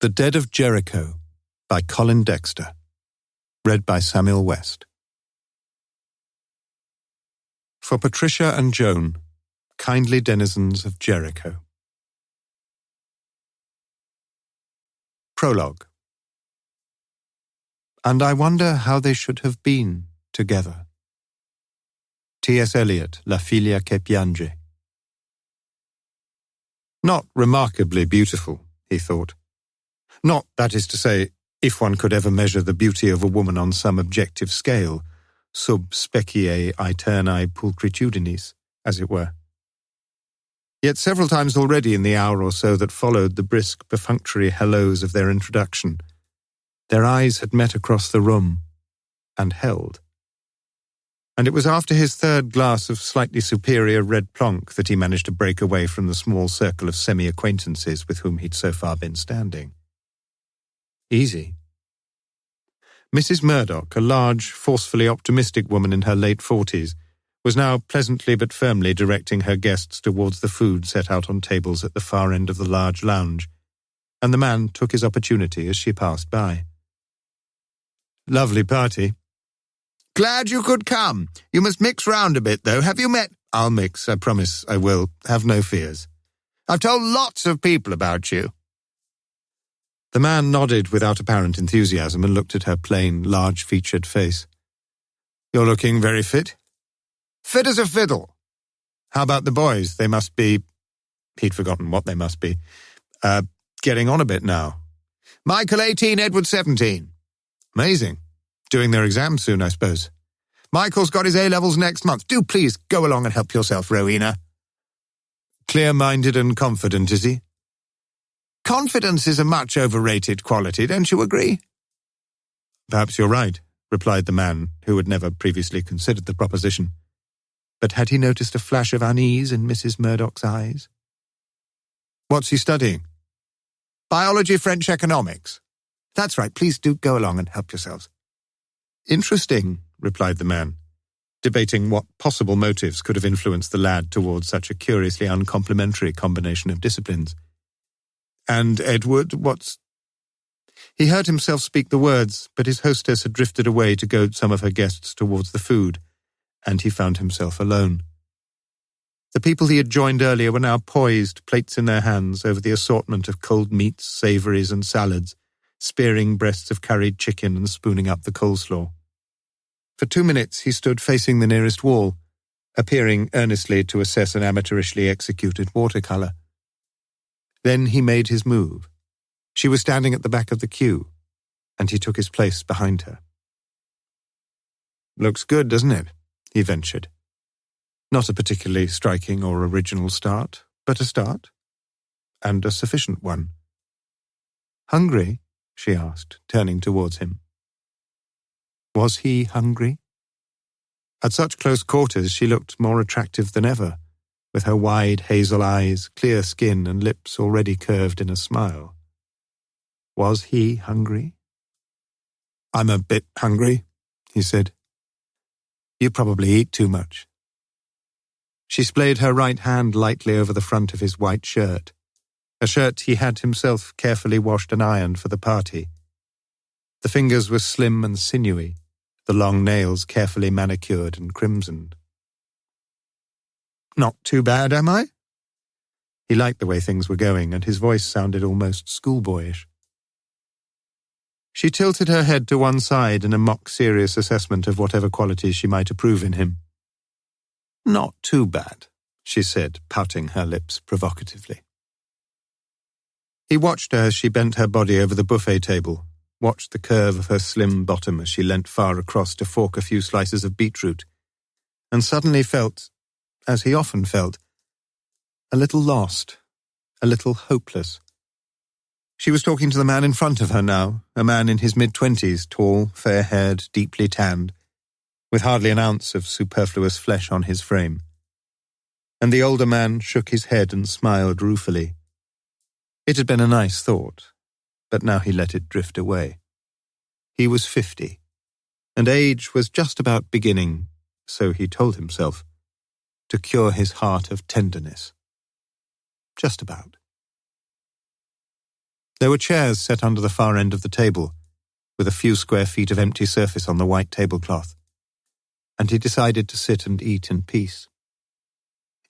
The Dead of Jericho by Colin Dexter. Read by Samuel West. For Patricia and Joan, kindly denizens of Jericho. Prologue. And I wonder how they should have been together. T.S. Eliot, La figlia che piange. Not remarkably beautiful, he thought. Not, that is to say, if one could ever measure the beauty of a woman on some objective scale, sub specie aeternae pulchritudinis, as it were. Yet several times already in the hour or so that followed the brisk, perfunctory hellos of their introduction, their eyes had met across the room and held. And it was after his third glass of slightly superior red plonk that he managed to break away from the small circle of semi-acquaintances with whom he'd so far been standing. Easy. Mrs. Murdoch, a large, forcefully optimistic woman in her late 40s, was now pleasantly but firmly directing her guests towards the food set out on tables at the far end of the large lounge, and the man took his opportunity as she passed by. Lovely party. Glad you could come. You must mix round a bit, though. Have you met? I'll mix, I promise I will. Have no fears. I've told lots of people about you. The man nodded without apparent enthusiasm and looked at her plain, large-featured face. You're looking very fit. Fit as a fiddle. How about the boys? They must be... He'd forgotten what they must be. Getting on a bit now. Michael 18, Edward 17. Amazing. Doing their exams soon, I suppose. Michael's got his A-levels next month. Do please go along and help yourself, Rowena. Clear-minded and confident, is he? Confidence is a much overrated quality, don't you agree? Perhaps you're right, replied the man, who had never previously considered the proposition. But had he noticed a flash of unease in Mrs. Murdoch's eyes? What's he studying? Biology, French economics. That's right, please do go along and help yourselves. Interesting, replied the man, debating what possible motives could have influenced the lad towards such a curiously uncomplimentary combination of disciplines. And Edward, what's... He heard himself speak the words, but his hostess had drifted away to goad some of her guests towards the food, and he found himself alone. The people he had joined earlier were now poised, plates in their hands, over the assortment of cold meats, savouries and salads, spearing breasts of curried chicken and spooning up the coleslaw. For 2 minutes he stood facing the nearest wall, appearing earnestly to assess an amateurishly executed watercolour. Then he made his move. She was standing at the back of the queue, and he took his place behind her. Looks good, doesn't it? He ventured. Not a particularly striking or original start, but a start, and a sufficient one. Hungry? She asked, turning towards him. Was he hungry? At such close quarters she looked more attractive than ever, with her wide hazel eyes, clear skin and lips already curved in a smile. Was he hungry? I'm a bit hungry, he said. You probably eat too much. She splayed her right hand lightly over the front of his white shirt, a shirt he had himself carefully washed and ironed for the party. The fingers were slim and sinewy, the long nails carefully manicured and crimsoned. Not too bad, am I? He liked the way things were going, and his voice sounded almost schoolboyish. She tilted her head to one side in a mock-serious assessment of whatever qualities she might approve in him. Not too bad, she said, pouting her lips provocatively. He watched her as she bent her body over the buffet table, watched the curve of her slim bottom as she leant far across to fork a few slices of beetroot, and suddenly felt, as he often felt, a little lost, a little hopeless. She was talking to the man in front of her now, a man in his mid-20s, tall, fair-haired, deeply tanned, with hardly an ounce of superfluous flesh on his frame. And the older man shook his head and smiled ruefully. It had been a nice thought, but now he let it drift away. He was 50, and age was just about beginning, so he told himself, to cure his heart of tenderness. Just about. There were chairs set under the far end of the table, with a few square feet of empty surface on the white tablecloth, and he decided to sit and eat in peace.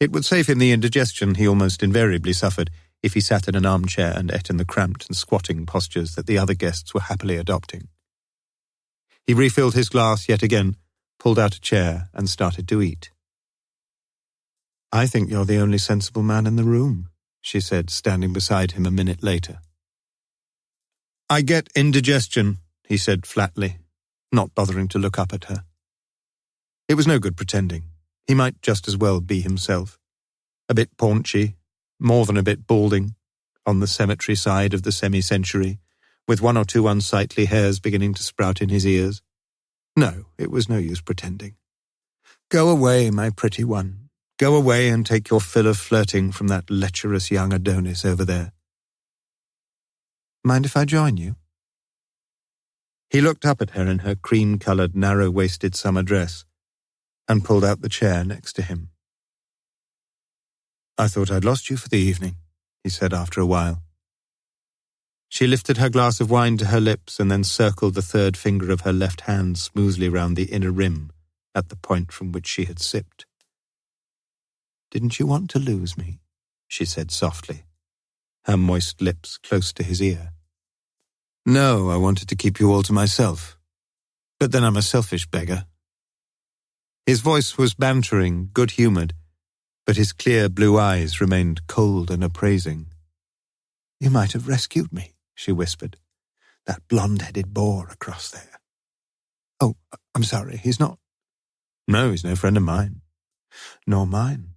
It would save him the indigestion he almost invariably suffered if he sat in an armchair and ate in the cramped and squatting postures that the other guests were happily adopting. He refilled his glass yet again, pulled out a chair, and started to eat. "I think you're the only sensible man in the room," she said, standing beside him a minute later. "I get indigestion," he said flatly, not bothering to look up at her. It was no good pretending. He might just as well be himself. A bit paunchy, more than a bit balding, on the cemetery side of the semi-century, with one or two unsightly hairs beginning to sprout in his ears. No, it was no use pretending. "Go away, my pretty one. Go away and take your fill of flirting from that lecherous young Adonis over there." "Mind if I join you?" He looked up at her in her cream-coloured, narrow-waisted summer dress and pulled out the chair next to him. "I thought I'd lost you for the evening," he said after a while. She lifted her glass of wine to her lips and then circled the third finger of her left hand smoothly round the inner rim at the point from which she had sipped. "Didn't you want to lose me?" she said softly, her moist lips close to his ear. "No, I wanted to keep you all to myself. But then I'm a selfish beggar." His voice was bantering, good-humoured, but his clear blue eyes remained cold and appraising. "You might have rescued me," she whispered. "That blonde-headed boar across there." "Oh, I'm sorry, he's not—" "No, he's no friend of mine." "Nor mine.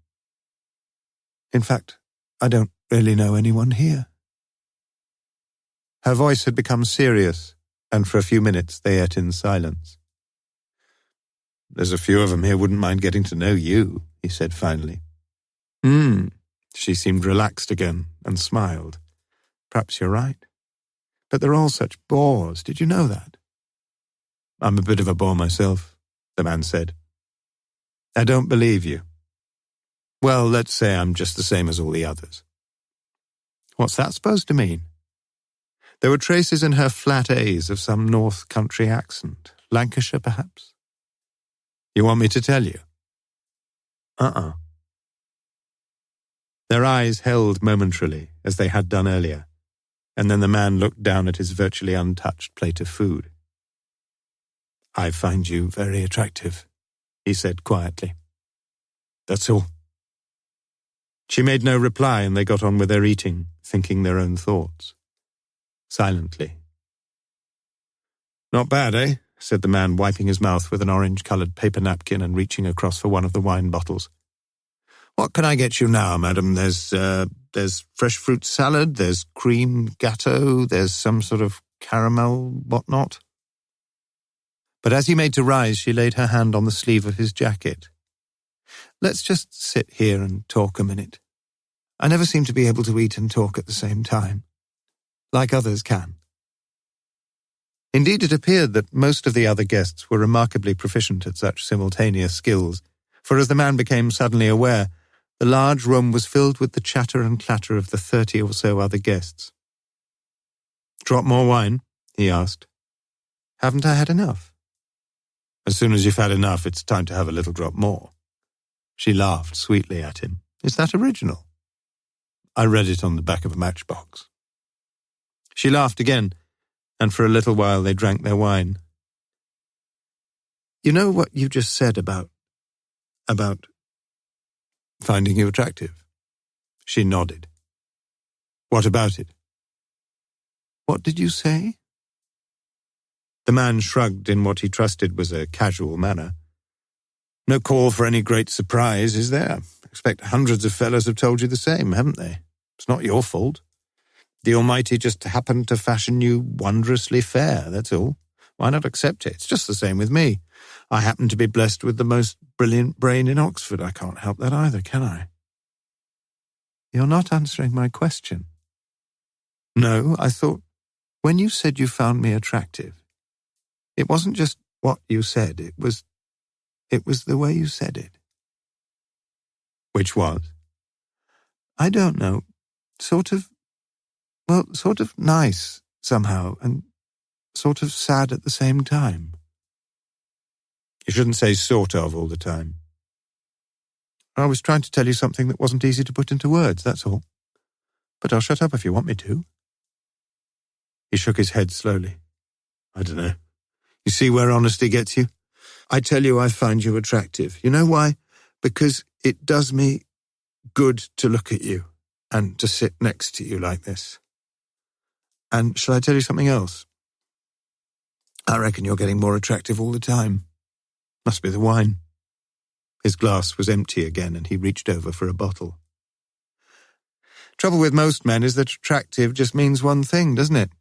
In fact, I don't really know anyone here." Her voice had become serious, and for a few minutes they ate in silence. "There's a few of them here wouldn't mind getting to know you," he said finally. She seemed relaxed again and smiled. "Perhaps you're right. But they're all such bores. Did you know that?" "I'm a bit of a bore myself," the man said. "I don't believe you." "Well, let's say I'm just the same as all the others." "What's that supposed to mean?" There were traces in her flat A's of some North Country accent. Lancashire, perhaps? "You want me to tell you?" Their eyes held momentarily, as they had done earlier, and then the man looked down at his virtually untouched plate of food. "I find you very attractive," he said quietly. "That's all." She made no reply, and they got on with their eating, thinking their own thoughts. Silently. "Not bad, eh?" said the man, wiping his mouth with an orange-coloured paper napkin and reaching across for one of the wine bottles. "What can I get you now, madam? There's fresh fruit salad, there's cream gâteau, there's some sort of caramel whatnot." But as he made to rise, she laid her hand on the sleeve of his jacket. "Let's just sit here and talk a minute. I never seem to be able to eat and talk at the same time, like others can." Indeed, it appeared that most of the other guests were remarkably proficient at such simultaneous skills, for as the man became suddenly aware, the large room was filled with the chatter and clatter of the 30 or so other guests. "Drop more wine?" he asked. "Haven't I had enough?" "As soon as you've had enough, it's time to have a little drop more." She laughed sweetly at him. "Is that original?" "I read it on the back of a matchbox." She laughed again, and for a little while they drank their wine. "You know what you just said about finding you attractive?" She nodded. "What about it?" "What did you say?" The man shrugged in what he trusted was a casual manner. "No call for any great surprise, is there? I expect hundreds of fellows have told you the same, haven't they? It's not your fault. The Almighty just happened to fashion you wondrously fair, that's all. Why not accept it? It's just the same with me. I happen to be blessed with the most brilliant brain in Oxford. I can't help that either, can I?" "You're not answering my question." "No, I thought, when you said you found me attractive, it wasn't just what you said, it was the way you said it." "Which was?" "I don't know, sort of, well, sort of nice, somehow, and sort of sad at the same time. You shouldn't say sort of all the time. I was trying to tell you something that wasn't easy to put into words, that's all. But I'll shut up if you want me to. He shook his head slowly. I don't know. You see where honesty gets you? I tell you I find you attractive. You know why? Because it does me good to look at you and to sit next to you like this. And shall I tell you something else? I reckon you're getting more attractive all the time. Must be the wine. His glass was empty again and he reached over for a bottle. Trouble with most men is that attractive just means one thing, doesn't it?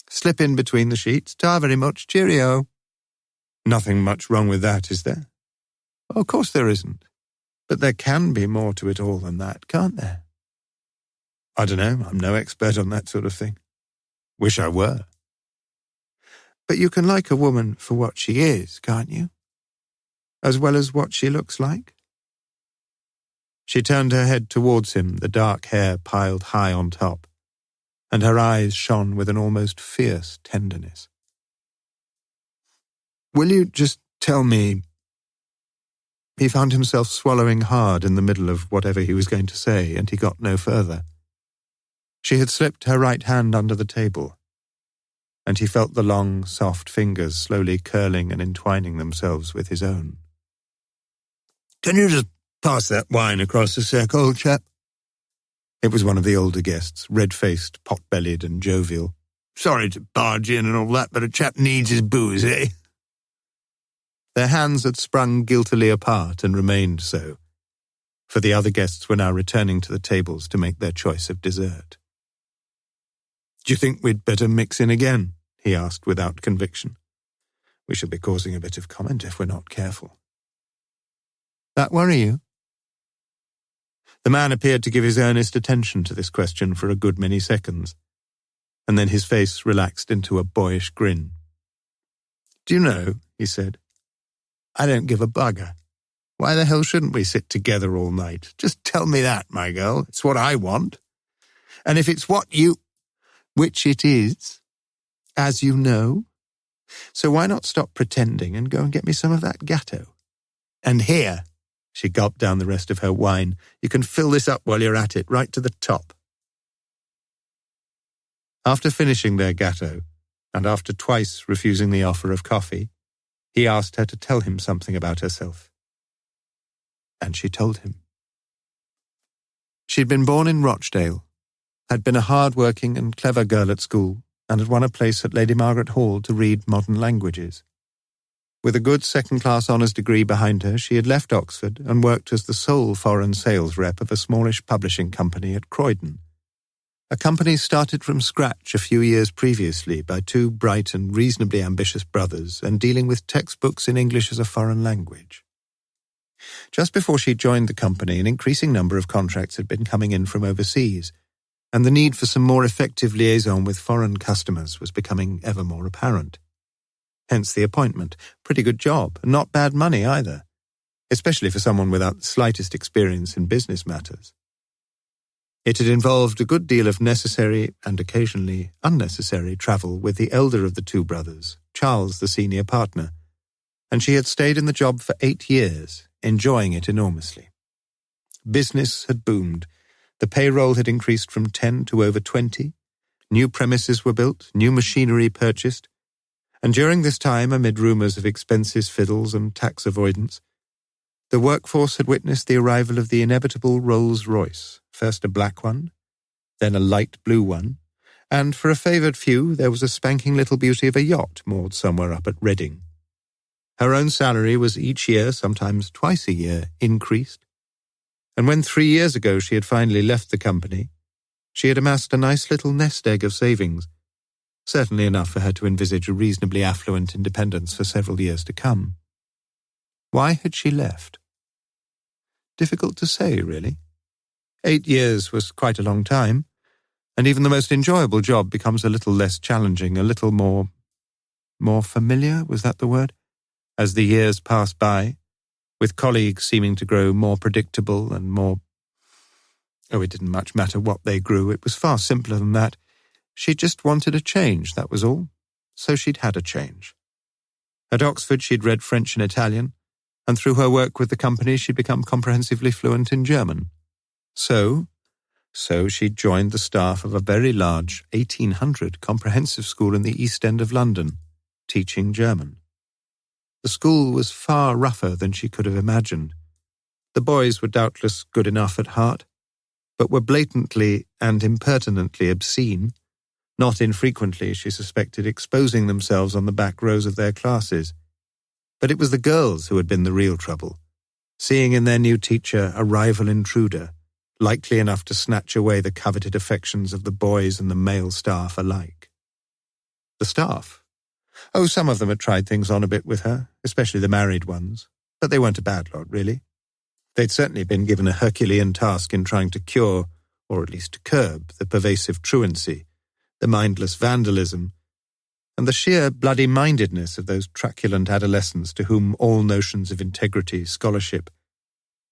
Slip in between the sheets. Ta very much, cheerio. Nothing much wrong with that, is there? Well, of course there isn't. But there can be more to it all than that, can't there? I don't know, I'm no expert on that sort of thing. Wish I were. But you can like a woman for what she is, can't you? As well as what she looks like? She turned her head towards him, the dark hair piled high on top, and her eyes shone with an almost fierce tenderness. Will you just tell me... He found himself swallowing hard in the middle of whatever he was going to say, and he got no further. She had slipped her right hand under the table, and he felt the long, soft fingers slowly curling and entwining themselves with his own. Can you just pass that wine across the sec, old chap? It was one of the older guests, red-faced, pot-bellied and jovial. Sorry to barge in and all that, but a chap needs his booze, eh? Their hands had sprung guiltily apart and remained so, for the other guests were now returning to the tables to make their choice of dessert. Do you think we'd better mix in again? He asked without conviction. We shall be causing a bit of comment if we're not careful. That worry you? The man appeared to give his earnest attention to this question for a good many seconds, and then his face relaxed into a boyish grin. Do you know, he said, I don't give a bugger. Why the hell shouldn't we sit together all night? Just tell me that, my girl. It's what I want. And if it's what you... Which it is, as you know. So why not stop pretending and go and get me some of that gatto? And here, she gulped down the rest of her wine, you can fill this up while you're at it, right to the top. After finishing their gatto, and after twice refusing the offer of coffee, he asked her to tell him something about herself. And she told him. She'd been born in Rochdale, had been a hard-working and clever girl at school, and had won a place at Lady Margaret Hall to read modern languages. With a good second-class honours degree behind her, she had left Oxford and worked as the sole foreign sales rep of a smallish publishing company at Croydon, a company started from scratch a few years previously by two bright and reasonably ambitious brothers and dealing with textbooks in English as a foreign language. Just before she joined the company, an increasing number of contracts had been coming in from overseas, and the need for some more effective liaison with foreign customers was becoming ever more apparent. Hence the appointment. Pretty good job, and not bad money either, especially for someone without the slightest experience in business matters. It had involved a good deal of necessary and occasionally unnecessary travel with the elder of the two brothers, Charles, the senior partner, and she had stayed in the job for 8 years, enjoying it enormously. Business had boomed. The payroll had increased from 10 to over 20. New premises were built, new machinery purchased, and during this time, amid rumours of expenses, fiddles and tax avoidance, the workforce had witnessed the arrival of the inevitable Rolls-Royce, first a black one, then a light blue one, and for a favoured few there was a spanking little beauty of a yacht moored somewhere up at Reading. Her own salary was each year, sometimes twice a year, increased, and when 3 years ago she had finally left the company, she had amassed a nice little nest egg of savings, certainly enough for her to envisage a reasonably affluent independence for several years to come. Why had she left? Difficult to say, really. 8 years was quite a long time, and even the most enjoyable job becomes a little less challenging, a little more familiar, was that the word? As the years pass by, with colleagues seeming to grow more predictable and more... it didn't much matter what they grew, it was far simpler than that. She just wanted a change, that was all. So she'd had a change. At Oxford she'd read French and Italian, and through her work with the company she'd become comprehensively fluent in German. So she'd joined the staff of a very large 1800 comprehensive school in the East End of London, teaching German. The school was far rougher than she could have imagined. The boys were doubtless good enough at heart, but were blatantly and impertinently obscene, not infrequently, she suspected, exposing themselves on the back rows of their classes. But it was the girls who had been the real trouble, seeing in their new teacher a rival intruder, likely enough to snatch away the coveted affections of the boys and the male staff alike. The staff? Oh, some of them had tried things on a bit with her, especially the married ones, but they weren't a bad lot, really. They'd certainly been given a Herculean task in trying to cure, or at least to curb, the pervasive truancy, the mindless vandalism, and the sheer bloody-mindedness of those truculent adolescents to whom all notions of integrity, scholarship,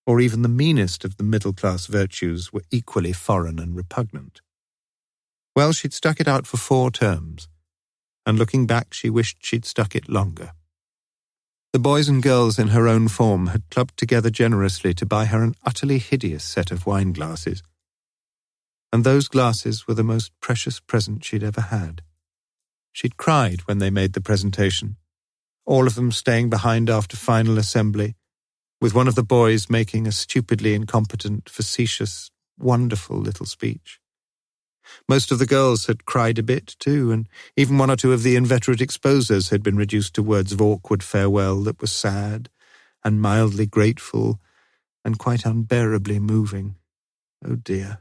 or even the meanest of the middle-class virtues were equally foreign and repugnant. Well, she'd stuck it out for 4 terms, and looking back she wished she'd stuck it longer. The boys and girls in her own form had clubbed together generously to buy her an utterly hideous set of wine glasses, and those glasses were the most precious present she'd ever had. She'd cried when they made the presentation, all of them staying behind after final assembly, with one of the boys making a stupidly incompetent, facetious, wonderful little speech. Most of the girls had cried a bit too, and even 1 or 2 of the inveterate exposers had been reduced to words of awkward farewell that were sad and mildly grateful and quite unbearably moving. Oh dear.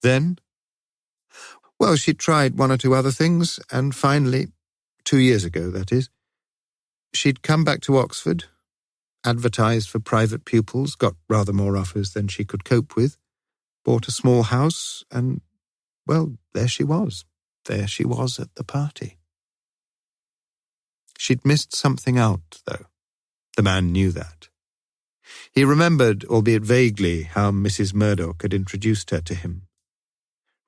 Then? Well, she'd tried 1 or 2 other things, and finally, 2 years ago, that is, she'd come back to Oxford, advertised for private pupils, got rather more offers than she could cope with, bought a small house, and, well, there she was. There she was at the party. She'd missed something out, though. The man knew that. He remembered, albeit vaguely, how Mrs. Murdoch had introduced her to him.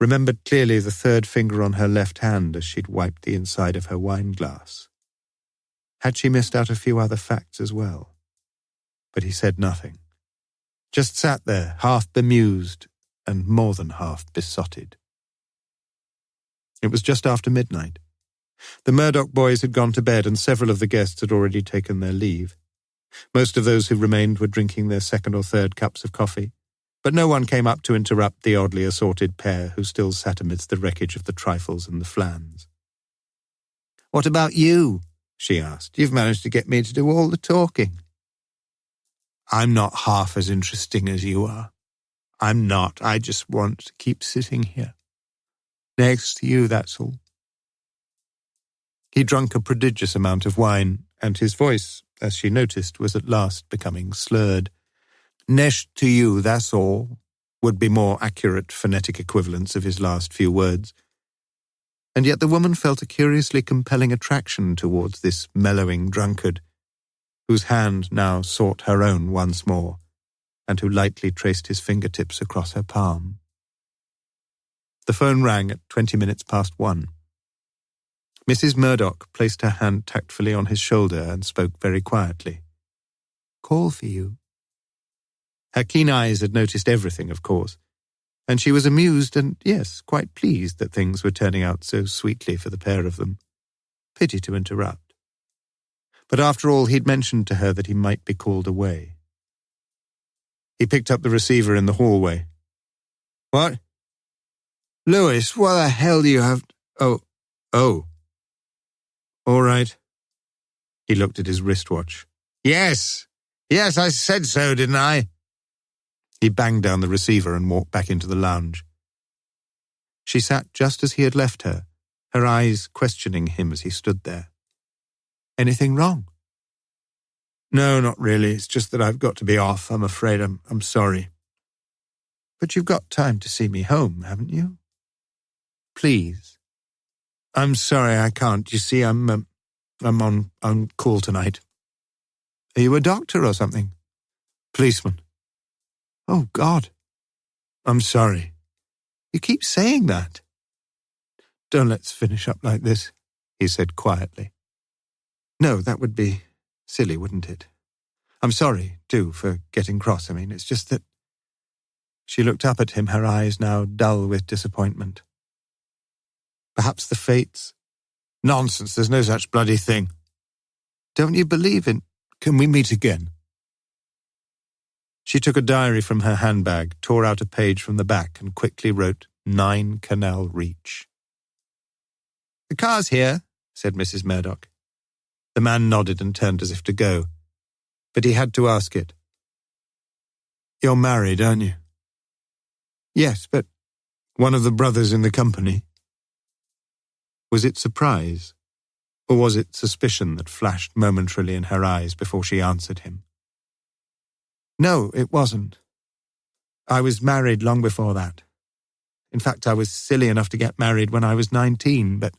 Remembered clearly the 3rd finger on her left hand as she'd wiped the inside of her wine glass. Had she missed out a few other facts as well? But he said nothing. Just sat there, half bemused and more than half besotted. It was just after midnight. The Murdoch boys had gone to bed and several of the guests had already taken their leave. Most of those who remained were drinking their 2nd or 3rd cups of coffee, but no one came up to interrupt the oddly assorted pair who still sat amidst the wreckage of the trifles and the flans. "What about you?" she asked. "You've managed to get me to do all the talking." "I'm not half as interesting as you are. I'm not. I just want to keep sitting here. Next to you, that's all." He drank a prodigious amount of wine, and his voice, as she noticed, was at last becoming slurred. "Next to you, that's all," would be more accurate phonetic equivalents of his last few words. And yet the woman felt a curiously compelling attraction towards this mellowing drunkard, whose hand now sought her own once more, and who lightly traced his fingertips across her palm. The phone rang at 20 minutes past 1. Mrs. Murdoch placed her hand tactfully on his shoulder and spoke very quietly. "Call for you." Her keen eyes had noticed everything, of course, and she was amused and, yes, quite pleased that things were turning out so sweetly for the pair of them. Pity to interrupt. But after all, he'd mentioned to her that he might be called away. He picked up the receiver in the hallway. "What? Louis, what the hell do you have... Oh. All right." He looked at his wristwatch. Yes, I said so, didn't I?" He banged down the receiver and walked back into the lounge. She sat just as he had left her, her eyes questioning him as he stood there. "Anything wrong?" "No, not really. It's just that I've got to be off. I'm afraid. I'm sorry." "But you've got time to see me home, haven't you? Please." "I'm sorry, I can't. You see, I'm on call tonight." "Are you a doctor or something?" "Policeman." "Oh, God." "I'm sorry." "You keep saying that." don't let's finish up like this," he said quietly. "No, that would be silly, wouldn't it? I'm sorry, too, for getting cross. I mean, it's just that—" She looked up at him, her eyes now dull with disappointment. "Perhaps the fates—" "Nonsense, there's no such bloody thing." "Don't you believe in— Can we meet again?" She took a diary from her handbag, tore out a page from the back, and quickly wrote 9 Canal Reach. "The car's here," said Mrs. Murdoch. The man nodded and turned as if to go, but he had to ask it. "You're married, aren't you?" "Yes, but—" "One of the brothers in the company?" Was it surprise, or was it suspicion that flashed momentarily in her eyes before she answered him? "No, it wasn't. I was married long before that. In fact, I was silly enough to get married when I was 19, but—"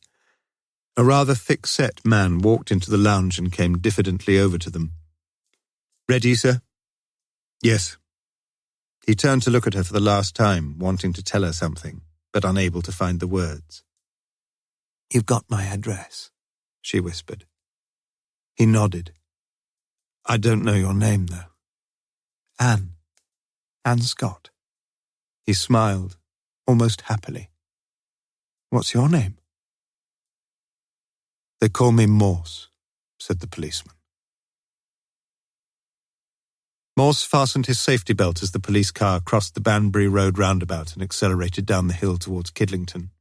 A rather thick-set man walked into the lounge and came diffidently over to them. "Ready, sir?" "Yes." He turned to look at her for the last time, wanting to tell her something, but unable to find the words. "You've got my address," she whispered. He nodded. "I don't know your name, though." "Anne. Anne Scott." He smiled, almost happily. "What's your name?" "They call me Morse," said the policeman. Morse fastened his safety belt as the police car crossed the Banbury Road roundabout and accelerated down the hill towards Kidlington.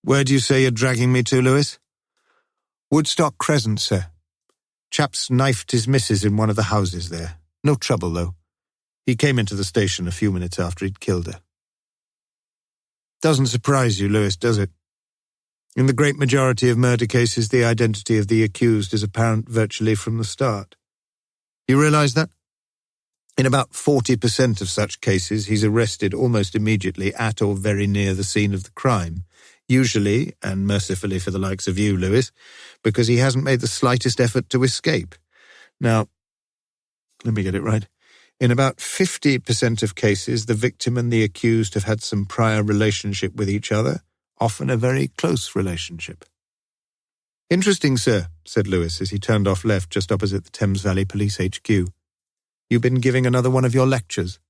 "Where do you say you're dragging me to, Lewis?" "Woodstock Crescent, sir. Chap's knifed his missus in one of the houses there. No trouble, though. He came into the station a few minutes after he'd killed her." "Doesn't surprise you, Lewis, does it? In the great majority of murder cases, the identity of the accused is apparent virtually from the start. You realize that? In about 40% of such cases, he's arrested almost immediately at or very near the scene of the crime, usually, and mercifully for the likes of you, Lewis, because he hasn't made the slightest effort to escape. Now, let me get it right. In about 50% of cases, the victim and the accused have had some prior relationship with each other, often a very close relationship." "Interesting, sir," said Lewis as he turned off left just opposite the Thames Valley Police HQ. "You've been giving another one of your lectures?"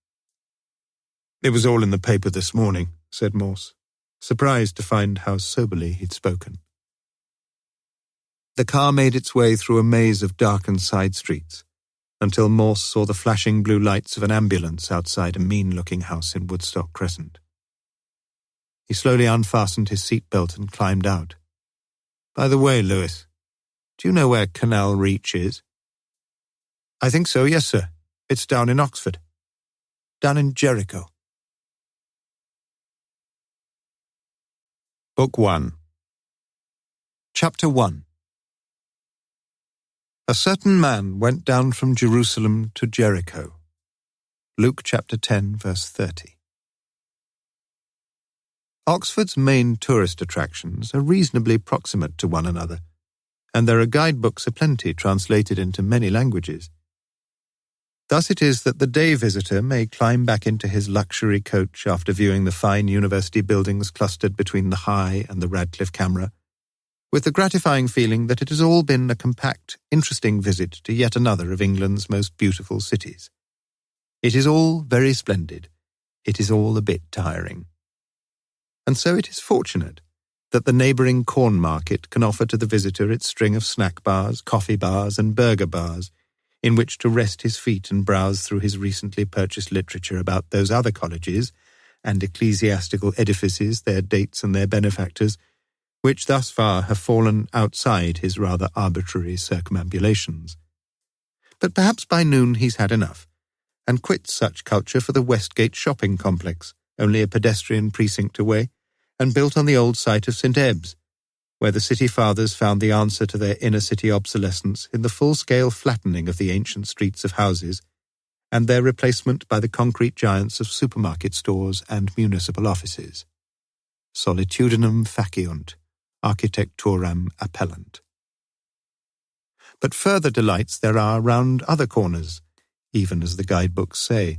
"It was all in the paper this morning," said Morse, surprised to find how soberly he'd spoken. The car made its way through a maze of darkened side streets, until Morse saw the flashing blue lights of an ambulance outside a mean-looking house in Woodstock Crescent. He slowly unfastened his seatbelt and climbed out. "By the way, Lewis, do you know where Canal Reach is?" "I think so, yes, sir. It's down in Oxford. Down in Jericho." Book 1. Chapter 1. A certain man went down from Jerusalem to Jericho. Luke chapter 10, verse 30. Oxford's main tourist attractions are reasonably proximate to one another, and there are guidebooks aplenty translated into many languages. Thus it is that the day visitor may climb back into his luxury coach after viewing the fine university buildings clustered between the High and the Radcliffe Camera, with the gratifying feeling that it has all been a compact, interesting visit to yet another of England's most beautiful cities. It is all very splendid. It is all a bit tiring. And so it is fortunate that the neighbouring Corn Market can offer to the visitor its string of snack bars, coffee bars and burger bars, in which to rest his feet and browse through his recently purchased literature about those other colleges and ecclesiastical edifices, their dates and their benefactors, which thus far have fallen outside his rather arbitrary circumambulations. But perhaps by noon he's had enough, and quits such culture for the Westgate shopping complex, only a pedestrian precinct away, and built on the old site of St. Ebbs, where the city fathers found the answer to their inner-city obsolescence in the full-scale flattening of the ancient streets of houses and their replacement by the concrete giants of supermarket stores and municipal offices. Solitudinem faciunt, architecturam appellant. But further delights there are round other corners, even as the guidebooks say.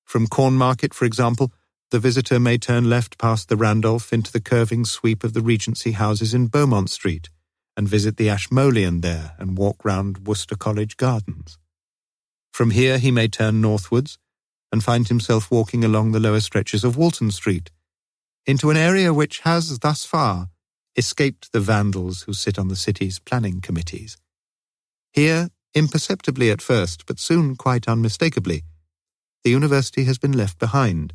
From Corn Market, for example, the visitor may turn left past the Randolph into the curving sweep of the Regency houses in Beaumont Street and visit the Ashmolean there and walk round Worcester College Gardens. From here he may turn northwards and find himself walking along the lower stretches of Walton Street, into an area which has, thus far, escaped the vandals who sit on the city's planning committees. Here, imperceptibly at first, but soon quite unmistakably, the university has been left behind,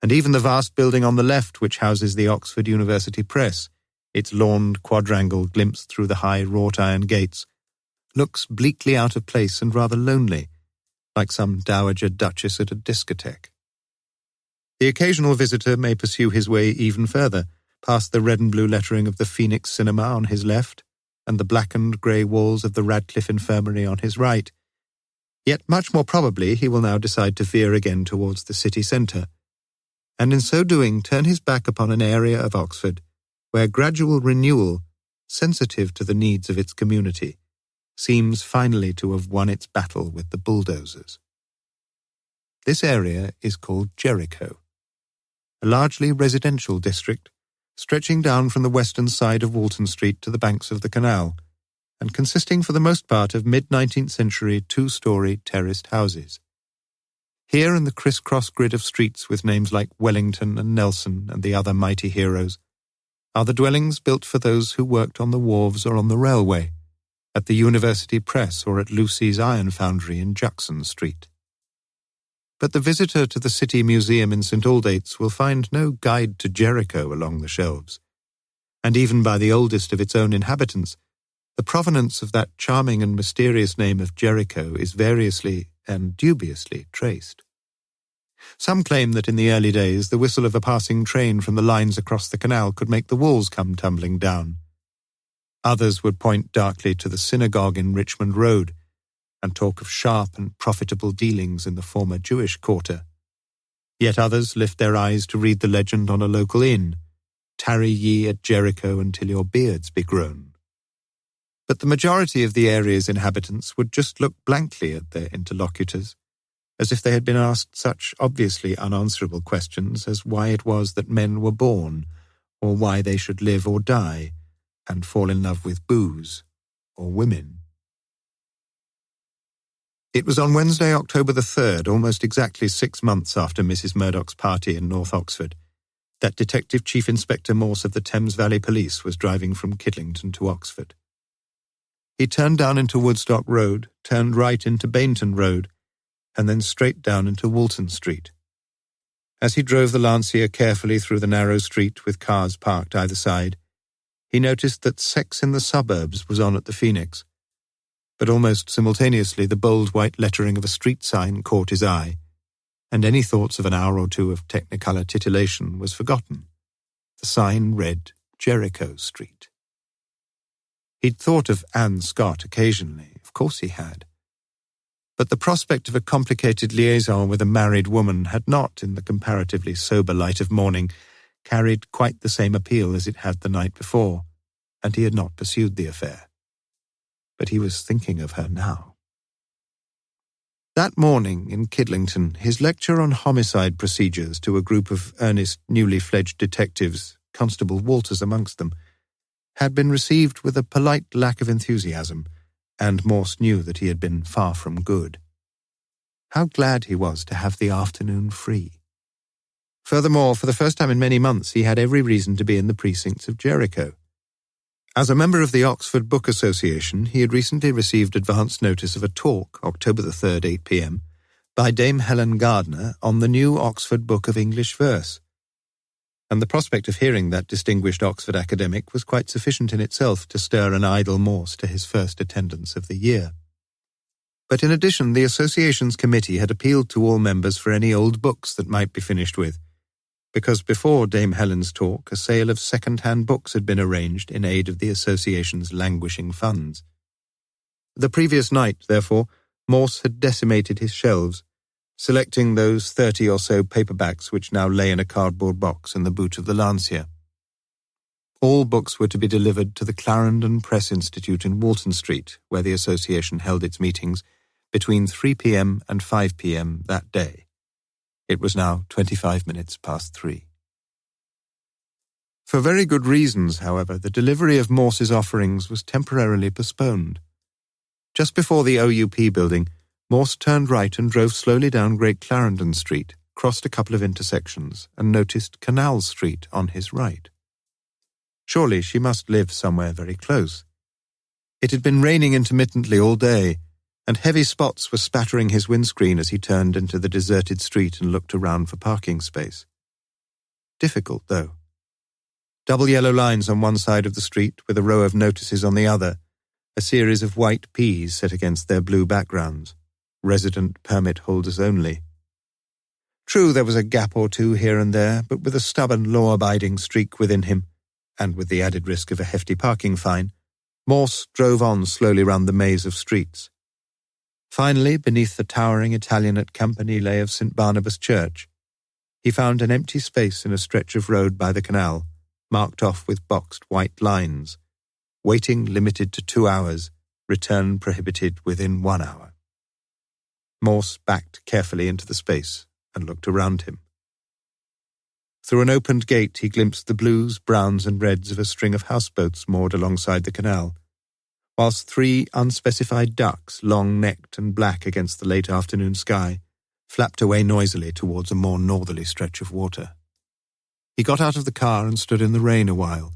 and even the vast building on the left which houses the Oxford University Press, its lawned quadrangle glimpsed through the high wrought-iron gates, looks bleakly out of place and rather lonely, like some dowager duchess at a discotheque. The occasional visitor may pursue his way even further, past the red and blue lettering of the Phoenix Cinema on his left and the blackened grey walls of the Radcliffe Infirmary on his right. Yet much more probably he will now decide to veer again towards the city centre, and in so doing turn his back upon an area of Oxford where gradual renewal, sensitive to the needs of its community, seems finally to have won its battle with the bulldozers. This area is called Jericho, a largely residential district stretching down from the western side of Walton Street to the banks of the canal, and consisting for the most part of mid-19th century two-storey terraced houses. Here in the criss-cross grid of streets with names like Wellington and Nelson and the other mighty heroes, are the dwellings built for those who worked on the wharves or on the railway, at the University Press or at Lucy's Iron Foundry in Jackson Street. But the visitor to the City Museum in St Aldate's will find no guide to Jericho along the shelves, and even by the oldest of its own inhabitants, the provenance of that charming and mysterious name of Jericho is variously and dubiously traced. Some claim that in the early days the whistle of a passing train from the lines across the canal could make the walls come tumbling down. Others would point darkly to the synagogue in Richmond Road and talk of sharp and profitable dealings in the former Jewish quarter. Yet others lift their eyes to read the legend on a local inn, "Tarry ye at Jericho until your beards be grown." But the majority of the area's inhabitants would just look blankly at their interlocutors, as if they had been asked such obviously unanswerable questions as why it was that men were born, or why they should live or die, and fall in love with booze or women. It was on Wednesday, October the 3rd, almost exactly 6 months after Mrs. Murdoch's party in North Oxford, that Detective Chief Inspector Morse of the Thames Valley Police was driving from Kidlington to Oxford. He turned down into Woodstock Road, turned right into Bainton Road, and then straight down into Walton Street. As he drove the Lancia carefully through the narrow street with cars parked either side, he noticed that Sex in the Suburbs was on at the Phoenix, but almost simultaneously the bold white lettering of a street sign caught his eye, and any thoughts of an hour or two of technicolor titillation was forgotten. The sign read Jericho Street. He'd thought of Anne Scott occasionally, of course he had, but the prospect of a complicated liaison with a married woman had not, in the comparatively sober light of morning, carried quite the same appeal as it had the night before, and he had not pursued the affair. But he was thinking of her now. That morning in Kidlington, his lecture on homicide procedures to a group of earnest, newly fledged detectives, Constable Walters amongst them, had been received with a polite lack of enthusiasm, and Morse knew that he had been far from good. How glad he was to have the afternoon free. Furthermore, for the first time in many months, he had every reason to be in the precincts of Jericho. As a member of the Oxford Book Association, he had recently received advance notice of a talk, October the 3rd, 8 p.m, by Dame Helen Gardner on the new Oxford Book of English Verse. And the prospect of hearing that distinguished Oxford academic was quite sufficient in itself to stir an idle Morse to his first attendance of the year. But in addition, the association's committee had appealed to all members for any old books that might be finished with, because before Dame Helen's talk, a sale of second-hand books had been arranged in aid of the association's languishing funds. The previous night, therefore, Morse had decimated his shelves, selecting those 30 or so paperbacks which now lay in a cardboard box in the boot of the Lancia. All books were to be delivered to the Clarendon Press Institute in Walton Street, where the association held its meetings, between 3 p.m. and 5 p.m. that day. It was now 25 minutes past 3. For very good reasons, however, the delivery of Morse's offerings was temporarily postponed. Just before the OUP building, Morse turned right and drove slowly down Great Clarendon Street, crossed a couple of intersections, and noticed Canal Street on his right. Surely she must live somewhere very close. It had been raining intermittently all day, and heavy spots were spattering his windscreen as he turned into the deserted street and looked around for parking space. Difficult, though. Double yellow lines on one side of the street with a row of notices on the other, a series of white P's set against their blue backgrounds. Resident permit holders only. True, there was a gap or two here and there, but with a stubborn law-abiding streak within him, and with the added risk of a hefty parking fine, Morse drove on slowly round the maze of streets. Finally, beneath the towering Italianate campanile of St. Barnabas Church, he found an empty space in a stretch of road by the canal, marked off with boxed white lines. Waiting limited to 2 hours, return prohibited within 1 hour. Morse backed carefully into the space and looked around him. Through an opened gate he glimpsed the blues, browns and reds of a string of houseboats moored alongside the canal, whilst 3 unspecified ducks, long-necked and black against the late afternoon sky, flapped away noisily towards a more northerly stretch of water. He got out of the car and stood in the rain a while,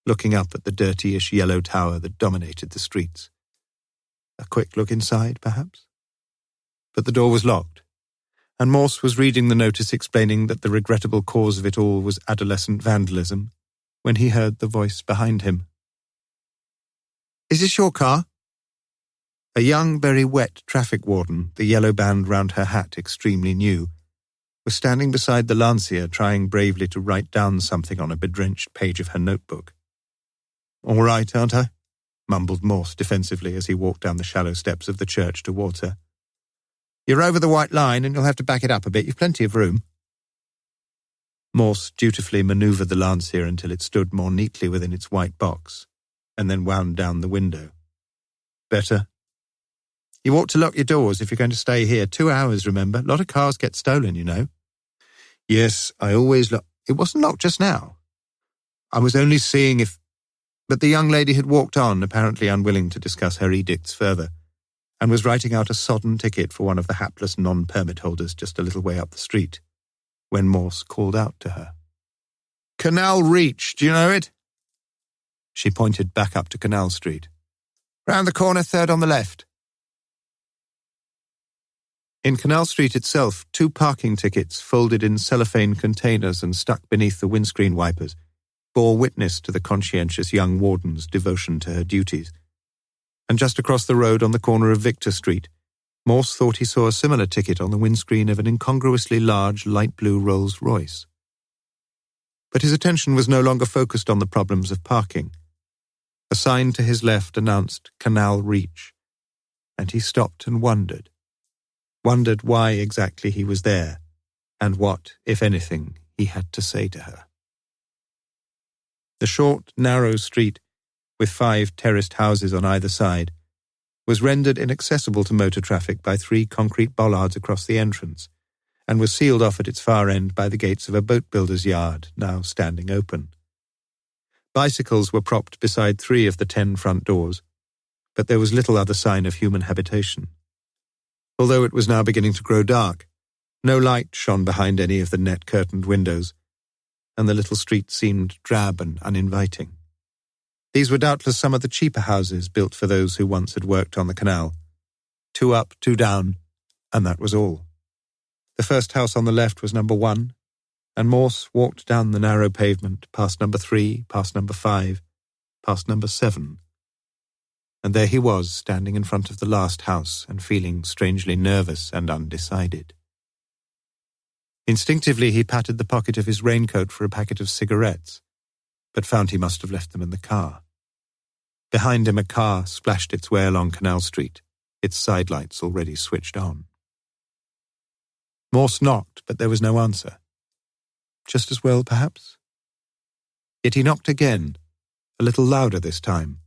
looking up at the dirtyish yellow tower that dominated the streets. A quick look inside, perhaps? But the door was locked, and Morse was reading the notice explaining that the regrettable cause of it all was adolescent vandalism, when he heard the voice behind him. "Is this your car?" A young, very wet traffic warden, the yellow band round her hat extremely new, was standing beside the Lancia trying bravely to write down something on a bedrenched page of her notebook. "All right, aren't I?" mumbled Morse defensively as he walked down the shallow steps of the church towards her. "You're over the white line and you'll have to back it up a bit. You've plenty of room." Morse dutifully manoeuvred the Lancia until it stood more neatly within its white box, and then wound down the window. "Better?" "You ought to lock your doors if you're going to stay here. 2 hours, remember? A lot of cars get stolen, you know." "Yes, I always lock—" "It wasn't locked just now. I was only seeing if—" But the young lady had walked on, apparently unwilling to discuss her edicts further, and was writing out a sodden ticket for one of the hapless non-permit holders just a little way up the street, when Morse called out to her. "Canal Reach, do you know it?" She pointed back up to Canal Street. "Round the corner, 3rd on the left." In Canal Street itself, 2 parking tickets, folded in cellophane containers and stuck beneath the windscreen wipers, bore witness to the conscientious young warden's devotion to her duties. And just across the road on the corner of Victor Street, Morse thought he saw a similar ticket on the windscreen of an incongruously large light blue Rolls-Royce. But his attention was no longer focused on the problems of parking. A sign to his left announced Canal Reach, and he stopped and wondered why exactly he was there, and what, if anything, he had to say to her. The short, narrow street, with 5 terraced houses on either side, was rendered inaccessible to motor traffic by 3 concrete bollards across the entrance, and was sealed off at its far end by the gates of a boat builder's yard, now standing open. Bicycles were propped beside 3 of the 10 front doors, but there was little other sign of human habitation. Although it was now beginning to grow dark, no light shone behind any of the net-curtained windows, and the little street seemed drab and uninviting. These were doubtless some of the cheaper houses built for those who once had worked on the canal. 2 up, 2 down, and that was all. The first house on the left was number 1, and Morse walked down the narrow pavement, past number 3, past number 5, past number 7. And there he was, standing in front of the last house and feeling strangely nervous and undecided. Instinctively he patted the pocket of his raincoat for a packet of cigarettes, but found he must have left them in the car. Behind him a car splashed its way along Canal Street, its sidelights already switched on. Morse knocked, but there was no answer. Just as well, perhaps? Yet he knocked again, a little louder this time,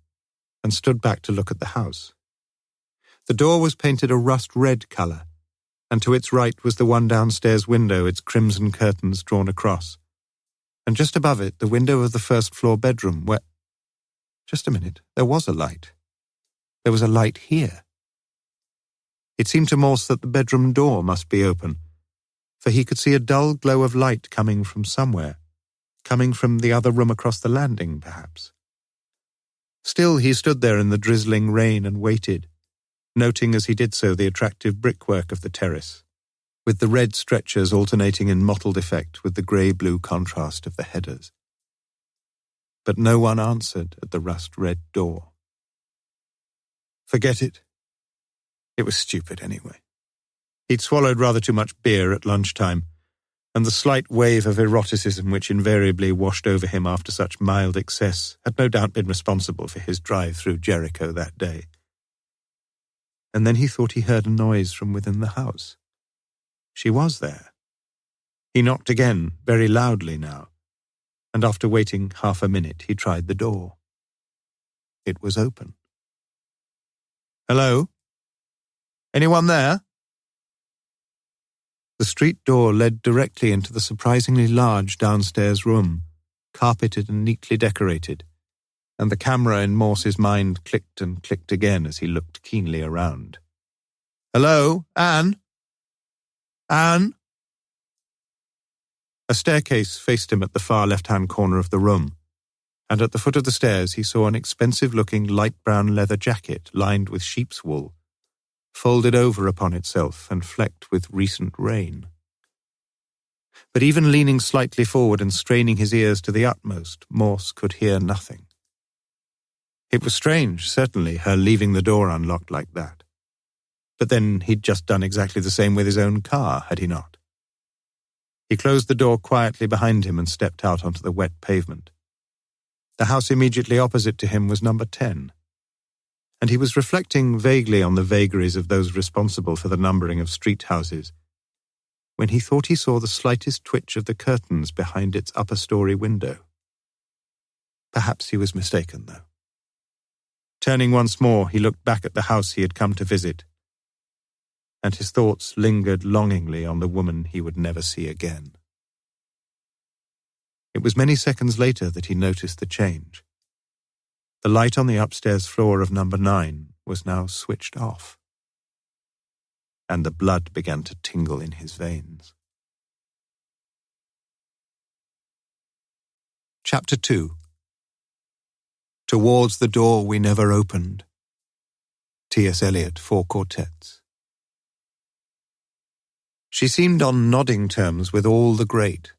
and stood back to look at the house. The door was painted a rust-red colour, and to its right was the one downstairs window, its crimson curtains drawn across. And just above it, the window of the first-floor bedroom, where— Just a minute, there was a light. There was a light here. It seemed to Morse that the bedroom door must be open, for he could see a dull glow of light coming from somewhere, coming from the other room across the landing, perhaps. Still, he stood there in the drizzling rain and waited, noting as he did so the attractive brickwork of the terrace, with the red stretchers alternating in mottled effect with the grey-blue contrast of the headers. But no one answered at the rust-red door. Forget it. It was stupid anyway. He'd swallowed rather too much beer at lunchtime, and the slight wave of eroticism which invariably washed over him after such mild excess had no doubt been responsible for his drive through Jericho that day. And then he thought he heard a noise from within the house. She was there. He knocked again, very loudly now, and after waiting half a minute he tried the door. It was open. "Hello? Anyone there?" The street door led directly into the surprisingly large downstairs room, carpeted and neatly decorated, and the camera in Morse's mind clicked and clicked again as he looked keenly around. "Hello, Anne? Anne?" A staircase faced him at the far left-hand corner of the room, and at the foot of the stairs he saw an expensive-looking light brown leather jacket lined with sheep's wool, folded over upon itself and flecked with recent rain. But even leaning slightly forward and straining his ears to the utmost, Morse could hear nothing. It was strange, certainly, her leaving the door unlocked like that. But then he'd just done exactly the same with his own car, had he not? He closed the door quietly behind him and stepped out onto the wet pavement. The house immediately opposite to him was number 10. And he was reflecting vaguely on the vagaries of those responsible for the numbering of street houses, when he thought he saw the slightest twitch of the curtains behind its upper-story window. Perhaps he was mistaken, though. Turning once more, he looked back at the house he had come to visit, and his thoughts lingered longingly on the woman he would never see again. It was many seconds later that he noticed the change. The light on the upstairs floor of number 9 was now switched off, and the blood began to tingle in his veins. Chapter 2. Towards the Door We Never Opened. T.S. Eliot, 4 quartets. She seemed on nodding terms with all the great,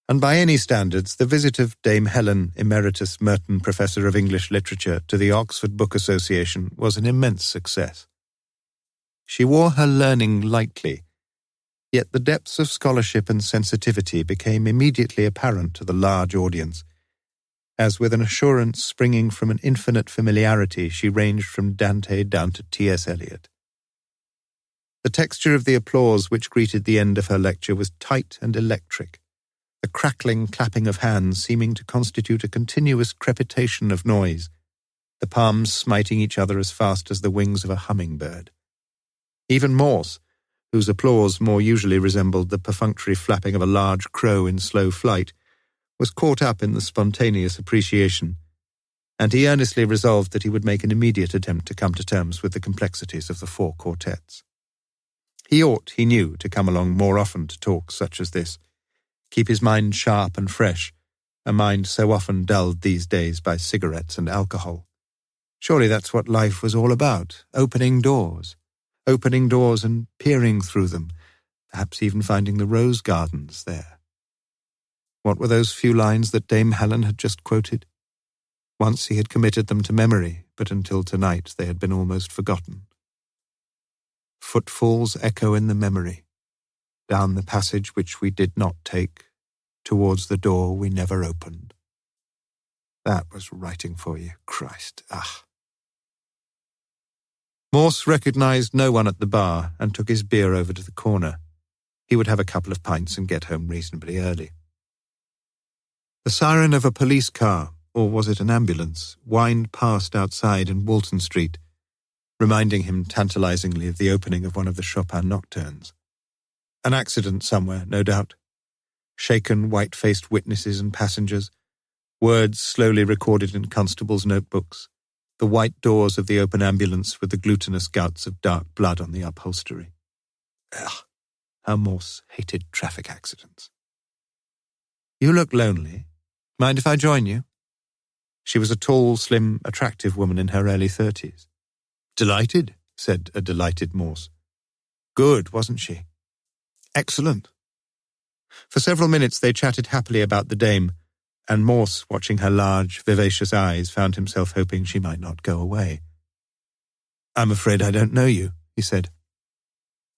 and by any standards the visit of Dame Helen, Emeritus Merton Professor of English Literature, to the Oxford Book Association was an immense success. She wore her learning lightly, yet the depths of scholarship and sensitivity became immediately apparent to the large audience, as with an assurance springing from an infinite familiarity she ranged from Dante down to T.S. Eliot. The texture of the applause which greeted the end of her lecture was tight and electric, the crackling clapping of hands seeming to constitute a continuous crepitation of noise, the palms smiting each other as fast as the wings of a hummingbird. Even Morse, whose applause more usually resembled the perfunctory flapping of a large crow in slow flight, was caught up in the spontaneous appreciation, and he earnestly resolved that he would make an immediate attempt to come to terms with the complexities of the 4 quartets. He ought, he knew, to come along more often to talks such as this, keep his mind sharp and fresh, a mind so often dulled these days by cigarettes and alcohol. Surely that's what life was all about, opening doors and peering through them, perhaps even finding the rose gardens there. What were those few lines that Dame Helen had just quoted? Once he had committed them to memory, but until tonight they had been almost forgotten. Footfalls echo in the memory, down the passage which we did not take, towards the door we never opened. That was writing for you, Christ, ah. Morse recognized no one at the bar and took his beer over to the corner. He would have a couple of pints and get home reasonably early. The siren of a police car, or was it an ambulance, whined past outside in Walton Street, reminding him tantalizingly of the opening of one of the Chopin nocturnes. An accident somewhere, no doubt. Shaken, white-faced witnesses and passengers, words slowly recorded in constables' notebooks, the white doors of the open ambulance with the glutinous gouts of dark blood on the upholstery. Ugh, how Morse hated traffic accidents. "You look lonely. Mind if I join you?" She was a tall, slim, attractive woman in her early 30s. "Delighted," said a delighted Morse. "Good, wasn't she?" "Excellent." For several minutes they chatted happily about the dame, and Morse, watching her large, vivacious eyes, found himself hoping she might not go away. "I'm afraid I don't know you," he said.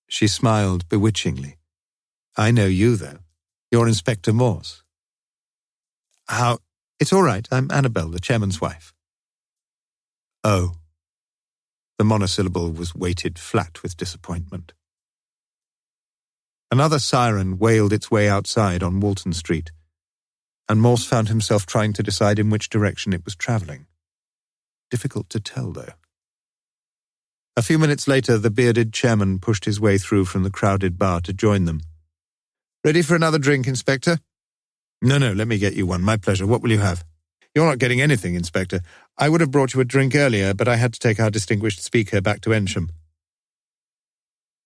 She smiled bewitchingly. "I know you, though. You're Inspector Morse." "How—" "It's all right. I'm Annabelle, the chairman's wife." "Oh." The monosyllable was weighted flat with disappointment. Another siren wailed its way outside on Walton Street, and Morse found himself trying to decide in which direction it was travelling. Difficult to tell, though. A few minutes later, the bearded chairman pushed his way through from the crowded bar to join them. "Ready for another drink, Inspector?" No, let me get you one. My pleasure. What will you have?" "You're not getting anything, Inspector. I would have brought you a drink earlier, but I had to take our distinguished speaker back to Ensham."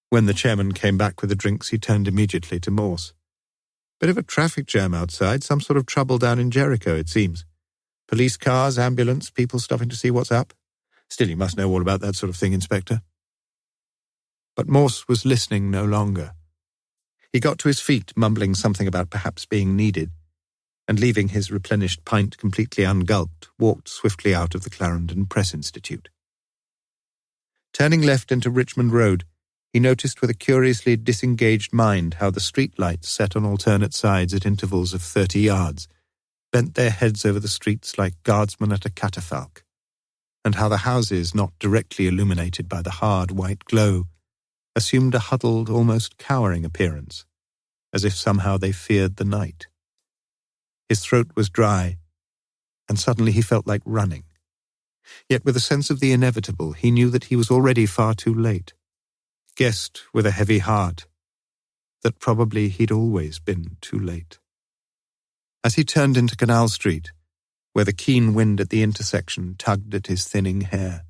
When the chairman came back with the drinks, he turned immediately to Morse. "Bit of a traffic jam outside, some sort of trouble down in Jericho, it seems. Police cars, ambulance, people stopping to see what's up. Still, you must know all about that sort of thing, Inspector." But Morse was listening no longer. He got to his feet, mumbling something about perhaps being needed, and leaving his replenished pint completely ungulped, walked swiftly out of the Clarendon Press Institute. Turning left into Richmond Road, he noticed with a curiously disengaged mind how the street lights set on alternate sides at intervals of 30 yards bent their heads over the streets like guardsmen at a catafalque, and how the houses, not directly illuminated by the hard white glow, assumed a huddled, almost cowering appearance, as if somehow they feared the night. His throat was dry, and suddenly he felt like running. Yet with a sense of the inevitable, he knew that he was already far too late, guessed with a heavy heart that probably he'd always been too late. As he turned into Canal Street, where the keen wind at the intersection tugged at his thinning hair,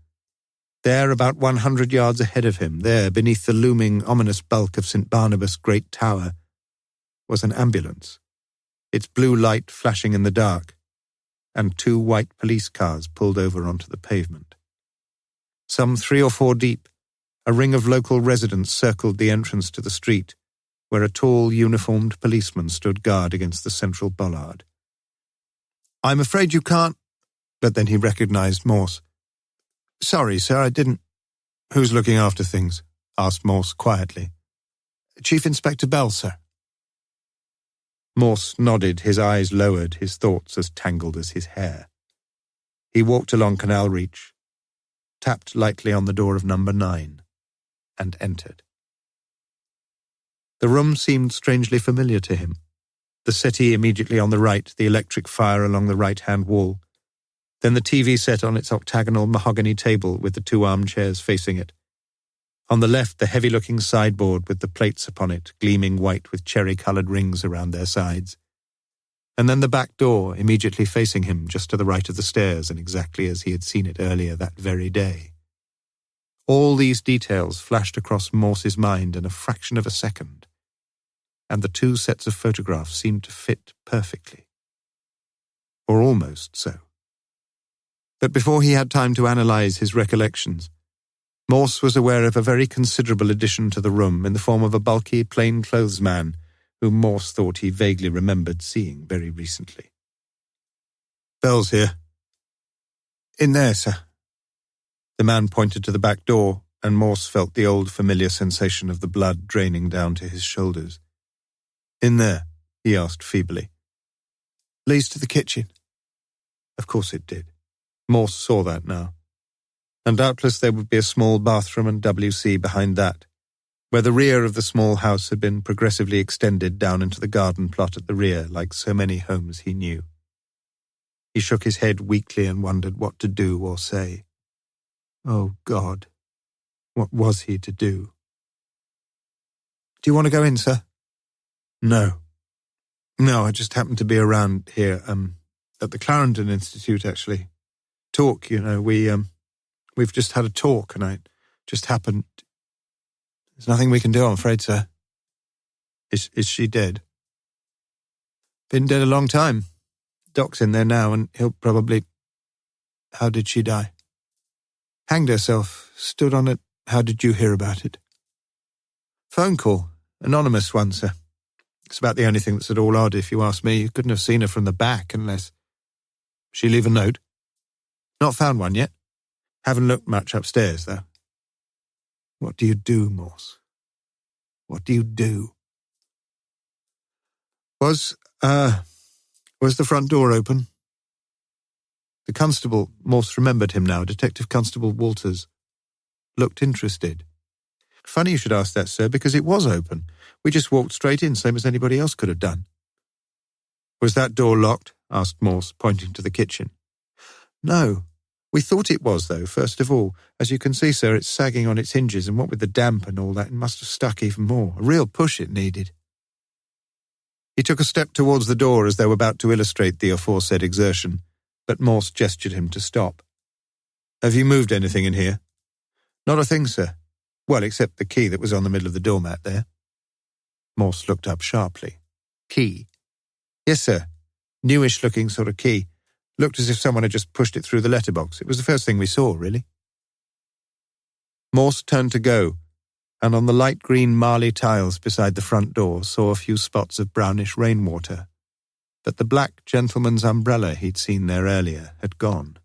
there, about 100 yards ahead of him, there, beneath the looming, ominous bulk of St. Barnabas' great tower, was an ambulance, its blue light flashing in the dark, and 2 white police cars pulled over onto the pavement. Some 3 or 4 deep, a ring of local residents circled the entrance to the street, where a tall, uniformed policeman stood guard against the central bollard. "I'm afraid you can't—" But then he recognized Morse. "Sorry, sir, I didn't—" "Who's looking after things?" asked Morse quietly. "Chief Inspector Bell, sir." Morse nodded, his eyes lowered, his thoughts as tangled as his hair. He walked along Canal Reach, tapped lightly on the door of number 9, and entered. The room seemed strangely familiar to him. The settee immediately on the right, the electric fire along the right-hand wall, then the TV set on its octagonal mahogany table with the 2 armchairs facing it. On the left, the heavy-looking sideboard with the plates upon it, gleaming white with cherry-coloured rings around their sides. And then the back door, immediately facing him, just to the right of the stairs, and exactly as he had seen it earlier that very day. All these details flashed across Morse's mind in a fraction of a second, and the 2 sets of photographs seemed to fit perfectly. Or almost so. But before he had time to analyse his recollections, Morse was aware of a very considerable addition to the room in the form of a bulky, plain-clothes man whom Morse thought he vaguely remembered seeing very recently. "Bell's here." "In there, sir." The man pointed to the back door, and Morse felt the old familiar sensation of the blood draining down to his shoulders. "In there?" he asked feebly. "Leads to the kitchen." Of course it did. Morse saw that now. And doubtless there would be a small bathroom and WC behind that, where the rear of the small house had been progressively extended down into the garden plot at the rear, like so many homes he knew. He shook his head weakly and wondered what to do or say. Oh, God, What was he to do? "Do you want to go in, sir?" "No. No, I just happened to be around here, at the Clarendon Institute, actually. Talk, we've just had a talk, and I just happened... There's nothing we can do, I'm afraid, sir." Is she dead?" "Been dead a long time. Doc's in there now, and he'll probably..." "How did she die?" "Hanged herself. Stood on it. How did you hear about it?" "Phone call. Anonymous one, sir. It's about the only thing that's at all odd, if you ask me. You couldn't have seen her from the back unless..." "She leave a note?" "Not found one yet. Haven't looked much upstairs, though." "What do you do, Morse? What do you do?" Was the front door open?" The constable, Morse remembered him now, Detective Constable Walters, looked interested. "Funny you should ask that, sir, because it was open. We just walked straight in, same as anybody else could have done." "Was that door locked?" asked Morse, pointing to the kitchen. "No. We thought it was, though, first of all. As you can see, sir, it's sagging on its hinges, and what with the damp and all that, it must have stuck even more. A real push it needed." He took a step towards the door as though about to illustrate the aforesaid exertion, but Morse gestured him to stop. "Have you moved anything in here?" "Not a thing, sir. Well, except the key that was on the middle of the doormat there." Morse looked up sharply. "Key?" "Yes, sir. Newish-looking sort of key. Looked as if someone had just pushed it through the letterbox. It was the first thing we saw, really." Morse turned to go, and on the light green marley tiles beside the front door saw a few spots of brownish rainwater, but the black gentleman's umbrella he'd seen there earlier had gone.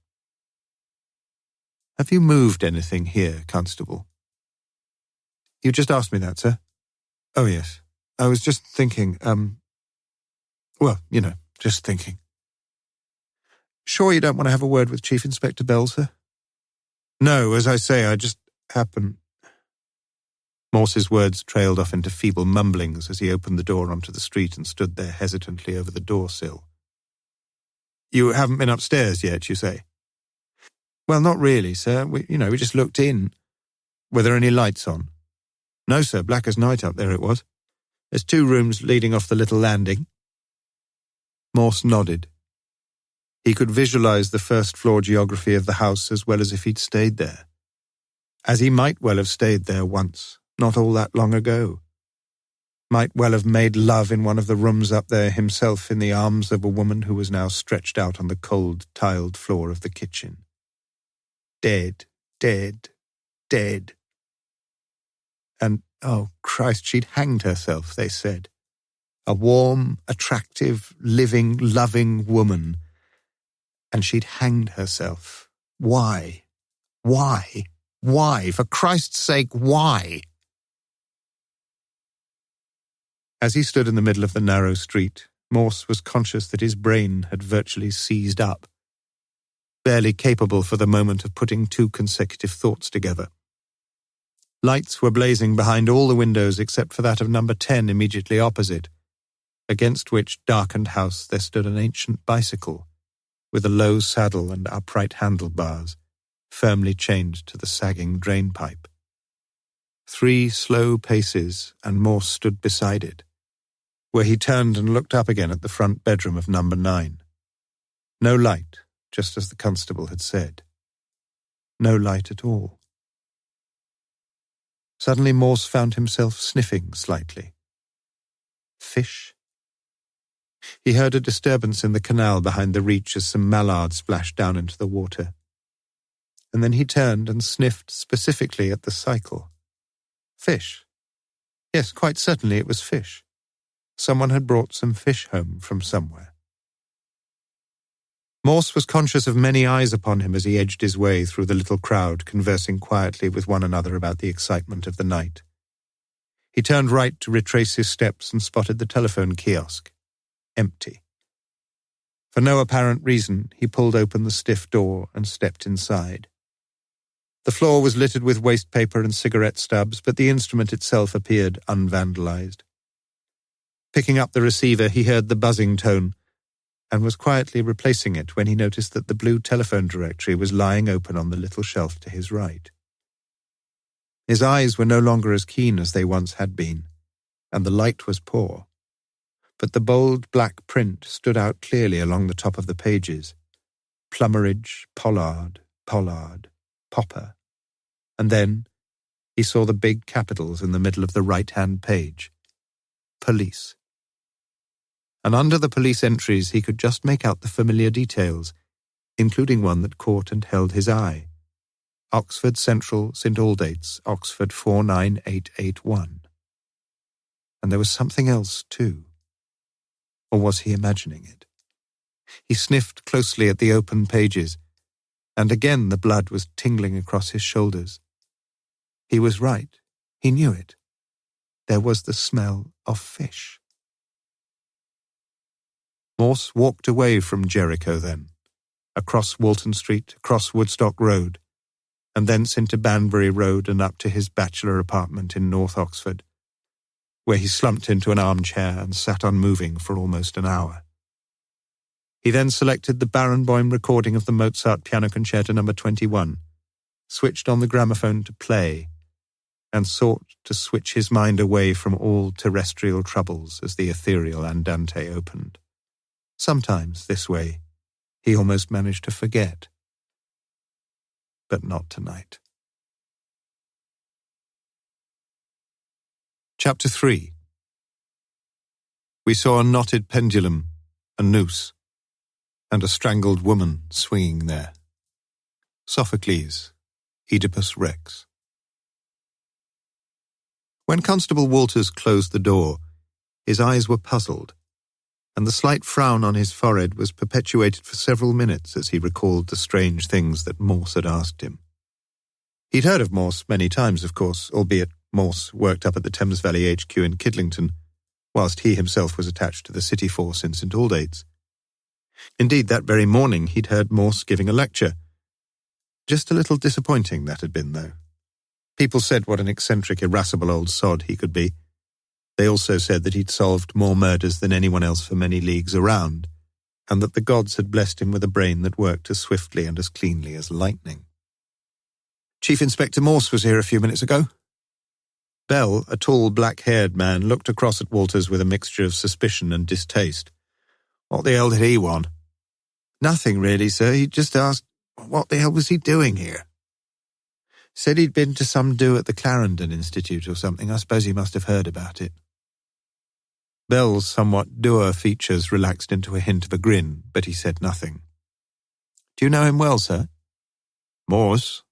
"Have you moved anything here, Constable?" "You just asked me that, sir." "Oh, yes. I was just thinking, just thinking." "Sure you don't want to have a word with Chief Inspector Bell, sir?" "No, as I say, I just happened..." Morse's words trailed off into feeble mumblings as he opened the door onto the street and stood there hesitantly over the door-sill. "You haven't been upstairs yet, you say?" "Well, not really, sir. We just looked in." "Were there any lights on?" "No, sir. Black as night up there it was. There's 2 rooms leading off the little landing." Morse nodded. He could visualize the first-floor geography of the house as well as if he'd stayed there. As he might well have stayed there once, not all that long ago. Might well have made love in one of the rooms up there himself in the arms of a woman who was now stretched out on the cold, tiled floor of the kitchen. Dead, dead, dead. And, oh Christ, she'd hanged herself, they said. A warm, attractive, living, loving woman. And she'd hanged herself. Why? Why? Why? For Christ's sake, why? As he stood in the middle of the narrow street, Morse was conscious that his brain had virtually seized up, barely capable for the moment of putting 2 consecutive thoughts together. Lights were blazing behind all the windows except for that of number 10 immediately opposite, against which darkened house there stood an ancient bicycle, with a low saddle and upright handlebars, firmly chained to the sagging drainpipe. 3 slow paces, and Morse stood beside it, where he turned and looked up again at the front bedroom of number 9. No light, just as the constable had said. No light at all. Suddenly Morse found himself sniffing slightly. Fish? He heard a disturbance in the canal behind the reach as some mallard splashed down into the water. And then he turned and sniffed specifically at the cycle. Fish. Yes, quite certainly it was fish. Someone had brought some fish home from somewhere. Morse was conscious of many eyes upon him as he edged his way through the little crowd, conversing quietly with one another about the excitement of the night. He turned right to retrace his steps and spotted the telephone kiosk. Empty. For no apparent reason, he pulled open the stiff door and stepped inside. The floor was littered with waste paper and cigarette stubs, but the instrument itself appeared unvandalized. Picking up the receiver, he heard the buzzing tone and was quietly replacing it when he noticed that the blue telephone directory was lying open on the little shelf to his right. His eyes were no longer as keen as they once had been, and the light was poor. But the bold black print stood out clearly along the top of the pages. Plummeridge, Pollard, Pollard, Popper. And then he saw the big capitals in the middle of the right-hand page. Police. And under the police entries he could just make out the familiar details, including one that caught and held his eye. Oxford Central, St Aldate's, Oxford 49881. And there was something else too. Or was he imagining it? He sniffed closely at the open pages, and again the blood was tingling across his shoulders. He was right. He knew it. There was the smell of fish. Morse walked away from Jericho then, across Walton Street, across Woodstock Road, and thence into Banbury Road and up to his bachelor apartment in North Oxford, where he slumped into an armchair and sat unmoving for almost an hour. He then selected the Barenboim recording of the Mozart Piano Concerto No. 21, switched on the gramophone to play, and sought to switch his mind away from all terrestrial troubles as the ethereal Andante opened. Sometimes, this way, he almost managed to forget. But not tonight. Chapter 3. We saw a knotted pendulum, a noose, and a strangled woman swinging there. Sophocles, Oedipus Rex. When Constable Walters closed the door, his eyes were puzzled, and the slight frown on his forehead was perpetuated for several minutes as he recalled the strange things that Morse had asked him. He'd heard of Morse many times, of course, albeit Morse worked up at the Thames Valley HQ in Kidlington, whilst he himself was attached to the City Force in St Aldate's. Indeed, that very morning he'd heard Morse giving a lecture. Just a little disappointing that had been, though. People said what an eccentric, irascible old sod he could be. They also said that he'd solved more murders than anyone else for many leagues around, and that the gods had blessed him with a brain that worked as swiftly and as cleanly as lightning. Chief Inspector Morse was here a few minutes ago. Bell, a tall, black-haired man, looked across at Walters with a mixture of suspicion and distaste. What the hell did he want? Nothing really, sir. He just asked, what the hell was he doing here? Said he'd been to some do at the Clarendon Institute or something. I suppose he must have heard about it. Bell's somewhat dour features relaxed into a hint of a grin, but he said nothing. Do you know him well, sir? Morse?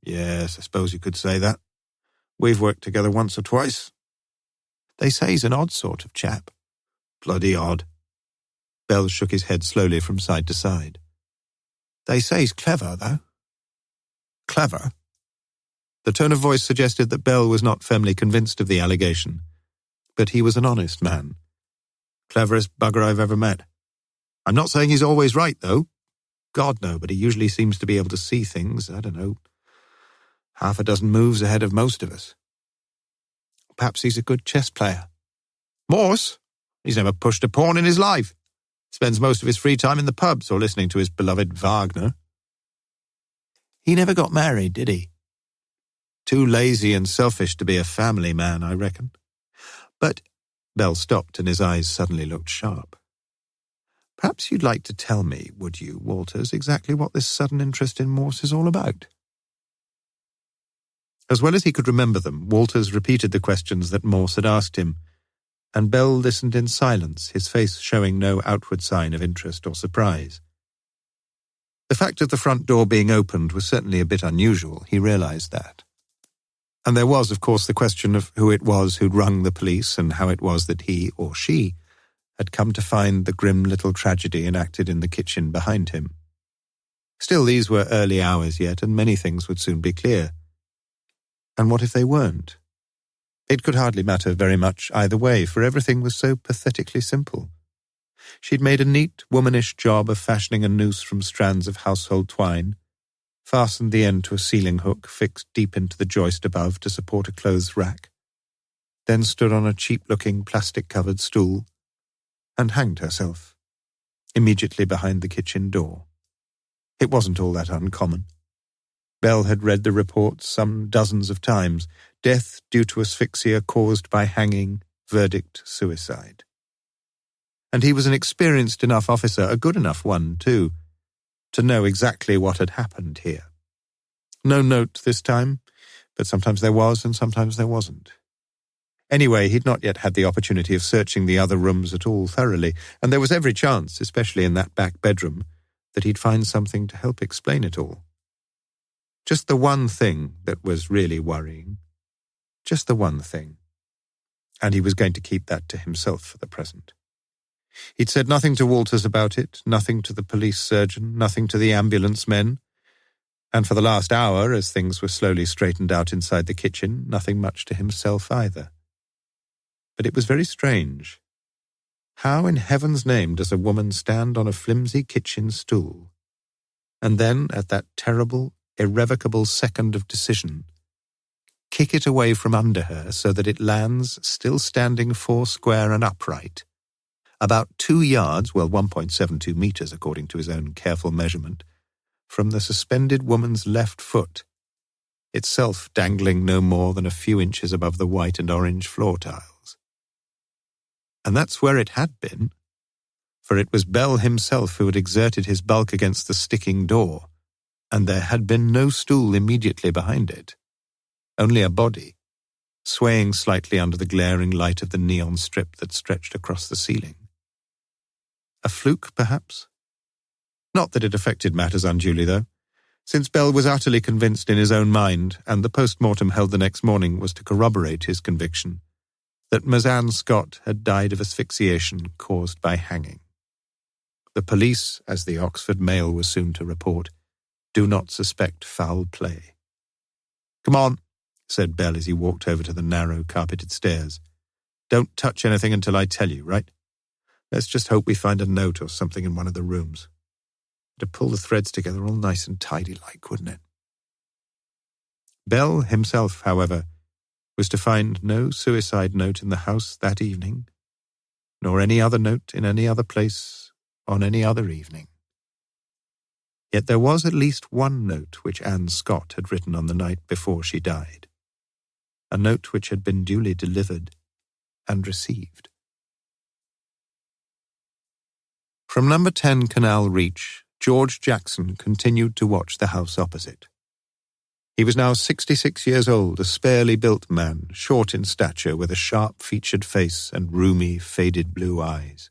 Yes, I suppose you could say that. We've worked together once or twice. They say he's an odd sort of chap. Bloody odd. Bell shook his head slowly from side to side. They say he's clever, though. Clever? The tone of voice suggested that Bell was not firmly convinced of the allegation, but he was an honest man. Cleverest bugger I've ever met. I'm not saying he's always right, though. God, no, but he usually seems to be able to see things, I don't know, half a dozen moves ahead of most of us. Perhaps he's a good chess player. Morse? He's never pushed a pawn in his life. Spends most of his free time in the pubs or listening to his beloved Wagner. He never got married, did he? Too lazy and selfish to be a family man, I reckon. But Bell stopped and his eyes suddenly looked sharp. Perhaps you'd like to tell me, would you, Walters, exactly what this sudden interest in Morse is all about? As well as he could remember them, Walters repeated the questions that Morse had asked him, and Bell listened in silence, his face showing no outward sign of interest or surprise. The fact of the front door being opened was certainly a bit unusual, he realized that. And there was, of course, the question of who it was who'd rung the police and how it was that he, or she, had come to find the grim little tragedy enacted in the kitchen behind him. Still, these were early hours yet, and many things would soon be clear. And what if they weren't? It could hardly matter very much either way, for everything was so pathetically simple. She'd made a neat, womanish job of fashioning a noose from strands of household twine, fastened the end to a ceiling hook fixed deep into the joist above to support a clothes rack, then stood on a cheap-looking plastic-covered stool, and hanged herself, immediately behind the kitchen door. It wasn't all that uncommon. Bell had read the reports some dozens of times. Death due to asphyxia caused by hanging, verdict suicide. And he was an experienced enough officer, a good enough one too, to know exactly what had happened here. No note this time, but sometimes there was and sometimes there wasn't. Anyway, he'd not yet had the opportunity of searching the other rooms at all thoroughly, and there was every chance, especially in that back bedroom, that he'd find something to help explain it all. Just the one thing that was really worrying. Just the one thing. And he was going to keep that to himself for the present. He'd said nothing to Walters about it, nothing to the police surgeon, nothing to the ambulance men, and for the last hour, as things were slowly straightened out inside the kitchen, nothing much to himself either. But it was very strange. How in heaven's name does a woman stand on a flimsy kitchen stool, and then, at that terrible, irrevocable second of decision, kick it away from under her so that it lands, still standing foursquare and upright, about 2 yards, 1.72 meters according to his own careful measurement, from the suspended woman's left foot, itself dangling no more than a few inches above the white and orange floor tiles. And that's where it had been, for it was Bell himself who had exerted his bulk against the sticking door, and there had been no stool immediately behind it, only a body, swaying slightly under the glaring light of the neon strip that stretched across the ceiling. A fluke, perhaps? Not that it affected matters unduly, though, since Bell was utterly convinced in his own mind, and the post-mortem held the next morning was to corroborate his conviction, that Mazan Scott had died of asphyxiation caused by hanging. The police, as the Oxford Mail was soon to report, do not suspect foul play. "Come on," said Bell as he walked over to the narrow, carpeted stairs. "Don't touch anything until I tell you, right? Let's just hope we find a note or something in one of the rooms. To pull the threads together all nice and tidy-like, wouldn't it?" Bell himself, however, was to find no suicide note in the house that evening, nor any other note in any other place on any other evening. Yet there was at least one note which Anne Scott had written on the night before she died, a note which had been duly delivered and received. From number 10 Canal Reach, George Jackson continued to watch the house opposite. He was now 66 years old, a sparely built man, short in stature, with a sharp-featured face and roomy, faded blue eyes.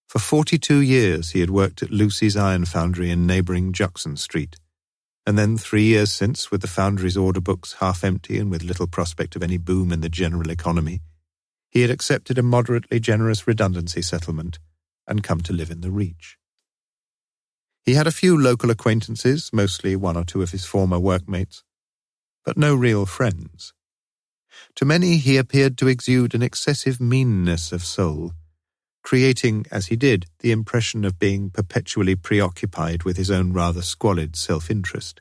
For 42 years he had worked at Lucy's Iron Foundry in neighbouring Juxon Street, and then 3 years since, with the foundry's order books half empty and with little prospect of any boom in the general economy, he had accepted a moderately generous redundancy settlement and come to live in the Reach. He had a few local acquaintances, mostly one or two of his former workmates, but no real friends. To many he appeared to exude an excessive meanness of soul, creating, as he did, the impression of being perpetually preoccupied with his own rather squalid self-interest.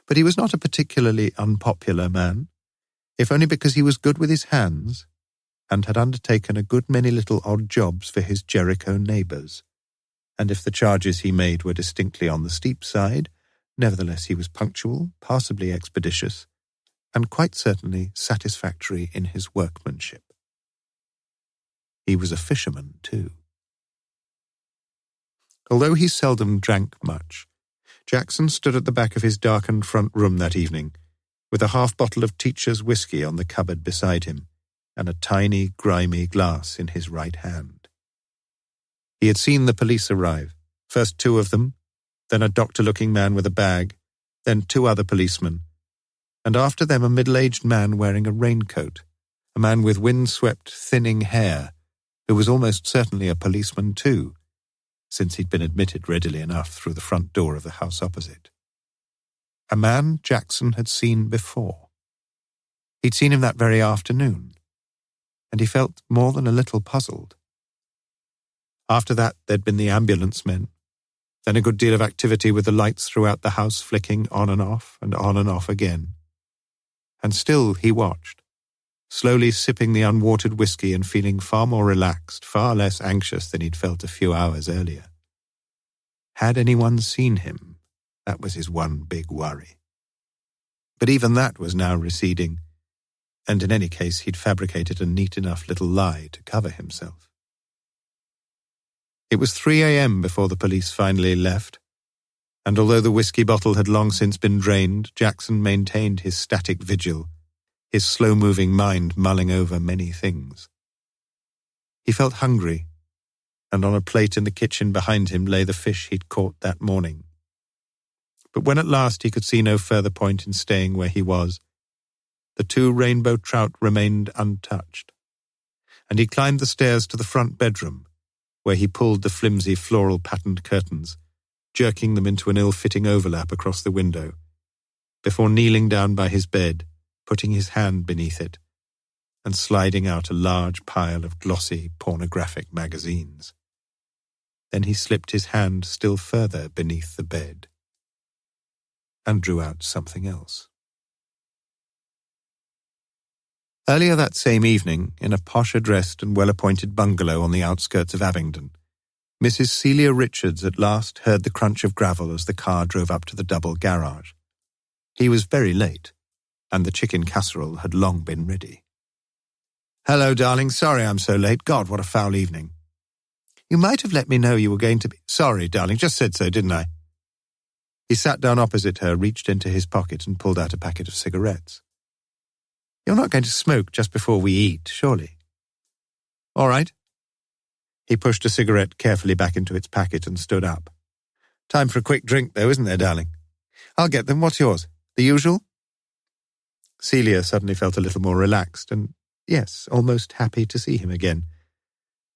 But he was not a particularly unpopular man, if only because he was good with his hands and had undertaken a good many little odd jobs for his Jericho neighbours. And if the charges he made were distinctly on the steep side, nevertheless he was punctual, passably expeditious, and quite certainly satisfactory in his workmanship. He was a fisherman, too. Although he seldom drank much, Jackson stood at the back of his darkened front room that evening, with a half-bottle of teacher's whiskey on the cupboard beside him, and a tiny, grimy glass in his right hand. He had seen the police arrive, first 2 of them, then a doctor-looking man with a bag, then 2 other policemen, and after them a middle-aged man wearing a raincoat, a man with wind-swept, thinning hair, who was almost certainly a policeman too, since he'd been admitted readily enough through the front door of the house opposite. A man Jackson had seen before. He'd seen him that very afternoon, and he felt more than a little puzzled. After that, there'd been the ambulance men, then a good deal of activity with the lights throughout the house flicking on and off again. And still he watched, slowly sipping the unwatered whiskey and feeling far more relaxed, far less anxious than he'd felt a few hours earlier. Had anyone seen him That was his one big worry. But even that was now receding, and in any case he'd fabricated a neat enough little lie to cover himself. It was 3 a.m. before the police finally left, and although the whiskey bottle had long since been drained, Jackson maintained his static vigil, his slow-moving mind mulling over many things. He felt hungry, and on a plate in the kitchen behind him lay the fish he'd caught that morning. But when at last he could see no further point in staying where he was, the 2 rainbow trout remained untouched, and he climbed the stairs to the front bedroom, where he pulled the flimsy floral-patterned curtains, jerking them into an ill-fitting overlap across the window, before kneeling down by his bed, putting his hand beneath it, and sliding out a large pile of glossy, pornographic magazines. Then he slipped his hand still further beneath the bed and drew out something else. Earlier that same evening, in a posh-addressed and well-appointed bungalow on the outskirts of Abingdon, Mrs. Celia Richards at last heard the crunch of gravel as the car drove up to the double garage. He was very late, and the chicken casserole had long been ready. "Hello, darling. Sorry I'm so late. God, what a foul evening." "You might have let me know you were going to be—" "Sorry, darling. Just said so, didn't I?" He sat down opposite her, reached into his pocket and pulled out a packet of cigarettes. "You're not going to smoke just before we eat, surely?" "All right." He pushed a cigarette carefully back into its packet and stood up. "Time for a quick drink, though, isn't there, darling?" "I'll get them. What's yours? The usual?" Celia suddenly felt a little more relaxed and, yes, almost happy to see him again.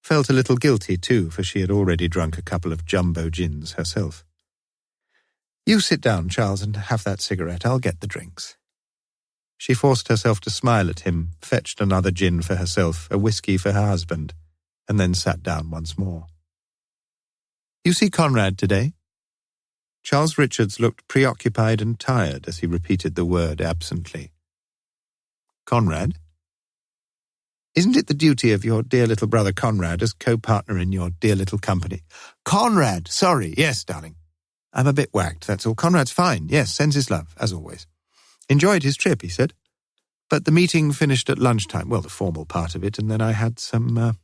Felt a little guilty, too, for she had already drunk a couple of jumbo gins herself. "You sit down, Charles, and have that cigarette. I'll get the drinks." She forced herself to smile at him, fetched another gin for herself, a whiskey for her husband, and then sat down once more. "You see Conrad today?" Charles Richards looked preoccupied and tired as he repeated the word absently. "Conrad? Isn't it the duty of your dear little brother Conrad as co-partner in your dear little company?" "Conrad! Sorry. Yes, darling. I'm a bit whacked, that's all. Conrad's fine. Yes, sends his love, as always. Enjoyed his trip, he said. But the meeting finished at lunchtime, well, the formal part of it, and then I had some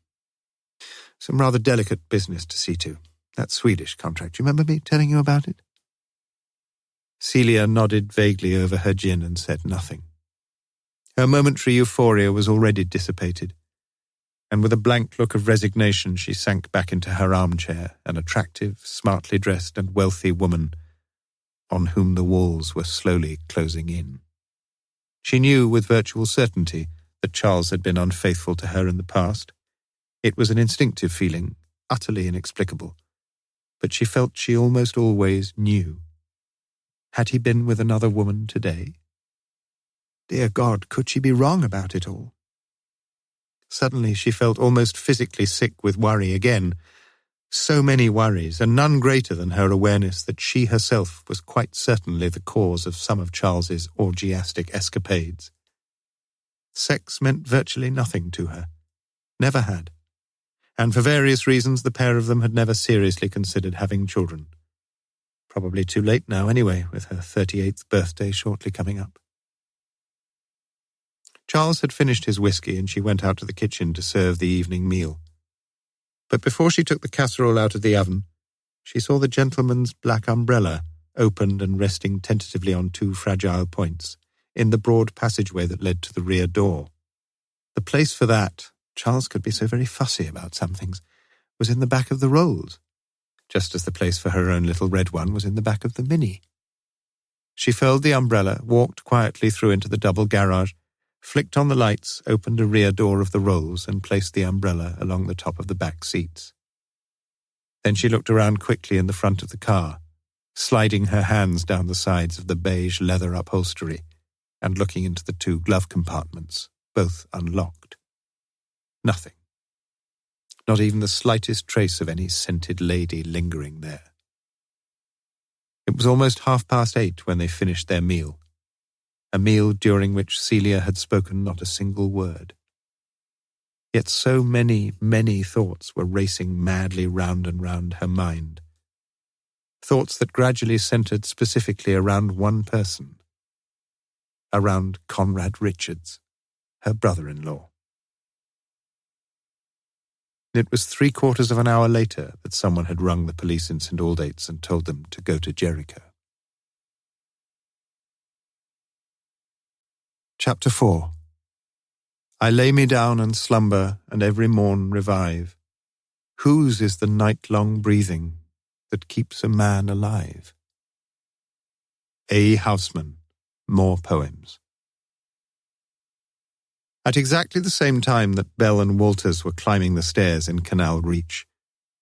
rather delicate business to see to. That Swedish contract. You remember me telling you about it?" Celia nodded vaguely over her gin and said nothing. Her momentary euphoria was already dissipated, and with a blank look of resignation she sank back into her armchair, an attractive, smartly dressed and wealthy woman on whom the walls were slowly closing in. She knew with virtual certainty that Charles had been unfaithful to her in the past. It was an instinctive feeling, utterly inexplicable, but she felt she almost always knew. Had he been with another woman today? Dear God, could she be wrong about it all? Suddenly she felt almost physically sick with worry again. So many worries, and none greater than her awareness that she herself was quite certainly the cause of some of Charles's orgiastic escapades. Sex meant virtually nothing to her. Never had. And for various reasons the pair of them had never seriously considered having children. Probably too late now anyway, with her 38th birthday shortly coming up. Charles had finished his whiskey and she went out to the kitchen to serve the evening meal. But before she took the casserole out of the oven, she saw the gentleman's black umbrella opened and resting tentatively on 2 fragile points in the broad passageway that led to the rear door. The place for that, Charles could be so very fussy about some things, was in the back of the Rolls, just as the place for her own little red one was in the back of the Mini. She furled the umbrella, walked quietly through into the double garage, flicked on the lights, opened a rear door of the Rolls and placed the umbrella along the top of the back seats. Then she looked around quickly in the front of the car, sliding her hands down the sides of the beige leather upholstery and looking into the 2 glove compartments, both unlocked. Nothing. Not even the slightest trace of any scented lady lingering there. It was almost 8:30 when they finished their meal. A meal during which Celia had spoken not a single word. Yet so many, many thoughts were racing madly round and round her mind. thoughts that gradually centred specifically around one person, around Conrad Richards, her brother-in-law. It was 3/4 of an hour later that someone had rung the police in St. Aldate's and told them to go to Jericho. Chapter 4. I lay me down and slumber, and every morn revive. Whose is the night-long breathing that keeps a man alive? A. Houseman, More Poems. At exactly the same time that Bell and Walters were climbing the stairs in Canal Reach,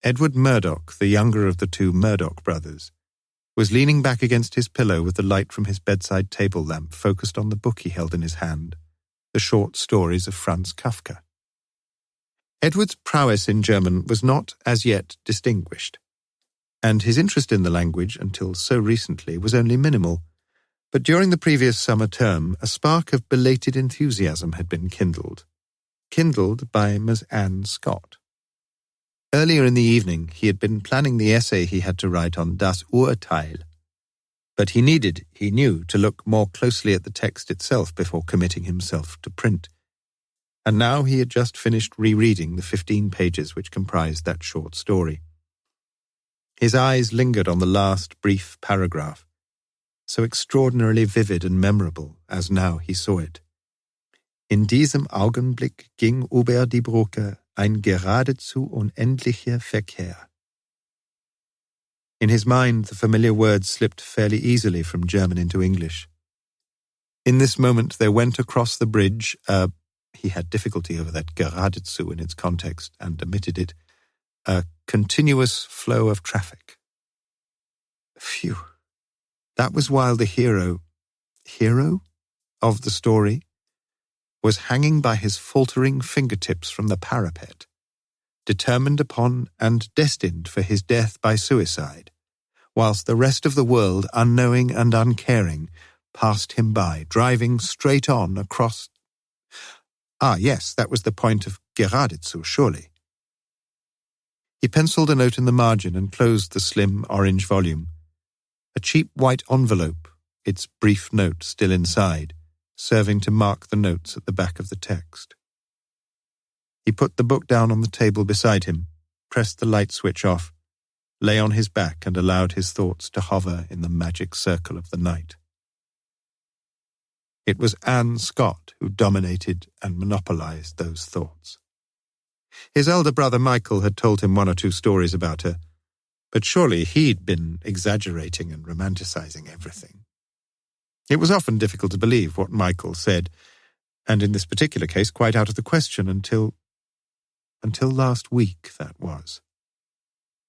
Edward Murdoch, the younger of the two Murdoch brothers, was leaning back against his pillow with the light from his bedside table lamp focused on the book he held in his hand, the short stories of Franz Kafka. Edward's prowess in German was not as yet distinguished, and his interest in the language, until so recently, was only minimal. But during the previous summer term, a spark of belated enthusiasm had been kindled by Miss Anne Scott. Earlier in the evening, he had been planning the essay he had to write on Das Urteil, but he needed, he knew, to look more closely at the text itself before committing himself to print. And now he had just finished rereading the 15 pages which comprised that short story. His eyes lingered on the last brief paragraph, so extraordinarily vivid and memorable as now he saw it. In diesem Augenblick ging über die Brücke ein geradezu unendlicher Verkehr. In his mind, the familiar words slipped fairly easily from German into English. In this moment, there went across the bridge he had difficulty over that geradezu in its context and omitted it, a continuous flow of traffic. Phew. That was while the hero of the story was hanging by his faltering fingertips from the parapet, determined upon and destined for his death by suicide, whilst the rest of the world, unknowing and uncaring, passed him by, driving straight on across... Ah, yes, that was the point of geradezu, surely. He penciled a note in the margin and closed the slim orange volume. A cheap white envelope, its brief note still inside, serving to mark the notes at the back of the text. He put the book down on the table beside him, pressed the light switch off, lay on his back and allowed his thoughts to hover in the magic circle of the night. It was Anne Scott who dominated and monopolized those thoughts. His elder brother Michael had told him 1 or 2 stories about her, but surely he'd been exaggerating and romanticizing everything. It was often difficult to believe what Michael said, and in this particular case quite out of the question until last week, that was.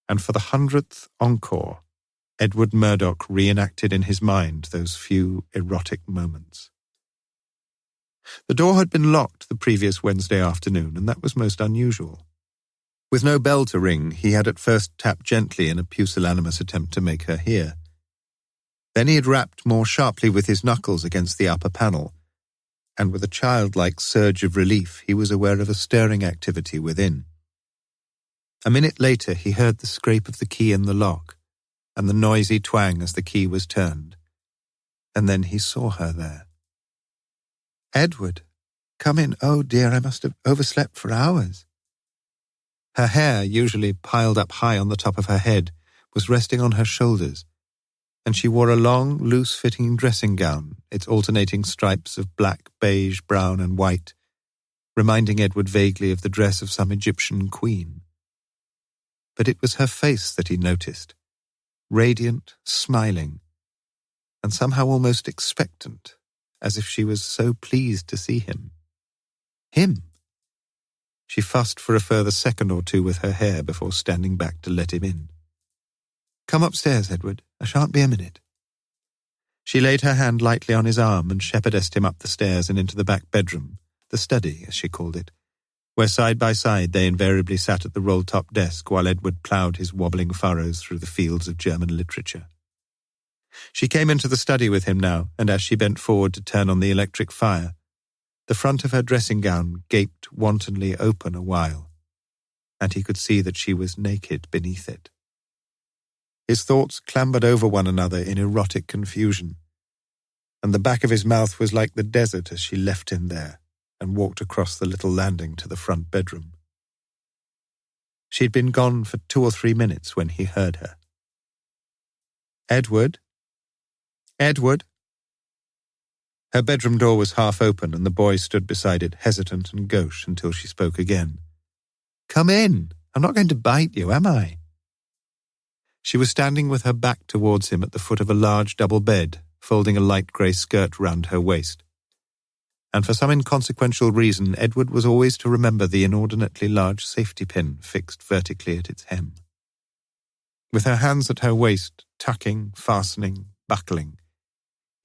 And for the 100th encore, Edward Murdoch reenacted in his mind those few erotic moments. The door had been locked the previous Wednesday afternoon, and that was most unusual. With no bell to ring, he had at first tapped gently in a pusillanimous attempt to make her hear. Then he had rapped more sharply with his knuckles against the upper panel, and with a childlike surge of relief he was aware of a stirring activity within. A minute later he heard the scrape of the key in the lock, and the noisy twang as the key was turned. And then he saw her there. "Edward, come in. Oh dear, I must have overslept for hours." Her hair, usually piled up high on the top of her head, was resting on her shoulders, and she wore a long, loose-fitting dressing gown, its alternating stripes of black, beige, brown, and white, reminding Edward vaguely of the dress of some Egyptian queen. But it was her face that he noticed, radiant, smiling, and somehow almost expectant, as if she was so pleased to see him. Him! She fussed for a further second or two with her hair before standing back to let him in. "Come upstairs, Edward. I shan't be a minute." She laid her hand lightly on his arm and shepherdessed him up the stairs and into the back bedroom, the study, as she called it, where side by side they invariably sat at the roll-top desk while Edward ploughed his wobbling furrows through the fields of German literature. She came into the study with him now, and as she bent forward to turn on the electric fire, the front of her dressing gown gaped wantonly open a while, and he could see that she was naked beneath it. His thoughts clambered over one another in erotic confusion, and the back of his mouth was like the desert as she left him there and walked across the little landing to the front bedroom. She'd been gone for 2 or 3 minutes when he heard her. "Edward? Edward?" Her bedroom door was half open and the boy stood beside it, hesitant and gauche, until she spoke again. "Come in. I'm not going to bite you, am I?" She was standing with her back towards him at the foot of a large double bed, folding a light grey skirt round her waist. And for some inconsequential reason, Edward was always to remember the inordinately large safety pin fixed vertically at its hem. With her hands at her waist, tucking, fastening, buckling,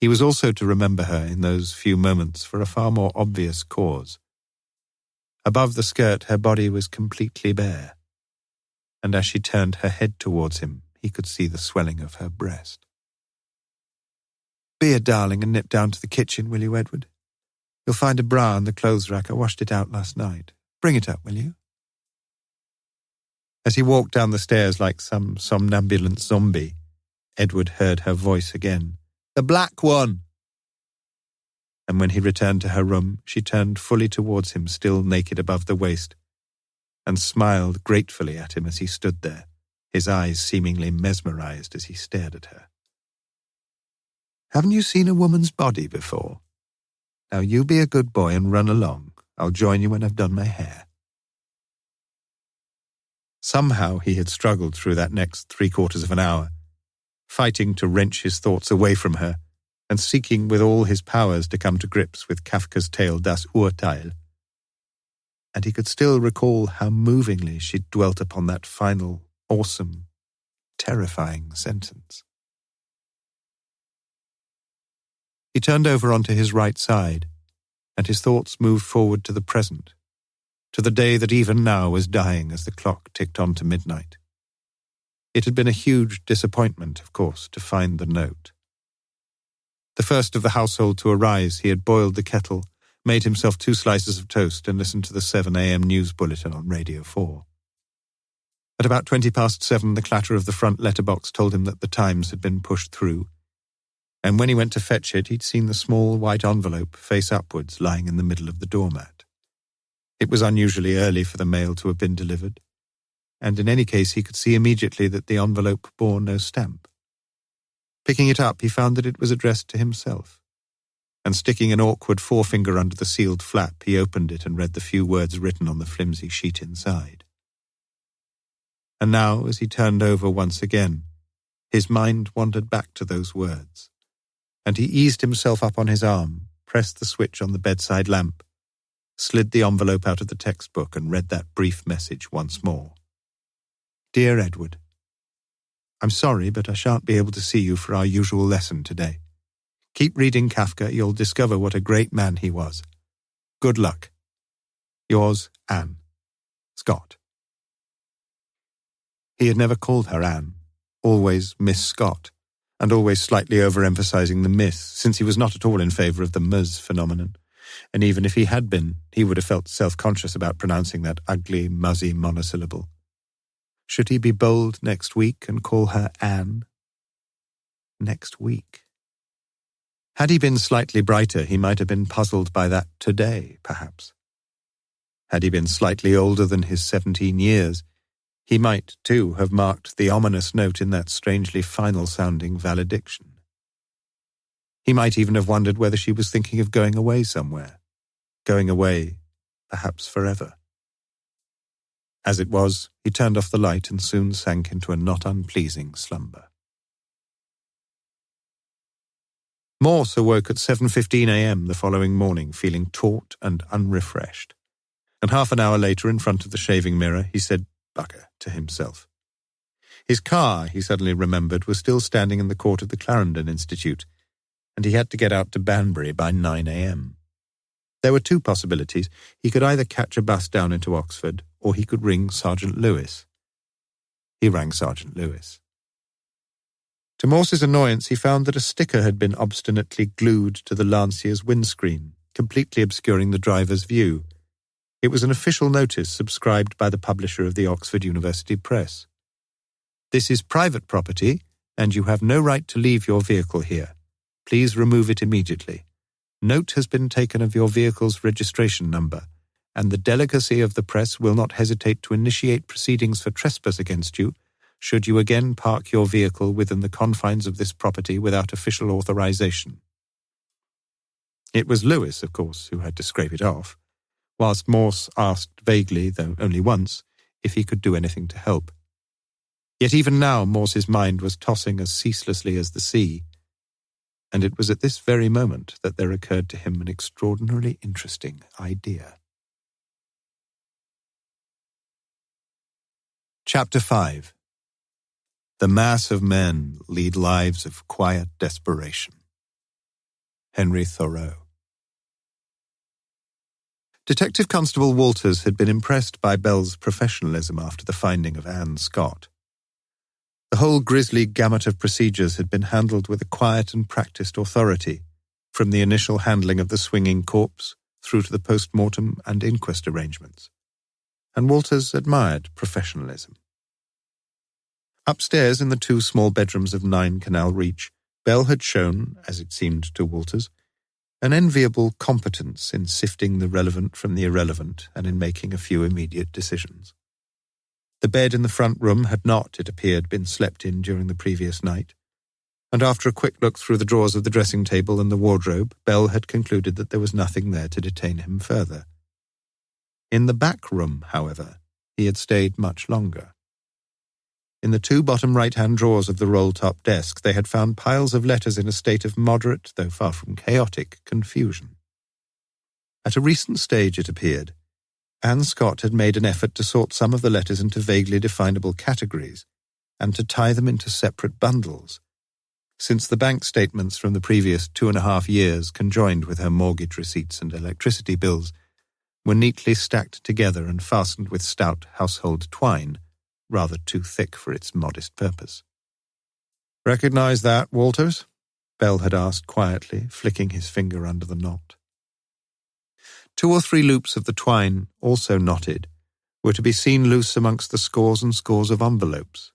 he was also to remember her in those few moments for a far more obvious cause. Above the skirt, her body was completely bare, and as she turned her head towards him, he could see the swelling of her breast. "Be a darling and nip down to the kitchen, will you, Edward? You'll find a bra in the clothes rack. I washed it out last night. Bring it up, will you?" As he walked down the stairs like some somnambulant zombie, Edward heard her voice again. "The black one!" And when he returned to her room, she turned fully towards him, still naked above the waist, and smiled gratefully at him as he stood there, his eyes seemingly mesmerized as he stared at her. "Haven't you seen a woman's body before? Now you be a good boy and run along. I'll join you when I've done my hair." Somehow he had struggled through that next 3/4 of an hour, fighting to wrench his thoughts away from her and seeking with all his powers to come to grips with Kafka's tale Das Urteil. And he could still recall how movingly she dwelt upon that final, awesome, terrifying sentence. He turned over onto his right side, and his thoughts moved forward to the present, to the day that even now was dying as the clock ticked on to midnight. It had been a huge disappointment, of course, to find the note. The first of the household to arise, he had boiled the kettle, made himself 2 slices of toast, and listened to the 7 a.m. news bulletin on Radio 4. At about 7:20, the clatter of the front letterbox told him that the Times had been pushed through, and when he went to fetch it, he'd seen the small white envelope face upwards lying in the middle of the doormat. It was unusually early for the mail to have been delivered, and in any case he could see immediately that the envelope bore no stamp. Picking it up, he found that it was addressed to himself, and sticking an awkward forefinger under the sealed flap, he opened it and read the few words written on the flimsy sheet inside. And now, as he turned over once again, his mind wandered back to those words, and he eased himself up on his arm, pressed the switch on the bedside lamp, slid the envelope out of the textbook and read that brief message once more. "Dear Edward, I'm sorry, but I shan't be able to see you for our usual lesson today. Keep reading Kafka, you'll discover what a great man he was. Good luck. Yours, Anne. Scott." He had never called her Anne, always Miss Scott, and always slightly overemphasizing the Miss, since he was not at all in favour of the Ms phenomenon, and even if he had been, he would have felt self-conscious about pronouncing that ugly, muzzy monosyllable. Should he be bold next week and call her Anne? Next week. Had he been slightly brighter, he might have been puzzled by that today, perhaps. Had he been slightly older than his 17 years, he might, too, have marked the ominous note in that strangely final-sounding valediction. He might even have wondered whether she was thinking of going away somewhere. Going away, perhaps forever. As it was, he turned off the light and soon sank into a not unpleasing slumber. Morse awoke at 7:15 a.m. the following morning, feeling taut and unrefreshed. And half an hour later, in front of the shaving mirror, he said, "Bugger," to himself. His car, he suddenly remembered, was still standing in the court of the Clarendon Institute, and he had to get out to Banbury by 9 a.m. There were 2 possibilities. He could either catch a bus down into Oxford, or he could ring Sergeant Lewis. He rang Sergeant Lewis. To Morse's annoyance, he found that a sticker had been obstinately glued to the Lancier's windscreen, completely obscuring the driver's view. It was an official notice subscribed by the publisher of the Oxford University Press. This is private property, and you have no right to leave your vehicle here. Please remove it immediately. Note has been taken of your vehicle's registration number, and the delicacy of the press will not hesitate to initiate proceedings for trespass against you should you again park your vehicle within the confines of this property without official authorization. It was Lewis, of course, who had to scrape it off, whilst Morse asked vaguely, though only once, if he could do anything to help. Yet even now Morse's mind was tossing as ceaselessly as the sea, and it was at this very moment that there occurred to him an extraordinarily interesting idea. Chapter 5. The mass of men lead lives of quiet desperation. Henry Thoreau. Detective Constable Walters had been impressed by Bell's professionalism after the finding of Anne Scott. The whole grisly gamut of procedures had been handled with a quiet and practiced authority, from the initial handling of the swinging corpse through to the post-mortem and inquest arrangements, and Walters admired professionalism. Upstairs in the 2 small bedrooms of 9 Canal Reach, Bell had shown, as it seemed to Walters, an enviable competence in sifting the relevant from the irrelevant and in making a few immediate decisions. The bed in the front room had not, it appeared, been slept in during the previous night, and after a quick look through the drawers of the dressing table and the wardrobe, Bell had concluded that there was nothing there to detain him further. In the back room, however, he had stayed much longer. In the 2 bottom right-hand drawers of the roll-top desk, they had found piles of letters in a state of moderate, though far from chaotic, confusion. At a recent stage, it appeared, Anne Scott had made an effort to sort some of the letters into vaguely definable categories and to tie them into separate bundles, since the bank statements from the previous 2.5 years, conjoined with her mortgage receipts and electricity bills, were neatly stacked together and fastened with stout household twine, rather too thick for its modest purpose. "Recognize that, Walters?" Bell had asked quietly, flicking his finger under the knot. 2 or 3 loops of the twine, also knotted, were to be seen loose amongst the scores and scores of envelopes,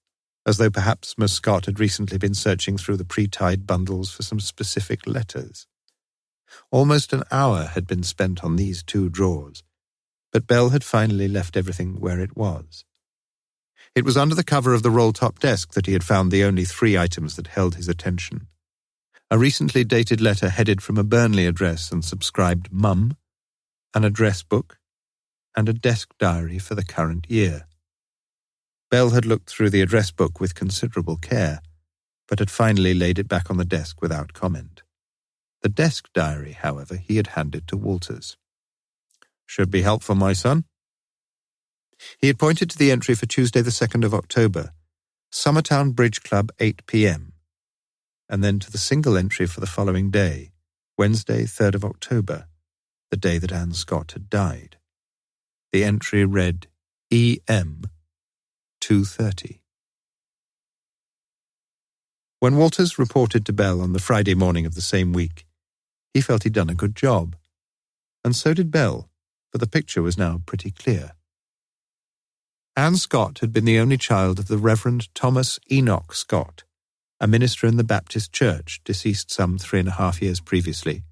as though perhaps Miss Scott had recently been searching through the pre-tied bundles for some specific letters. Almost an hour had been spent on these 2 drawers, but Bell had finally left everything where it was. It was under the cover of the roll-top desk that he had found the only 3 items that held his attention. A recently dated letter headed from a Burnley address and subscribed Mum, an address book, and a desk diary for the current year. Bell had looked through the address book with considerable care, but had finally laid it back on the desk without comment. The desk diary, however, he had handed to Walters. "Should be helpful, my son." He had pointed to the entry for Tuesday the 2nd of October, Summertown Bridge Club, 8 p.m., and then to the single entry for the following day, Wednesday, 3rd of October, the day that Anne Scott had died. The entry read E.M. 2:30. When Walters reported to Bell on the Friday morning of the same week, he felt he'd done a good job, and so did Bell, for the picture was now pretty clear. Anne Scott had been the only child of the Reverend Thomas Enoch Scott, a minister in the Baptist Church, deceased some 3.5 years previously,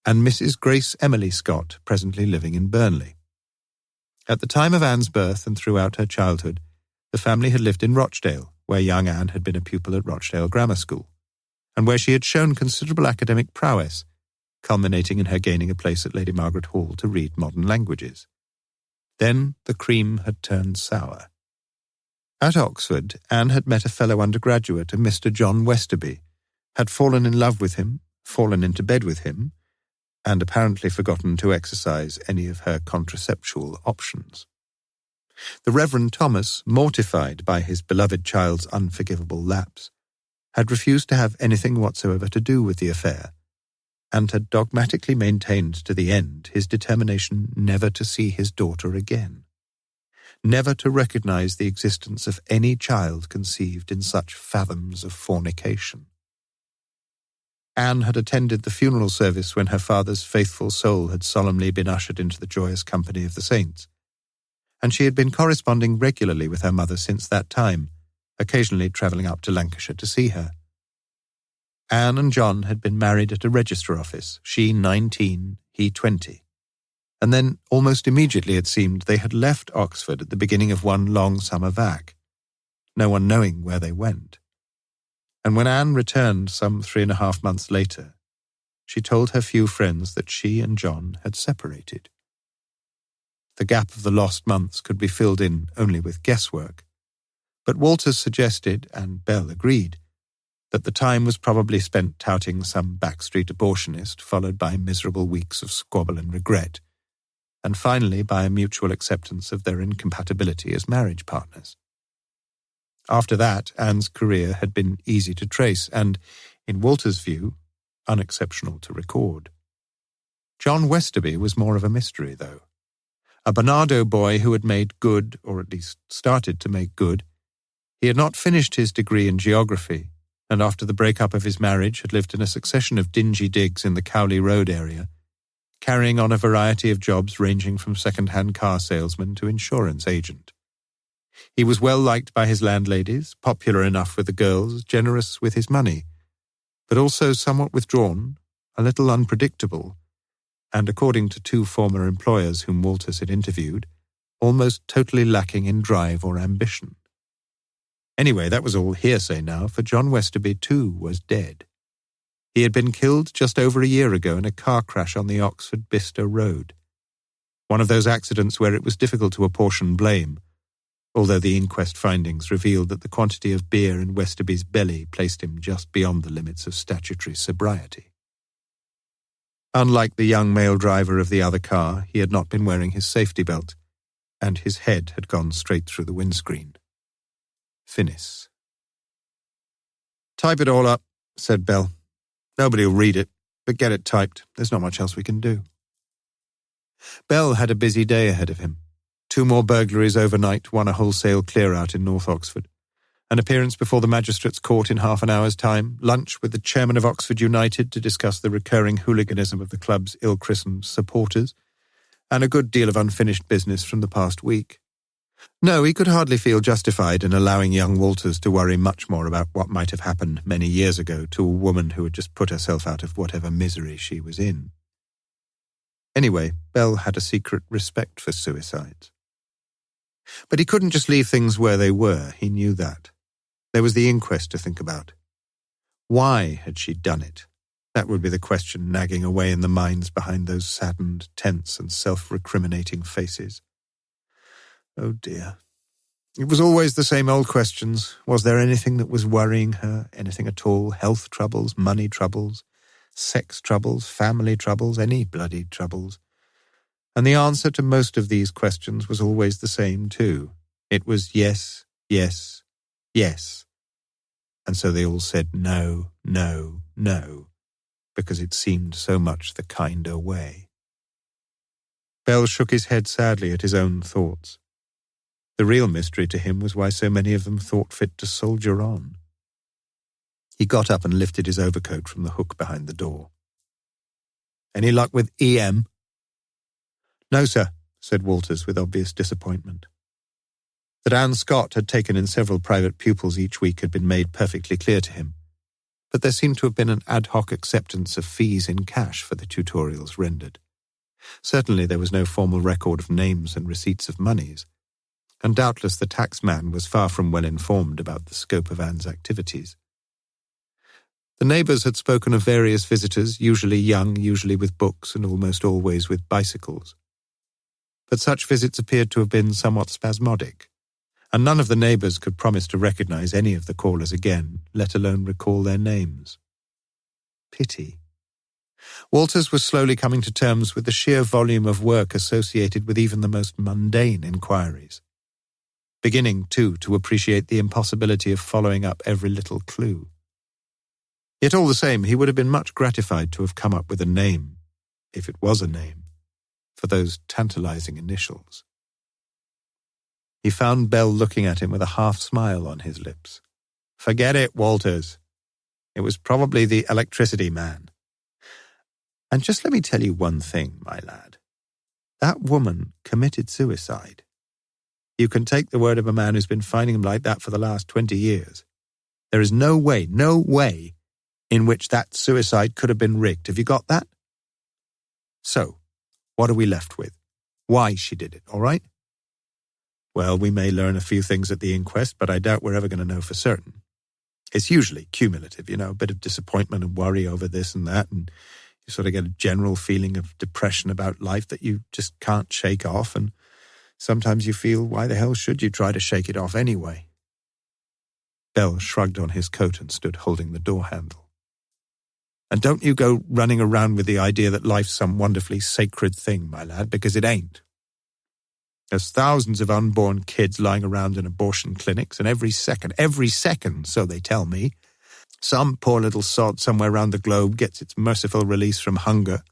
and Mrs. Grace Emily Scott, presently living in Burnley. At the time of Anne's birth and throughout her childhood, the family had lived in Rochdale, where young Anne had been a pupil at Rochdale Grammar School, and where she had shown considerable academic prowess, culminating in her gaining a place at Lady Margaret Hall to read modern languages. Then the cream had turned sour. At Oxford, Anne had met a fellow undergraduate, a Mr. John Westerby, had fallen in love with him, fallen into bed with him, and apparently forgotten to exercise any of her contraceptual options. The Reverend Thomas, mortified by his beloved child's unforgivable lapse, had refused to have anything whatsoever to do with the affair, and had dogmatically maintained to the end his determination never to see his daughter again, never to recognize the existence of any child conceived in such fathoms of fornication. Anne had attended the funeral service when her father's faithful soul had solemnly been ushered into the joyous company of the saints, and she had been corresponding regularly with her mother since that time, occasionally travelling up to Lancashire to see her. Anne and John had been married at a register office, she 19, he 20. And then, almost immediately it seemed, they had left Oxford at the beginning of one long summer vac, no one knowing where they went. And when Anne returned some 3.5 months later, she told her few friends that she and John had separated. The gap of the lost months could be filled in only with guesswork, but Walters suggested, and Bell agreed, that the time was probably spent touting some backstreet abortionist, followed by miserable weeks of squabble and regret, and finally by a mutual acceptance of their incompatibility as marriage partners. After that, Anne's career had been easy to trace and, in Walter's view, unexceptional to record. John Westerby was more of a mystery, though. A Barnardo boy who had made good, or at least started to make good. He had not finished his degree in geography, and after the break-up of his marriage had lived in a succession of dingy digs in the Cowley Road area, carrying on a variety of jobs ranging from second-hand car salesman to insurance agent. He was well liked by his landladies, popular enough with the girls, generous with his money, but also somewhat withdrawn, a little unpredictable, and, according to 2 former employers whom Walters had interviewed, almost totally lacking in drive or ambition. Anyway, that was all hearsay now, for John Westerby, too, was dead. He had been killed just over a year ago in a car crash on the Oxford-Bicester Road. One of those accidents where it was difficult to apportion blame, although the inquest findings revealed that the quantity of beer in Westerby's belly placed him just beyond the limits of statutory sobriety. Unlike the young male driver of the other car, he had not been wearing his safety belt, and his head had gone straight through the windscreen. Finis. "Type it all up," said Bell. "Nobody'll read it, but get it typed. There's not much else we can do." Bell had a busy day ahead of him. 2 more burglaries overnight, 1 a wholesale clear-out in North Oxford, an appearance before the magistrate's court in half an hour's time, lunch with the chairman of Oxford United to discuss the recurring hooliganism of the club's ill-christened supporters, and a good deal of unfinished business from the past week. No, he could hardly feel justified in allowing young Walters to worry much more about what might have happened many years ago to a woman who had just put herself out of whatever misery she was in. Anyway, Bell had a secret respect for suicides. But he couldn't just leave things where they were, he knew that. There was the inquest to think about. Why had she done it? That would be the question nagging away in the minds behind those saddened, tense and self-recriminating faces. Oh dear. It was always the same old questions. Was there anything that was worrying her? Anything at all? Health troubles, money troubles, sex troubles, family troubles, any bloody troubles? And the answer to most of these questions was always the same too. It was yes, yes, yes. And so they all said no, no, no, because it seemed so much the kinder way. Bell shook his head sadly at his own thoughts. The real mystery to him was why so many of them thought fit to soldier on. He got up and lifted his overcoat from the hook behind the door. "Any luck with EM?" "No, sir," said Walters with obvious disappointment. That Anne Scott had taken in several private pupils each week had been made perfectly clear to him, but there seemed to have been an ad hoc acceptance of fees in cash for the tutorials rendered. Certainly there was no formal record of names and receipts of monies, and doubtless the taxman was far from well informed about the scope of Anne's activities. The neighbours had spoken of various visitors, usually young, usually with books, and almost always with bicycles. But such visits appeared to have been somewhat spasmodic, and none of the neighbours could promise to recognise any of the callers again, let alone recall their names. Pity. Walters was slowly coming to terms with the sheer volume of work associated with even the most mundane inquiries, beginning, too, to appreciate the impossibility of following up every little clue. Yet all the same, he would have been much gratified to have come up with a name, if it was a name, for those tantalizing initials. He found Bell looking at him with a half-smile on his lips. "Forget it, Walters. It was probably the electricity man. And just let me tell you one thing, my lad. That woman committed suicide. You can take the word of a man who's been finding them like that for the last 20 years. There is no way in which that suicide could have been rigged. Have you got that? So, what are we left with? Why she did it, all right? Well, we may learn a few things at the inquest, but I doubt we're ever going to know for certain. It's usually cumulative, a bit of disappointment and worry over this and that, and you sort of get a general feeling of depression about life that you just can't shake off, and sometimes you feel, why the hell should you try to shake it off anyway? Bell shrugged on his coat and stood holding the door handle. And don't you go running around with the idea that life's some wonderfully sacred thing, my lad, because it ain't. There's thousands of unborn kids lying around in abortion clinics, and every second, so they tell me, some poor little sod somewhere around the globe gets its merciful release from hunger.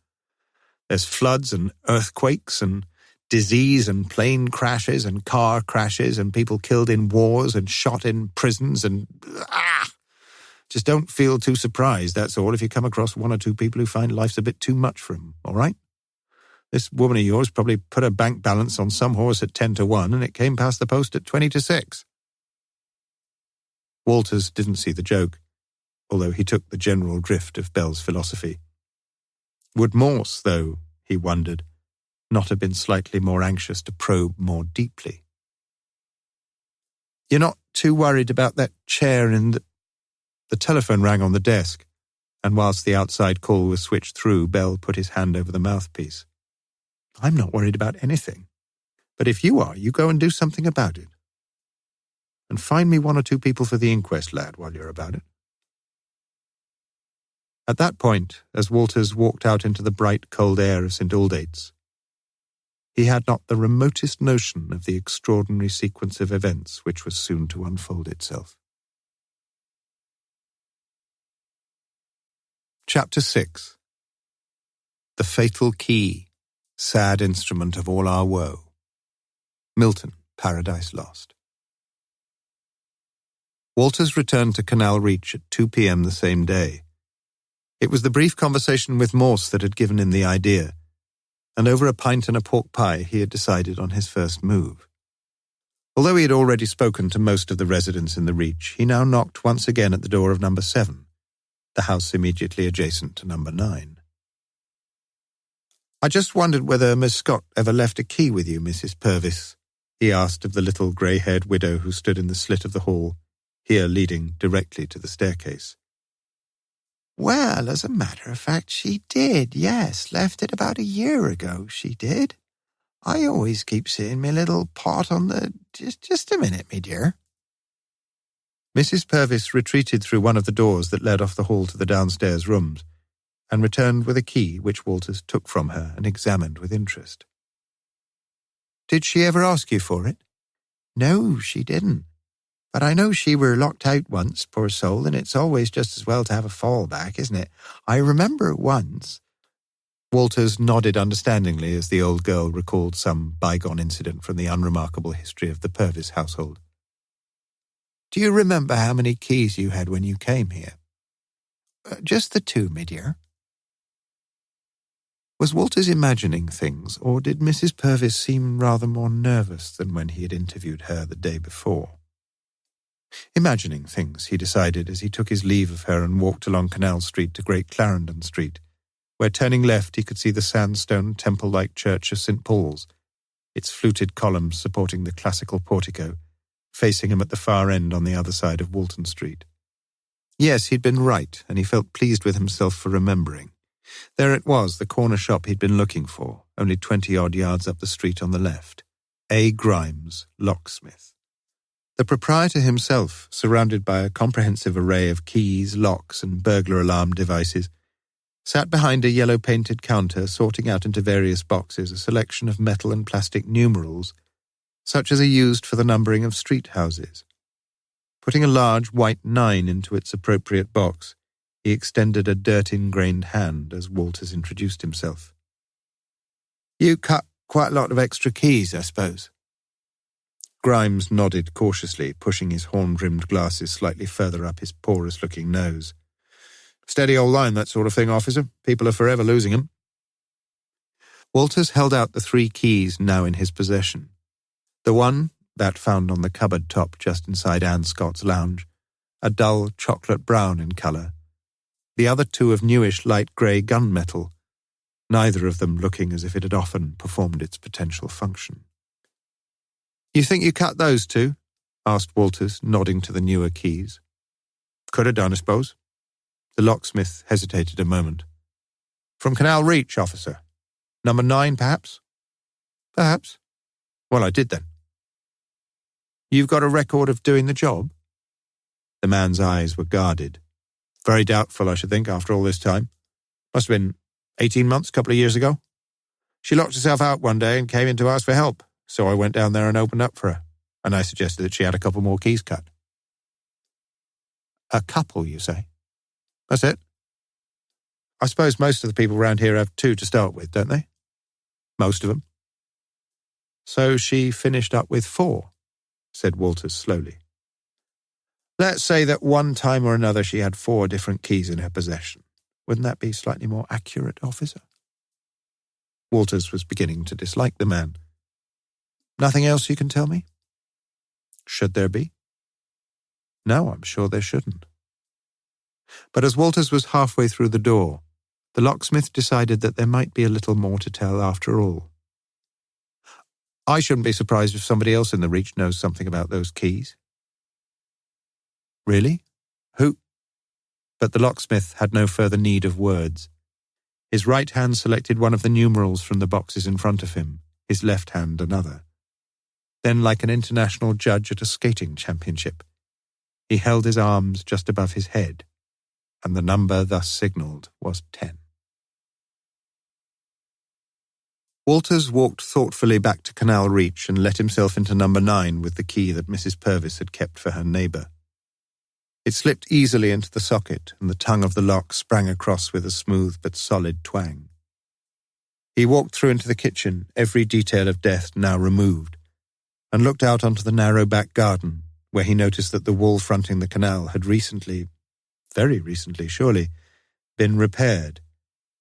There's floods and earthquakes and disease and plane crashes and car crashes and people killed in wars and shot in prisons and... Just don't feel too surprised, that's all, if you come across one or two people who find life's a bit too much for them, all right? This woman of yours probably put her bank balance on some horse at 10-1 and it came past the post at 20-6. Walters didn't see the joke, although he took the general drift of Bell's philosophy. Would Morse, though, he wondered, not have been slightly more anxious to probe more deeply? You're not too worried about that chair in the... The telephone rang on the desk, and whilst the outside call was switched through, Bell put his hand over the mouthpiece. I'm not worried about anything, but if you are, you go and do something about it. And find me one or two people for the inquest, lad, while you're about it. At that point, as Walters walked out into the bright, cold air of St. Aldate's, he had not the remotest notion of the extraordinary sequence of events which was soon to unfold itself. Chapter 6. The Fatal Key, Sad Instrument of All Our Woe. Milton, Paradise Lost. Walters returned to Canal Reach at 2 p.m. the same day. It was the brief conversation with Morse that had given him the idea, and over a pint and a pork pie he had decided on his first move. Although he had already spoken to most of the residents in the Reach, he now knocked once again at the door of number 7. The house immediately adjacent to number 9. I just wondered whether Miss Scott ever left a key with you, Mrs. Purvis, he asked of the little grey-haired widow who stood in the slit of the hall, here leading directly to the staircase. Well, as a matter of fact, she did, yes. Left it about a year ago, she did. I always keep seeing me little pot on the... Just a minute, me dear. Mrs. Purvis retreated through one of the doors that led off the hall to the downstairs rooms, and returned with a key which Walters took from her and examined with interest. Did she ever ask you for it? No, she didn't. But I know she were locked out once, poor soul, and it's always just as well to have a fallback, isn't it? I remember once... Walters nodded understandingly as the old girl recalled some bygone incident from the unremarkable history of the Purvis household. Do you remember how many keys you had when you came here? Just the 2, me dear. Was Walters imagining things, or did Mrs. Purvis seem rather more nervous than when he had interviewed her the day before? Imagining things, he decided as he took his leave of her and walked along Canal Street to Great Clarendon Street, where turning left he could see the sandstone temple-like church of St. Paul's, its fluted columns supporting the classical portico, facing him at the far end on the other side of Walton Street. Yes, he'd been right, and he felt pleased with himself for remembering. There it was, the corner shop he'd been looking for, only 20-odd yards up the street on the left. A. Grimes, locksmith. The proprietor himself, surrounded by a comprehensive array of keys, locks, and burglar alarm devices, sat behind a yellow-painted counter sorting out into various boxes a selection of metal and plastic numerals, such as are used for the numbering of street houses. Putting a large white 9 into its appropriate box, he extended a dirt-ingrained hand as Walters introduced himself. You cut quite a lot of extra keys, I suppose? Grimes nodded cautiously, pushing his horn-rimmed glasses slightly further up his porous-looking nose. Steady old line, that sort of thing, officer. People are forever losing 'em. Walters held out the 3 keys now in his possession. The one, that found on the cupboard top just inside Anne Scott's lounge, a dull chocolate brown in colour, the other two of newish light grey gunmetal, neither of them looking as if it had often performed its potential function. "You think you cut those two?" asked Walters, nodding to the newer keys. "Could have done, I suppose." The locksmith hesitated a moment. "From Canal Reach, officer. Number 9, perhaps?" "Perhaps." "Well, I did then." "You've got a record of doing the job?" The man's eyes were guarded. "Very doubtful, I should think, after all this time. Must have been 18 months, a couple of years ago. She locked herself out one day and came in to ask for help, so I went down there and opened up for her, and I suggested that she had a couple more keys cut." "A couple, you say?" "That's it. I suppose most of the people round here have 2 to start with, don't they?" "Most of them." "So she finished up with 4, said Walters slowly. "Let's say that one time or another she had 4 different keys in her possession. Wouldn't that be slightly more accurate, officer?" Walters was beginning to dislike the man. "Nothing else you can tell me?" "Should there be?" "No, I'm sure there shouldn't." But as Walters was halfway through the door, the locksmith decided that there might be a little more to tell after all. "I shouldn't be surprised if somebody else in the Reach knows something about those keys." "Really? Who?" But the locksmith had no further need of words. His right hand selected one of the numerals from the boxes in front of him, his left hand another. Then, like an international judge at a skating championship, he held his arms just above his head, and the number thus signalled was 10. Walters walked thoughtfully back to Canal Reach and let himself into number 9 with the key that Mrs. Purvis had kept for her neighbour. It slipped easily into the socket, and the tongue of the lock sprang across with a smooth but solid twang. He walked through into the kitchen, every detail of death now removed, and looked out onto the narrow back garden, where he noticed that the wall fronting the canal had recently, very recently surely, been repaired,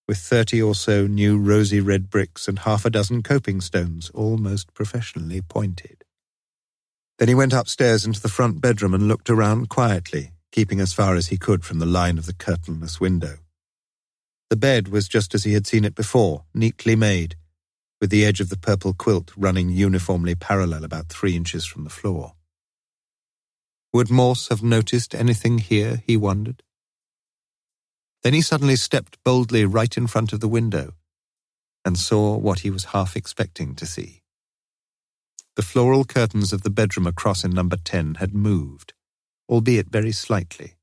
with 30 or so new rosy red bricks and half a dozen coping stones, all most professionally pointed. Then he went upstairs into the front bedroom and looked around quietly, keeping as far as he could from the line of the curtainless window. The bed was just as he had seen it before, neatly made, with the edge of the purple quilt running uniformly parallel about 3 inches from the floor. Would Morse have noticed anything here, he wondered? Then he suddenly stepped boldly right in front of the window and saw what he was half expecting to see. The floral curtains of the bedroom across in number 10 had moved, albeit very slightly,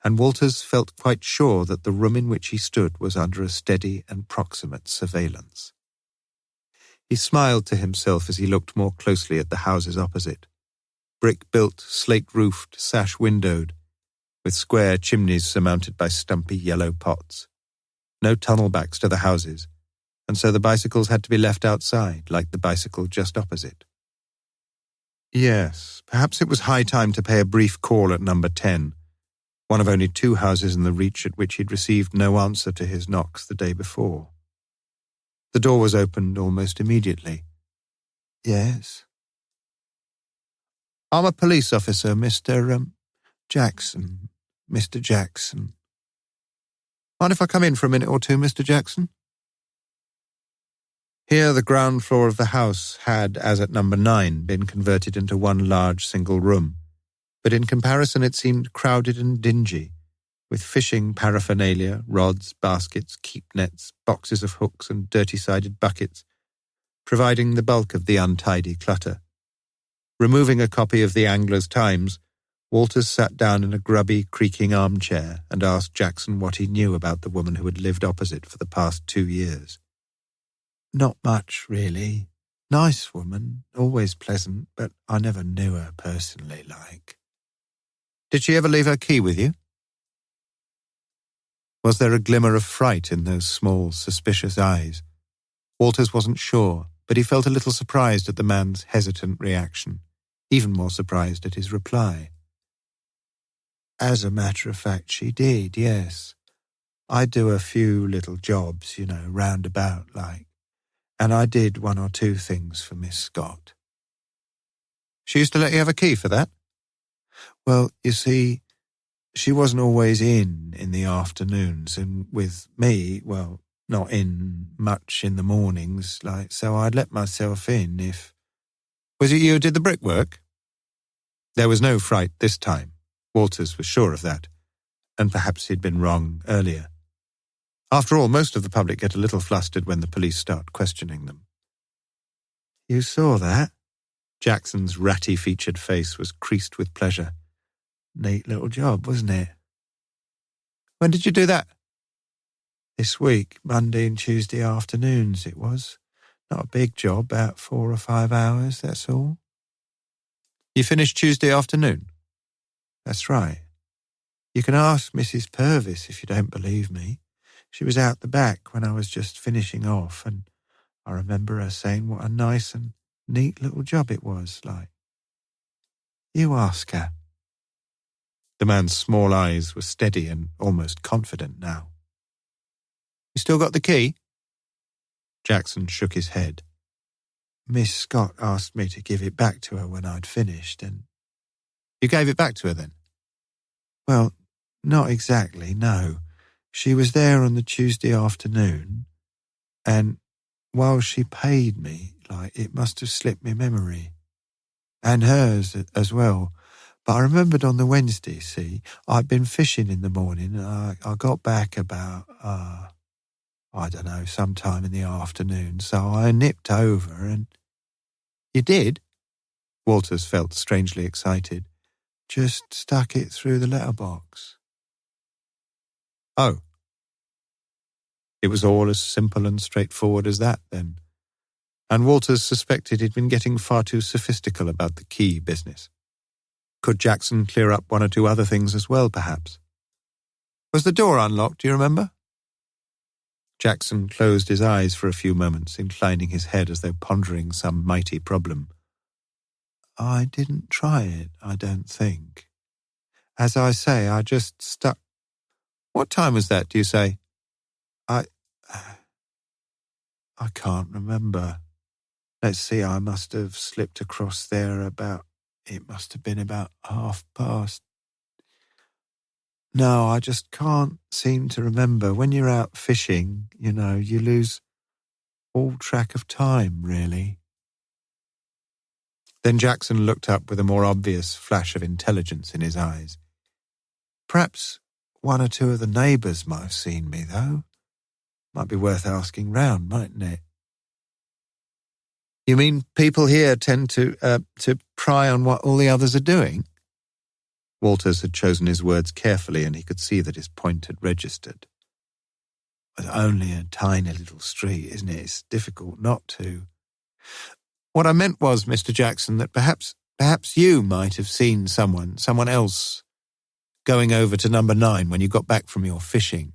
and Walters felt quite sure that the room in which he stood was under a steady and proximate surveillance. He smiled to himself as he looked more closely at the houses opposite, brick-built, slate-roofed, sash-windowed, with square chimneys surmounted by stumpy yellow pots. No tunnel-backs to the houses, and so the bicycles had to be left outside, like the bicycle just opposite. Yes, perhaps it was high time to pay a brief call at number 10, one of only 2 houses in the Reach at which he'd received no answer to his knocks the day before. The door was opened almost immediately. "Yes?" "I'm a police officer, Mr. Jackson. Mr. Jackson." "Mind if I come in for a minute or two, Mr. Jackson?" Here the ground floor of the house had, as at number 9, been converted into one large single room, but in comparison it seemed crowded and dingy, with fishing paraphernalia, rods, baskets, keep nets, boxes of hooks and dirty-sided buckets, providing the bulk of the untidy clutter. Removing a copy of the Angler's Times, Walters sat down in a grubby, creaking armchair and asked Jackson what he knew about the woman who had lived opposite for the past 2 years. "Not much, really. Nice woman, always pleasant, but I never knew her personally, like." "Did she ever leave her key with you?" Was there a glimmer of fright in those small, suspicious eyes? Walters wasn't sure, but he felt a little surprised at the man's hesitant reaction, even more surprised at his reply. "As a matter of fact, she did, yes. I do a few little jobs, roundabout like, and I did 1 or 2 things for Miss Scott." She used to let you have a key for that? Well, you see, she wasn't always in the afternoons, and with me, well, not in much in the mornings, so I'd let myself in if... Was it you who did the brickwork? There was no fright this time. Walters was sure of that, and perhaps he'd been wrong earlier. After all, most of the public get a little flustered when the police start questioning them. You saw that? Jackson's ratty-featured face was creased with pleasure. Neat little job, wasn't it? When did you do that? This week, Monday and Tuesday afternoons it was. Not a big job, about 4 or 5 hours, that's all. You finished Tuesday afternoon? That's right. You can ask Mrs. Purvis if you don't believe me. She was out the back when I was just finishing off, and I remember her saying what a nice and neat little job it was, like. You ask her. The man's small eyes were steady and almost confident now. You still got the key? Jackson shook his head. Miss Scott asked me to give it back to her when I'd finished, and... You gave it back to her then? Well, not exactly, no. She was there on the Tuesday afternoon, and while she paid me, it must have slipped my memory. And hers as well. But I remembered on the Wednesday, see, I'd been fishing in the morning, and I got back about, I don't know, sometime in the afternoon, so I nipped over and... You did? Walters felt strangely excited. Just stuck it through the letterbox. Oh. It was all as simple and straightforward as that, then. And Walters suspected he'd been getting far too sophistical about the key business. Could Jackson clear up 1 or 2 other things as well, perhaps? Was the door unlocked, do you remember? Jackson closed his eyes for a few moments, inclining his head as though pondering some mighty problem. I didn't try it, I don't think. As I say, I just stuck... What time was that, do you say? I can't remember. Let's see, I must have slipped across there it must have been about past. No, I just can't seem to remember. When you're out fishing, you lose all track of time, really. Then Jackson looked up with a more obvious flash of intelligence in his eyes. Perhaps 1 or 2 of the neighbours might have seen me, though. Might be worth asking round, mightn't it? You mean people here tend to pry on what all the others are doing? Walters had chosen his words carefully, and he could see that his point had registered. It's only a tiny little street, isn't it? It's difficult not to. What I meant was, Mr. Jackson, that perhaps you might have seen someone else, going over to number 9 when you got back from your fishing.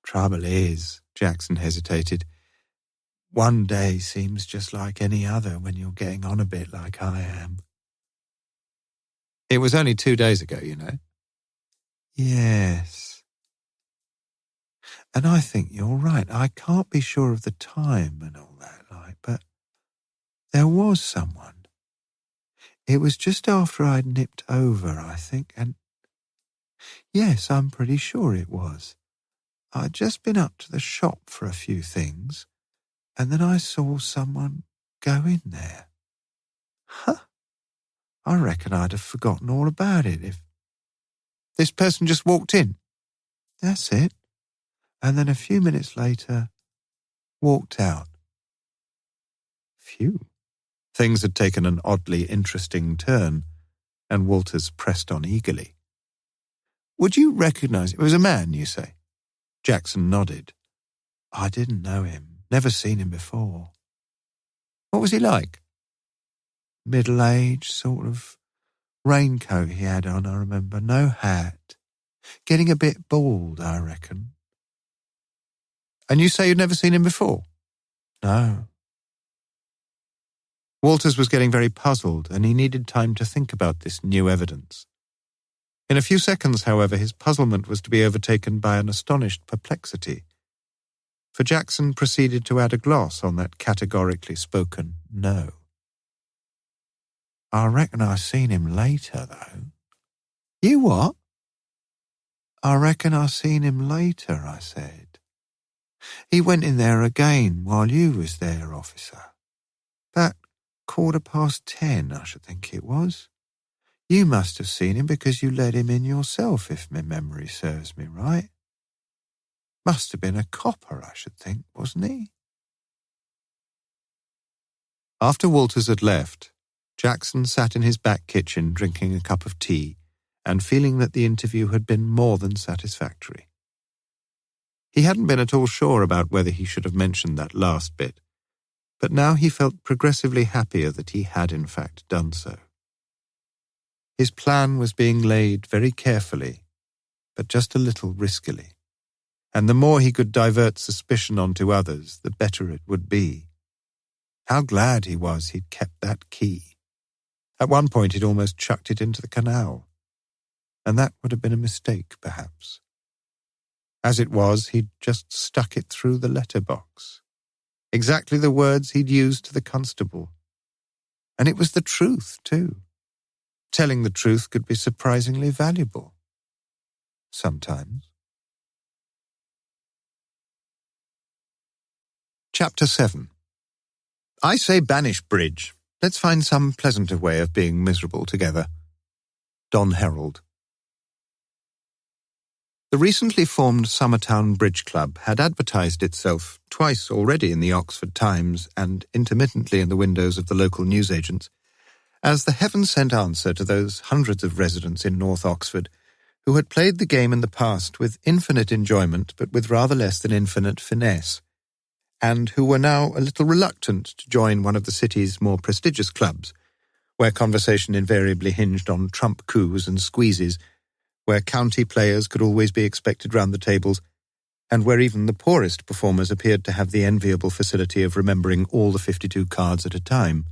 Trouble is, Jackson hesitated, one day seems just like any other when you're getting on a bit like I am. It was only 2 days ago, you know. Yes. And I think you're right. I can't be sure of the time and all that, but there was someone. It was just after I'd nipped over, I think, and yes, I'm pretty sure it was. I'd just been up to the shop for a few things, and then I saw someone go in there. Huh. I reckon I'd have forgotten all about it if... This person just walked in? That's it. And then a few minutes later, walked out. Phew. Things had taken an oddly interesting turn, and Walters pressed on eagerly. Would you recognise it? It was a man, you say? Jackson nodded. I didn't know him. Never seen him before. What was he like? Middle-aged, sort of raincoat he had on, I remember. No hat. Getting a bit bald, I reckon. And you say you'd never seen him before? No. Walters was getting very puzzled, and he needed time to think about this new evidence. In a few seconds, however, his puzzlement was to be overtaken by an astonished perplexity. For Jackson proceeded to add a gloss on that categorically spoken no. I reckon I seen him later, though. You what? I reckon I seen him later, I said. He went in there again while you was there, officer. About 10:15, I should think it was. You must have seen him because you let him in yourself, if my memory serves me right. Must have been a copper, I should think, wasn't he? After Walters had left, Jackson sat in his back kitchen drinking a cup of tea and feeling that the interview had been more than satisfactory. He hadn't been at all sure about whether he should have mentioned that last bit, but now he felt progressively happier that he had in fact done so. His plan was being laid very carefully, but just a little riskily, and the more he could divert suspicion onto others, the better it would be. How glad he was he'd kept that key. At one point he'd almost chucked it into the canal, and that would have been a mistake, perhaps. As it was, he'd just stuck it through the letterbox. Exactly the words he'd used to the constable. And it was the truth, too. Telling the truth could be surprisingly valuable. Sometimes. Chapter 7. I say banish bridge. Let's find some pleasanter way of being miserable together. Don Herald. The recently formed Summertown Bridge Club had advertised itself twice already in the Oxford Times and intermittently in the windows of the local newsagents as the heaven-sent answer to those hundreds of residents in North Oxford who had played the game in the past with infinite enjoyment but with rather less than infinite finesse, and who were now a little reluctant to join one of the city's more prestigious clubs, where conversation invariably hinged on trump coups and squeezes, where county players could always be expected round the tables, and where even the poorest performers appeared to have the enviable facility of remembering all the 52 cards at a time.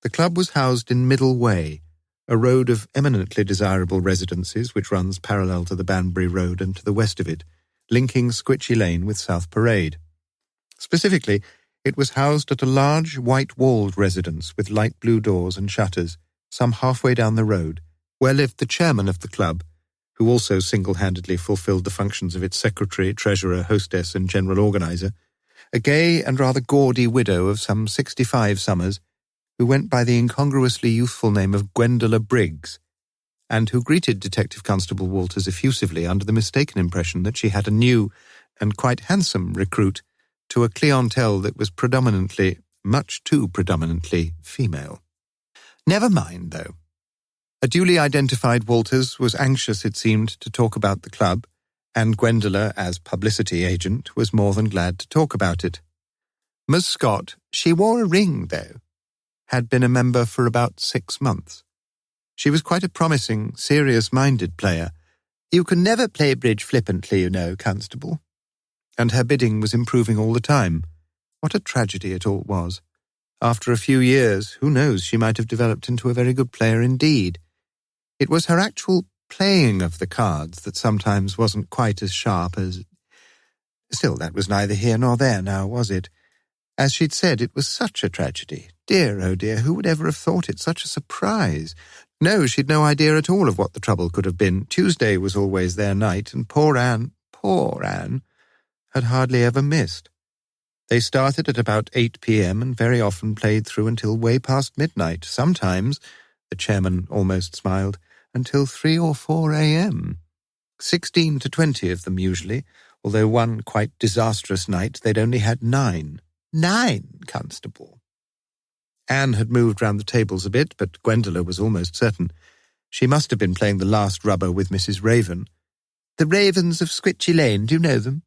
The club was housed in Middle Way, a road of eminently desirable residences which runs parallel to the Banbury Road and to the west of it, linking Squitchy Lane with South Parade. Specifically, it was housed at a large, white-walled residence with light blue doors and shutters, some halfway down the road, where lived the chairman of the club, who also single-handedly fulfilled the functions of its secretary, treasurer, hostess, and general organizer, a gay and rather gaudy widow of some 65 summers, who went by the incongruously youthful name of Gwendola Briggs, and who greeted Detective Constable Walters effusively under the mistaken impression that she had a new and quite handsome recruit to a clientele that was predominantly, much too predominantly, female. Never mind, though. A duly identified Walters was anxious, it seemed, to talk about the club, and Gwendola, as publicity agent, was more than glad to talk about it. Miss Scott, she wore a ring, though, had been a member for about 6 months. She was quite a promising, serious-minded player. You can never play bridge flippantly, you know, Constable. And her bidding was improving all the time. What a tragedy it all was. After a few years, who knows, she might have developed into a very good player indeed. It was her actual playing of the cards that sometimes wasn't quite as sharp as... Still, that was neither here nor there now, was it? As she'd said, it was such a tragedy. Dear, oh dear, who would ever have thought it such a surprise? No, she'd no idea at all of what the trouble could have been. Tuesday was always their night, and poor Anne, had hardly ever missed. They started at about 8 p.m. and very often played through until way past midnight, sometimes, the chairman almost smiled, until 3 or 4 a.m. 16 to 20 of them usually, although one quite disastrous night they'd only had 9. 9, Constable. Anne had moved round the tables a bit, but Gwendola was almost certain. She must have been playing the last rubber with Mrs. Raven. The Ravens of Squitchy Lane, do you know them?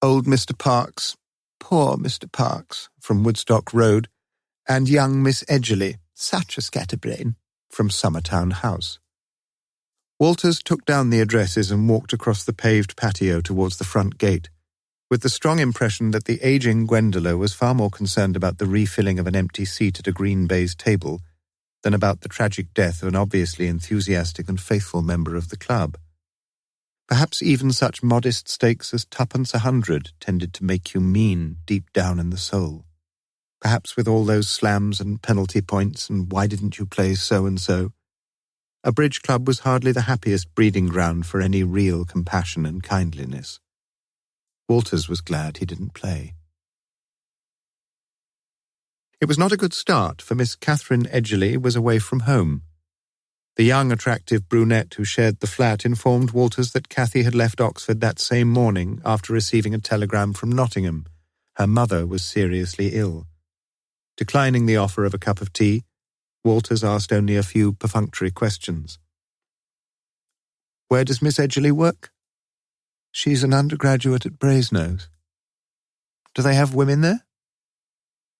Old Mr. Parks, poor Mr. Parks, from Woodstock Road, and young Miss Edgerly, such a scatterbrain, from Summertown House. Walters took down the addresses and walked across the paved patio towards the front gate, with the strong impression that the aging Gwendola was far more concerned about the refilling of an empty seat at a green baize table than about the tragic death of an obviously enthusiastic and faithful member of the club. Perhaps even such modest stakes as 2d a 100 tended to make you mean deep down in the soul. Perhaps with all those slams and penalty points and why didn't you play so-and-so, a bridge club was hardly the happiest breeding ground for any real compassion and kindliness. Walters was glad he didn't play. It was not a good start, for Miss Catherine Edgerly was away from home. The young, attractive brunette who shared the flat informed Walters that Cathy had left Oxford that same morning after receiving a telegram from Nottingham. Her mother was seriously ill. Declining the offer of a cup of tea, Walters asked only a few perfunctory questions. "Where does Miss Edgerly work?" "She's an undergraduate at Brasenose." "Do they have women there?"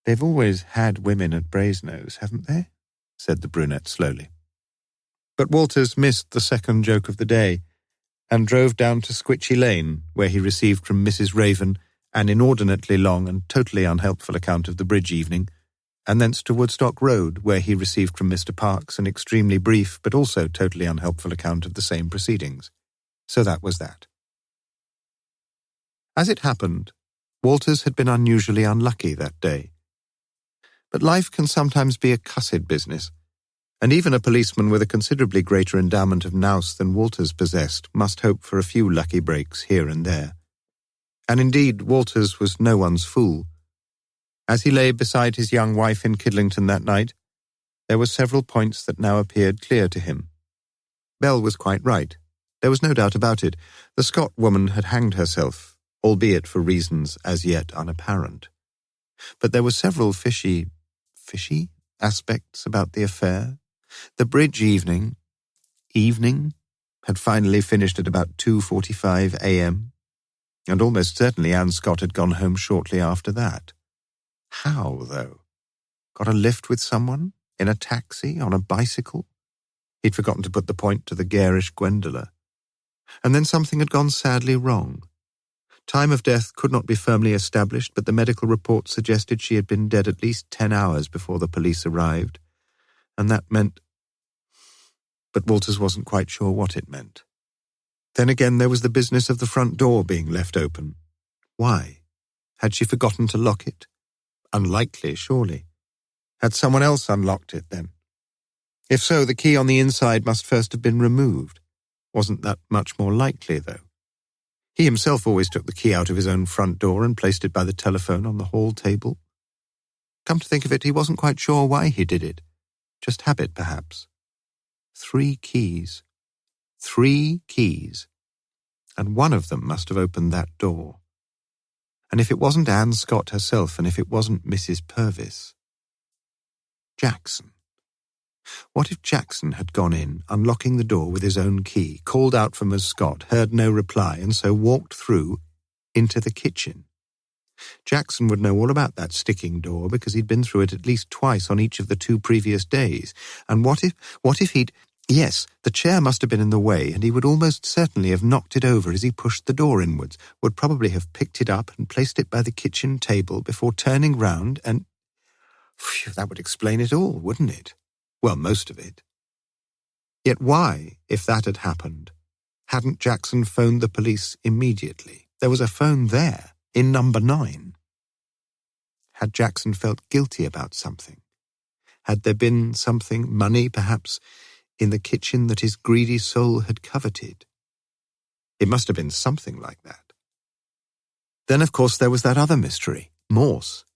"They've always had women at Brasenose, haven't they?" said the brunette slowly. But Walters missed the second joke of the day and drove down to Squitchy Lane, where he received from Mrs. Raven an inordinately long and totally unhelpful account of the bridge evening, and thence to Woodstock Road, where he received from Mr. Parkes an extremely brief but also totally unhelpful account of the same proceedings. So that was that. As it happened, Walters had been unusually unlucky that day. But life can sometimes be a cussed business, and even a policeman with a considerably greater endowment of nous than Walters possessed must hope for a few lucky breaks here and there. And indeed, Walters was no one's fool. As he lay beside his young wife in Kidlington that night, there were several points that now appeared clear to him. Bell was quite right. There was no doubt about it. The Scott woman had hanged herself, albeit for reasons as yet unapparent. But there were several fishy aspects about the affair. The bridge evening had finally finished at about 2:45 a.m., and almost certainly Anne Scott had gone home shortly after that. How, though? Got a lift with someone? In a taxi? On a bicycle? He'd forgotten to put the point to the garish Gwendola. And then something had gone sadly wrong. Time of death could not be firmly established, but the medical report suggested she had been dead at least 10 hours before the police arrived. And that meant... But Walters wasn't quite sure what it meant. Then again, there was the business of the front door being left open. Why? Had she forgotten to lock it? Unlikely, surely. Had someone else unlocked it, then? If so, the key on the inside must first have been removed. Wasn't that much more likely, though? He himself always took the key out of his own front door and placed it by the telephone on the hall table. Come to think of it, he wasn't quite sure why he did it. Just habit, perhaps. 3 keys. 3 keys. And one of them must have opened that door. And if it wasn't Anne Scott herself, and if it wasn't Mrs. Purvis... Jackson. What if Jackson had gone in, unlocking the door with his own key, called out for Miss Scott, heard no reply, and so walked through into the kitchen? Jackson would know all about that sticking door because he'd been through it at least twice on each of the 2 previous days. And what if he'd... Yes, the chair must have been in the way, and he would almost certainly have knocked it over as he pushed the door inwards, would probably have picked it up and placed it by the kitchen table before turning round and... Phew, that would explain it all, wouldn't it? Well, most of it. Yet why, if that had happened, hadn't Jackson phoned the police immediately? There was a phone there, in number 9. Had Jackson felt guilty about something? Had there been something, money perhaps, in the kitchen that his greedy soul had coveted? It must have been something like that. Then, of course, there was that other mystery, Morse.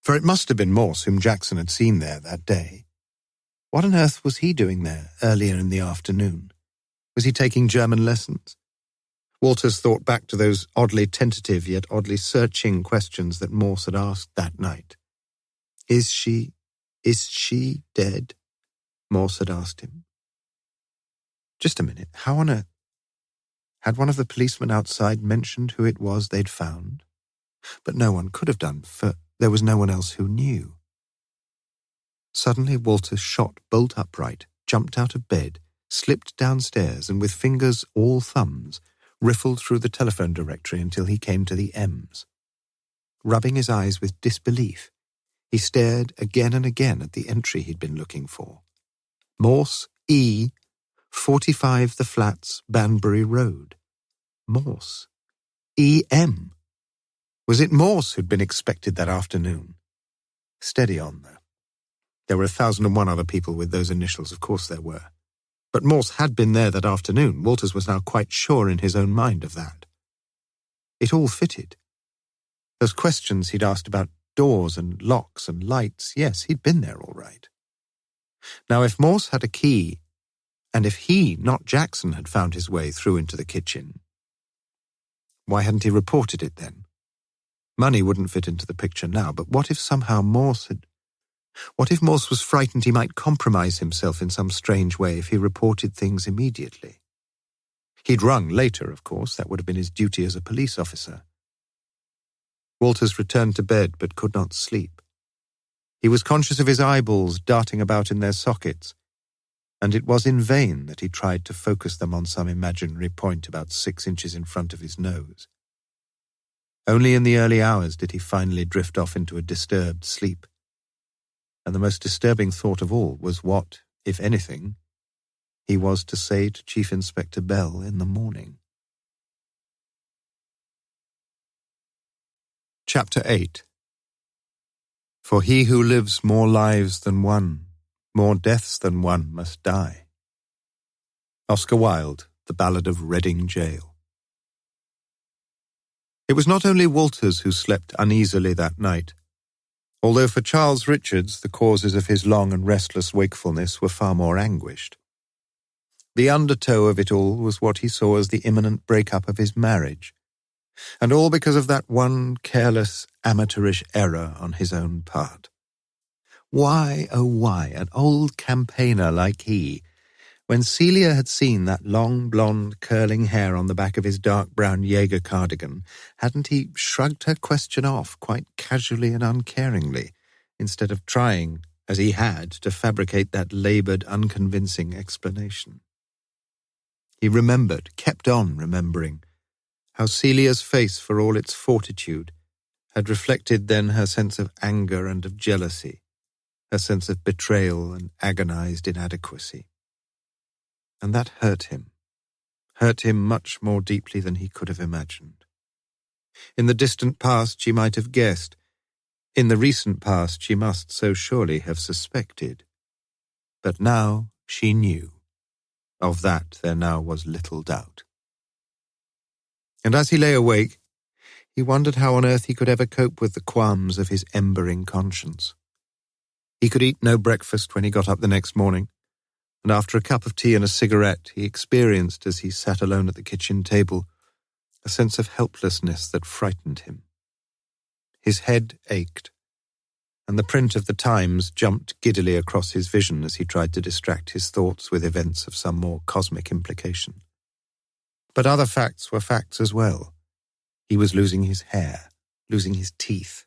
For it must have been Morse whom Jackson had seen there that day. What on earth was he doing there earlier in the afternoon? Was he taking German lessons? Walters thought back to those oddly tentative yet oddly searching questions that Morse had asked that night. Is she dead? Morse had asked him. Just a minute, how on earth? Had one of the policemen outside mentioned who it was they'd found? But no one could have done, for there was no one else who knew. Suddenly Walter shot bolt upright, jumped out of bed, slipped downstairs, and with fingers all thumbs, riffled through the telephone directory until he came to the M's. Rubbing his eyes with disbelief, he stared again and again at the entry he'd been looking for. Morse E. 45 The Flats, Banbury Road. Morse. E.M. Was it Morse who'd been expected that afternoon? Steady on, though. There were 1,001 other people with those initials, of course there were. But Morse had been there that afternoon. Walters was now quite sure in his own mind of that. It all fitted. Those questions he'd asked about doors and locks and lights, yes, he'd been there all right. Now, if Morse had a key, and if he, not Jackson, had found his way through into the kitchen, why hadn't he reported it then? Money wouldn't fit into the picture now, but what if somehow Morse had... What if Morse was frightened he might compromise himself in some strange way if he reported things immediately? He'd rung later, of course. That would have been his duty as a police officer. Walters returned to bed but could not sleep. He was conscious of his eyeballs darting about in their sockets, and it was in vain that he tried to focus them on some imaginary point about 6 inches in front of his nose. Only in the early hours did he finally drift off into a disturbed sleep. And the most disturbing thought of all was what, if anything, he was to say to Chief Inspector Bell in the morning. Chapter 8. For he who lives more lives than one, more deaths than one must die. Oscar Wilde, The Ballad of Reading Gaol. It was not only Walters who slept uneasily that night, although for Charles Richards the causes of his long and restless wakefulness were far more anguished. The undertow of it all was what he saw as the imminent break-up of his marriage, and all because of that one careless, amateurish error on his own part. Why, oh why, an old campaigner like he, when Celia had seen that long, blonde, curling hair on the back of his dark brown Jaeger cardigan, hadn't he shrugged her question off quite casually and uncaringly, instead of trying, as he had, to fabricate that laboured, unconvincing explanation? He remembered, kept on remembering, how Celia's face, for all its fortitude, had reflected then her sense of anger and of jealousy, her sense of betrayal and agonized inadequacy. And that hurt him much more deeply than he could have imagined. In the distant past she might have guessed. In the recent past she must so surely have suspected. But now she knew. Of that there now was little doubt. And as he lay awake, he wondered how on earth he could ever cope with the qualms of his embering conscience. He could eat no breakfast when he got up the next morning, and after a cup of tea and a cigarette, he experienced, as he sat alone at the kitchen table, a sense of helplessness that frightened him. His head ached, and the print of the Times jumped giddily across his vision as he tried to distract his thoughts with events of some more cosmic implication. But other facts were facts as well. He was losing his hair, losing his teeth,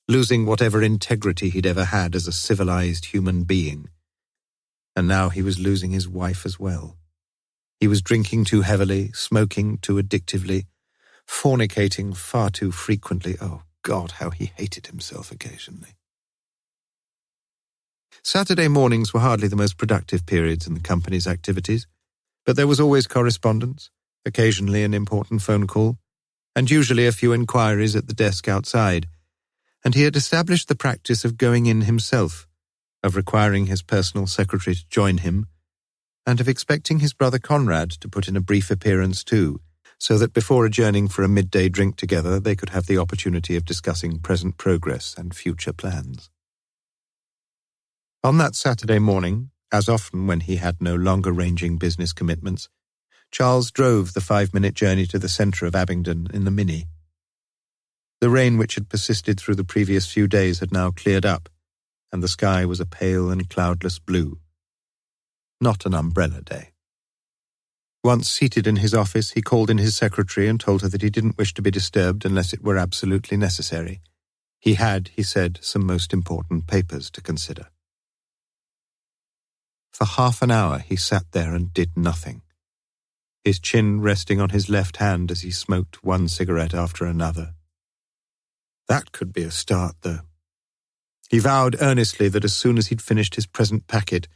losing whatever integrity he'd ever had as a civilized human being. And now he was losing his wife as well. He was drinking too heavily, smoking too addictively, fornicating far too frequently. Oh, God, how he hated himself occasionally. Saturday mornings were hardly the most productive periods in the company's activities, but there was always correspondence, occasionally an important phone call, and usually a few inquiries at the desk outside, and he had established the practice of going in himself, of requiring his personal secretary to join him, and of expecting his brother Conrad to put in a brief appearance too, so that before adjourning for a midday drink together they could have the opportunity of discussing present progress and future plans. On that Saturday morning, as often when he had no longer-ranging business commitments, Charles drove the 5-minute journey to the centre of Abingdon in the Mini. The rain which had persisted through the previous few days had now cleared up, and the sky was a pale and cloudless blue. Not an umbrella day. Once seated in his office, he called in his secretary and told her that he didn't wish to be disturbed unless it were absolutely necessary. He had, he said, some most important papers to consider. For half an hour he sat there and did nothing, his chin resting on his left hand as he smoked one cigarette after another. That could be a start, though. He vowed earnestly that as soon as he'd finished his present packet,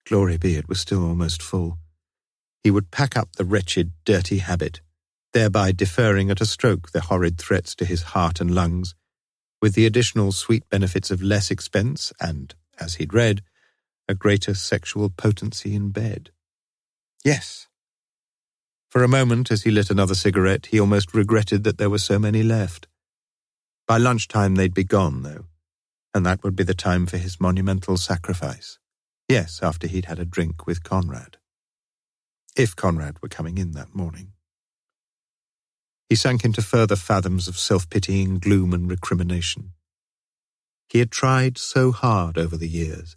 glory be, it was still almost full, he would pack up the wretched, dirty habit, thereby deferring at a stroke the horrid threats to his heart and lungs, with the additional sweet benefits of less expense and, as he'd read, a greater sexual potency in bed. Yes. For a moment, as he lit another cigarette, he almost regretted that there were so many left. By lunchtime they'd be gone, though, and that would be the time for his monumental sacrifice. Yes, after he'd had a drink with Conrad. If Conrad were coming in that morning. He sank into further fathoms of self-pitying gloom and recrimination. He had tried so hard over the years.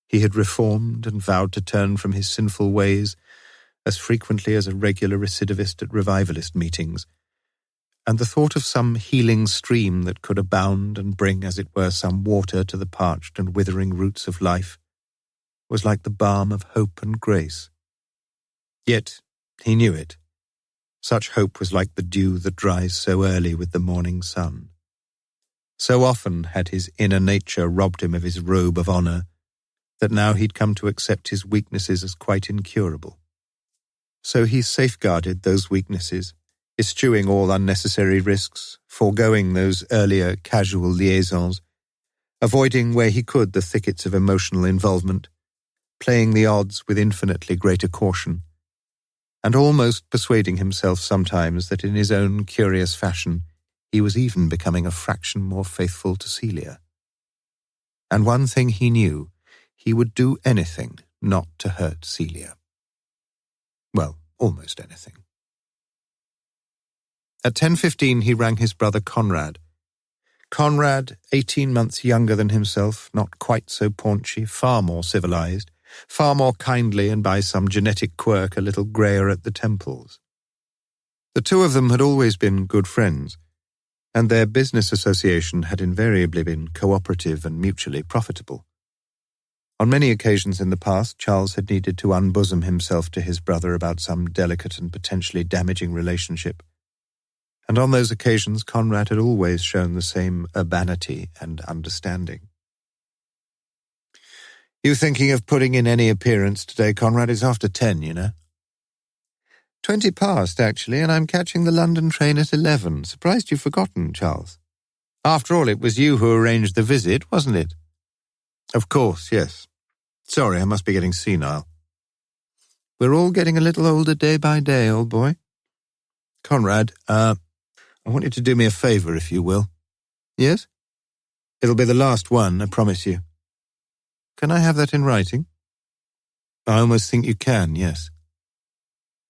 He had reformed and vowed to turn from his sinful ways as frequently as a regular recidivist at revivalist meetings, and the thought of some healing stream that could abound and bring, as it were, some water to the parched and withering roots of life was like the balm of hope and grace. Yet he knew it. Such hope was like the dew that dries so early with the morning sun. So often had his inner nature robbed him of his robe of honour that now he'd come to accept his weaknesses as quite incurable. So he safeguarded those weaknesses, eschewing all unnecessary risks, foregoing those earlier casual liaisons, avoiding where he could the thickets of emotional involvement, playing the odds with infinitely greater caution, and almost persuading himself sometimes that in his own curious fashion he was even becoming a fraction more faithful to Celia. And one thing he knew, he would do anything not to hurt Celia. Well, almost anything. At 10:15 he rang his brother Conrad. Conrad, 18 months younger than himself, not quite so paunchy, far more civilized, far more kindly and by some genetic quirk a little greyer at the temples. The two of them had always been good friends, and their business association had invariably been cooperative and mutually profitable. On many occasions in the past, Charles had needed to unbosom himself to his brother about some delicate and potentially damaging relationship, and on those occasions Conrad had always shown the same urbanity and understanding. "You thinking of putting in any appearance today, Conrad? It's after 10, you know." 20 past, actually, and I'm catching the London train at 11. Surprised you've forgotten, Charles. After all, it was you who arranged the visit, wasn't it? Of course, yes. Sorry, I must be getting senile. We're all getting a little older day by day, old boy. Conrad, I want you to do me a favour, if you will. Yes? It'll be the last one, I promise you. Can I have that in writing? I almost think you can, yes.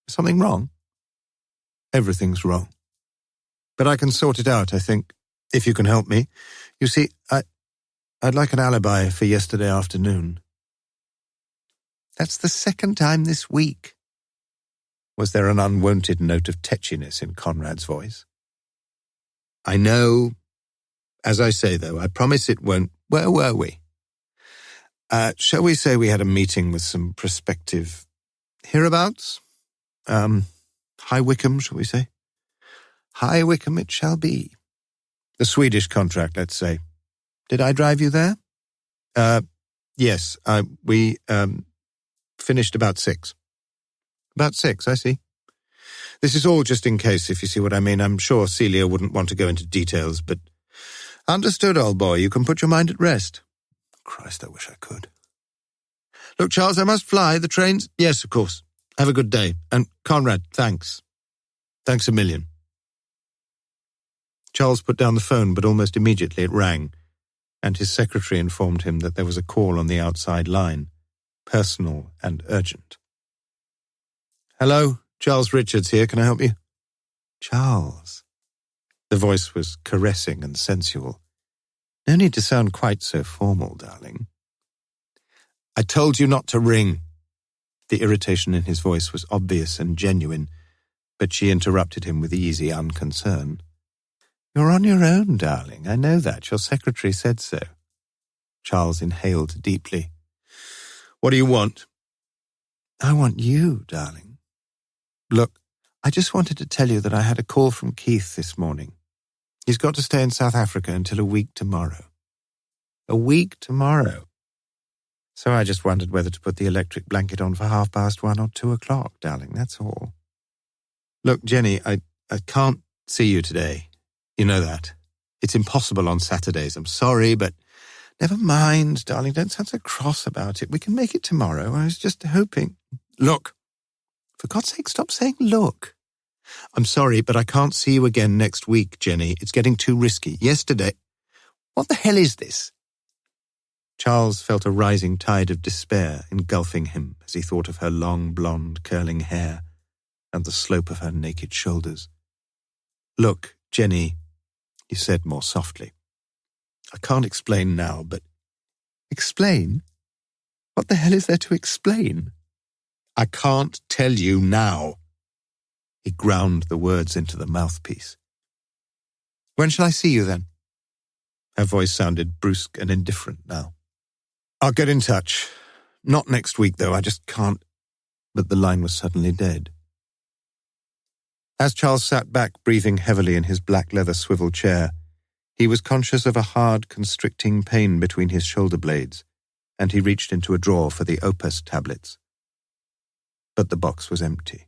Something wrong? Everything's wrong. But I can sort it out, I think, if you can help me. You see, I'd like an alibi for yesterday afternoon. That's the second time this week. Was there an unwonted note of tetchiness in Conrad's voice? I know. As I say, though, I promise it won't. Where were we? Shall we say we had a meeting with some prospective hereabouts? High Wycombe, shall we say? High Wycombe it shall be. The Swedish contract, let's say. Did I drive you there? Yes, we finished about 6. About 6, I see. This is all just in case, if you see what I mean. I'm sure Celia wouldn't want to go into details, but... Understood, old boy. You can put your mind at rest. Christ, I wish I could. Look, Charles, I must fly. The train's... Yes, of course. Have a good day. And Conrad, thanks. Thanks a million. Charles put down the phone, but almost immediately it rang, and his secretary informed him that there was a call on the outside line, personal and urgent. Hello, Charles Richards here. Can I help you? Charles. The voice was caressing and sensual. No need to sound quite so formal, darling. I told you not to ring. The irritation in his voice was obvious and genuine, but she interrupted him with easy unconcern. You're on your own, darling. I know that. Your secretary said so. Charles inhaled deeply. What do you want? I want you, darling. Look, I just wanted to tell you that I had a call from Keith this morning. He's got to stay in South Africa until a week tomorrow. A week tomorrow? So I just wondered whether to put the electric blanket on for 1:30 or 2 o'clock, darling, that's all. Look, Jenny, I can't see you today. You know that. It's impossible on Saturdays. I'm sorry, but never mind, darling. Don't sound so cross about it. We can make it tomorrow. I was just hoping. Look. For God's sake, stop saying look. I'm sorry, but I can't see you again next week, Jenny. It's getting too risky. Yesterday... What the hell is this? Charles felt a rising tide of despair engulfing him as he thought of her long, blonde, curling hair and the slope of her naked shoulders. Look, Jenny, he said more softly. I can't explain now, but... Explain? What the hell is there to explain? I can't tell you now. He ground the words into the mouthpiece. When shall I see you then? Her voice sounded brusque and indifferent now. I'll get in touch. Not next week, though. I just can't... But the line was suddenly dead. As Charles sat back, breathing heavily in his black leather swivel chair, he was conscious of a hard, constricting pain between his shoulder blades, and he reached into a drawer for the Opus tablets. But the box was empty.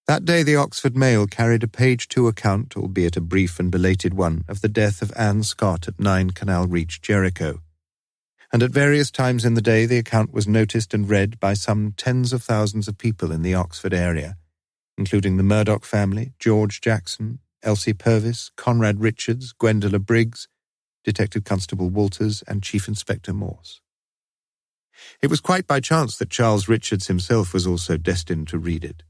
That day the Oxford Mail carried a page 2 account, albeit a brief and belated one, of the death of Anne Scott at 9 Canal Reach, Jericho. And at various times in the day the account was noticed and read by some tens of thousands of people in the Oxford area, including the Murdoch family, George Jackson, Elsie Purvis, Conrad Richards, Gwendola Briggs, Detective Constable Walters, and Chief Inspector Morse. It was quite by chance that Charles Richards himself was also destined to read it.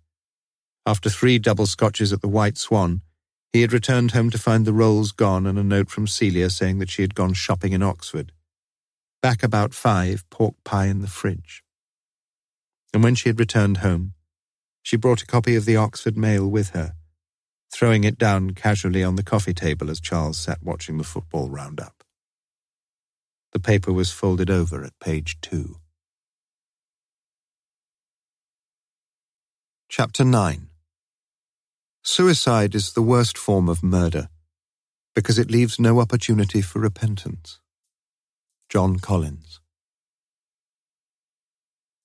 After 3 double scotches at the White Swan, he had returned home to find the rolls gone and a note from Celia saying that she had gone shopping in Oxford. Back about 5, pork pie in the fridge. And when she had returned home, she brought a copy of the Oxford Mail with her, throwing it down casually on the coffee table as Charles sat watching the football roundup. The paper was folded over at page 2. Chapter 9. Suicide is the worst form of murder because it leaves no opportunity for repentance. John Collins.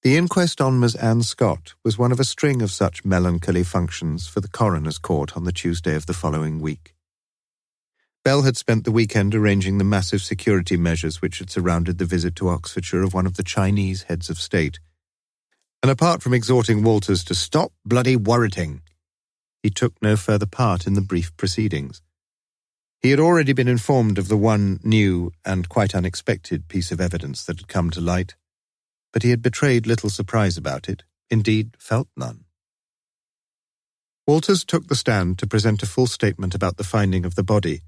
The inquest on Ms. Anne Scott was one of a string of such melancholy functions for the coroner's court on the Tuesday of the following week. Bell had spent the weekend arranging the massive security measures which had surrounded the visit to Oxfordshire of one of the Chinese heads of state. And apart from exhorting Walters to stop bloody worriting, he took no further part in the brief proceedings. He had already been informed of the one new and quite unexpected piece of evidence that had come to light, but he had betrayed little surprise about it, indeed felt none. Walters took the stand to present a full statement about the finding of the body,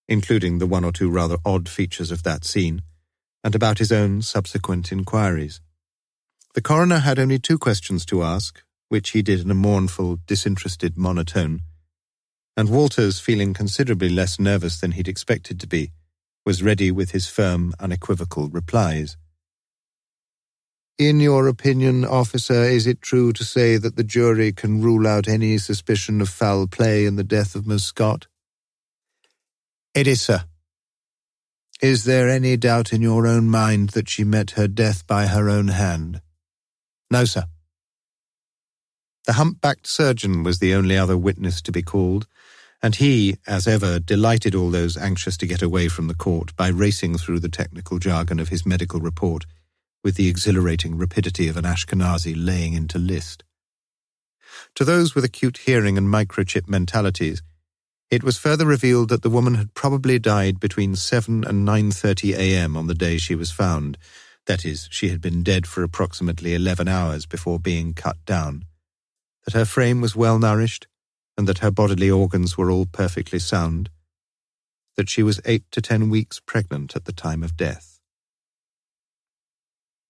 including the 1 or 2 rather odd features of that scene, and about his own subsequent inquiries. The coroner had only 2 questions to ask, which he did in a mournful, disinterested monotone, and Walters, feeling considerably less nervous than he'd expected to be, was ready with his firm, unequivocal replies. In your opinion, officer, is it true to say that the jury can rule out any suspicion of foul play in the death of Miss Scott? It is, sir. Is there any doubt in your own mind that she met her death by her own hand? No, sir. The humpbacked surgeon was the only other witness to be called, and he, as ever, delighted all those anxious to get away from the court by racing through the technical jargon of his medical report with the exhilarating rapidity of an Ashkenazi laying into list. To those with acute hearing and microchip mentalities, it was further revealed that the woman had probably died between 7 and 9:30 a.m. on the day she was found. That is, she had been dead for approximately 11 hours before being cut down, that her frame was well nourished, and that her bodily organs were all perfectly sound, that she was 8 to 10 weeks pregnant at the time of death.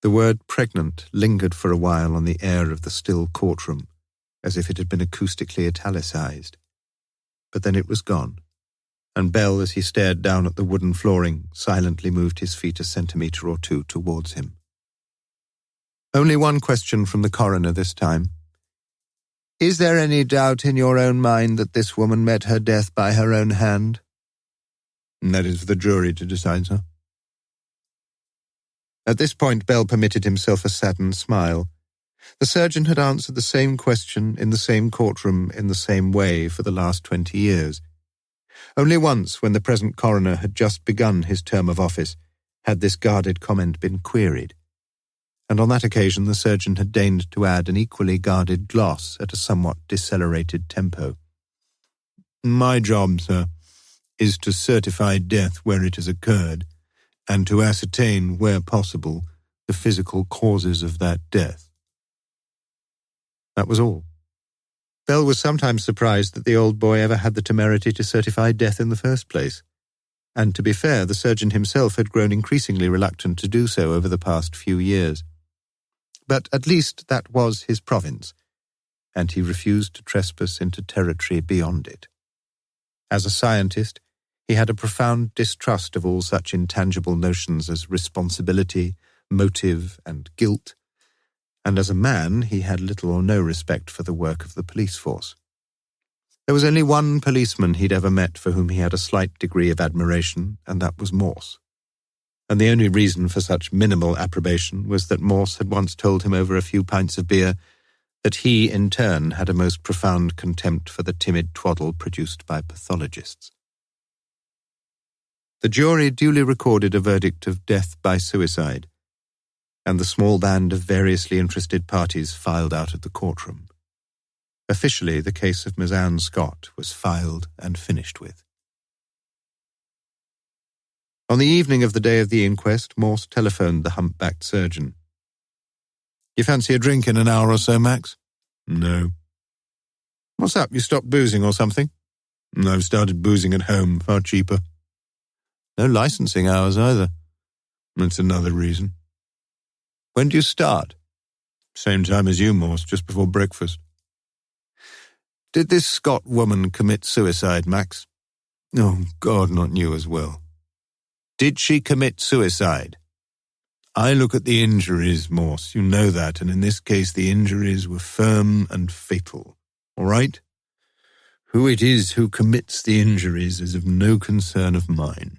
The word pregnant lingered for a while on the air of the still courtroom, as if it had been acoustically italicized. But then it was gone, and Bell, as he stared down at the wooden flooring, silently moved his feet a centimetre or 2 towards him. Only one question from the coroner this time. Is there any doubt in your own mind that this woman met her death by her own hand? That is for the jury to decide, sir. At this point, Bell permitted himself a saddened smile. The surgeon had answered the same question in the same courtroom in the same way for the last 20 years, Only once, when the present coroner had just begun his term of office, had this guarded comment been queried, and on that occasion the surgeon had deigned to add an equally guarded gloss at a somewhat decelerated tempo. "My job, sir, is to certify death where it has occurred, and to ascertain, where possible, the physical causes of that death." That was all. Bell was sometimes surprised that the old boy ever had the temerity to certify death in the first place. And to be fair, the surgeon himself had grown increasingly reluctant to do so over the past few years. But at least that was his province, and he refused to trespass into territory beyond it. As a scientist, he had a profound distrust of all such intangible notions as responsibility, motive, and guilt, and as a man he had little or no respect for the work of the police force. There was only one policeman he'd ever met for whom he had a slight degree of admiration, and that was Morse. And the only reason for such minimal approbation was that Morse had once told him over a few pints of beer that he, in turn, had a most profound contempt for the timid twaddle produced by pathologists. The jury duly recorded a verdict of death by suicide, and the small band of variously interested parties filed out of the courtroom. Officially, the case of Miss Anne Scott was filed and finished with. On the evening of the day of the inquest, Morse telephoned the humpbacked surgeon. "You fancy a drink in an hour or so, Max?" "No." "What's up? You stopped boozing or something?" "No, I've started boozing at home, far cheaper." "No licensing hours either." "That's another reason." "When do you start?" "Same time as you, Morse, just before breakfast." "Did this Scott woman commit suicide, Max?" "Oh, God, not you as well." "Did she commit suicide?" "I look at the injuries, Morse, you know that, and in this case the injuries were firm and fatal. All right? Who it is who commits the injuries is of no concern of mine."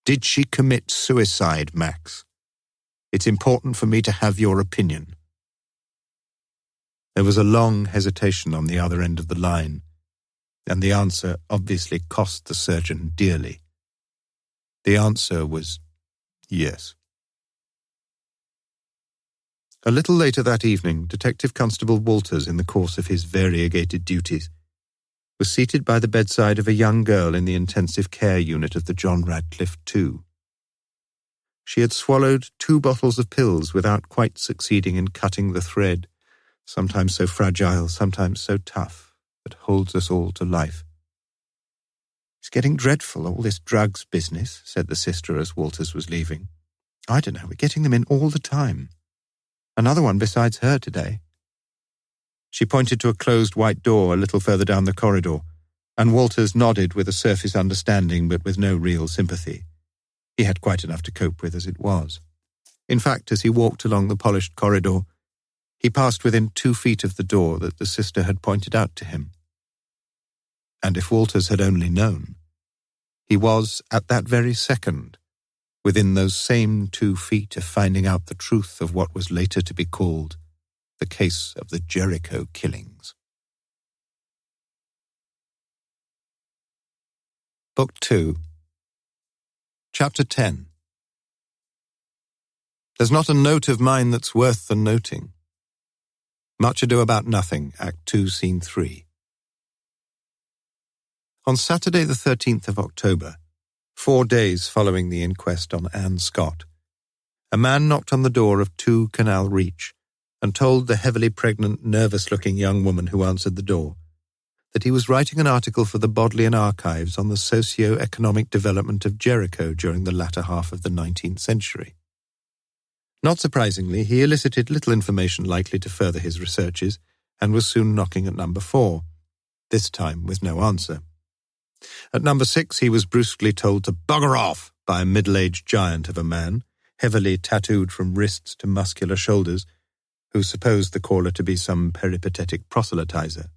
"Did she commit suicide, Max? It's important for me to have your opinion." There was a long hesitation on the other end of the line, and the answer obviously cost the surgeon dearly. The answer was yes. A little later that evening, Detective Constable Walters, in the course of his variegated duties, was seated by the bedside of a young girl in the intensive care unit of the John Radcliffe II. She had swallowed 2 bottles of pills without quite succeeding in cutting the thread, sometimes so fragile, sometimes so tough, that holds us all to life. "It's getting dreadful, all this drugs business," said the sister as Walters was leaving. "I don't know, we're getting them in all the time. Another one besides her today." She pointed to a closed white door a little further down the corridor, and Walters nodded with a surface understanding but with no real sympathy. He had quite enough to cope with as it was. In fact, as he walked along the polished corridor, he passed within 2 feet of the door that the sister had pointed out to him. And if Walters had only known, he was, at that very second, within those same 2 feet of finding out the truth of what was later to be called the case of the Jericho killings. Book 2, Chapter 10. There's not a note of mine that's worth the noting. Much Ado About Nothing, Act 2, Scene 3. On Saturday the 13th of October, 4 days following the inquest on Anne Scott, a man knocked on the door of 2 Canal Reach and told the heavily pregnant, nervous-looking young woman who answered the door that he was writing an article for the Bodleian Archives on the socio-economic development of Jericho during the latter half of the 19th century. Not surprisingly, he elicited little information likely to further his researches and was soon knocking at number 4, this time with no answer. At number 6, he was brusquely told to bugger off by a middle-aged giant of a man, heavily tattooed from wrists to muscular shoulders, who supposed the caller to be some peripatetic proselytizer.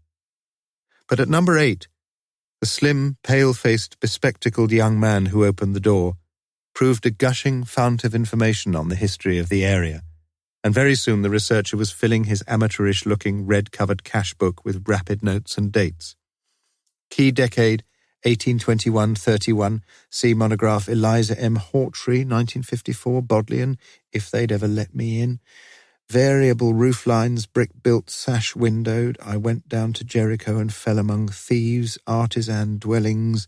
But at number 8, the slim, pale-faced, bespectacled young man who opened the door proved a gushing fount of information on the history of the area, and very soon the researcher was filling his amateurish-looking red-covered cash book with rapid notes and dates. Key decade, 1821-31, see monograph Eliza M. Hawtrey, 1954, Bodleian, If They'd Ever Let Me In. Variable roof lines, brick-built, sash-windowed. I went down to Jericho and fell among thieves, artisan dwellings.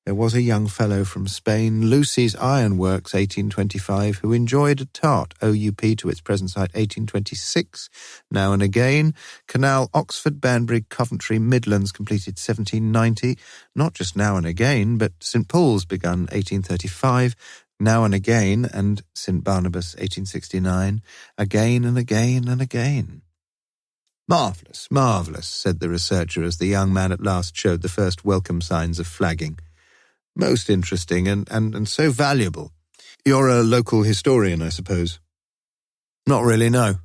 There was a young fellow from Spain, Lucy's Ironworks, 1825, who enjoyed a tart, OUP to its present site, 1826, now and again. Canal, Oxford, Banbury, Coventry, Midlands, completed 1790, not just now and again, but St Paul's begun 1835, now and again, and St Barnabas, 1869, again and again and again. Marvellous, marvellous, said the researcher as the young man at last showed the first welcome signs of flagging. Most interesting and so valuable. You're a local historian, I suppose? Not really, no.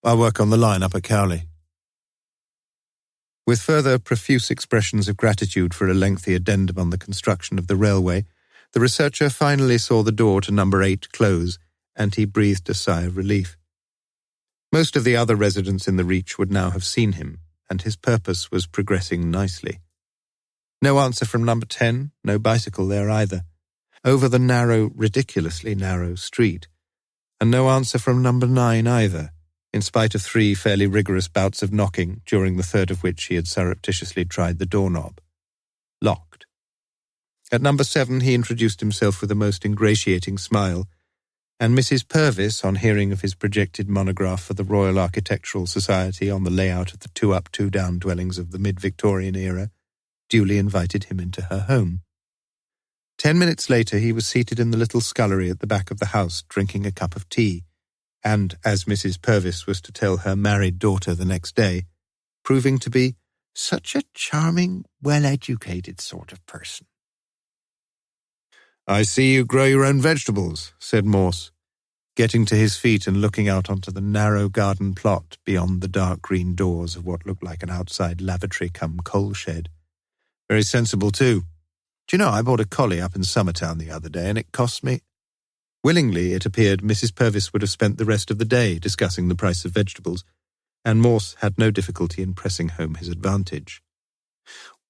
I work on the line up at Cowley. With further profuse expressions of gratitude for a lengthy addendum on the construction of the railway, the researcher finally saw the door to number 8 close, and he breathed a sigh of relief. Most of the other residents in the Reach would now have seen him, and his purpose was progressing nicely. No answer from number 10, no bicycle there either, over the narrow, ridiculously narrow street, and no answer from number 9 either, in spite of 3 fairly rigorous bouts of knocking, during the third of which he had surreptitiously tried the doorknob. Locked. At number 7 he introduced himself with a most ingratiating smile, and Mrs. Purvis, on hearing of his projected monograph for the Royal Architectural Society on the layout of the 2-up, 2-down dwellings of the mid-Victorian era, duly invited him into her home. 10 minutes later he was seated in the little scullery at the back of the house drinking a cup of tea, and, as Mrs. Purvis was to tell her married daughter the next day, proving to be such a charming, well-educated sort of person. "I see you grow your own vegetables," said Morse, getting to his feet and looking out onto the narrow garden plot beyond the dark green doors of what looked like an outside lavatory-cum-coal shed. "Very sensible, too. Do you know, I bought a collie up in Summertown the other day, and it cost me—" Willingly, it appeared, Mrs. Purvis would have spent the rest of the day discussing the price of vegetables, and Morse had no difficulty in pressing home his advantage.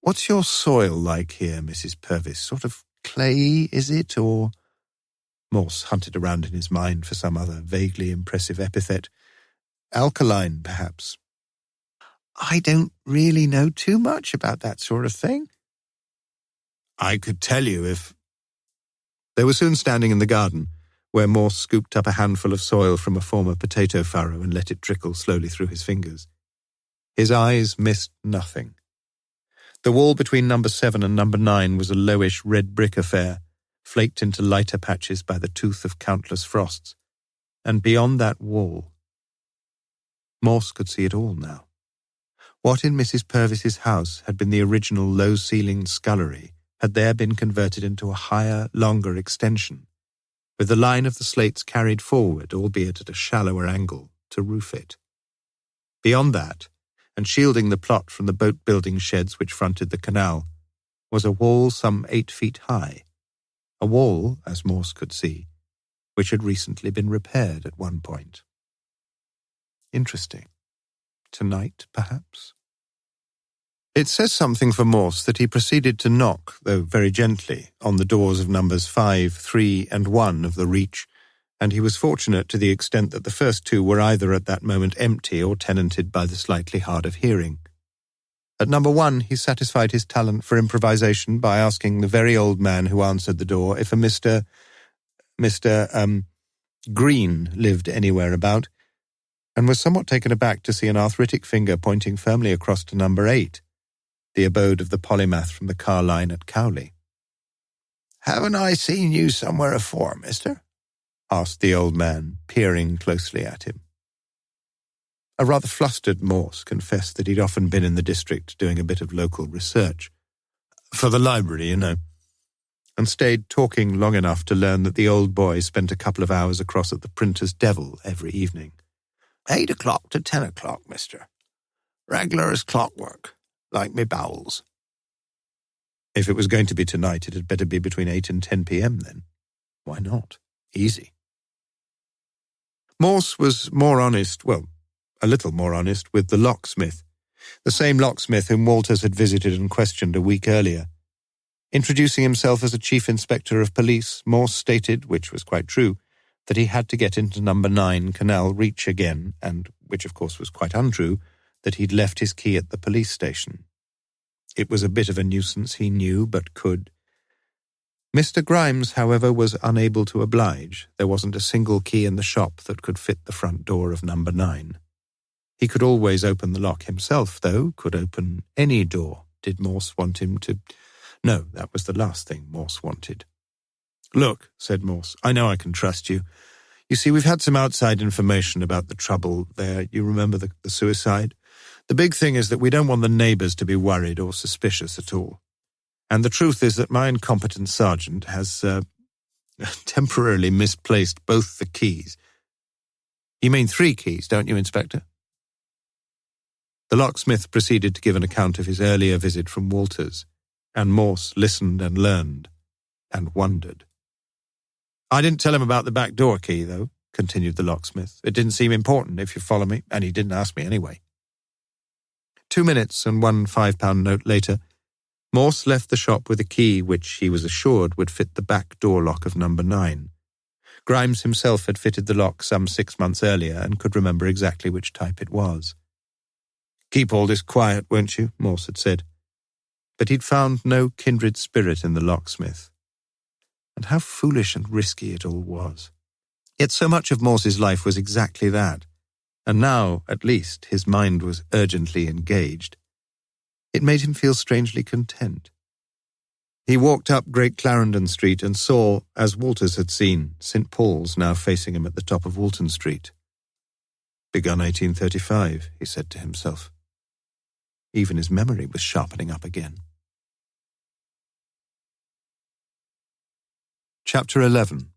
"What's your soil like here, Mrs. Purvis? Sort of clayey, is it, or—" Morse hunted around in his mind for some other vaguely impressive epithet. "Alkaline, perhaps." "I don't really know too much about that sort of thing." "I could tell you if—" They were soon standing in the garden, where Morse scooped up a handful of soil from a former potato furrow and let it trickle slowly through his fingers. His eyes missed nothing. The wall between number 7 and number 9 was a lowish red brick affair, flaked into lighter patches by the tooth of countless frosts, and beyond that wall— Morse could see it all now. What in Mrs. Purvis's house had been the original low-ceilinged scullery had there been converted into a higher, longer extension, with the line of the slates carried forward, albeit at a shallower angle, to roof it. Beyond that, and shielding the plot from the boat-building sheds which fronted the canal, was a wall some 8 feet high, a wall, as Morse could see, which had recently been repaired at one point. Interesting. Tonight, perhaps? It says something for Morse that he proceeded to knock, though very gently, on the doors of numbers 5, 3, and 1 of the Reach, and he was fortunate to the extent that the first 2 were either at that moment empty or tenanted by the slightly hard of hearing. At number 1 he satisfied his talent for improvisation by asking the very old man who answered the door if a Mr. Green lived anywhere about, and was somewhat taken aback to see an arthritic finger pointing firmly across to number 8, the abode of the polymath from the car line at Cowley. "Haven't I seen you somewhere afore, mister?" asked the old man, peering closely at him. A rather flustered Morse confessed that he'd often been in the district doing a bit of local research. "For the library, you know," and stayed talking long enough to learn that the old boy spent a couple of hours across at the Printer's Devil every evening. 8 o'clock to 10 o'clock, mister. Regular as clockwork, like me bowels." If it was going to be tonight, it had better be between 8 and 10 p.m. then. Why not? Easy. Morse was more honest, well, a little more honest, with the locksmith, the same locksmith whom Walters had visited and questioned a week earlier. Introducing himself as a chief inspector of police, Morse stated, which was quite true, that he had to get into number 9 Canal Reach again, and, which of course was quite untrue, that he'd left his key at the police station. It was a bit of a nuisance, he knew, but could. Mr. Grimes, however, was unable to oblige. There wasn't a single key in the shop that could fit the front door of number 9. He could always open the lock himself, though, could open any door. Did Morse want him to? No, that was the last thing Morse wanted. "Look," said Morse, "I know I can trust you. You see, we've had some outside information about the trouble there. You remember the suicide? The big thing is that we don't want the neighbours to be worried or suspicious at all. And the truth is that my incompetent sergeant has temporarily misplaced both the keys." "You mean 3 keys, don't you, Inspector?" The locksmith proceeded to give an account of his earlier visit from Walters, and Morse listened and learned, and wondered. "I didn't tell him about the back door key, though," continued the locksmith. "It didn't seem important, if you follow me, and he didn't ask me anyway." 2 minutes and 1 £5 note later, Morse left the shop with a key which he was assured would fit the back door lock of number 9. Grimes himself had fitted the lock some 6 months earlier and could remember exactly which type it was. "Keep all this quiet, won't you?" Morse had said. But he'd found no kindred spirit in the locksmith. And how foolish and risky it all was. Yet so much of Morse's life was exactly that, and now, at least, his mind was urgently engaged. It made him feel strangely content. He walked up Great Clarendon Street and saw, as Walters had seen, St. Paul's now facing him at the top of Walton Street. "Begun 1835, he said to himself. Even his memory was sharpening up again. Chapter 11.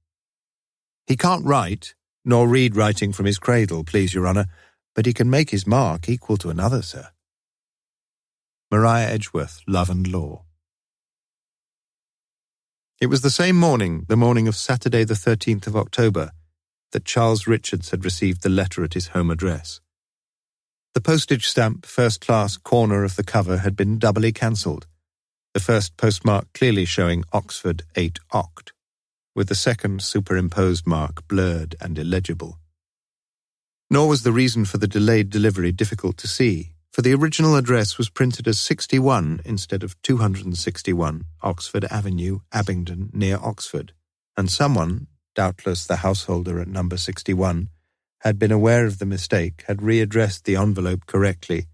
He can't write, nor read writing from his cradle, please your honour, but he can make his mark equal to another, sir. Maria Edgeworth, Love and Law. It was the same morning, the morning of Saturday the 13th of October, that Charles Richards had received the letter at his home address. The postage stamp, first-class corner of the cover had been doubly cancelled, the first postmark clearly showing Oxford 8 Oct, with the second superimposed mark blurred and illegible. Nor was the reason for the delayed delivery difficult to see, for the original address was printed as 61 instead of 261 Oxford Avenue, Abingdon, near Oxford, and someone, doubtless the householder at number 61, had been aware of the mistake, had readdressed the envelope correctly,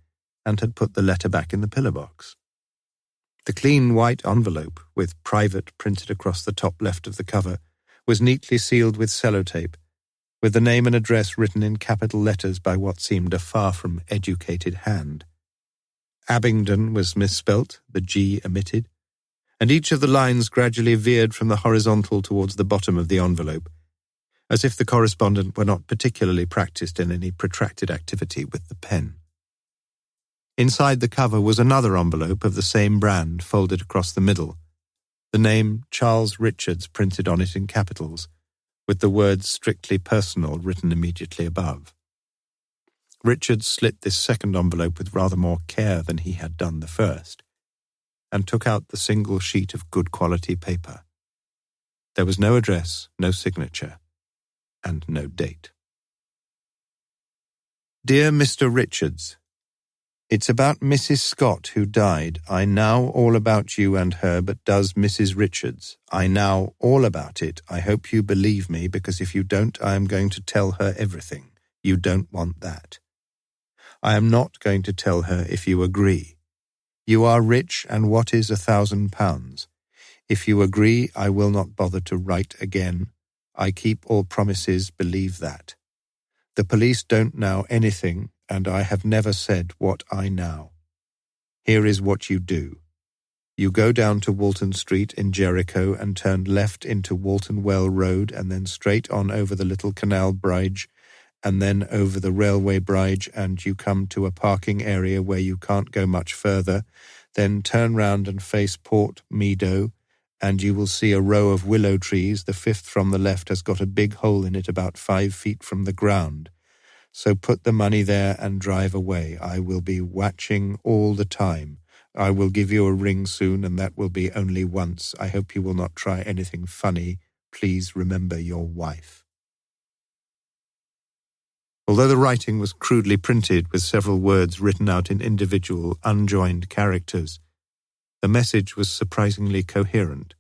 and had put the letter back in the pillar box. The clean white envelope, with private printed across the top left of the cover, was neatly sealed with sellotape, with the name and address written in capital letters by what seemed a far from educated hand. Abingdon was misspelt, the G omitted, and each of the lines gradually veered from the horizontal towards the bottom of the envelope, as if the correspondent were not particularly practiced in any protracted activity with the pen. Inside the cover was another envelope of the same brand folded across the middle, the name Charles Richards printed on it in capitals, with the words strictly personal written immediately above. Richards slit this second envelope with rather more care than he had done the first, and took out the single sheet of good quality paper. There was no address, no signature, and no date. Dear Mr. Richards, it's about Mrs. Scott who died. I know all about you and her, but does Mrs. Richards. I know all about it. I hope you believe me, because if you don't, I am going to tell her everything. You don't want that. I am not going to tell her if you agree. You are rich, and what is £1,000? If you agree, I will not bother to write again. I keep all promises, believe that. The police don't know anything, and I have never said what I know. Here is what you do. You go down to Walton Street in Jericho and turn left into Walton Well Road and then straight on over the little canal bridge and then over the railway bridge, and you come to a parking area where you can't go much further, then turn round and face Port Meadow, and you will see a row of willow trees. The fifth from the left has got a big hole in it about 5 feet from the ground. So put the money there and drive away. I will be watching all the time. I will give you a ring soon, and that will be only once. I hope you will not try anything funny. Please remember your wife. Although the writing was crudely printed with several words written out in individual, unjoined characters, the message was surprisingly coherent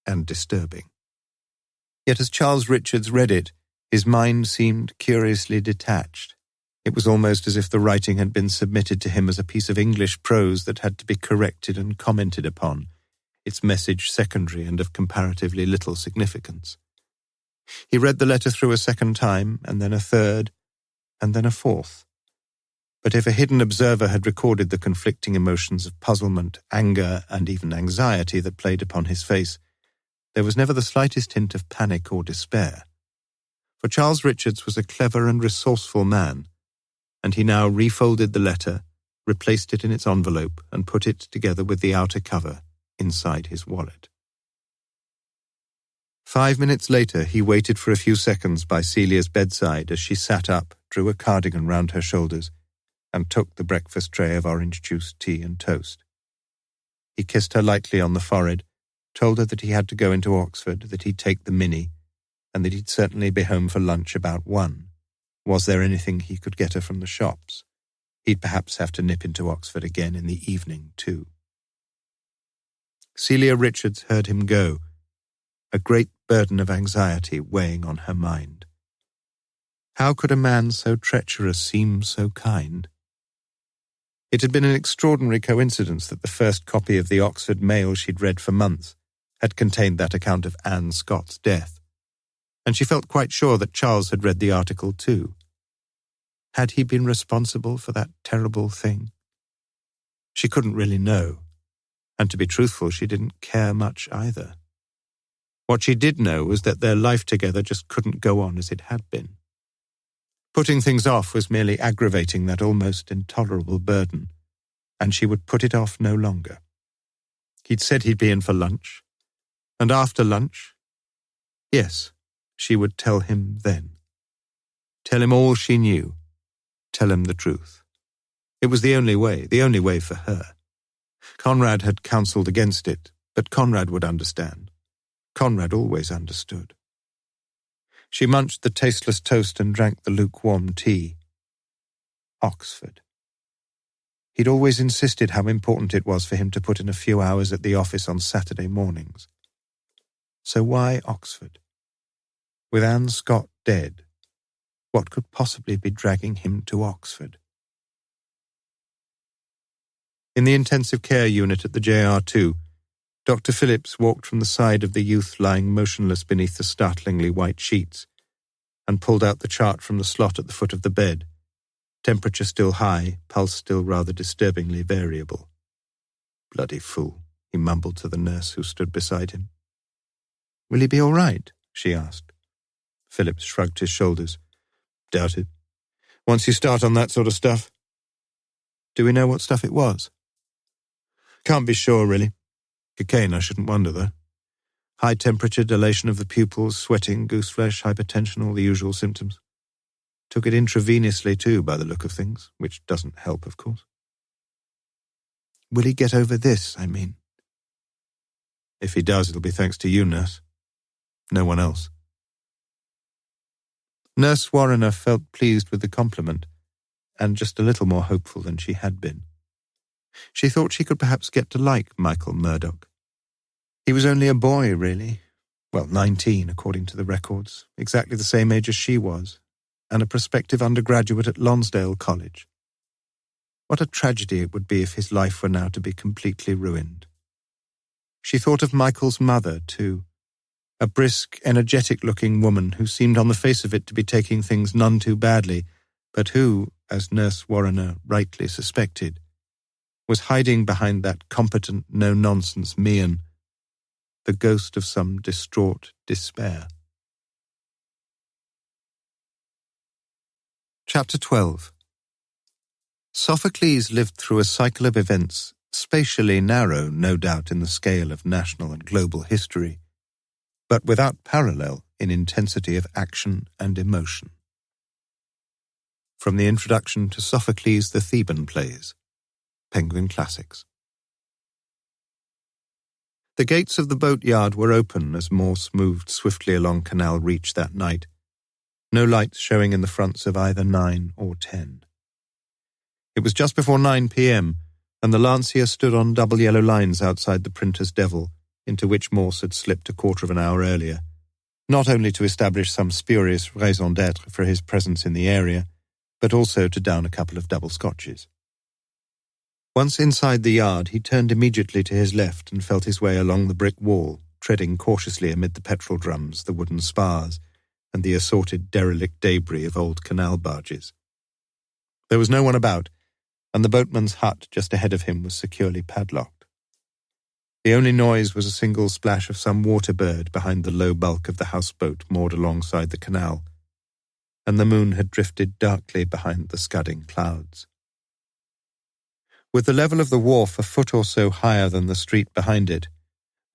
and disturbing. Yet as Charles Richards read it, his mind seemed curiously detached. It was almost as if the writing had been submitted to him as a piece of English prose that had to be corrected and commented upon, its message secondary and of comparatively little significance. He read the letter through a second time, and then a third, and then a fourth. But if a hidden observer had recorded the conflicting emotions of puzzlement, anger, and even anxiety that played upon his face, there was never the slightest hint of panic or despair. For Charles Richards was a clever and resourceful man, and he now refolded the letter, replaced it in its envelope, and put it together with the outer cover inside his wallet. 5 minutes later, he waited for a few seconds by Celia's bedside as she sat up, drew a cardigan round her shoulders, and took the breakfast tray of orange juice, tea, and toast. He kissed her lightly on the forehead, told her that he had to go into Oxford, that he'd take the Mini, and that he'd certainly be home for lunch about 1. Was there anything he could get her from the shops? He'd perhaps have to nip into Oxford again in the evening, too. Celia Richards heard him go, a great burden of anxiety weighing on her mind. How could a man so treacherous seem so kind? It had been an extraordinary coincidence that the first copy of the Oxford Mail she'd read for months had contained that account of Anne Scott's death, and she felt quite sure that Charles had read the article too. Had he been responsible for that terrible thing? She couldn't really know, and to be truthful, she didn't care much either. What she did know was that their life together just couldn't go on as it had been. Putting things off was merely aggravating that almost intolerable burden, and she would put it off no longer. He'd said he'd be in for lunch, and after lunch, yes, she would tell him then. Tell him all she knew. Tell him the truth. It was the only way for her. Conrad had counselled against it, but Conrad would understand. Conrad always understood. She munched the tasteless toast and drank the lukewarm tea. Oxford. He'd always insisted how important it was for him to put in a few hours at the office on Saturday mornings. So why Oxford? With Anne Scott dead, what could possibly be dragging him to Oxford? In the intensive care unit at the JR2, Dr. Phillips walked from the side of the youth lying motionless beneath the startlingly white sheets and pulled out the chart from the slot at the foot of the bed, temperature still high, pulse still rather disturbingly variable. Bloody fool, he mumbled to the nurse who stood beside him. Will he be all right? She asked. Phillips shrugged his shoulders. Doubt it. Once you start on that sort of stuff. Do we know what stuff it was? Can't be sure, really. Cocaine, I shouldn't wonder, though. High temperature, dilation of the pupils, sweating, gooseflesh, hypertension, all the usual symptoms. Took it intravenously, too, by the look of things, which doesn't help, of course. Will he get over this, I mean? If he does, it'll be thanks to you, nurse. No one else. Nurse Warriner felt pleased with the compliment, and just a little more hopeful than she had been. She thought she could perhaps get to like Michael Murdoch. He was only a boy, really. Well, 19, according to the records, exactly the same age as she was, and a prospective undergraduate at Lonsdale College. What a tragedy it would be if his life were now to be completely ruined. She thought of Michael's mother, too, a brisk, energetic-looking woman who seemed on the face of it to be taking things none too badly, but who, as Nurse Warriner rightly suspected, was hiding behind that competent, no-nonsense Meehan, the ghost of some distraught despair. Chapter 12. Sophocles lived through a cycle of events, spatially narrow, no doubt, in the scale of national and global history, but without parallel in intensity of action and emotion. From the introduction to Sophocles the Theban Plays, Penguin Classics. The gates of the boatyard were open as Morse moved swiftly along Canal Reach that night, no lights showing in the fronts of either 9 or 10. It was just before 9 p.m., and the Lancia stood on double yellow lines outside the Printer's Devil, into which Morse had slipped a quarter of an hour earlier, not only to establish some spurious raison d'être for his presence in the area, but also to down a couple of double scotches. Once inside the yard, he turned immediately to his left and felt his way along the brick wall, treading cautiously amid the petrol drums, the wooden spars, and the assorted derelict debris of old canal barges. There was no one about, and the boatman's hut just ahead of him was securely padlocked. The only noise was a single splash of some water bird behind the low bulk of the houseboat moored alongside the canal, and the moon had drifted darkly behind the scudding clouds. With the level of the wharf a foot or so higher than the street behind it,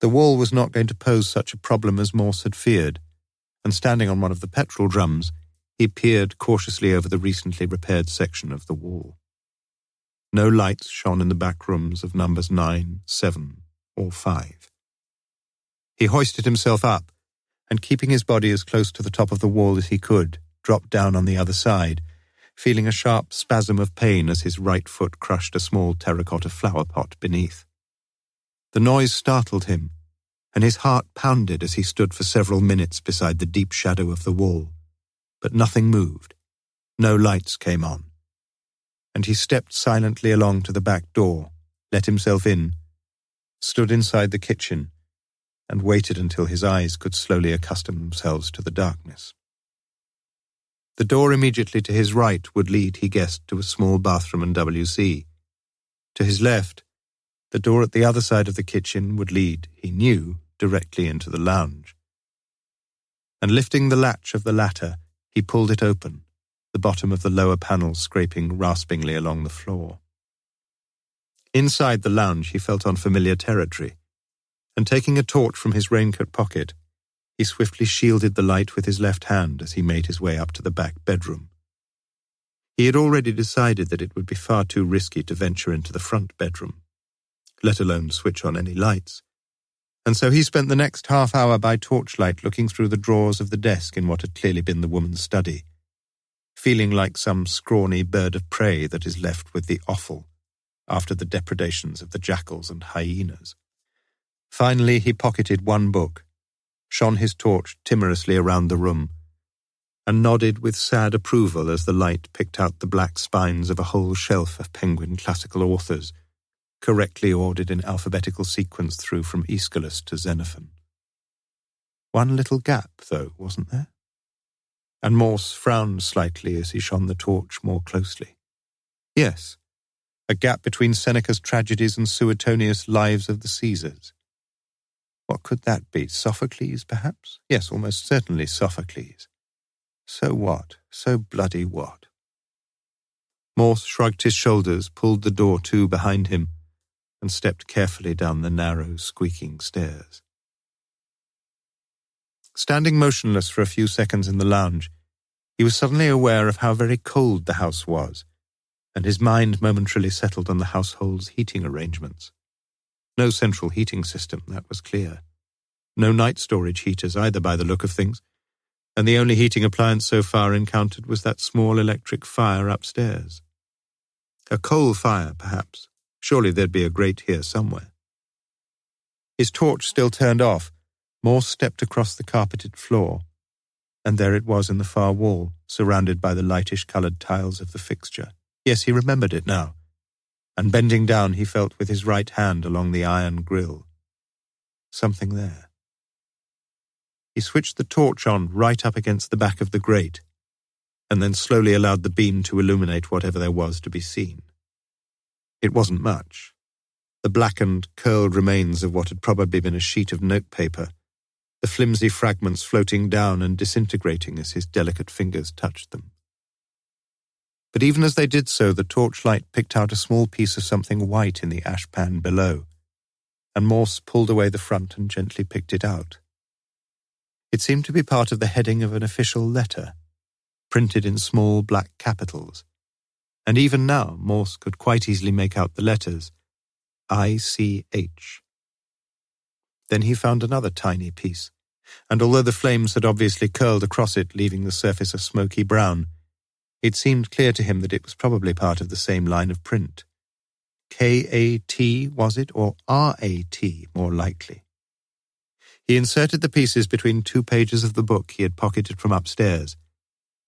the wall was not going to pose such a problem as Morse had feared, and standing on one of the petrol drums, he peered cautiously over the recently repaired section of the wall. No lights shone in the back rooms of numbers 9, 7, or 5. He hoisted himself up, and keeping his body as close to the top of the wall as he could, dropped down on the other side, feeling a sharp spasm of pain as his right foot crushed a small terracotta flower pot beneath. The noise startled him, and his heart pounded as he stood for several minutes beside the deep shadow of the wall. But nothing moved. No lights came on. And he stepped silently along to the back door, let himself in, stood inside the kitchen, and waited until his eyes could slowly accustom themselves to the darkness. The door immediately to his right would lead, he guessed, to a small bathroom and WC. To his left, the door at the other side of the kitchen would lead, he knew, directly into the lounge. And lifting the latch of the latter, he pulled it open, the bottom of the lower panel scraping raspingly along the floor. Inside the lounge he felt on familiar territory, and taking a torch from his raincoat pocket, he swiftly shielded the light with his left hand as he made his way up to the back bedroom. He had already decided that it would be far too risky to venture into the front bedroom, let alone switch on any lights, and so he spent the next half hour by torchlight looking through the drawers of the desk in what had clearly been the woman's study, feeling like some scrawny bird of prey that is left with the offal after the depredations of the jackals and hyenas. Finally he pocketed one book, shone his torch timorously around the room, and nodded with sad approval as the light picked out the black spines of a whole shelf of Penguin classical authors, correctly ordered in alphabetical sequence through from Aeschylus to Xenophon. One little gap, though, wasn't there? And Morse frowned slightly as he shone the torch more closely. Yes, a gap between Seneca's tragedies and Suetonius' Lives of the Caesars. What could that be? Sophocles, perhaps? Yes, almost certainly Sophocles. So what? So bloody what? Morse shrugged his shoulders, pulled the door to behind him, and stepped carefully down the narrow, squeaking stairs. Standing motionless for a few seconds in the lounge, he was suddenly aware of how very cold the house was, and his mind momentarily settled on the household's heating arrangements. No central heating system, that was clear. No night storage heaters either, by the look of things, and the only heating appliance so far encountered was that small electric fire upstairs. A coal fire, perhaps. Surely there'd be a grate here somewhere. His torch still turned off, Morse stepped across the carpeted floor, and there it was in the far wall, surrounded by the lightish-coloured tiles of the fixture. Yes, he remembered it now, and bending down he felt with his right hand along the iron grille. Something there. He switched the torch on right up against the back of the grate, and then slowly allowed the beam to illuminate whatever there was to be seen. It wasn't much. The blackened, curled remains of what had probably been a sheet of notepaper, the flimsy fragments floating down and disintegrating as his delicate fingers touched them. But even as they did so, the torchlight picked out a small piece of something white in the ashpan below, and Morse pulled away the front and gently picked it out. It seemed to be part of the heading of an official letter, printed in small black capitals, and even now Morse could quite easily make out the letters I.C.H. Then he found another tiny piece, and although the flames had obviously curled across it, leaving the surface a smoky brown, it seemed clear to him that it was probably part of the same line of print. K-A-T, was it, or R-A-T, more likely? He inserted the pieces between 2 pages of the book he had pocketed from upstairs,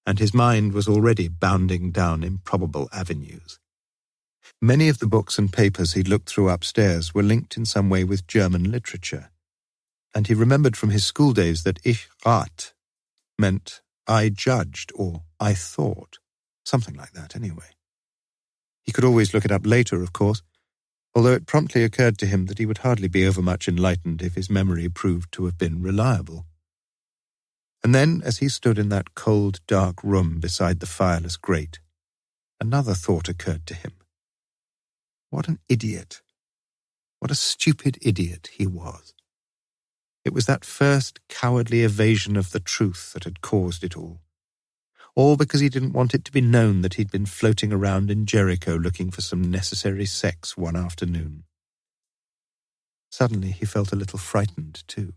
and his mind was already bounding down improbable avenues. Many of the books and papers he'd looked through upstairs were linked in some way with German literature, and he remembered from his school days that Ich rat meant I judged or I thought, something like that anyway. He could always look it up later, of course, although it promptly occurred to him that he would hardly be overmuch enlightened if his memory proved to have been reliable. And then, as he stood in that cold, dark room beside the fireless grate, another thought occurred to him. What an idiot! What a stupid idiot he was! It was that first cowardly evasion of the truth that had caused it all because he didn't want it to be known that he'd been floating around in Jericho looking for some necessary sex one afternoon. Suddenly he felt a little frightened, too.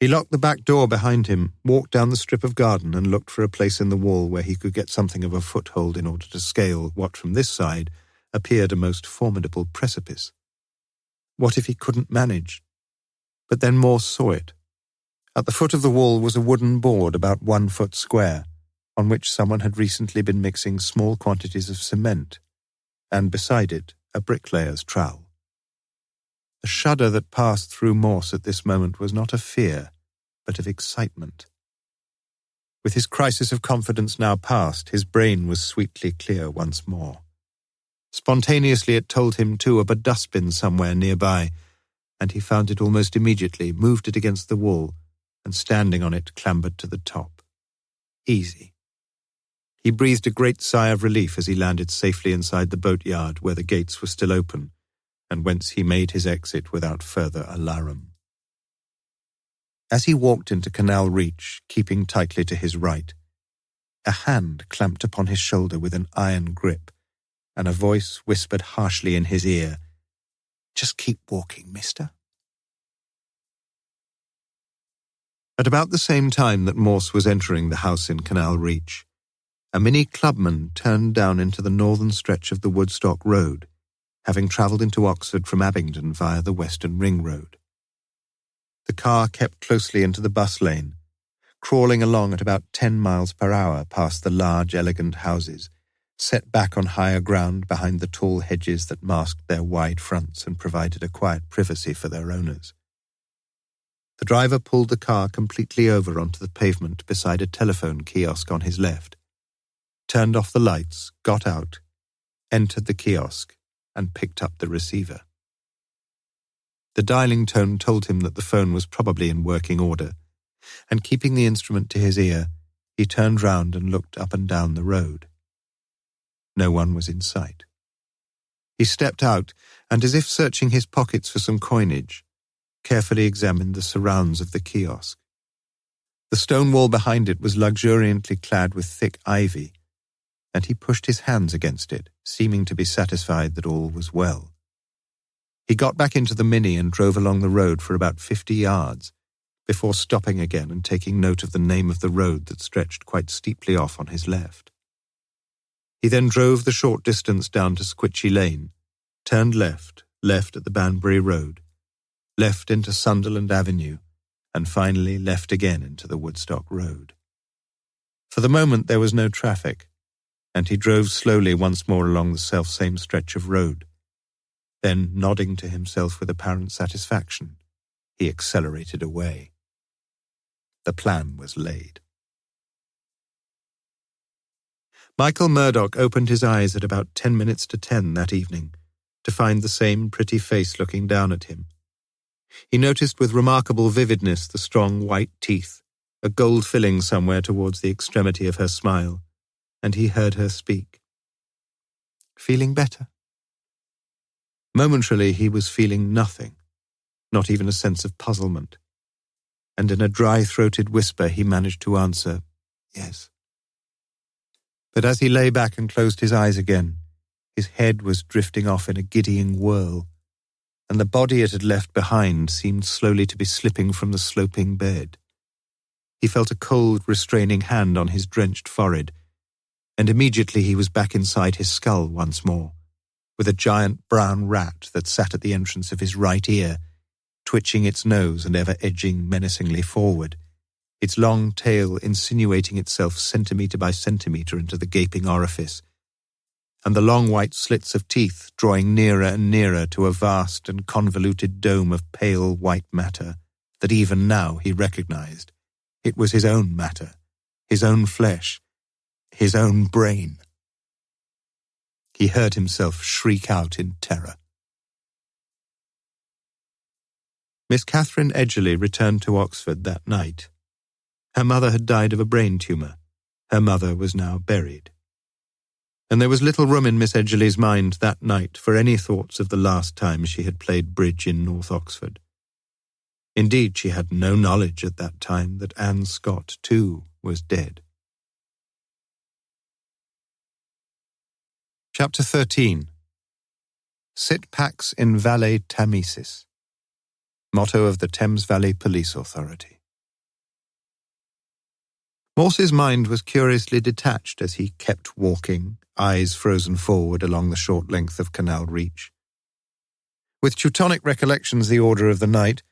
He locked the back door behind him, walked down the strip of garden and looked for a place in the wall where he could get something of a foothold in order to scale what from this side appeared a most formidable precipice. What if he couldn't manage? But then Morse saw it. At the foot of the wall was a wooden board about 1 foot square, on which someone had recently been mixing small quantities of cement, and beside it a bricklayer's trowel. The shudder that passed through Morse at this moment was not of fear, but of excitement. With his crisis of confidence now past, his brain was sweetly clear once more. Spontaneously it told him, too, of a dustbin somewhere nearby, and he found it almost immediately, moved it against the wall, and standing on it clambered to the top. Easy. He breathed a great sigh of relief as he landed safely inside the boatyard where the gates were still open, and whence he made his exit without further alarum. As he walked into Canal Reach, keeping tightly to his right, a hand clamped upon his shoulder with an iron grip, and a voice whispered harshly in his ear, "Just keep walking, mister." At about the same time that Morse was entering the house in Canal Reach, a mini clubman turned down into the northern stretch of the Woodstock Road, having travelled into Oxford from Abingdon via the Western Ring Road. The car kept closely into the bus lane, crawling along at about 10 miles per hour past the large, elegant houses, set back on higher ground behind the tall hedges that masked their wide fronts and provided a quiet privacy for their owners. The driver pulled the car completely over onto the pavement beside a telephone kiosk on his left, turned off the lights, got out, entered the kiosk, and picked up the receiver. The dialing tone told him that the phone was probably in working order, and keeping the instrument to his ear, he turned round and looked up and down the road. No one was in sight. He stepped out, and as if searching his pockets for some coinage, carefully examined the surrounds of the kiosk. The stone wall behind it was luxuriantly clad with thick ivy, and he pushed his hands against it, seeming to be satisfied that all was well. He got back into the Mini and drove along the road for about 50 yards, before stopping again and taking note of the name of the road that stretched quite steeply off on his left. He then drove the short distance down to Squitchy Lane, turned left at the Banbury Road, left into Sunderland Avenue, and finally left again into the Woodstock Road. For the moment there was no traffic, and he drove slowly once more along the self-same stretch of road. Then, nodding to himself with apparent satisfaction, he accelerated away. The plan was laid. Michael Murdoch opened his eyes at about 10 minutes to 10 that evening, to find the same pretty face looking down at him. He noticed with remarkable vividness the strong white teeth, a gold filling somewhere towards the extremity of her smile, and he heard her speak. "Feeling better?" Momentarily he was feeling nothing, not even a sense of puzzlement, and in a dry-throated whisper he managed to answer, "Yes." But as he lay back and closed his eyes again, his head was drifting off in a giddying whirl, and the body it had left behind seemed slowly to be slipping from the sloping bed. He felt a cold, restraining hand on his drenched forehead, and immediately he was back inside his skull once more, with a giant brown rat that sat at the entrance of his right ear, twitching its nose and ever edging menacingly forward, its long tail insinuating itself centimetre by centimetre into the gaping orifice, and the long white slits of teeth drawing nearer and nearer to a vast and convoluted dome of pale white matter that even now he recognized. It was his own matter, his own flesh, his own brain. He heard himself shriek out in terror. Miss Catherine Edgerly returned to Oxford that night. Her mother had died of a brain tumour. Her mother was now buried. And there was little room in Miss Edgerly's mind that night for any thoughts of the last time she had played bridge in North Oxford. Indeed, she had no knowledge at that time that Anne Scott, too, was dead. Chapter 13. Sit Pax in Valle Tamesis. Motto of the Thames Valley Police Authority. Morse's mind was curiously detached as he kept walking, eyes frozen forward along the short length of Canal Reach. With Teutonic recollections the order of the night,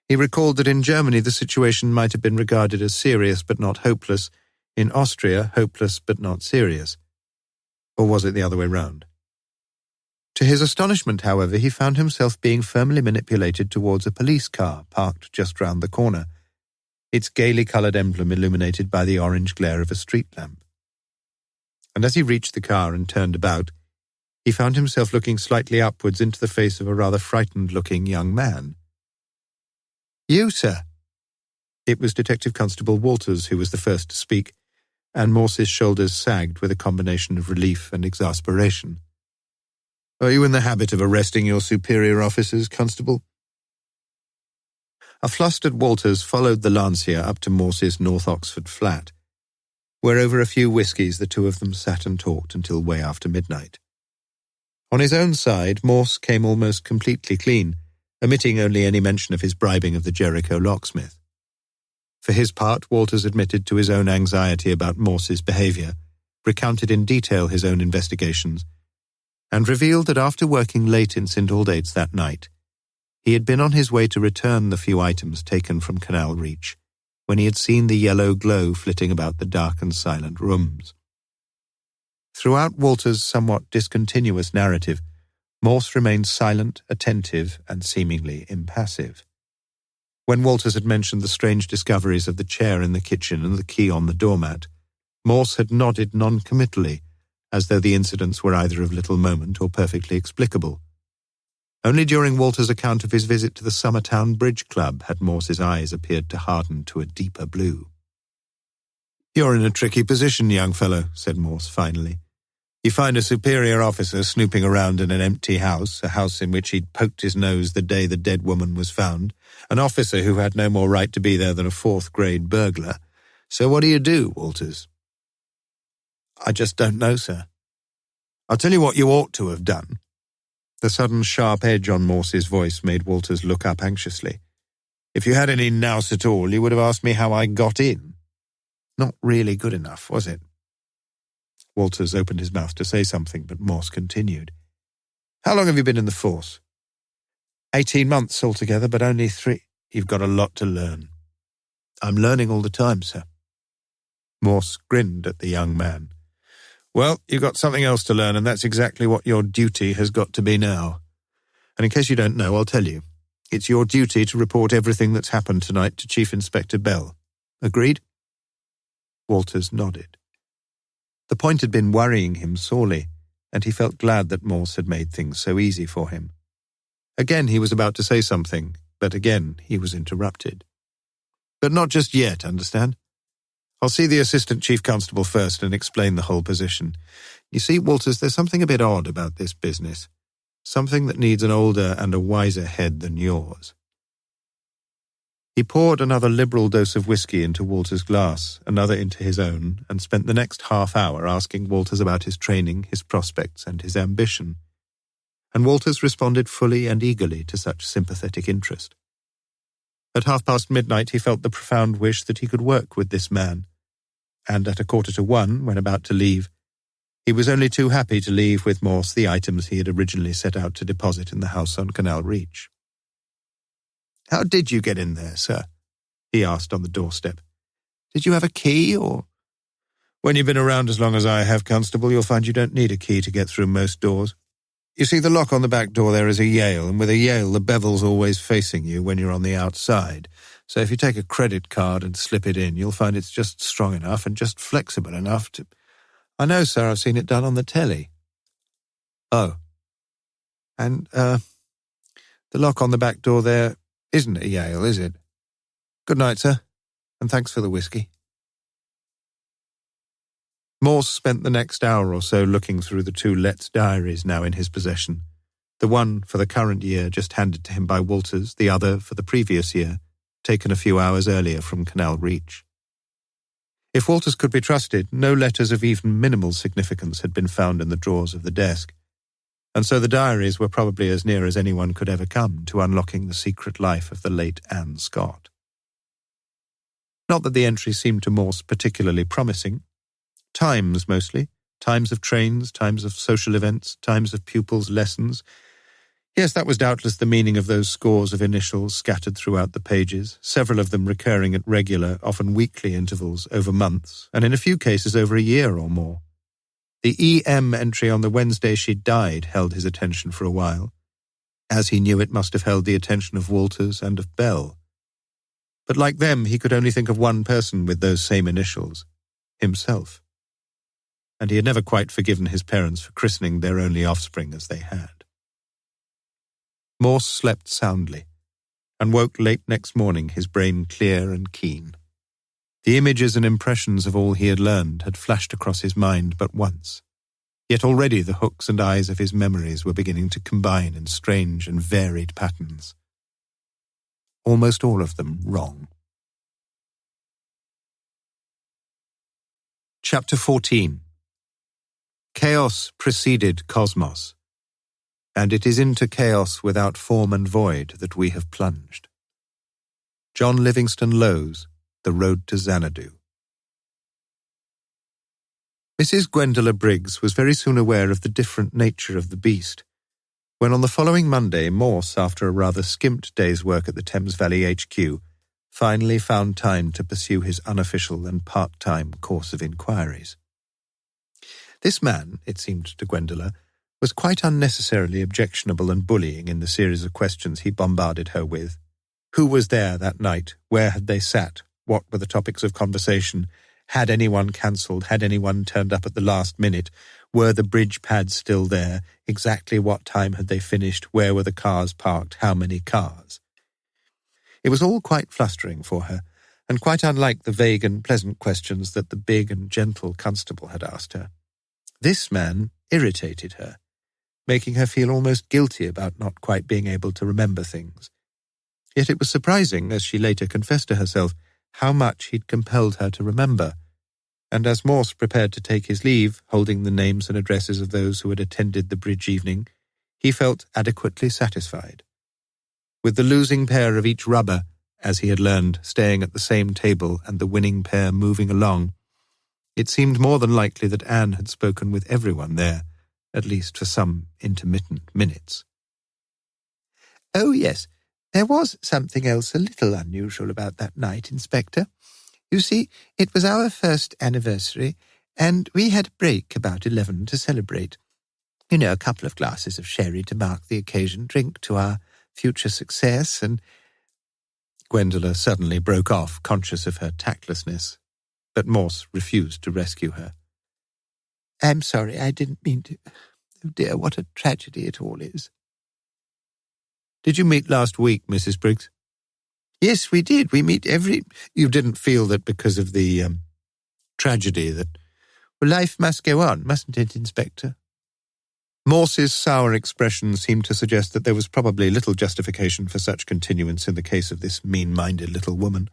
he recalled that in Germany the situation might have been regarded as serious but not hopeless, in Austria hopeless but not serious. Or was it the other way round? To his astonishment, however, he found himself being firmly manipulated towards a police car parked just round the corner, its gaily coloured emblem illuminated by the orange glare of a street lamp. And as he reached the car and turned about, he found himself looking slightly upwards into the face of a rather frightened-looking young man. "You, sir?" It was Detective Constable Walters who was the first to speak, and Morse's shoulders sagged with a combination of relief and exasperation. "Are you in the habit of arresting your superior officers, Constable?" A flustered Walters followed the Lancia up to Morse's North Oxford flat, where over a few whiskies the two of them sat and talked until way after midnight. On his own side, Morse came almost completely clean, omitting only any mention of his bribing of the Jericho locksmith. For his part, Walters admitted to his own anxiety about Morse's behaviour, recounted in detail his own investigations, and revealed that after working late in St. Aldate's that night, he had been on his way to return the few items taken from Canal Reach when he had seen the yellow glow flitting about the dark and silent rooms. Throughout Walter's somewhat discontinuous narrative, Morse remained silent, attentive, and seemingly impassive. When Walters had mentioned the strange discoveries of the chair in the kitchen and the key on the doormat, Morse had nodded non-committally, as though the incidents were either of little moment or perfectly explicable. Only during Walter's account of his visit to the Summertown Bridge Club had Morse's eyes appeared to harden to a deeper blue. "You're in a tricky position, young fellow," said Morse finally. "You find a superior officer snooping around in an empty house, a house in which he'd poked his nose the day the dead woman was found, an officer who had no more right to be there than a fourth-grade burglar. So what do, Walters?" "I just don't know, sir." "I'll tell you what you ought to have done." The sudden sharp edge on Morse's voice made Walters look up anxiously. "If you had any nous at all, you would have asked me how I got in." Not really good enough, was it? Walters opened his mouth to say something, but Morse continued. "How long have you been in the force?" 18 months altogether, but only 3. "You've got a lot to learn." "I'm learning all the time, sir." Morse grinned at the young man. "Well, you've got something else to learn, and that's exactly what your duty has got to be now. And in case you don't know, I'll tell you. It's your duty to report everything that's happened tonight to Chief Inspector Bell. Agreed?" Walters nodded. The point had been worrying him sorely, and he felt glad that Morse had made things so easy for him. Again he was about to say something, but again he was interrupted. "But not just yet, understand? I'll see the Assistant Chief Constable first and explain the whole position. You see, Walters, there's something a bit odd about this business. Something that needs an older and a wiser head than yours." He poured another liberal dose of whiskey into Walter's glass, another into his own, and spent the next half hour asking Walters about his training, his prospects, and his ambition. and Walters responded fully and eagerly to such sympathetic interest. At midnight he felt the profound wish that he could work with this man, and at 1:45, when about to leave, he was only too happy to leave with Morse the items he had originally set out to deposit in the house on Canal Reach. "How did you get in there, sir?" he asked on the doorstep. "Did you have a key, or—" "When you've been around as long as I have, Constable, you'll find you don't need a key to get through most doors. You see, the lock on the back door there is a Yale, and with a Yale the bevel's always facing you when you're on the outside. So if you take a credit card and slip it in, you'll find it's just strong enough and just flexible enough to—" "I know, sir, I've seen it done on the telly." "Oh. And, the lock on the back door there isn't a Yale, is it? Good night, sir, and thanks for the whiskey." Morse spent the next hour or so looking through the 2 Letts diaries now in his possession, the one for the current year just handed to him by Walters, the other for the previous year, taken a few hours earlier from Canal Reach. If Walters could be trusted, no letters of even minimal significance had been found in the drawers of the desk, and so the diaries were probably as near as anyone could ever come to unlocking the secret life of the late Anne Scott. Not that the entries seemed to Morse particularly promising. Times, mostly. Times of trains, times of social events, times of pupils' lessons. Yes, that was doubtless the meaning of those scores of initials scattered throughout the pages, several of them recurring at regular, often weekly intervals over months, and in a few cases over a year or more. The EM entry on the Wednesday she died held his attention for a while, as he knew it must have held the attention of Walters and of Bell. But like them, he could only think of one person with those same initials, himself. And he had never quite forgiven his parents for christening their only offspring as they had. Morse slept soundly, and woke late next morning, his brain clear and keen. The images and impressions of all he had learned had flashed across his mind but once, yet already the hooks and eyes of his memories were beginning to combine in strange and varied patterns. Almost all of them wrong. Chapter 14. Chaos preceded cosmos, and it is into chaos without form and void that we have plunged. John Livingston Lowes, The Road to Xanadu. Mrs. Gwendola Briggs was very soon aware of the different nature of the beast, when on the following Monday Morse, after a rather skimped day's work at the Thames Valley HQ, finally found time to pursue his unofficial and part-time course of inquiries. This man, it seemed to Gwendola, was quite unnecessarily objectionable and bullying in the series of questions he bombarded her with. Who was there that night? Where had they sat? What were the topics of conversation? Had anyone cancelled? Had anyone turned up at the last minute? Were the bridge pads still there? Exactly what time had they finished? Where were the cars parked? How many cars? It was all quite flustering for her, and quite unlike the vague and pleasant questions that the big and gentle constable had asked her. This man irritated her, making her feel almost guilty about not quite being able to remember things. Yet it was surprising, as she later confessed to herself, how much he'd compelled her to remember, and as Morse prepared to take his leave, holding the names and addresses of those who had attended the bridge evening, he felt adequately satisfied. With the losing pair of each rubber, as he had learned, staying at the same table and the winning pair moving along, it seemed more than likely that Anne had spoken with everyone there, at least for some intermittent minutes. "Oh, yes, there was something else a little unusual about that night, Inspector. You see, it was our first anniversary, and we had a break about 11 to celebrate. You know, a couple of glasses of sherry to mark the occasion, drink to our future success, and—" Gwendola suddenly broke off, conscious of her tactlessness, but Morse refused to rescue her. "I'm sorry, I didn't mean to. Oh dear, what a tragedy it all is." "Did you meet last week, Mrs. Briggs?" "Yes, we did. We meet every—" "You didn't feel that because of the tragedy that—" "Well, life must go on, mustn't it, Inspector?" Morse's sour expression seemed to suggest that there was probably little justification for such continuance in the case of this mean-minded little woman,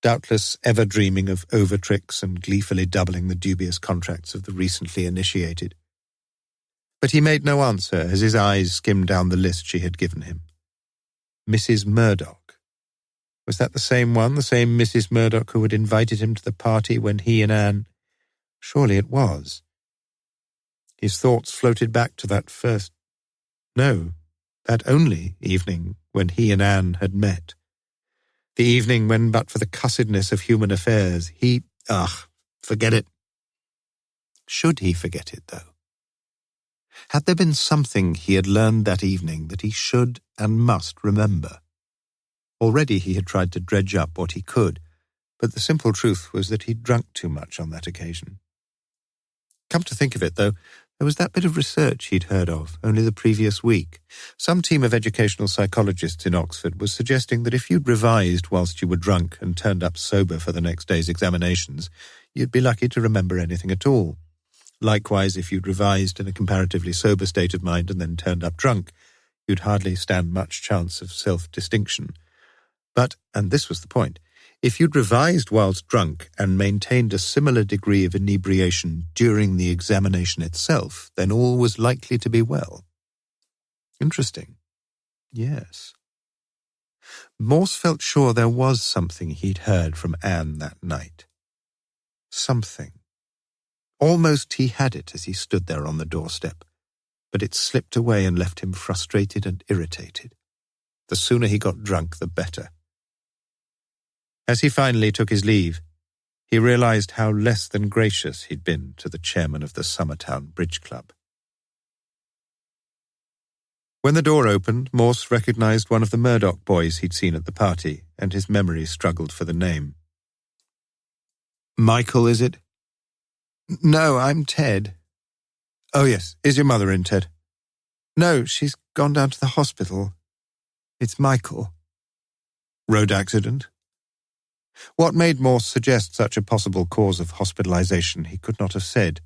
doubtless ever dreaming of over-tricks and gleefully doubling the dubious contracts of the recently initiated. But he made no answer as his eyes skimmed down the list she had given him. Mrs. Murdoch. Was that the same one, the same Mrs. Murdoch who had invited him to the party when he and Anne... Surely it was. His thoughts floated back to that first... No, that only evening when he and Anne had met. The evening when, but for the cussedness of human affairs, he... forget it. Should he forget it, though? Had there been something he had learned that evening that he should and must remember? Already he had tried to dredge up what he could, but the simple truth was that he'd drunk too much on that occasion. Come to think of it, though, there was that bit of research he'd heard of only the previous week. Some team of educational psychologists in Oxford was suggesting that if you'd revised whilst you were drunk and turned up sober for the next day's examinations, you'd be lucky to remember anything at all. Likewise, if you'd revised in a comparatively sober state of mind and then turned up drunk, you'd hardly stand much chance of self-distinction. But, and this was the point, if you'd revised whilst drunk and maintained a similar degree of inebriation during the examination itself, then all was likely to be well. Interesting. Yes. Morse felt sure there was something he'd heard from Anne that night. Something. Almost he had it as he stood there on the doorstep, but it slipped away and left him frustrated and irritated. The sooner he got drunk, the better. As he finally took his leave, he realized how less than gracious he'd been to the chairman of the Summertown Bridge Club. When the door opened, Morse recognized one of the Murdoch boys he'd seen at the party, and his memory struggled for the name. Michael, is it? No, I'm Ted. Oh, yes. Is your mother in, Ted? No, she's gone down to the hospital. It's Michael. Road accident? What made Morse suggest such a possible cause of hospitalization he could not have said,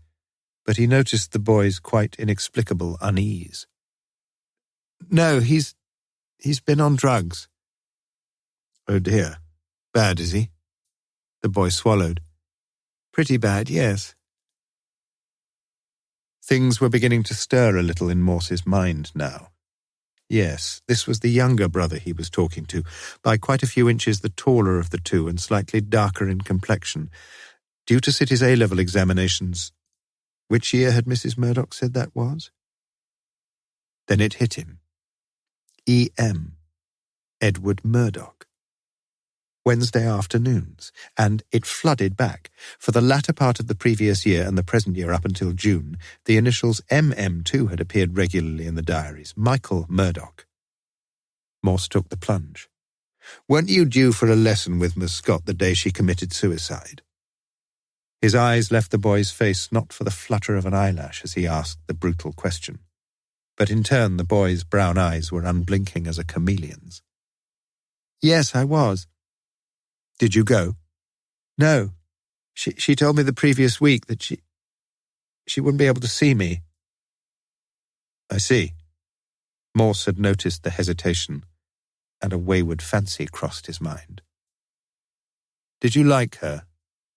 but he noticed the boy's quite inexplicable unease. No, he's been on drugs. Oh dear. Bad, is he? The boy swallowed. Pretty bad, yes. Things were beginning to stir a little in Morse's mind now. Yes, this was the younger brother he was talking to, by quite a few inches the taller of the two and slightly darker in complexion. Due to sit his A-level examinations. Which year had Mrs. Murdoch said that was? Then it hit him. E.M. Edward Murdoch. Wednesday afternoons, and it flooded back. For the latter part of the previous year and the present year up until June, the initials MM too had appeared regularly in the diaries. Michael Murdoch. Morse took the plunge. Weren't you due for a lesson with Miss Scott the day she committed suicide? His eyes left the boy's face not for the flutter of an eyelash as he asked the brutal question. But in turn the boy's brown eyes were unblinking as a chameleon's. Yes, I was. Did you go? No. She told me the previous week that she wouldn't be able to see me. I see. Morse had noticed the hesitation, and a wayward fancy crossed his mind. Did you like her?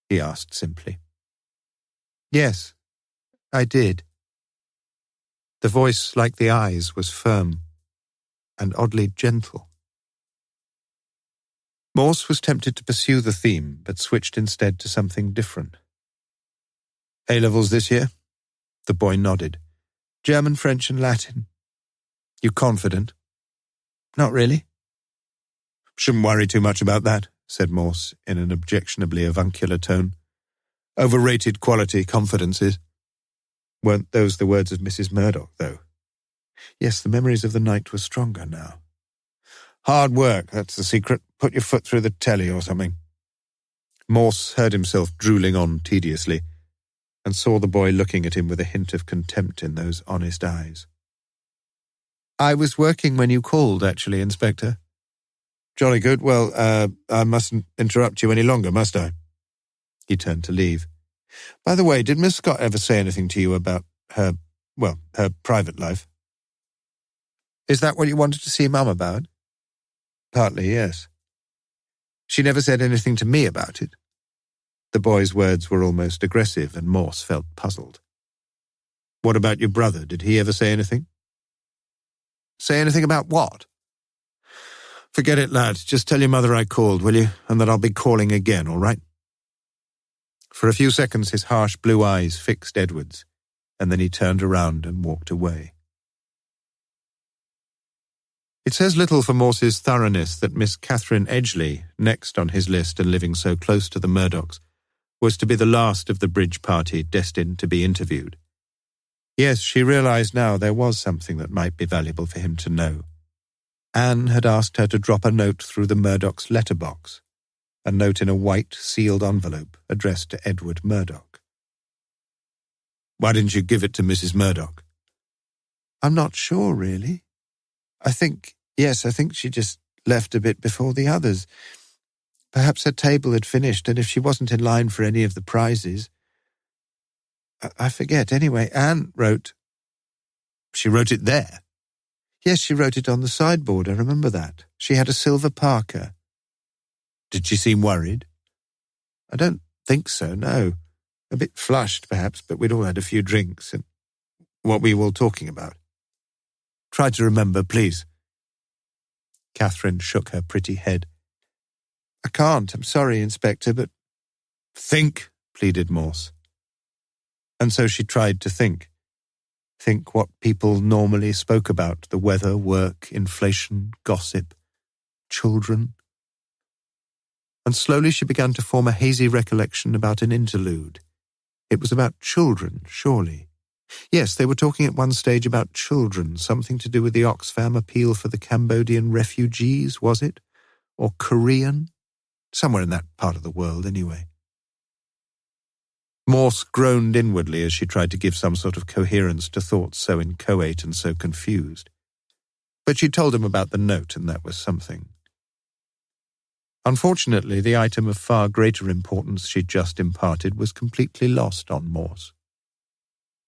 He asked simply. Yes, I did. The voice, like the eyes, was firm and oddly gentle. Morse was tempted to pursue the theme, but switched instead to something different. A-levels this year? The boy nodded. German, French, and Latin. You confident? Not really. Shouldn't worry too much about that, said Morse in an objectionably avuncular tone. Overrated quality, confidence is. Weren't those the words of Mrs. Murdoch, though? Yes, the memories of the night were stronger now. Hard work, that's the secret. Put your foot through the telly or something. Morse heard himself drooling on tediously, and saw the boy looking at him with a hint of contempt in those honest eyes. I was working when you called, actually, Inspector. Jolly good. Well, I mustn't interrupt you any longer, must I? He turned to leave. By the way, did Miss Scott ever say anything to you about her private life? Is that what you wanted to see Mum about? Partly, yes. She never said anything to me about it. The boy's words were almost aggressive, and Morse felt puzzled. What about your brother? Did he ever say anything? Say anything about what? Forget it, lad. Just tell your mother I called, will you? And that I'll be calling again, all right? For a few seconds his harsh blue eyes fixed Edward's, and then he turned around and walked away. It says little for Morse's thoroughness that Miss Catherine Edgeley, next on his list and living so close to the Murdochs, was to be the last of the bridge party destined to be interviewed. Yes, she realized now there was something that might be valuable for him to know. Anne had asked her to drop a note through the Murdochs' letterbox, a note in a white, sealed envelope addressed to Edward Murdoch. Why didn't you give it to Mrs. Murdoch? I'm not sure, really. I think she just left a bit before the others. Perhaps her table had finished, and if she wasn't in line for any of the prizes... I forget. Anyway, Anne wrote... She wrote it there? Yes, she wrote it on the sideboard, I remember that. She had a silver Parker. Did she seem worried? I don't think so, no. A bit flushed, perhaps, but we'd all had a few drinks. And what were you all talking about? Try to remember, please. Catherine shook her pretty head. I can't, I'm sorry, Inspector, but... Think, pleaded Morse. And so she tried to think. Think what people normally spoke about, the weather, work, inflation, gossip, children. And slowly she began to form a hazy recollection about an interlude. It was about children, surely. Yes, they were talking at one stage about children, something to do with the Oxfam appeal for the Cambodian refugees, was it? Or Korean? Somewhere in that part of the world, anyway. Morse groaned inwardly as she tried to give some sort of coherence to thoughts so inchoate and so confused. But she told him about the note, and that was something. Unfortunately, the item of far greater importance she'd just imparted was completely lost on Morse.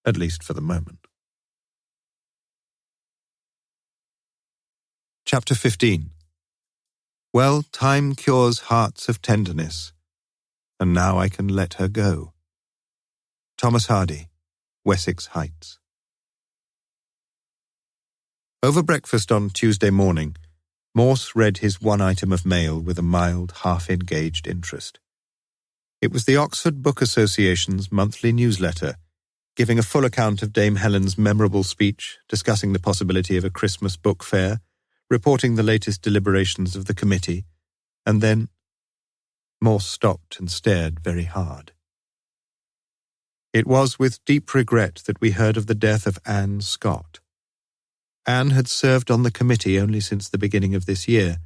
At least for the moment. Chapter 15. Well, time cures hearts of tenderness, and now I can let her go. Thomas Hardy, Wessex Heights. Over breakfast on Tuesday morning, Morse read his one item of mail with a mild, half-engaged interest. It was the Oxford Book Association's monthly newsletter, giving a full account of Dame Helen's memorable speech, discussing the possibility of a Christmas book fair, reporting the latest deliberations of the committee, and then Morse stopped and stared very hard. It was with deep regret that we heard of the death of Anne Scott. Anne had served on the committee only since the beginning of this year,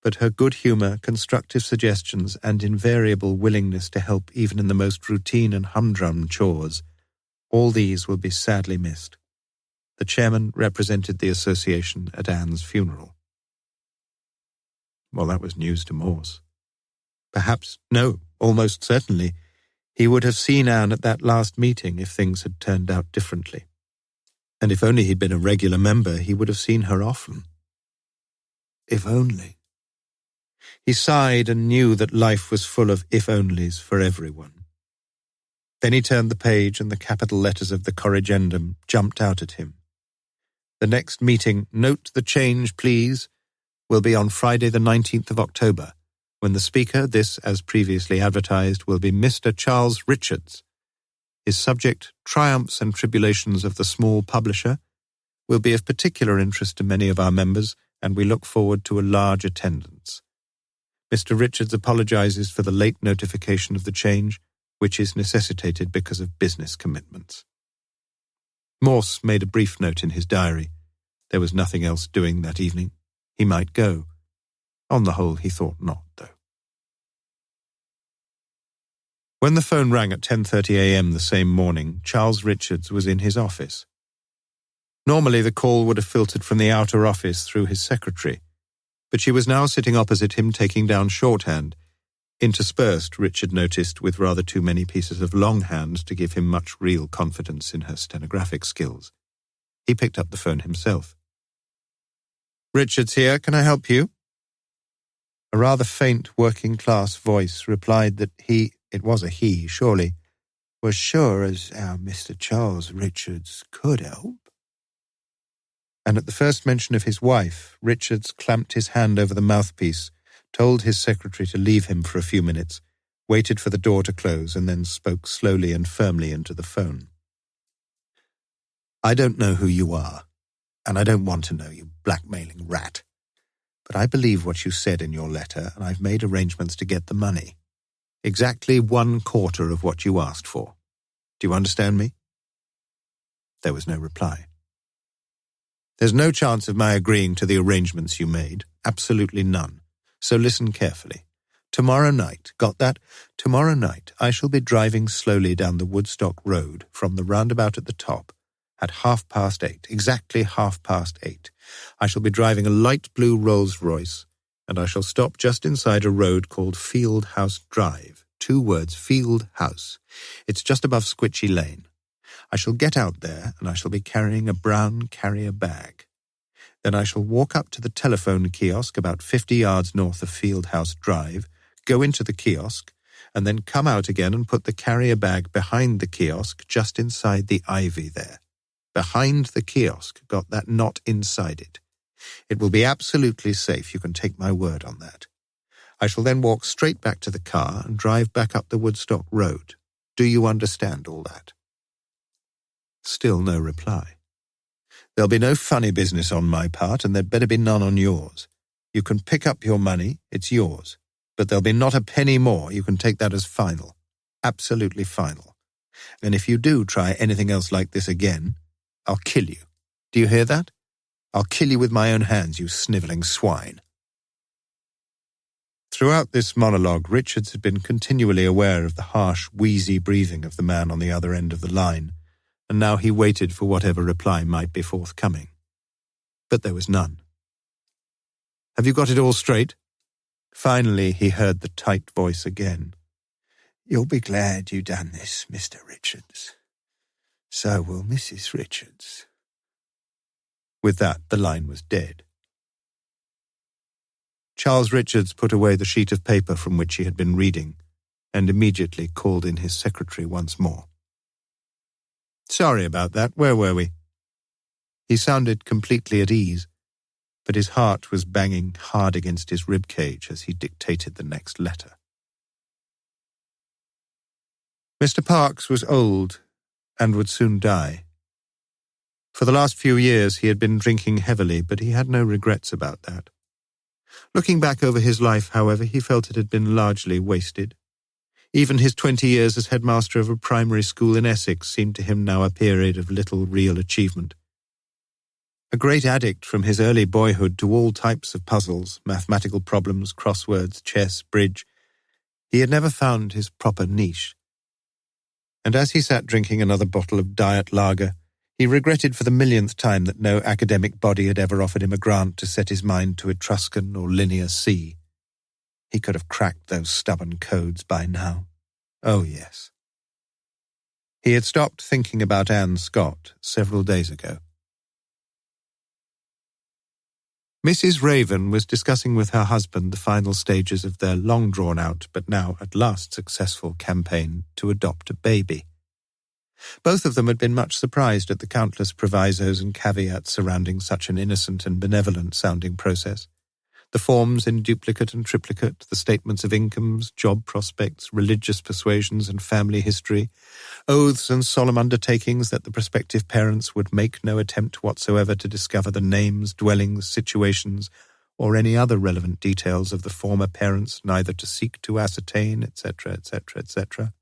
but her good humour, constructive suggestions, and invariable willingness to help even in the most routine and humdrum chores, all these will be sadly missed. The chairman represented the association at Anne's funeral. Well, that was news to Morse. Perhaps, no, almost certainly, he would have seen Anne at that last meeting if things had turned out differently. And if only he'd been a regular member, he would have seen her often. If only. He sighed and knew that life was full of if-onlys for everyone. Then he turned the page and the capital letters of the corrigendum jumped out at him. The next meeting, note the change, please, will be on Friday the 19th of October, when the speaker, this as previously advertised, will be Mr. Charles Richards. His subject, Triumphs and Tribulations of the Small Publisher, will be of particular interest to many of our members, and we look forward to a large attendance. Mr. Richards apologizes for the late notification of the change, which is necessitated because of business commitments. Morse made a brief note in his diary. There was nothing else doing that evening. He might go. On the whole, he thought not, though. When the phone rang at 10:30 a.m. the same morning, Charles Richards was in his office. Normally, the call would have filtered from the outer office through his secretary, but she was now sitting opposite him taking down shorthand, interspersed, Richard noticed, with rather too many pieces of longhand to give him much real confidence in her stenographic skills. He picked up the phone himself. "Richards here, can I help you?" A rather faint working-class voice replied that it was a he, surely, was sure as how Mr. Charles Richards could help. And at the first mention of his wife, Richards clamped his hand over the mouthpiece, told his secretary to leave him for a few minutes, waited for the door to close, and then spoke slowly and firmly into the phone. I don't know who you are, and I don't want to know, you blackmailing rat. But I believe what you said in your letter, and I've made arrangements to get the money. Exactly 1/4 of what you asked for. Do you understand me? There was no reply. There's no chance of my agreeing to the arrangements you made. Absolutely none. So listen carefully. Tomorrow night, got that? Tomorrow night, I shall be driving slowly down the Woodstock Road from the roundabout at the top at 8:30, exactly 8:30. I shall be driving a light blue Rolls-Royce, and I shall stop just inside a road called Field House Drive. 2 words, Field House. It's just above Squitchy Lane. I shall get out there, and I shall be carrying a brown carrier bag. Then I shall walk up to the telephone kiosk about 50 yards north of Field House Drive, go into the kiosk, and then come out again and put the carrier bag behind the kiosk just inside the ivy there. Behind the kiosk, got that, not inside it. It will be absolutely safe, you can take my word on that. I shall then walk straight back to the car and drive back up the Woodstock Road. Do you understand all that? Still no reply. There'll be no funny business on my part, and there'd better be none on yours. You can pick up your money, it's yours. But there'll be not a penny more, you can take that as final. Absolutely final. And if you do try anything else like this again, I'll kill you. Do you hear that? I'll kill you with my own hands, you snivelling swine. Throughout this monologue, Richards had been continually aware of the harsh, wheezy breathing of the man on the other end of the line, and now he waited for whatever reply might be forthcoming. But there was none. Have you got it all straight? Finally, he heard the tight voice again. You'll be glad you done this, Mr. Richards. So will Mrs. Richards. With that, the line was dead. Charles Richards put away the sheet of paper from which he had been reading, and immediately called in his secretary once more. Sorry about that. Where were we? He sounded completely at ease, but his heart was banging hard against his rib cage as he dictated the next letter. Mr. Parks was old and would soon die. For the last few years he had been drinking heavily, but he had no regrets about that. Looking back over his life, however, he felt it had been largely wasted. Even his 20 years as headmaster of a primary school in Essex seemed to him now a period of little real achievement. A great addict from his early boyhood to all types of puzzles, mathematical problems, crosswords, chess, bridge, he had never found his proper niche. And as he sat drinking another bottle of diet lager, he regretted for the millionth time that no academic body had ever offered him a grant to set his mind to Etruscan or linear C. He could have cracked those stubborn codes by now. Oh, yes. He had stopped thinking about Anne Scott several days ago. Mrs. Raven was discussing with her husband the final stages of their long-drawn-out but now at last successful campaign to adopt a baby. Both of them had been much surprised at the countless provisos and caveats surrounding such an innocent and benevolent-sounding process. The forms in duplicate and triplicate, the statements of incomes, job prospects, religious persuasions and family history, oaths and solemn undertakings that the prospective parents would make no attempt whatsoever to discover the names, dwellings, situations, or any other relevant details of the former parents, neither to seek to ascertain, etc., etc., etc.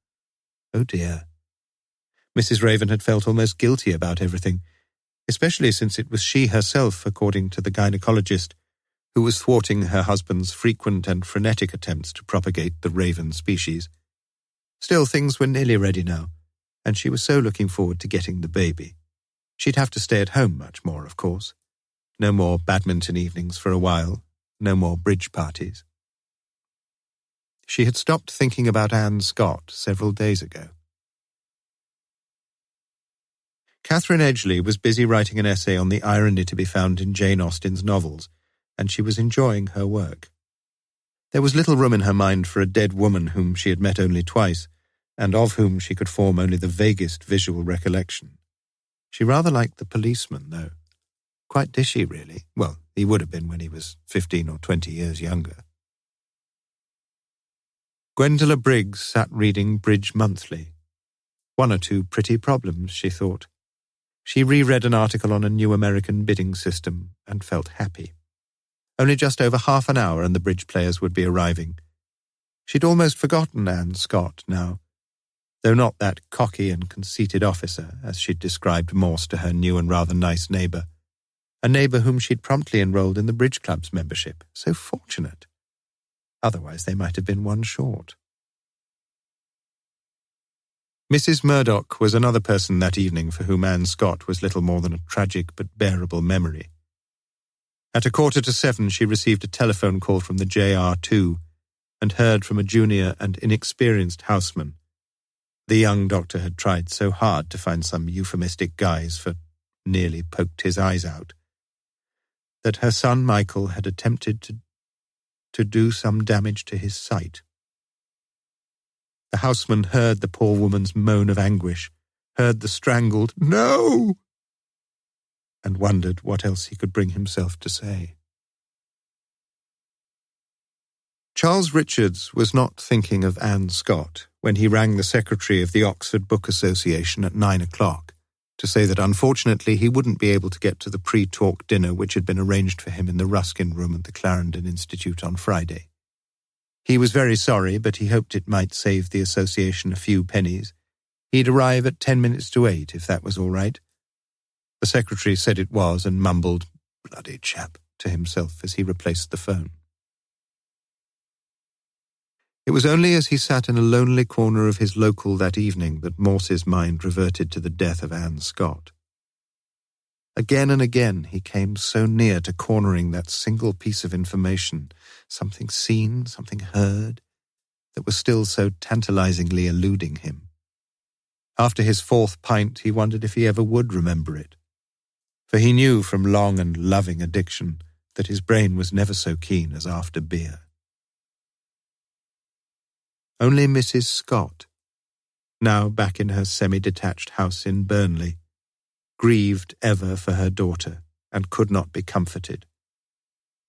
Oh dear. Mrs. Raven had felt almost guilty about everything, especially since it was she herself, according to the gynecologist, who was thwarting her husband's frequent and frenetic attempts to propagate the raven species. Still, things were nearly ready now, and she was so looking forward to getting the baby. She'd have to stay at home much more, of course. No more badminton evenings for a while, no more bridge parties. She had stopped thinking about Anne Scott several days ago. Catherine Edgley was busy writing an essay on the irony to be found in Jane Austen's novels, and she was enjoying her work. There was little room in her mind for a dead woman whom she had met only twice, and of whom she could form only the vaguest visual recollection. She rather liked the policeman, though. Quite dishy, really. Well, he would have been when he was 15 or 20 years younger. Gwendola Briggs sat reading Bridge Monthly. One or two pretty problems, she thought. She reread an article on a new American bidding system and felt happy. Only just over half an hour and the bridge players would be arriving. She'd almost forgotten Anne Scott now, though not that cocky and conceited officer, as she'd described Morse to her new and rather nice neighbour, a neighbour whom she'd promptly enrolled in the bridge club's membership. So fortunate. Otherwise they might have been one short. Mrs. Murdoch was another person that evening for whom Anne Scott was little more than a tragic but bearable memory. At 6:45 she received a telephone call from the JR2 and heard from a junior and inexperienced houseman. The young doctor had tried so hard to find some euphemistic guise for nearly poked his eyes out, that her son Michael had attempted to do some damage to his sight. The houseman heard the poor woman's moan of anguish, heard the strangled "No!" and wondered what else he could bring himself to say. Charles Richards was not thinking of Anne Scott when he rang the secretary of the Oxford Book Association at 9 o'clock to say that unfortunately he wouldn't be able to get to the pre-talk dinner which had been arranged for him in the Ruskin Room at the Clarendon Institute on Friday. He was very sorry, but he hoped it might save the association a few pennies. He'd arrive at 10 minutes to 8, if that was all right. The secretary said it was and mumbled, "Bloody chap," to himself as he replaced the phone. It was only as he sat in a lonely corner of his local that evening that Morse's mind reverted to the death of Anne Scott. Again and again he came so near to cornering that single piece of information, something seen, something heard, that was still so tantalizingly eluding him. After his 4th pint he wondered if he ever would remember it, for he knew from long and loving addiction that his brain was never so keen as after beer. Only Mrs. Scott, now back in her semi-detached house in Burnley, grieved ever for her daughter and could not be comforted.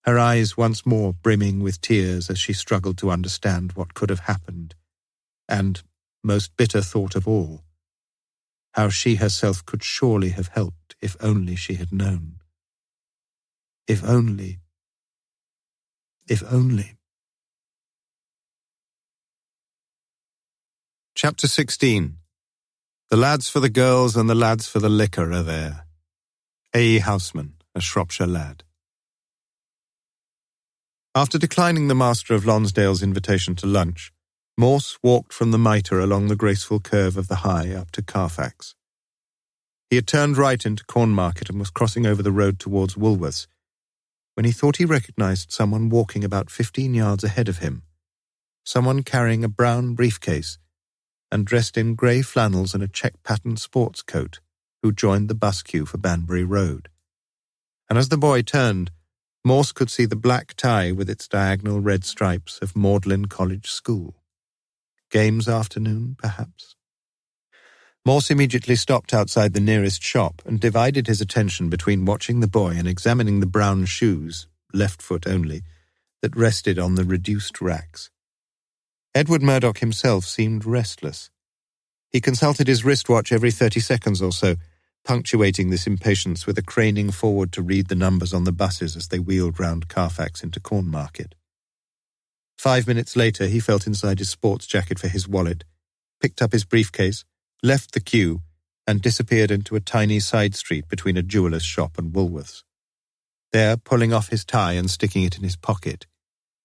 Her eyes once more brimming with tears as she struggled to understand what could have happened, and, most bitter thought of all, how she herself could surely have helped if only she had known. If only. Chapter 16. The lads for the girls and the lads for the liquor are there. A. Houseman, a Shropshire lad. After declining the master of Lonsdale's invitation to lunch, Morse walked from the Mitre along the graceful curve of the High up to Carfax. He had turned right into Cornmarket and was crossing over the road towards Woolworths when he thought he recognised someone walking about 15 yards ahead of him, someone carrying a brown briefcase and dressed in grey flannels and a check-patterned sports coat, who joined the bus queue for Banbury Road. And as the boy turned, Morse could see the black tie with its diagonal red stripes of Magdalen College School. Games afternoon, perhaps? Morse immediately stopped outside the nearest shop and divided his attention between watching the boy and examining the brown shoes, left foot only, that rested on the reduced racks. Edward Murdoch himself seemed restless. He consulted his wristwatch every 30 seconds or so, punctuating this impatience with a craning forward to read the numbers on the buses as they wheeled round Carfax into Cornmarket. 5 minutes later he felt inside his sports jacket for his wallet, picked up his briefcase, left the queue, and disappeared into a tiny side street between a jeweller's shop and Woolworths. There, pulling off his tie and sticking it in his pocket,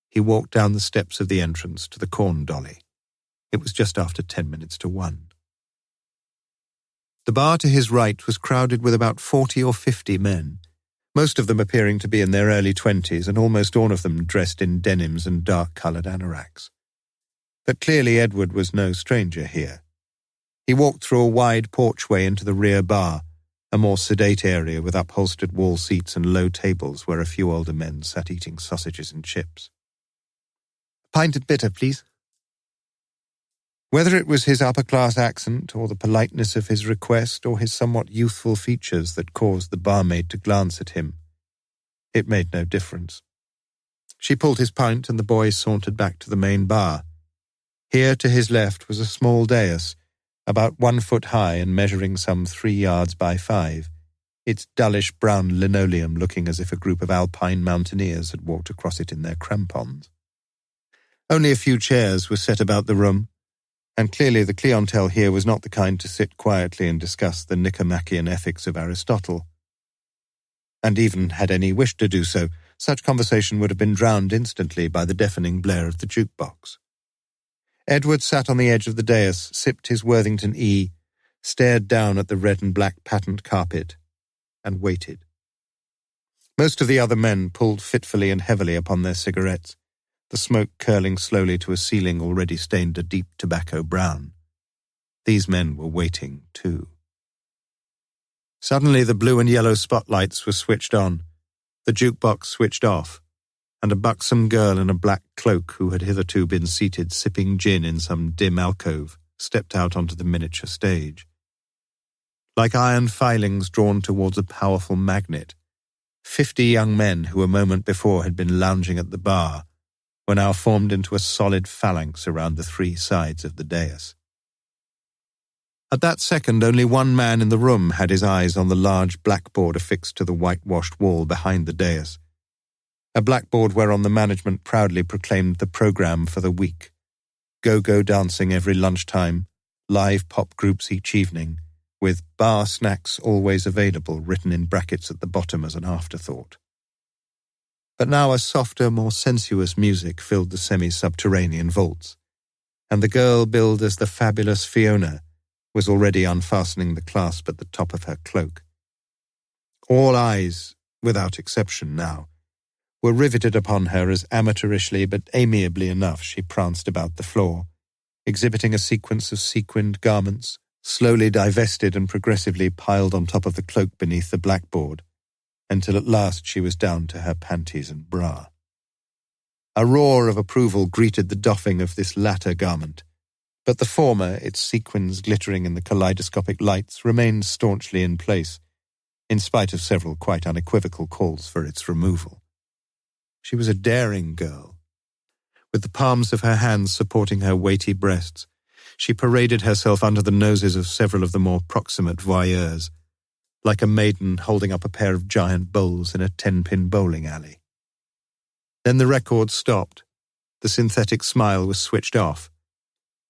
he walked down the steps of the entrance to the Corn Dolly. It was just after 10 minutes to 1. The bar to his right was crowded with about 40 or 50 men, most of them appearing to be in their early 20s and almost all of them dressed in denims and dark-coloured anoraks. But clearly Edward was no stranger here. He walked through a wide porchway into the rear bar, a more sedate area with upholstered wall seats and low tables where a few older men sat eating sausages and chips. "Pint of bitter, please." Whether it was his upper-class accent or the politeness of his request or his somewhat youthful features that caused the barmaid to glance at him, it made no difference. She pulled his pint and the boy sauntered back to the main bar. Here to his left was a small dais, about 1 foot high and measuring some 3 yards by 5, its dullish brown linoleum looking as if a group of alpine mountaineers had walked across it in their crampons. Only a few chairs were set about the room, and clearly the clientele here was not the kind to sit quietly and discuss the Nicomachean ethics of Aristotle. And even had any wished to do so, such conversation would have been drowned instantly by the deafening blare of the jukebox. Edward sat on the edge of the dais, sipped his Worthington E, stared down at the red and black patent carpet, and waited. Most of the other men pulled fitfully and heavily upon their cigarettes, the smoke curling slowly to a ceiling already stained a deep tobacco brown. These men were waiting, too. Suddenly the blue and yellow spotlights were switched on, the jukebox switched off, and a buxom girl in a black cloak who had hitherto been seated sipping gin in some dim alcove stepped out onto the miniature stage. Like iron filings drawn towards a powerful magnet, 50 young men who a moment before had been lounging at the bar were now formed into a solid phalanx around the 3 sides of the dais. At that second, only one man in the room had his eyes on the large blackboard affixed to the whitewashed wall behind the dais, a blackboard whereon the management proudly proclaimed the programme for the week: go-go dancing every lunchtime, live pop groups each evening, with bar snacks always available written in brackets at the bottom as an afterthought. But now a softer, more sensuous music filled the semi-subterranean vaults, and the girl billed as the fabulous Fiona was already unfastening the clasp at the top of her cloak. All eyes, without exception now, were riveted upon her as amateurishly but amiably enough she pranced about the floor, exhibiting a sequence of sequined garments, slowly divested and progressively piled on top of the cloak beneath the blackboard, until at last she was down to her panties and bra. A roar of approval greeted the doffing of this latter garment, but the former, its sequins glittering in the kaleidoscopic lights, remained staunchly in place, in spite of several quite unequivocal calls for its removal. She was a daring girl. With the palms of her hands supporting her weighty breasts, she paraded herself under the noses of several of the more proximate voyeurs, like a maiden holding up a pair of giant bowls in a 10-pin bowling alley. Then the record stopped, the synthetic smile was switched off,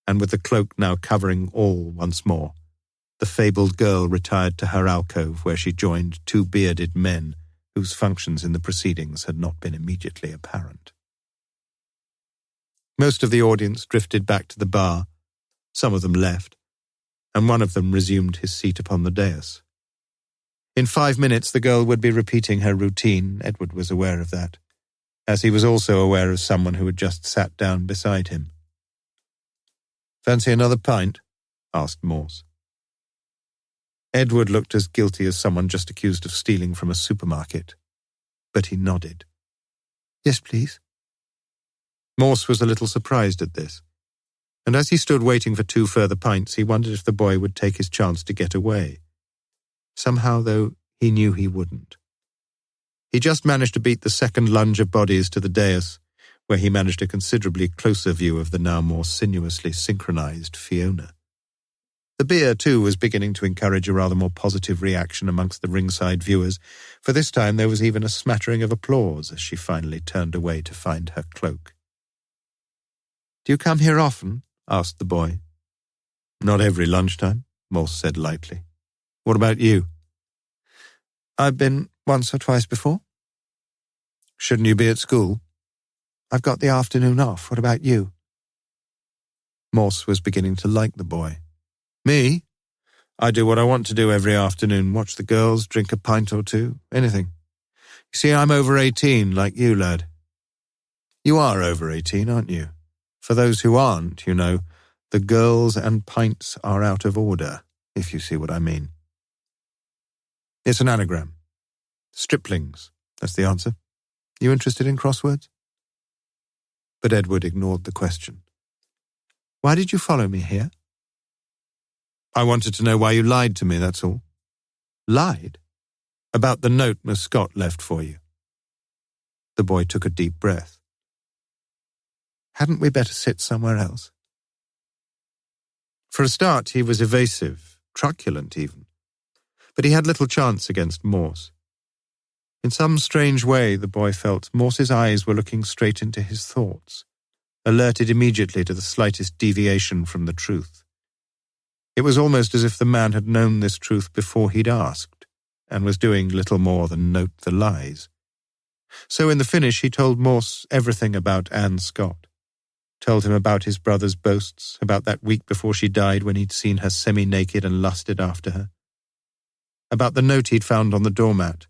and with the cloak now covering all once more, the fabled girl retired to her alcove where she joined 2 bearded men whose functions in the proceedings had not been immediately apparent. Most of the audience drifted back to the bar, some of them left, and one of them resumed his seat upon the dais. In 5 minutes the girl would be repeating her routine, Edward was aware of that, as he was also aware of someone who had just sat down beside him. "Fancy another pint?" asked Morse. Edward looked as guilty as someone just accused of stealing from a supermarket, but he nodded. "Yes, please." Morse was a little surprised at this, and as he stood waiting for 2 further pints, he wondered if the boy would take his chance to get away. Somehow, though, he knew he wouldn't. He just managed to beat the second lunge of bodies to the dais, where he managed a considerably closer view of the now more sinuously synchronized Fiona. The beer, too, was beginning to encourage a rather more positive reaction amongst the ringside viewers, for this time there was even a smattering of applause as she finally turned away to find her cloak. "Do you come here often?" asked the boy. "Not every lunchtime," Morse said lightly. "What about you?" "I've been once or twice before." "Shouldn't you be at school?" "I've got the afternoon off. What about you?" Morse was beginning to like the boy. "Me? I do what I want to do every afternoon, watch the girls, drink a pint or 2, anything. You see, I'm over 18, like you, lad." "You are over 18, aren't you? For those who aren't, you know, the girls and pints are out of order, if you see what I mean." "It's an anagram. Striplings, that's the answer. You interested in crosswords?" But Edward ignored the question. Why did you follow me here?" "I wanted to know why you lied to me, that's all." "Lied?" "About the note Miss Scott left for you." The boy took a deep breath. "Hadn't we better sit somewhere else?" For a start, he was evasive, truculent even, but he had little chance against Morse. In some strange way, the boy felt Morse's eyes were looking straight into his thoughts, alerted immediately to the slightest deviation from the truth. It was almost as if the man had known this truth before he'd asked, and was doing little more than note the lies. So in the finish, he told Morse everything about Anne Scott. Told him about his brother's boasts, about that week before she died when he'd seen her semi-naked and lusted after her. About the note he'd found on the doormat.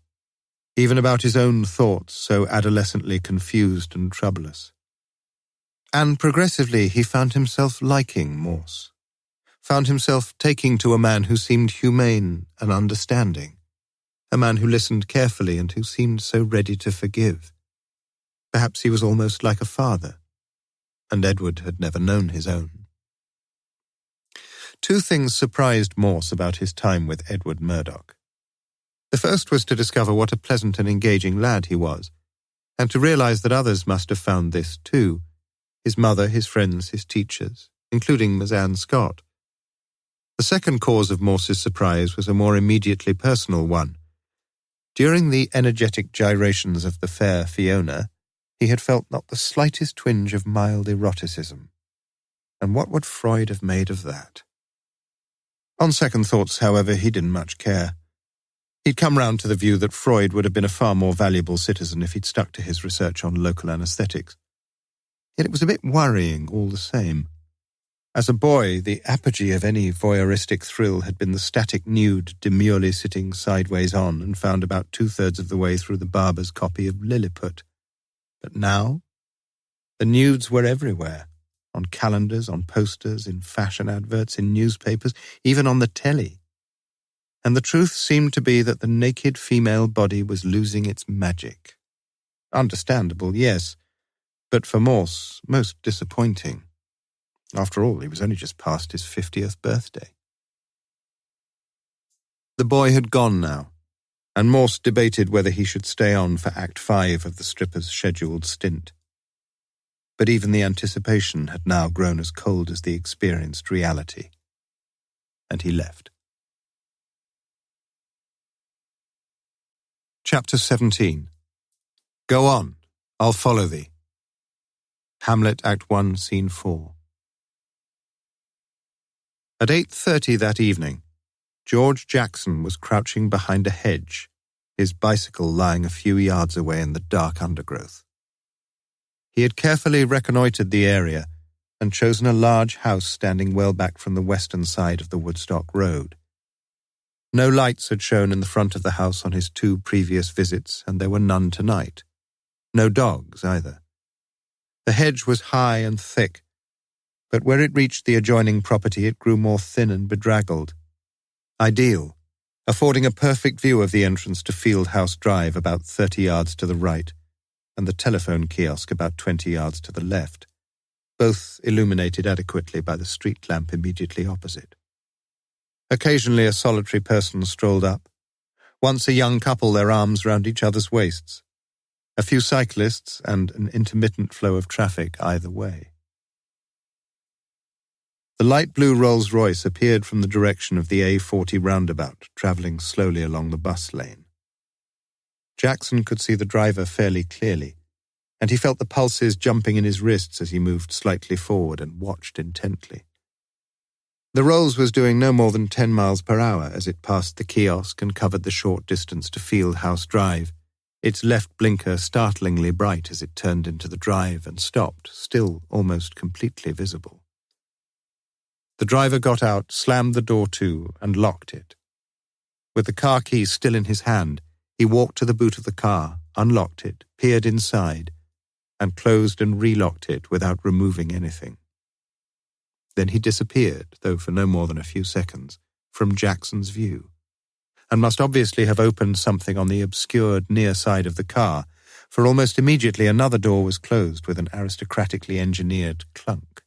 Even about his own thoughts, so adolescently confused and troublous. And progressively he found himself liking Morse. Found himself taking to a man who seemed humane and understanding. A man who listened carefully and who seemed so ready to forgive. Perhaps he was almost like a father. And Edward had never known his own. Two things surprised Morse about his time with Edward Murdoch. The first was to discover what a pleasant and engaging lad he was, and to realize that others must have found this too, his mother, his friends, his teachers, including Miss Anne Scott. The second cause of Morse's surprise was a more immediately personal one. During the energetic gyrations of the fair Fiona, he had felt not the slightest twinge of mild eroticism. And what would Freud have made of that? On second thoughts, however, he didn't much care. He'd come round to the view that Freud would have been a far more valuable citizen if he'd stuck to his research on local anaesthetics. Yet it was a bit worrying all the same. As a boy, the apogee of any voyeuristic thrill had been the static nude demurely sitting sideways on and found about 2/3 of the way through the barber's copy of Lilliput. But now, the nudes were everywhere, on calendars, on posters, in fashion adverts, in newspapers, even on the telly. And the truth seemed to be that the naked female body was losing its magic. Understandable, yes, but for Morse, most disappointing. After all, he was only just past his 50th birthday. The boy had gone now, and Morse debated whether he should stay on for Act 5 of the stripper's scheduled stint. But even the anticipation had now grown as cold as the experienced reality, and he left. Chapter 17. Go on, I'll follow thee. Hamlet, Act 1, Scene 4. At 8:30 that evening, George Jackson was crouching behind a hedge, his bicycle lying a few yards away in the dark undergrowth. He had carefully reconnoitred the area and chosen a large house standing well back from the western side of the Woodstock Road. No lights had shone in the front of the house on his 2 previous visits, and there were none tonight. No dogs either. The hedge was high and thick, but where it reached the adjoining property it grew more thin and bedraggled. Ideal, affording a perfect view of the entrance to Fieldhouse Drive about 30 yards to the right, and the telephone kiosk about 20 yards to the left, both illuminated adequately by the street lamp immediately opposite. Occasionally a solitary person strolled up, once a young couple, their arms round each other's waists, a few cyclists, and an intermittent flow of traffic either way. The light blue Rolls-Royce appeared from the direction of the A40 roundabout, travelling slowly along the bus lane. Jackson could see the driver fairly clearly, and he felt the pulses jumping in his wrists as he moved slightly forward and watched intently. The Rolls was doing no more than 10 miles per hour as it passed the kiosk and covered the short distance to Fieldhouse Drive, its left blinker startlingly bright as it turned into the drive and stopped, still almost completely visible. The driver got out, slammed the door to, and locked it. With the car key still in his hand, he walked to the boot of the car, unlocked it, peered inside, and closed and relocked it without removing anything. Then he disappeared, though for no more than a few seconds, from Jackson's view, and must obviously have opened something on the obscured near side of the car, for almost immediately another door was closed with an aristocratically engineered clunk.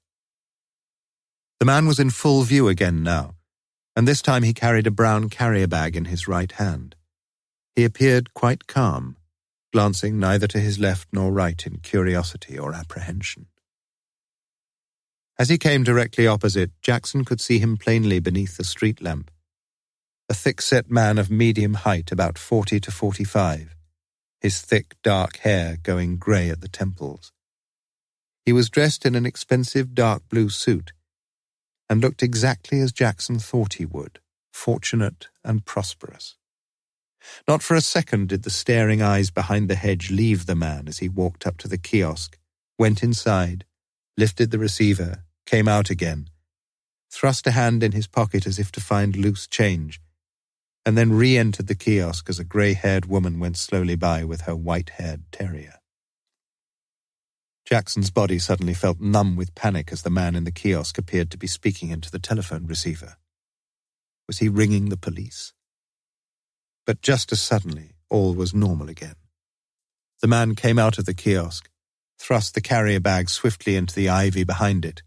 The man was in full view again now, and this time he carried a brown carrier bag in his right hand. He appeared quite calm, glancing neither to his left nor right in curiosity or apprehension. As he came directly opposite, Jackson could see him plainly beneath the street lamp. A thick-set man of medium height, about 40 to 45, his thick, dark hair going grey at the temples. He was dressed in an expensive dark blue suit and looked exactly as Jackson thought he would, fortunate and prosperous. Not for a second did the staring eyes behind the hedge leave the man as he walked up to the kiosk, went inside, lifted the receiver, came out again, thrust a hand in his pocket as if to find loose change, and then re-entered the kiosk as a grey-haired woman went slowly by with her white-haired terrier. Jackson's body suddenly felt numb with panic as the man in the kiosk appeared to be speaking into the telephone receiver. Was he ringing the police? But just as suddenly, all was normal again. The man came out of the kiosk, thrust the carrier bag swiftly into the ivy behind it,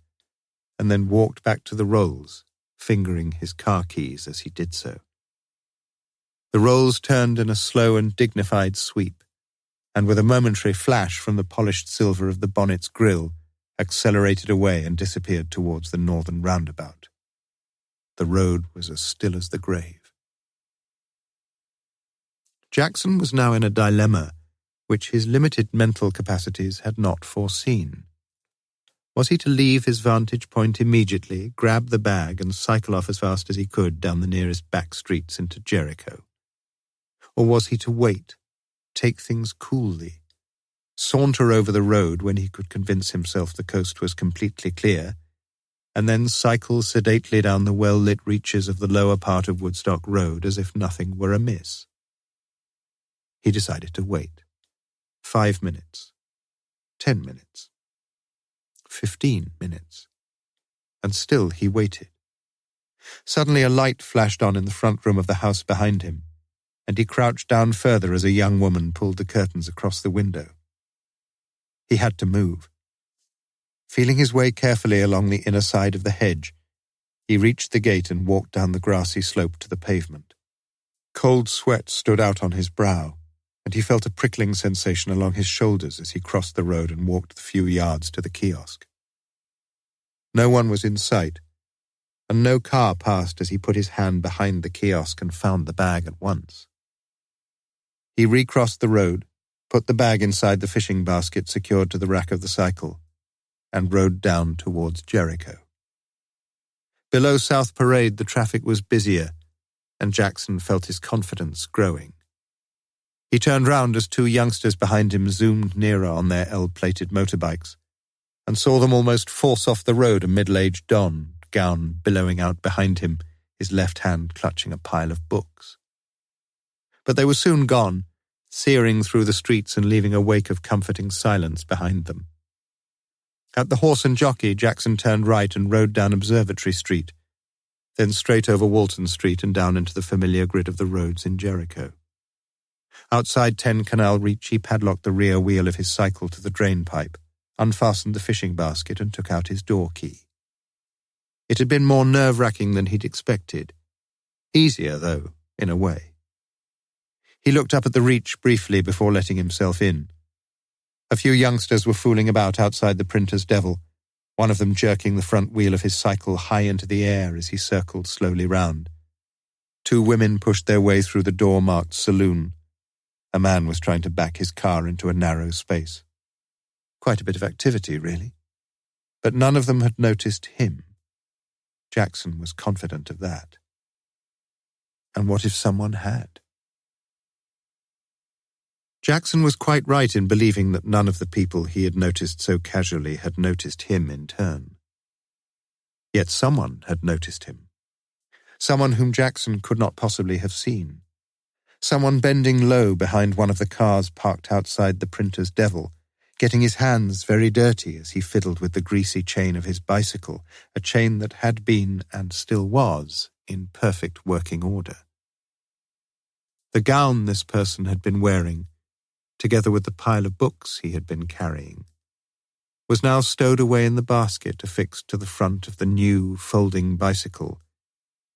and then walked back to the rolls, fingering his car keys as he did so. The rolls turned in a slow and dignified sweep, and with a momentary flash from the polished silver of the bonnet's grille, accelerated away and disappeared towards the northern roundabout. The road was as still as the grave. Jackson was now in a dilemma which his limited mental capacities had not foreseen. Was he to leave his vantage point immediately, grab the bag, and cycle off as fast as he could down the nearest back streets into Jericho? Or was he to wait, take things coolly, saunter over the road when he could convince himself the coast was completely clear, and then cycle sedately down the well-lit reaches of the lower part of Woodstock Road as if nothing were amiss? He decided to wait. 5 minutes. 10 minutes. 15 minutes. And still he waited. Suddenly a light flashed on in the front room of the house behind him, and he crouched down further as a young woman pulled the curtains across the window. He had to move. Feeling his way carefully along the inner side of the hedge, he reached the gate and walked down the grassy slope to the pavement. Cold sweat stood out on his brow, and he felt a prickling sensation along his shoulders as he crossed the road and walked the few yards to the kiosk. No one was in sight, and no car passed as he put his hand behind the kiosk and found the bag at once. He recrossed the road, put the bag inside the fishing basket secured to the rack of the cycle, and rode down towards Jericho. Below South Parade the traffic was busier, and Jackson felt his confidence growing. He turned round as two youngsters behind him zoomed nearer on their L-plated motorbikes, and saw them almost force off the road a middle-aged don, gown billowing out behind him, his left hand clutching a pile of books. But they were soon gone, searing through the streets and leaving a wake of comforting silence behind them. At the Horse and Jockey, Jackson turned right and rode down Observatory Street, then straight over Walton Street and down into the familiar grid of the roads in Jericho. Outside 10 Canal Reach, he padlocked the rear wheel of his cycle to the drain pipe, unfastened the fishing basket and took out his door key. It had been more nerve-wracking than he'd expected. Easier, though, in a way. He looked up at the Reach briefly before letting himself in. A few youngsters were fooling about outside the Printer's Devil, one of them jerking the front wheel of his cycle high into the air as he circled slowly round. 2 women pushed their way through the door marked Saloon. A man was trying to back his car into a narrow space. Quite a bit of activity, really. But none of them had noticed him. Jackson was confident of that. And what if someone had? Jackson was quite right in believing that none of the people he had noticed so casually had noticed him in turn. Yet someone had noticed him. Someone whom Jackson could not possibly have seen. Someone bending low behind one of the cars parked outside the Printer's Devil, getting his hands very dirty as he fiddled with the greasy chain of his bicycle, a chain that had been, and still was, in perfect working order. The gown this person had been wearing, together with the pile of books he had been carrying, was now stowed away in the basket affixed to the front of the new folding bicycle,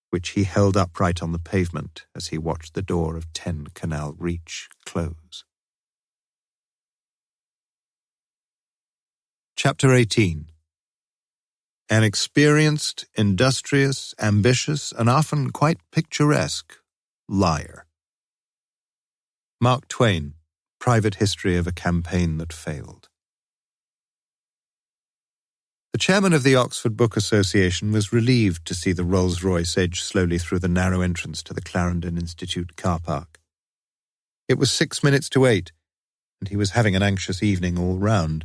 which he held upright on the pavement as he watched the door of 10 Canal Reach close. Chapter 18. An experienced, industrious, ambitious, and often quite picturesque liar. Mark Twain, Private History of a Campaign That Failed. The chairman of the Oxford Book Association was relieved to see the Rolls-Royce edge slowly through the narrow entrance to the Clarendon Institute car park. It was 6 minutes to 8, and he was having an anxious evening all round.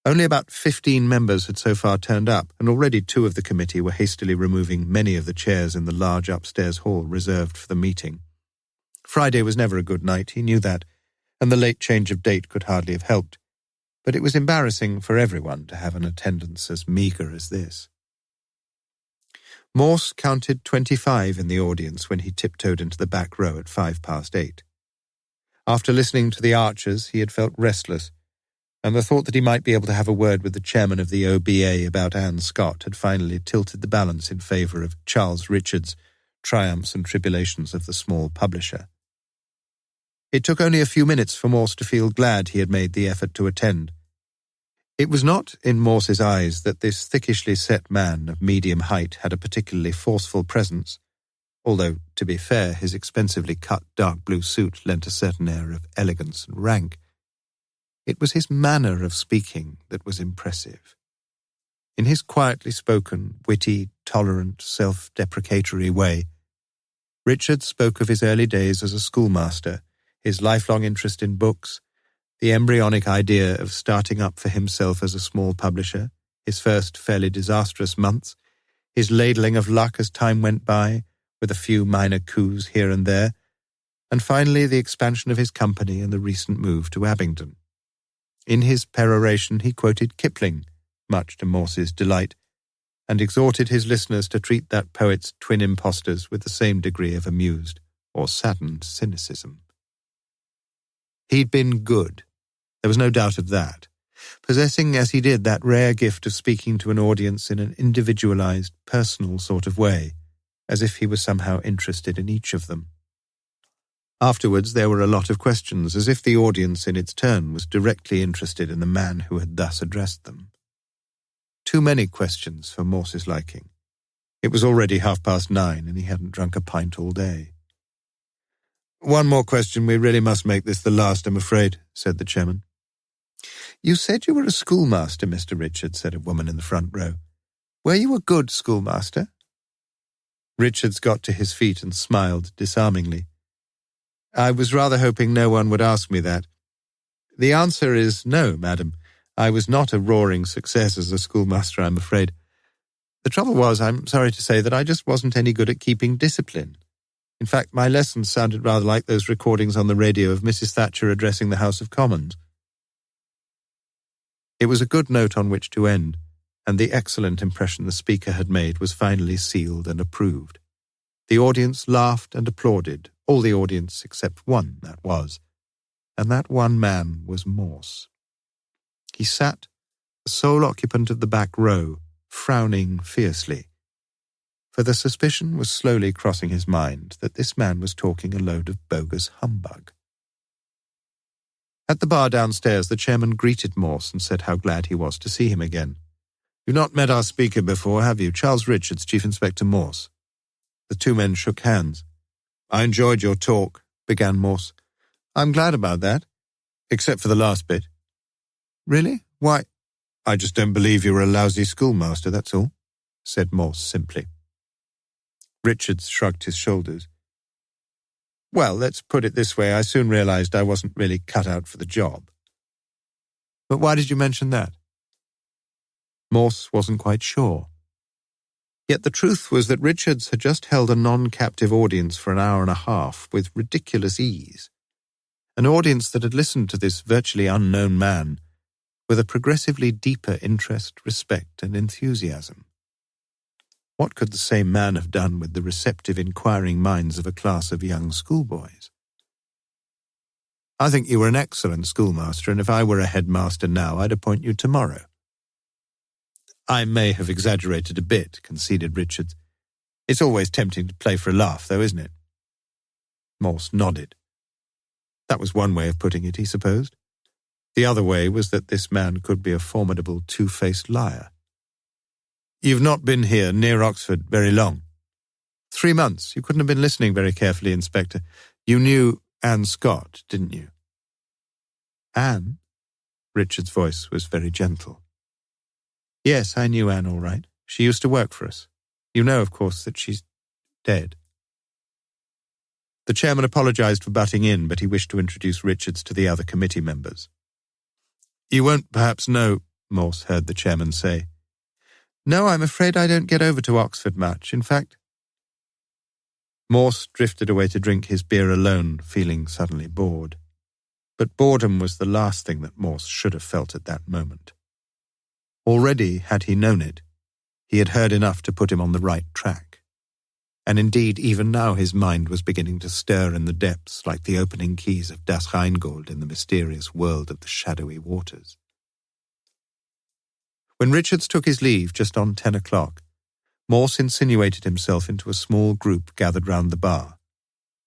Only about 15 members had so far turned up, and already 2 of the committee were hastily removing many of the chairs in the large upstairs hall reserved for the meeting. Friday was never a good night, he knew that, and the late change of date could hardly have helped. But it was embarrassing for everyone to have an attendance as meagre as this. Morse counted 25 in the audience when he tiptoed into the back row at 8:05. After listening to the archers, he had felt restless, and the thought that he might be able to have a word with the chairman of the OBA about Anne Scott had finally tilted the balance in favour of Charles Richards' Triumphs and Tribulations of the Small Publisher. It took only a few minutes for Morse to feel glad he had made the effort to attend. It was not in Morse's eyes that this thickishly set man of medium height had a particularly forceful presence, although, to be fair, his expensively cut dark blue suit lent a certain air of elegance and rank. It was his manner of speaking that was impressive. In his quietly spoken, witty, tolerant, self-deprecatory way, Richard spoke of his early days as a schoolmaster, his lifelong interest in books, the embryonic idea of starting up for himself as a small publisher, his first fairly disastrous months, his ladling of luck as time went by, with a few minor coups here and there, and finally the expansion of his company and the recent move to Abingdon. In his peroration he quoted Kipling, much to Morse's delight, and exhorted his listeners to treat that poet's twin impostors with the same degree of amused or saddened cynicism. He'd been good. There was no doubt of that, possessing as he did that rare gift of speaking to an audience in an individualized, personal sort of way, as if he was somehow interested in each of them. Afterwards there were a lot of questions, as if the audience in its turn was directly interested in the man who had thus addressed them. Too many questions for Morse's liking. It was already 9:30, and he hadn't drunk a pint all day. "One more question. We really must make this the last, I'm afraid," said the chairman. "You said you were a schoolmaster, Mr. Richard," said a woman in the front row. "Were you a good schoolmaster?" Richards got to his feet and smiled disarmingly. "I was rather hoping no one would ask me that. The answer is no, madam. I was not a roaring success as a schoolmaster, I'm afraid. The trouble was, I'm sorry to say, that I just wasn't any good at keeping discipline. In fact, my lessons sounded rather like those recordings on the radio of Mrs. Thatcher addressing the House of Commons." It was a good note on which to end, and the excellent impression the speaker had made was finally sealed and approved. The audience laughed and applauded, all the audience except one, that was, and that one man was Morse. He sat, the sole occupant of the back row, frowning fiercely, for the suspicion was slowly crossing his mind that this man was talking a load of bogus humbug. At the bar downstairs, the chairman greeted Morse and said how glad he was to see him again. "You've not met our speaker before, have you? Charles Richards, Chief Inspector Morse." The two men shook hands. "I enjoyed your talk," began Morse. "I'm glad about that, except for the last bit." "Really? Why?" "I just don't believe you were a lousy schoolmaster, that's all," said Morse simply. Richards shrugged his shoulders. "Well, let's put it this way. I soon realized I wasn't really cut out for the job." "But why did you mention that?" Morse wasn't quite sure. Yet the truth was that Richards had just held a non-captive audience for an hour and a half with ridiculous ease. An audience that had listened to this virtually unknown man with a progressively deeper interest, respect, and enthusiasm. What could the same man have done with the receptive, inquiring minds of a class of young schoolboys? "I think you were an excellent schoolmaster, and if I were a headmaster now, I'd appoint you tomorrow," I may have exaggerated a bit, conceded Richards. It's always tempting to play for a laugh, though, isn't it? Morse nodded. That was one way of putting it, he supposed. The other way was that this man could be a formidable two-faced liar. You've not been here, near Oxford, very long. 3 months. You couldn't have been listening very carefully, Inspector. You knew Anne Scott, didn't you? Anne? Richard's voice was very gentle. Yes, I knew Anne all right. She used to work for us. You know, of course, that she's dead. The chairman apologized for butting in, but he wished to introduce Richards to the other committee members. You won't perhaps know, Morse heard the chairman say. No, I'm afraid I don't get over to Oxford much. In fact... Morse drifted away to drink his beer alone, feeling suddenly bored. But boredom was the last thing that Morse should have felt at that moment. Already, had he known it, he had heard enough to put him on the right track. And indeed, even now his mind was beginning to stir in the depths like the opening keys of Das Rheingold in the mysterious world of the shadowy waters. When Richards took his leave just on 10 o'clock, Morse insinuated himself into a small group gathered round the bar,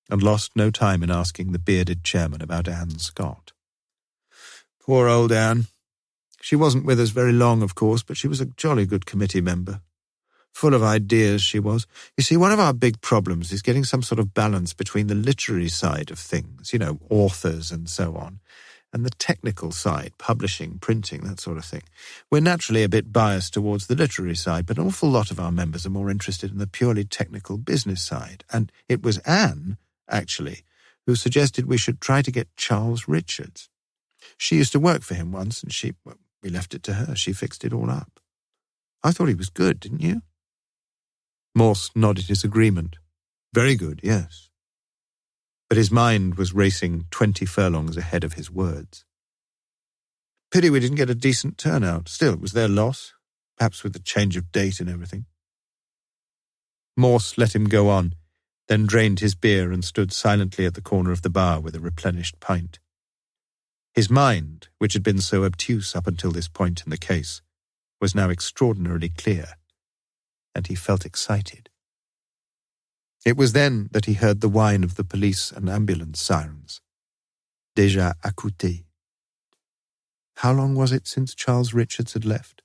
and lost no time in asking the bearded chairman about Anne Scott. Poor old Anne. She wasn't with us very long, of course, but she was a jolly good committee member. Full of ideas, she was. You see, one of our big problems is getting some sort of balance between the literary side of things, authors and so on, and the technical side, publishing, printing, that sort of thing. We're naturally a bit biased towards the literary side, but an awful lot of our members are more interested in the purely technical business side. And it was Anne, actually, who suggested we should try to get Charles Richards. She used to work for him once, and we left it to her. She fixed it all up. I thought he was good, didn't you? Morse nodded his agreement. Very good, yes. But his mind was racing 20 furlongs ahead of his words. Pity we didn't get a decent turnout. Still, it was their loss, perhaps with the change of date and everything. Morse let him go on, then drained his beer and stood silently at the corner of the bar with a replenished pint. His mind, which had been so obtuse up until this point in the case, was now extraordinarily clear, and he felt excited. It was then that he heard the whine of the police and ambulance sirens. Déjà écouté. How long was it since Charles Richards had left?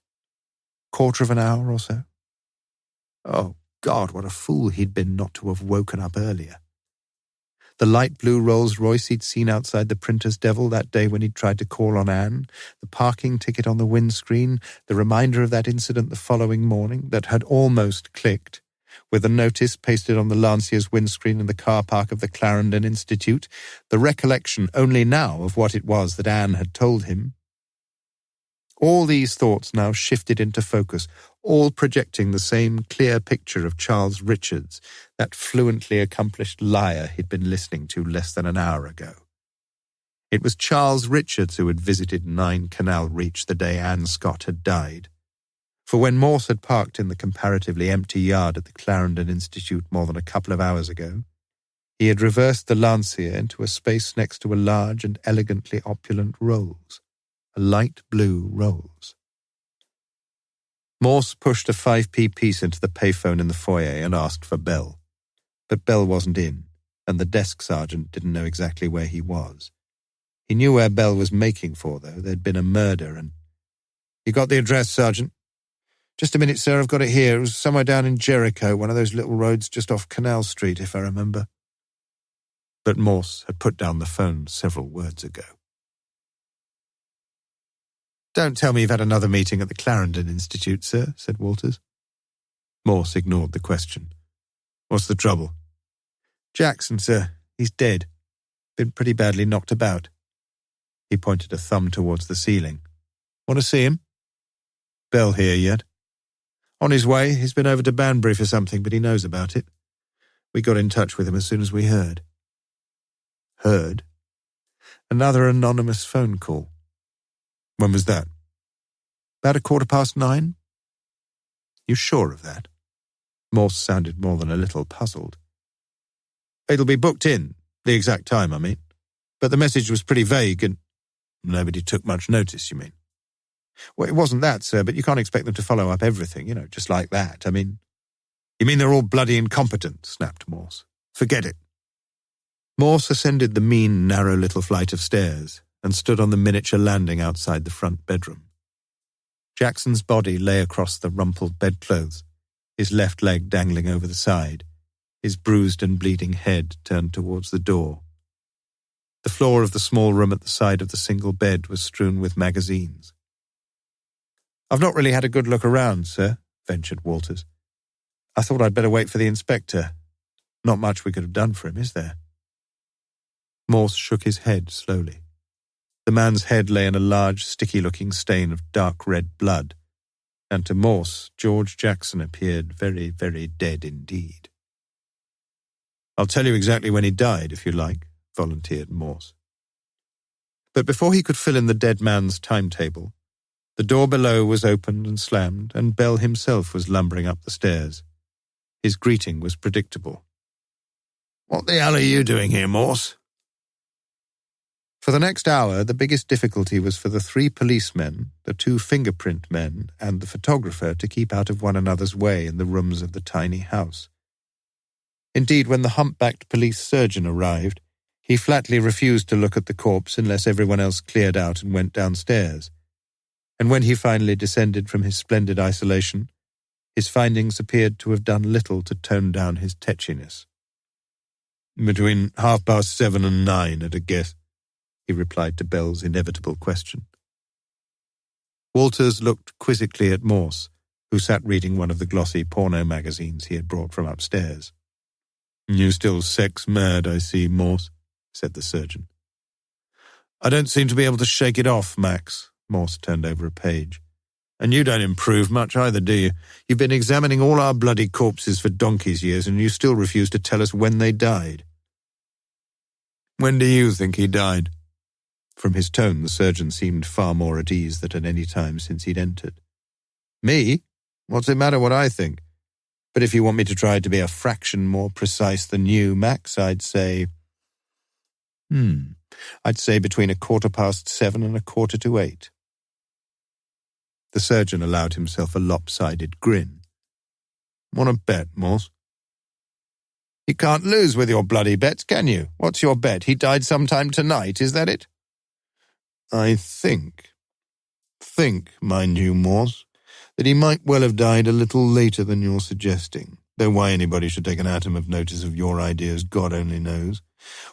Quarter of an hour or so? Oh, God, what a fool he'd been not to have woken up earlier. The light blue Rolls-Royce he'd seen outside the Printer's Devil that day when he'd tried to call on Anne, the parking ticket on the windscreen, the reminder of that incident the following morning that had almost clicked, with a notice pasted on the Lancier's windscreen in the car park of the Clarendon Institute, the recollection only now of what it was that Anne had told him. All these thoughts now shifted into focus, all projecting the same clear picture of Charles Richards, that fluently accomplished liar he'd been listening to less than an hour ago. It was Charles Richards who had visited 9 Canal Reach the day Anne Scott had died. For when Morse had parked in the comparatively empty yard at the Clarendon Institute more than a couple of hours ago, he had reversed the Lancier into a space next to a large and elegantly opulent Rolls, a light blue Rolls. Morse pushed a 5p piece into the payphone in the foyer and asked for Bell. But Bell wasn't in, and the desk sergeant didn't know exactly where he was. He knew where Bell was making for, though. There'd been a murder, and... You got the address, Sergeant? Just a minute, sir, I've got it here. It was somewhere down in Jericho, one of those little roads just off Canal Street, if I remember. But Morse had put down the phone several words ago. Don't tell me you've had another meeting at the Clarendon Institute, sir, said Walters. Morse ignored the question. What's the trouble? Jackson, sir. He's dead. Been pretty badly knocked about. He pointed a thumb towards the ceiling. Want to see him? Bell here yet? On his way. He's been over to Banbury for something, but he knows about it. We got in touch with him as soon as we heard. Heard? Another anonymous phone call. When was that? About 9:15. You sure of that? Morse sounded more than a little puzzled. It'll be booked in, the exact time, I mean. But the message was pretty vague and nobody took much notice, you mean? Well, it wasn't that, sir, but you can't expect them to follow up everything, just like that. You mean they're all bloody incompetent, snapped Morse. Forget it. Morse ascended the mean, narrow little flight of stairs and stood on the miniature landing outside the front bedroom. Jackson's body lay across the rumpled bedclothes, his left leg dangling over the side, his bruised and bleeding head turned towards the door. The floor of the small room at the side of the single bed was strewn with magazines. "I've not really had a good look around, sir," ventured Walters. "I thought I'd better wait for the inspector. Not much we could have done for him, is there?" Morse shook his head slowly. The man's head lay in a large, sticky-looking stain of dark red blood, and to Morse, George Jackson appeared very, very dead indeed. "I'll tell you exactly when he died, if you like," volunteered Morse. But before he could fill in the dead man's timetable, the door below was opened and slammed, and Bell himself was lumbering up the stairs. His greeting was predictable. "What the hell are you doing here, Morse?" For the next hour, the biggest difficulty was for the 3 policemen, the 2 fingerprint men, and the photographer to keep out of one another's way in the rooms of the tiny house. Indeed, when the humpbacked police surgeon arrived, he flatly refused to look at the corpse unless everyone else cleared out and went downstairs. And when he finally descended from his splendid isolation, his findings appeared to have done little to tone down his tetchiness. "Between 7:30 and 9, at a guess," he replied to Bell's inevitable question. Walters looked quizzically at Morse, who sat reading one of the glossy porno magazines he had brought from upstairs. "You still sex-mad, I see, Morse," said the surgeon. "I don't seem to be able to shake it off, Max." Morse turned over a page. "And you don't improve much either, do you? You've been examining all our bloody corpses for donkey's years, and you still refuse to tell us when they died." "When do you think he died?" From his tone, the surgeon seemed far more at ease than at any time since he'd entered. "Me? What's it matter what I think? But if you want me to try to be a fraction more precise than you, Max, I'd say... I'd say between 7:15 and 7:45. The surgeon allowed himself a lopsided grin. "Want a bet, Morse?" "You can't lose with your bloody bets, can you? What's your bet? He died sometime tonight, is that it?" "I think, mind you, Morse, that he might well have died a little later than you're suggesting, though why anybody should take an atom of notice of your ideas, God only knows.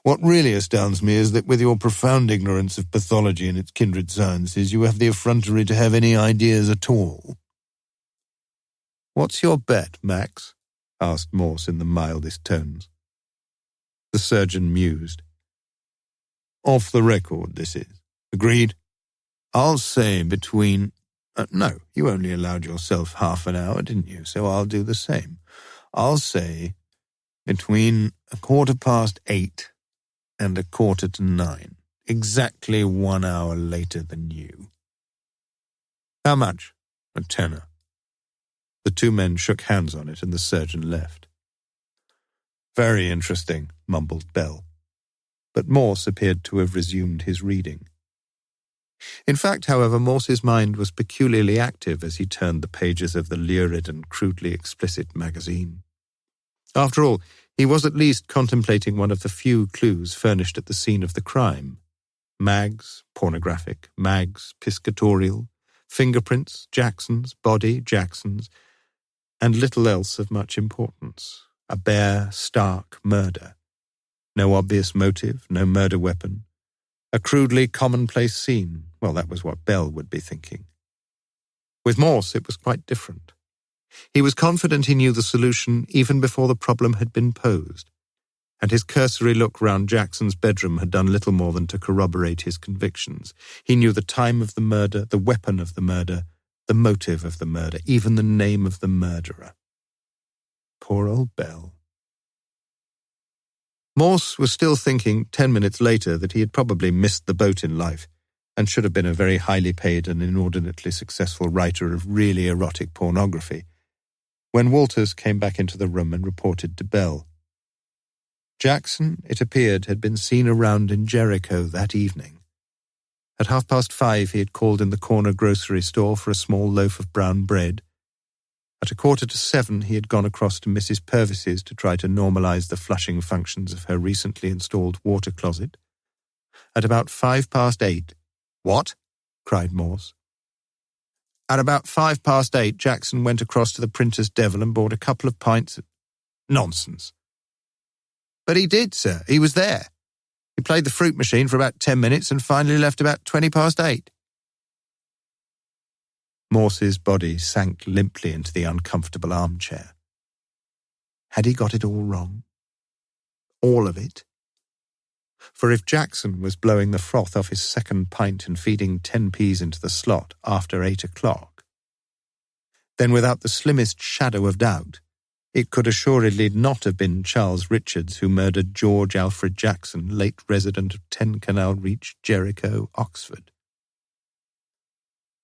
What really astounds me is that with your profound ignorance of pathology and its kindred sciences, you have the effrontery to have any ideas at all." "What's your bet, Max?" asked Morse in the mildest tones. The surgeon mused. "Off the record, this is. Agreed? I'll say between... no, you only allowed yourself half an hour, didn't you? So I'll do the same. I'll say between 8:15 and 8:45. Exactly 1 hour later than you." "How much?" "A tenner." The 2 men shook hands on it and the surgeon left. "Very interesting," mumbled Bell. But Morse appeared to have resumed his reading. In fact, however, Morse's mind was peculiarly active as he turned the pages of the lurid and crudely explicit magazine. After all, he was at least contemplating one of the few clues furnished at the scene of the crime. Mags, pornographic, mags, piscatorial, fingerprints, Jackson's, body, Jackson's, and little else of much importance. A bare, stark murder. No obvious motive, no murder weapon. A crudely commonplace scene. Well, that was what Bell would be thinking. With Morse, it was quite different. He was confident he knew the solution even before the problem had been posed, and his cursory look round Jackson's bedroom had done little more than to corroborate his convictions. He knew the time of the murder, the weapon of the murder, the motive of the murder, even the name of the murderer. Poor old Bell. Morse was still thinking 10 minutes later that he had probably missed the boat in life and should have been a very highly paid and inordinately successful writer of really erotic pornography, when Walters came back into the room and reported to Bell. Jackson, it appeared, had been seen around in Jericho that evening, At 5:30 he had called in the corner grocery store for a small loaf of brown bread. At 6:45 he had gone across to Mrs. Purvis's to try to normalise the flushing functions of her recently installed water closet. At about 8:05... "What?" cried Morse. "At about 8:05 Jackson went across to the Printer's Devil and bought a couple of pints of—" "Nonsense." "But he did, sir. He was there. He played the fruit machine for about 10 minutes and finally left about 8:20. Morse's body sank limply into the uncomfortable armchair. Had he got it all wrong? All of it? For if Jackson was blowing the froth off his second pint and feeding 10p's into the slot after 8 o'clock, then without the slimmest shadow of doubt, it could assuredly not have been Charles Richards who murdered George Alfred Jackson, late resident of 10 Canal Reach, Jericho, Oxford.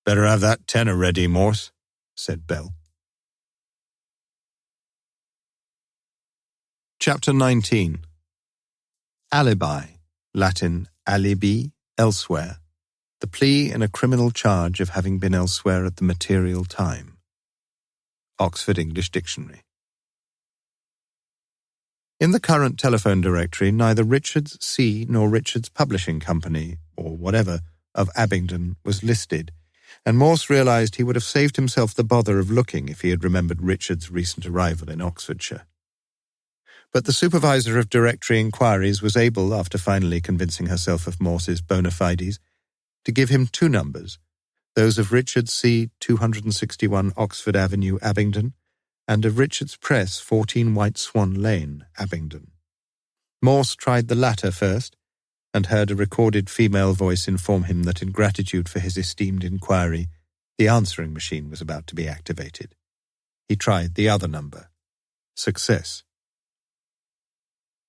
"Better have that tenner ready, Morse," said Bell. Chapter 19. Alibi, Latin alibi, elsewhere, the plea in a criminal charge of having been elsewhere at the material time. Oxford English Dictionary. In the current telephone directory, neither Richards C. nor Richards Publishing Company, or whatever, of Abingdon was listed, and Morse realised he would have saved himself the bother of looking if he had remembered Richards' recent arrival in Oxfordshire. But the supervisor of directory inquiries was able, after finally convincing herself of Morse's bona fides, to give him 2 numbers, those of Richards C. 261 Oxford Avenue, Abingdon, and of Richards Press, 14 White Swan Lane, Abingdon. Morse tried the latter first, and heard a recorded female voice inform him that in gratitude for his esteemed inquiry, the answering machine was about to be activated. He tried the other number. Success.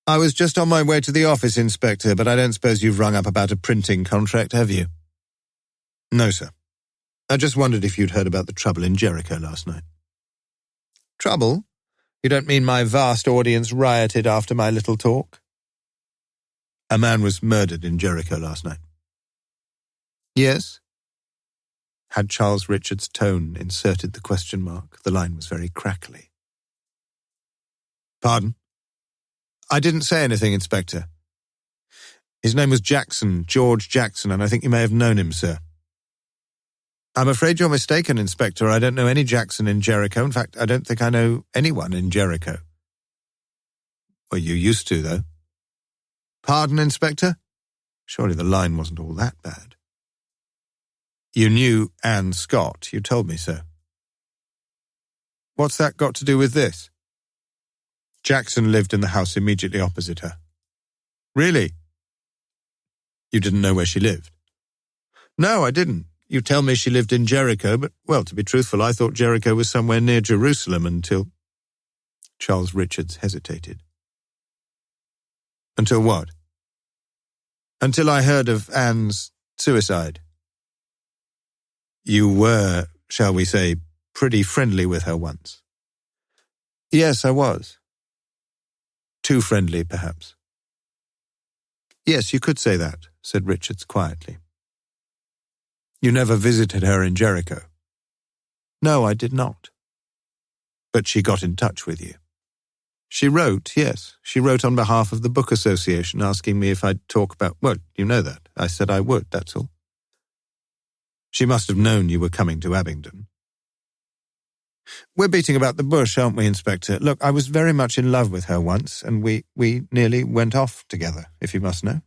"I was just on my way to the office, Inspector, but I don't suppose you've rung up about a printing contract, have you?" "No, sir. I just wondered if you'd heard about the trouble in Jericho last night." "Trouble? You don't mean my vast audience rioted after my little talk?" "A man was murdered in Jericho last night." "Yes?" Had Charles Richards' tone inserted the question mark, the line was very crackly. "Pardon?" "I didn't say anything, Inspector. His name was Jackson, George Jackson, and I think you may have known him, sir." "I'm afraid you're mistaken, Inspector. I don't know any Jackson in Jericho. In fact, I don't think I know anyone in Jericho." "Well, you used to, though." "Pardon, Inspector?" Surely the line wasn't all that bad. "You knew Anne Scott. You told me so." "What's that got to do with this?" "Jackson lived in the house immediately opposite her." "Really?" "You didn't know where she lived?" "No, I didn't. You tell me she lived in Jericho, but, well, to be truthful, I thought Jericho was somewhere near Jerusalem until—" Charles Richards hesitated. "Until what?" "Until I heard of Anne's suicide." "You were, shall we say, pretty friendly with her once?" "Yes, I was." "Too friendly, perhaps?" "Yes, you could say that," said Richards quietly. "You never visited her in Jericho?" "No, I did not." "But she got in touch with you?" "She wrote, yes. She wrote on behalf of the Book Association asking me if I'd talk about— well, you know that. I said I would, that's all." "She must have known you were coming to Abingdon." "We're beating about the bush, aren't we, Inspector? Look, I was very much in love with her once, and we nearly went off together, if you must know.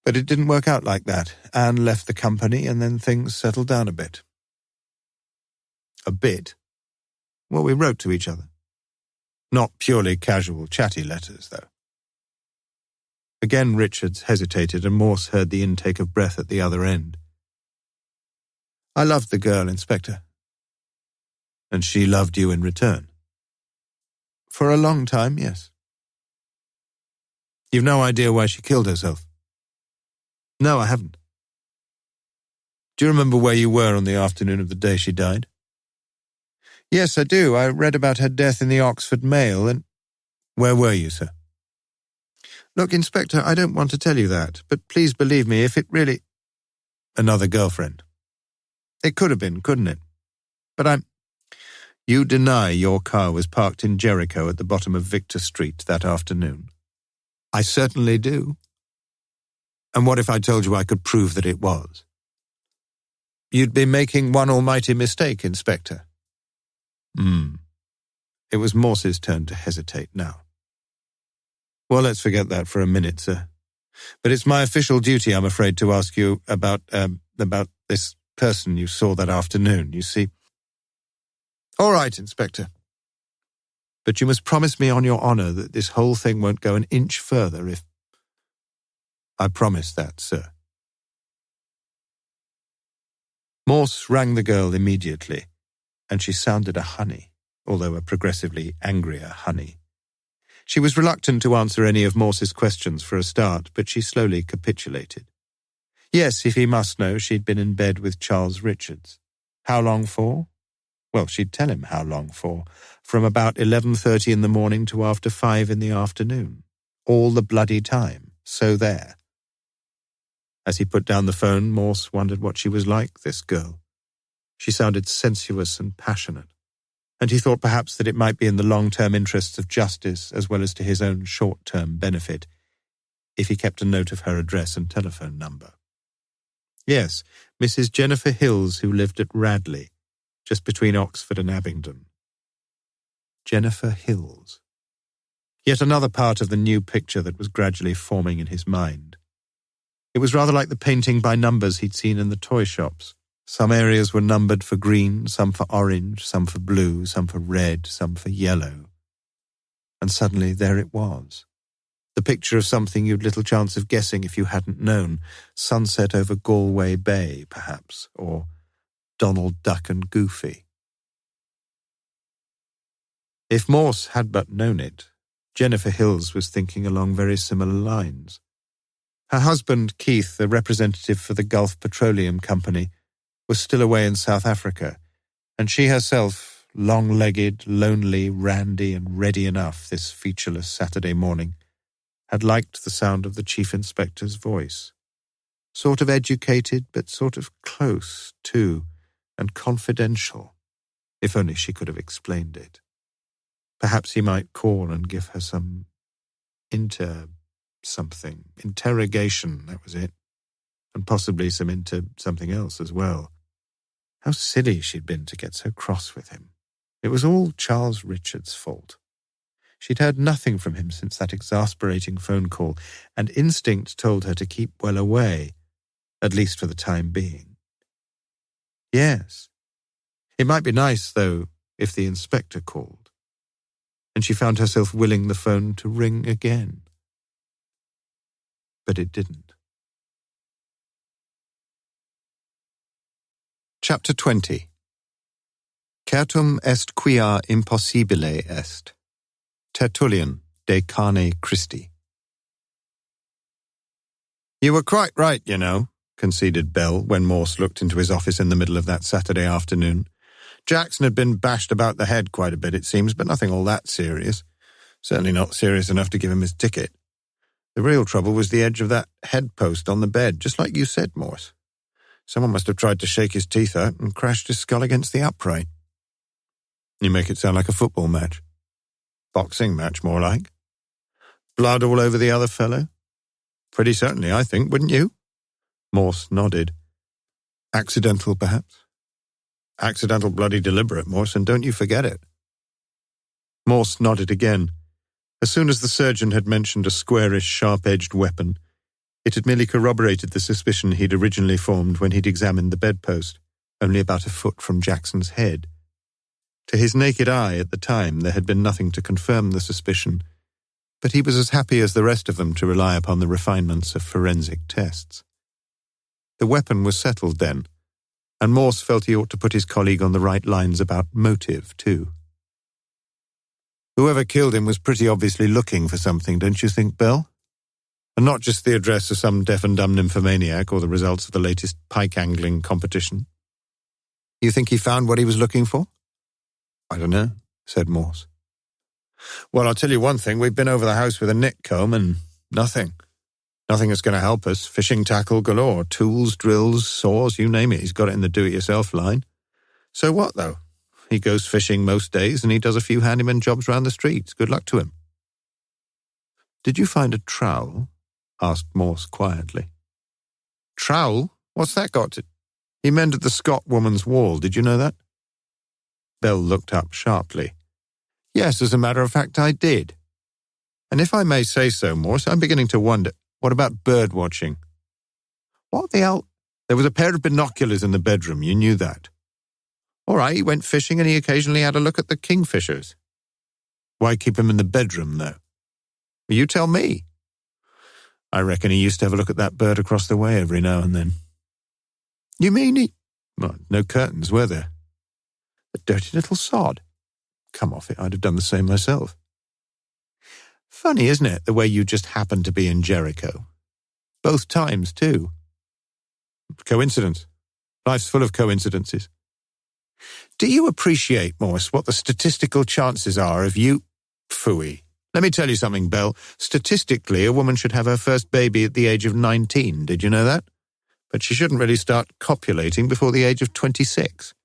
But it didn't work out like that. Anne left the company, and then things settled down a bit." "A bit?" "Well, we wrote to each other. Not purely casual, chatty letters, though." Again Richards hesitated, and Morse heard the intake of breath at the other end. "I loved the girl, Inspector." "And she loved you in return?" "For a long time, yes." "You've no idea why she killed herself?" "No, I haven't." "Do you remember where you were on the afternoon of the day she died?" "Yes, I do. I read about her death in the Oxford Mail, and—" "Where were you, sir?" "Look, Inspector, I don't want to tell you that, but please believe me, if it really—" another girlfriend. It could have been, couldn't it? But You deny your car was parked in Jericho at the bottom of Victor Street that afternoon? I certainly do. And what if I told you I could prove that it was? You'd be making one almighty mistake, Inspector. It was Morse's turn to hesitate now. Well, let's forget that for a minute, sir. But it's my official duty, I'm afraid, to ask you about this person you saw that afternoon, you see. All right, Inspector. But you must promise me on your honour that this whole thing won't go an inch further if... I promise that, sir. Morse rang the girl immediately, and she sounded a honey, although a progressively angrier honey. She was reluctant to answer any of Morse's questions for a start, but she slowly capitulated. Yes, if he must know, she'd been in bed with Charles Richards. How long for? Well, she'd tell him how long for. From about 11:30 in the morning to after 5 in the afternoon. All the bloody time. So there. As he put down the phone, Morse wondered what she was like, this girl. She sounded sensuous and passionate, and he thought perhaps that it might be in the long-term interests of justice as well as to his own short-term benefit if he kept a note of her address and telephone number. Yes, Mrs. Jennifer Hills, who lived at Radley, just between Oxford and Abingdon. Jennifer Hills. Yet another part of the new picture that was gradually forming in his mind. It was rather like the painting by numbers he'd seen in the toy shops. Some areas were numbered for green, some for orange, some for blue, some for red, some for yellow. And suddenly there it was. The picture of something you'd little chance of guessing if you hadn't known. Sunset over Galway Bay, perhaps, or Donald Duck and Goofy. If Morse had but known it, Jennifer Hills was thinking along very similar lines. Her husband, Keith, the representative for the Gulf Petroleum Company, was still away in South Africa, and she herself, long-legged, lonely, randy, and ready enough this featureless Saturday morning, had liked the sound of the Chief Inspector's voice. Sort of educated, but sort of close, too, and confidential, if only she could have explained it. Perhaps he might call and give her some interrogation, that was it, and possibly some something else as well. How silly she'd been to get so cross with him. It was all Charles Richards' fault. She'd heard nothing from him since that exasperating phone call, and instinct told her to keep well away, at least for the time being. Yes. It might be nice, though, if the inspector called. And she found herself willing the phone to ring again. But it didn't. Chapter 20. Certum est quia impossibile est. Tertullian de carne Christi. You were quite right, you know, conceded Bell when Morse looked into his office in the middle of that Saturday afternoon. Jackson had been bashed about the head quite a bit, it seems, but nothing all that serious. Certainly not serious enough to give him his ticket. The real trouble was the edge of that head post on the bed, just like you said, Morse. Someone must have tried to shake his teeth out and crashed his skull against the upright. You make it sound like a football match. Boxing match, more like. Blood all over the other fellow? Pretty certainly, I think, wouldn't you? Morse nodded. Accidental, perhaps? Accidental bloody deliberate, Morse, and don't you forget it. Morse nodded again. As soon as the surgeon had mentioned a squarish, sharp-edged weapon, it had merely corroborated the suspicion he'd originally formed when he'd examined the bedpost, only about a foot from Jackson's head. To his naked eye at the time, there had been nothing to confirm the suspicion, but he was as happy as the rest of them to rely upon the refinements of forensic tests. The weapon was settled then, and Morse felt he ought to put his colleague on the right lines about motive, too. Whoever killed him was pretty obviously looking for something, don't you think, Bell? And not just the address of some deaf and dumb nymphomaniac or the results of the latest pike angling competition. You think he found what he was looking for? I don't know, said Morse. Well, I'll tell you one thing. We've been over the house with a nick comb and nothing. Nothing that's going to help us. Fishing tackle galore. Tools, drills, saws, you name it. He's got it in the do-it-yourself line. So what, though? He goes fishing most days and he does a few handyman jobs round the streets. Good luck to him. Did you find a trowel? Asked Morse quietly. Trowel? What's that got to... He mended the Scott woman's wall. Did you know that? Bell looked up sharply. Yes, as a matter of fact, I did. And if I may say so, Morse, I'm beginning to wonder, what about bird watching? What the hell? There was a pair of binoculars in the bedroom, you knew that. All right, he went fishing and he occasionally had a look at the kingfishers. Why keep him in the bedroom, though? Well, you tell me. I reckon he used to have a look at that bird across the way every now and then. You mean he... Well, no curtains, were there? The dirty little sod. Come off it, I'd have done the same myself. Funny, isn't it, the way you just happened to be in Jericho? Both times, too. Coincidence. Life's full of coincidences. Do you appreciate, Morse, what the statistical chances are of you... Phooey. Let me tell you something, Bell. Statistically, a woman should have her first baby at the age of 19. Did you know that? But she shouldn't really start copulating before the age of 26.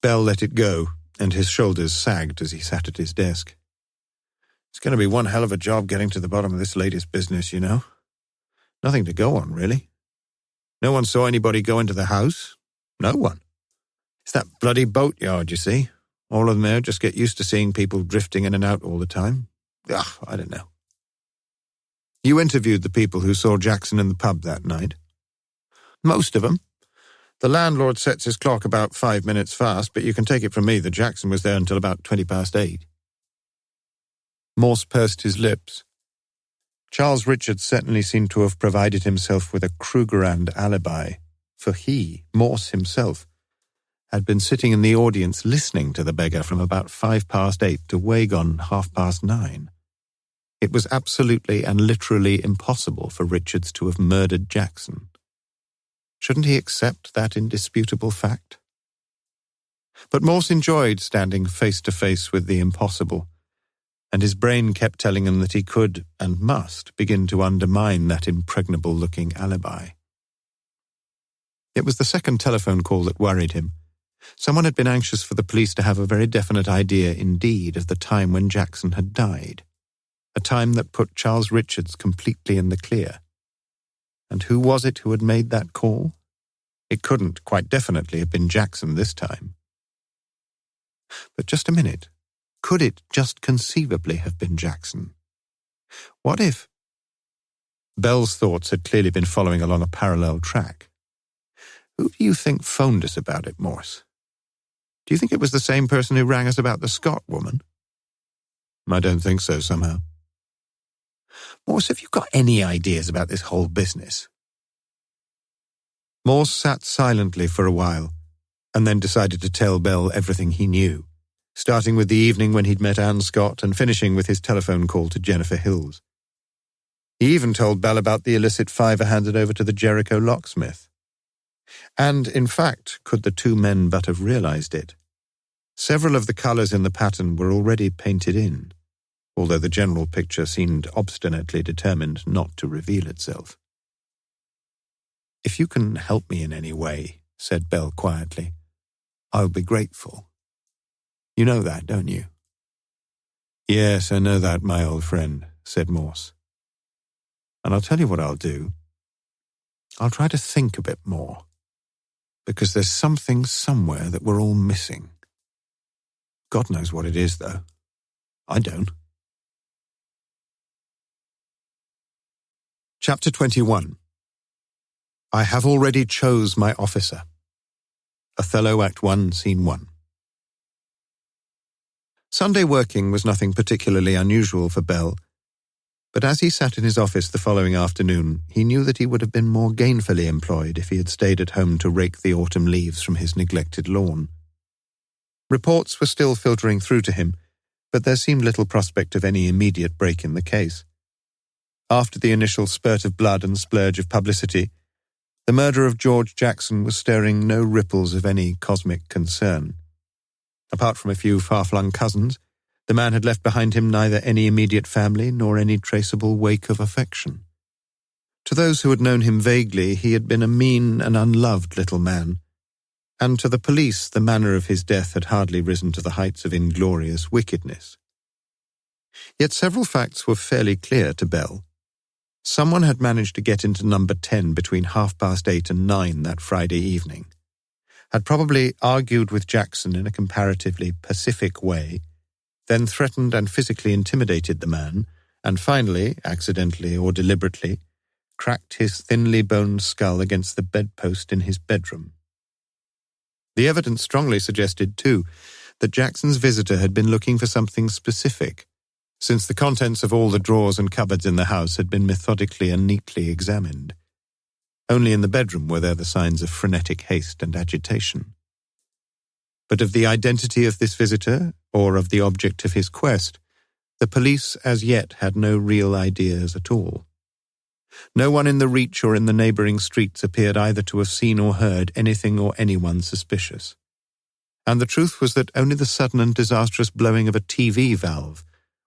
Bell let it go, and his shoulders sagged as he sat at his desk. It's going to be one hell of a job getting to the bottom of this latest business, you know. Nothing to go on, really. No one saw anybody go into the house. No one. It's that bloody boatyard, you see. All of them there just get used to seeing people drifting in and out all the time. Ugh, I don't know. You interviewed the people who saw Jackson in the pub that night. Most of them. The landlord sets his clock about 5 minutes fast, but you can take it from me that Jackson was there until about 8:20. Morse pursed his lips. Charles Richards certainly seemed to have provided himself with a Krugerrand alibi, for he, Morse himself, had been sitting in the audience listening to the beggar from about 8:05 to way gone 9:30. It was absolutely and literally impossible for Richards to have murdered Jackson. Shouldn't he accept that indisputable fact? But Morse enjoyed standing face to face with the impossible, and his brain kept telling him that he could and must begin to undermine that impregnable-looking alibi. It was the second telephone call that worried him. Someone had been anxious for the police to have a very definite idea indeed of the time when Jackson had died, a time that put Charles Richards completely in the clear. And who was it who had made that call? It couldn't quite definitely have been Jackson this time. But just a minute. Could it just conceivably have been Jackson? What if... Bell's thoughts had clearly been following along a parallel track. Who do you think phoned us about it, Morse? Do you think it was the same person who rang us about the Scott woman? I don't think so, somehow. Morse, have you got any ideas about this whole business? Morse sat silently for a while, and then decided to tell Bell everything he knew, starting with the evening when he'd met Anne Scott and finishing with his telephone call to Jennifer Hills. He even told Bell about the illicit fiver handed over to the Jericho locksmith. And, in fact, could the two men but have realized it, several of the colours in the pattern were already painted in, although the general picture seemed obstinately determined not to reveal itself. If you can help me in any way, said Bell quietly, I'll be grateful. You know that, don't you? Yes, I know that, my old friend, said Morse. And I'll tell you what I'll do. I'll try to think a bit more, because there's something somewhere that we're all missing. God knows what it is, though. I don't. Chapter 21. I have already chose my officer. Othello, Act 1, Scene 1. Sunday working was nothing particularly unusual for Bell, but as he sat in his office the following afternoon, he knew that he would have been more gainfully employed if he had stayed at home to rake the autumn leaves from his neglected lawn. Reports were still filtering through to him, but there seemed little prospect of any immediate break in the case. After the initial spurt of blood and splurge of publicity, the murder of George Jackson was stirring no ripples of any cosmic concern. Apart from a few far-flung cousins, The man had left behind him neither any immediate family nor any traceable wake of affection. To those who had known him vaguely, he had been a mean and unloved little man, and to the police the manner of his death had hardly risen to the heights of inglorious wickedness. Yet several facts were fairly clear to Bell. Someone had managed to get into number 10 between 8:30 and 9 that Friday evening, had probably argued with Jackson in a comparatively pacific way, then threatened and physically intimidated the man, and finally, accidentally or deliberately, cracked his thinly boned skull against the bedpost in his bedroom. The evidence strongly suggested, too, that Jackson's visitor had been looking for something specific, since the contents of all the drawers and cupboards in the house had been methodically and neatly examined. Only in the bedroom were there the signs of frenetic haste and agitation. But of the identity of this visitor, or of the object of his quest, the police as yet had no real ideas at all. No one in the Reach or in the neighbouring streets appeared either to have seen or heard anything or anyone suspicious. And the truth was that only the sudden and disastrous blowing of a TV valve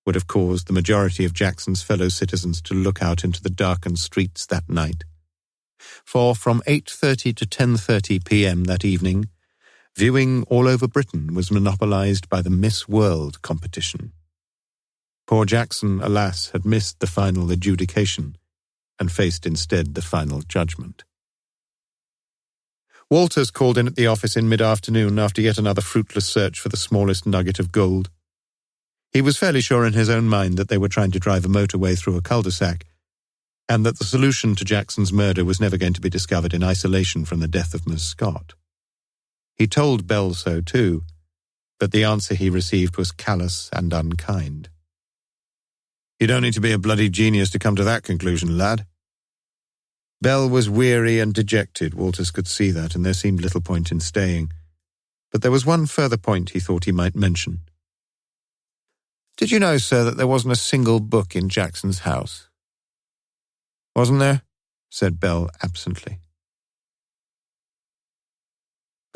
would have caused the majority of Jackson's fellow citizens to look out into the darkened streets that night. For from 8:30 to 10:30 p.m. that evening, viewing all over Britain was monopolised by the Miss World competition. Poor Jackson, alas, had missed the final adjudication and faced instead the final judgment. Walters called in at the office in mid-afternoon after yet another fruitless search for the smallest nugget of gold. He was fairly sure in his own mind that they were trying to drive a motorway through a cul-de-sac, and that the solution to Jackson's murder was never going to be discovered in isolation from the death of Miss Scott. He told Bell so too, but the answer he received was callous and unkind. "You don't need to be a bloody genius to come to that conclusion, lad." Bell was weary and dejected, Walters could see that, and there seemed little point in staying. But there was one further point he thought he might mention. "Did you know, sir, that there wasn't a single book in Jackson's house?" "Wasn't there?" said Bell absently.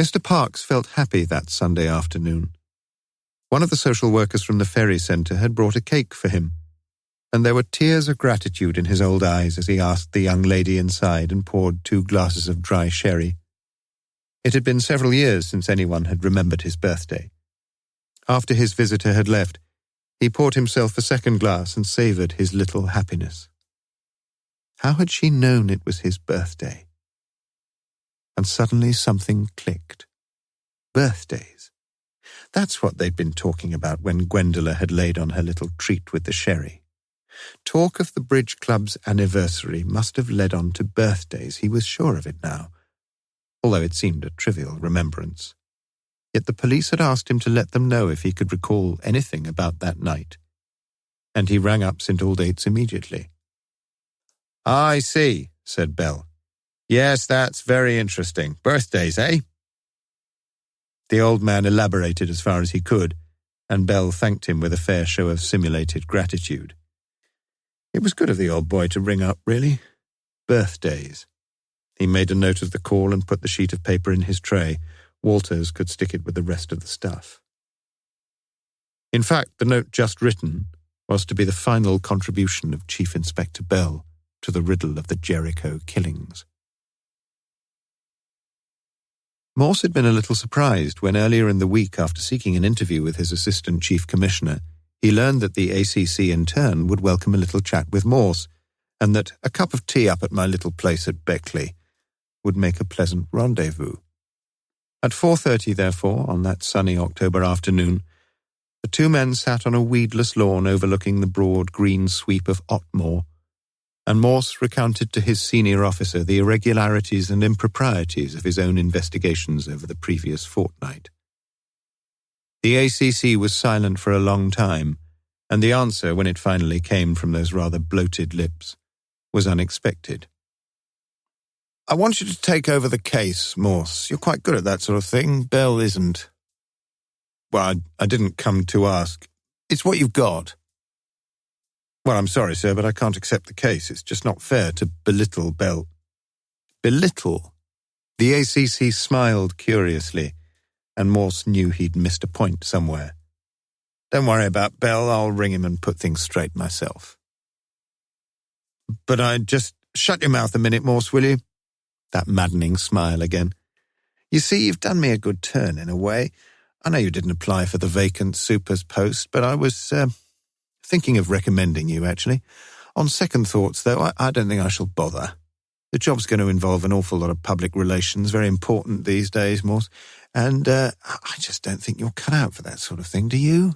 Mr. Parks felt happy that Sunday afternoon. One of the social workers from the ferry centre had brought a cake for him, and there were tears of gratitude in his old eyes as he asked the young lady inside and poured 2 glasses of dry sherry. It had been several years since anyone had remembered his birthday. After his visitor had left, he poured himself a second glass and savoured his little happiness. How had she known it was his birthday? And suddenly something clicked. Birthdays. That's what they'd been talking about when Gwendola had laid on her little treat with the sherry. Talk of the Bridge Club's anniversary must have led on to birthdays, he was sure of it now, although it seemed a trivial remembrance. Yet the police had asked him to let them know if he could recall anything about that night, and he rang up St. Aldate's immediately. "I see," said Bell. "Yes, that's very interesting. Birthdays, eh?" The old man elaborated as far as he could, and Bell thanked him with a fair show of simulated gratitude. It was good of the old boy to ring up, really. Birthdays. He made a note of the call and put the sheet of paper in his tray. Walters could stick it with the rest of the stuff. In fact, the note just written was to be the final contribution of Chief Inspector Bell to the riddle of the Jericho killings. Morse had been a little surprised when earlier in the week, after seeking an interview with his Assistant Chief Commissioner, he learned that the ACC in turn would welcome a little chat with Morse, and that a cup of tea up at my little place at Beckley would make a pleasant rendezvous. At 4:30, therefore, on that sunny October afternoon, the two men sat on a weedless lawn overlooking the broad green sweep of Otmoor, and Morse recounted to his senior officer the irregularities and improprieties of his own investigations over the previous fortnight. The ACC was silent for a long time, and the answer, when it finally came from those rather bloated lips, was unexpected. "I want you to take over the case, Morse. You're quite good at that sort of thing. Bell isn't." "Well, I didn't come to ask. It's what you've got." "Well, I'm sorry, sir, but I can't accept the case. It's just not fair to belittle Bell." "Belittle?" The ACC smiled curiously, and Morse knew he'd missed a point somewhere. Don't worry about Bell. I'll ring him and put things straight myself. But just shut your mouth a minute, Morse, will you? That maddening smile again. You see, you've done me a good turn in a way. I know you didn't apply for the vacant super's post, but I was thinking of recommending you, actually. On second thoughts, though, I don't think I shall bother. The job's going to involve an awful lot of public relations, very important these days, Morse, and I just don't think you're cut out for that sort of thing, do you?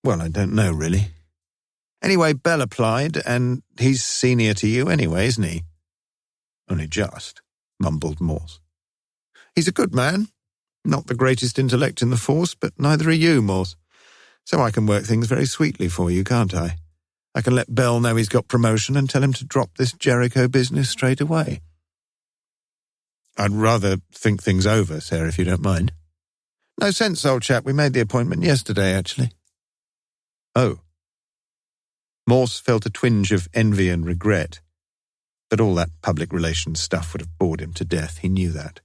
Well, I don't know, really. Anyway, Bell applied, and he's senior to you anyway, isn't he? Only just, mumbled Morse. He's a good man. Not the greatest intellect in the force, but neither are you, Morse. So I can work things very sweetly for you, can't I? I can let Bell know he's got promotion and tell him to drop this Jericho business straight away. I'd rather think things over, sir, if you don't mind. No sense, old chap. We made the appointment yesterday, actually. Oh. Morse felt a twinge of envy and regret, but all that public relations stuff would have bored him to death. He knew that.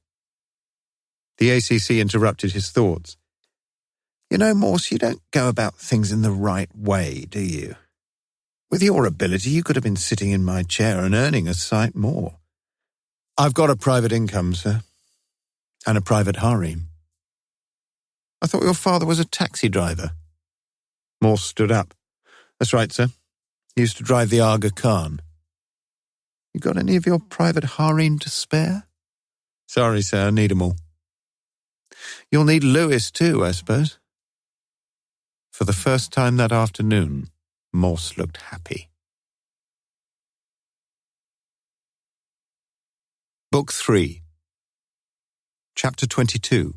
The ACC interrupted his thoughts. You know, Morse, you don't go about things in the right way, do you? With your ability, you could have been sitting in my chair and earning a sight more. I've got a private income, sir, and a private harem. I thought your father was a taxi driver. Morse stood up. That's right, sir. He used to drive the Aga Khan. You got any of your private harem to spare? Sorry, sir, I need 'em all. You'll need Lewis too, I suppose. For the first time that afternoon, Morse looked happy. Book 3. Chapter 22.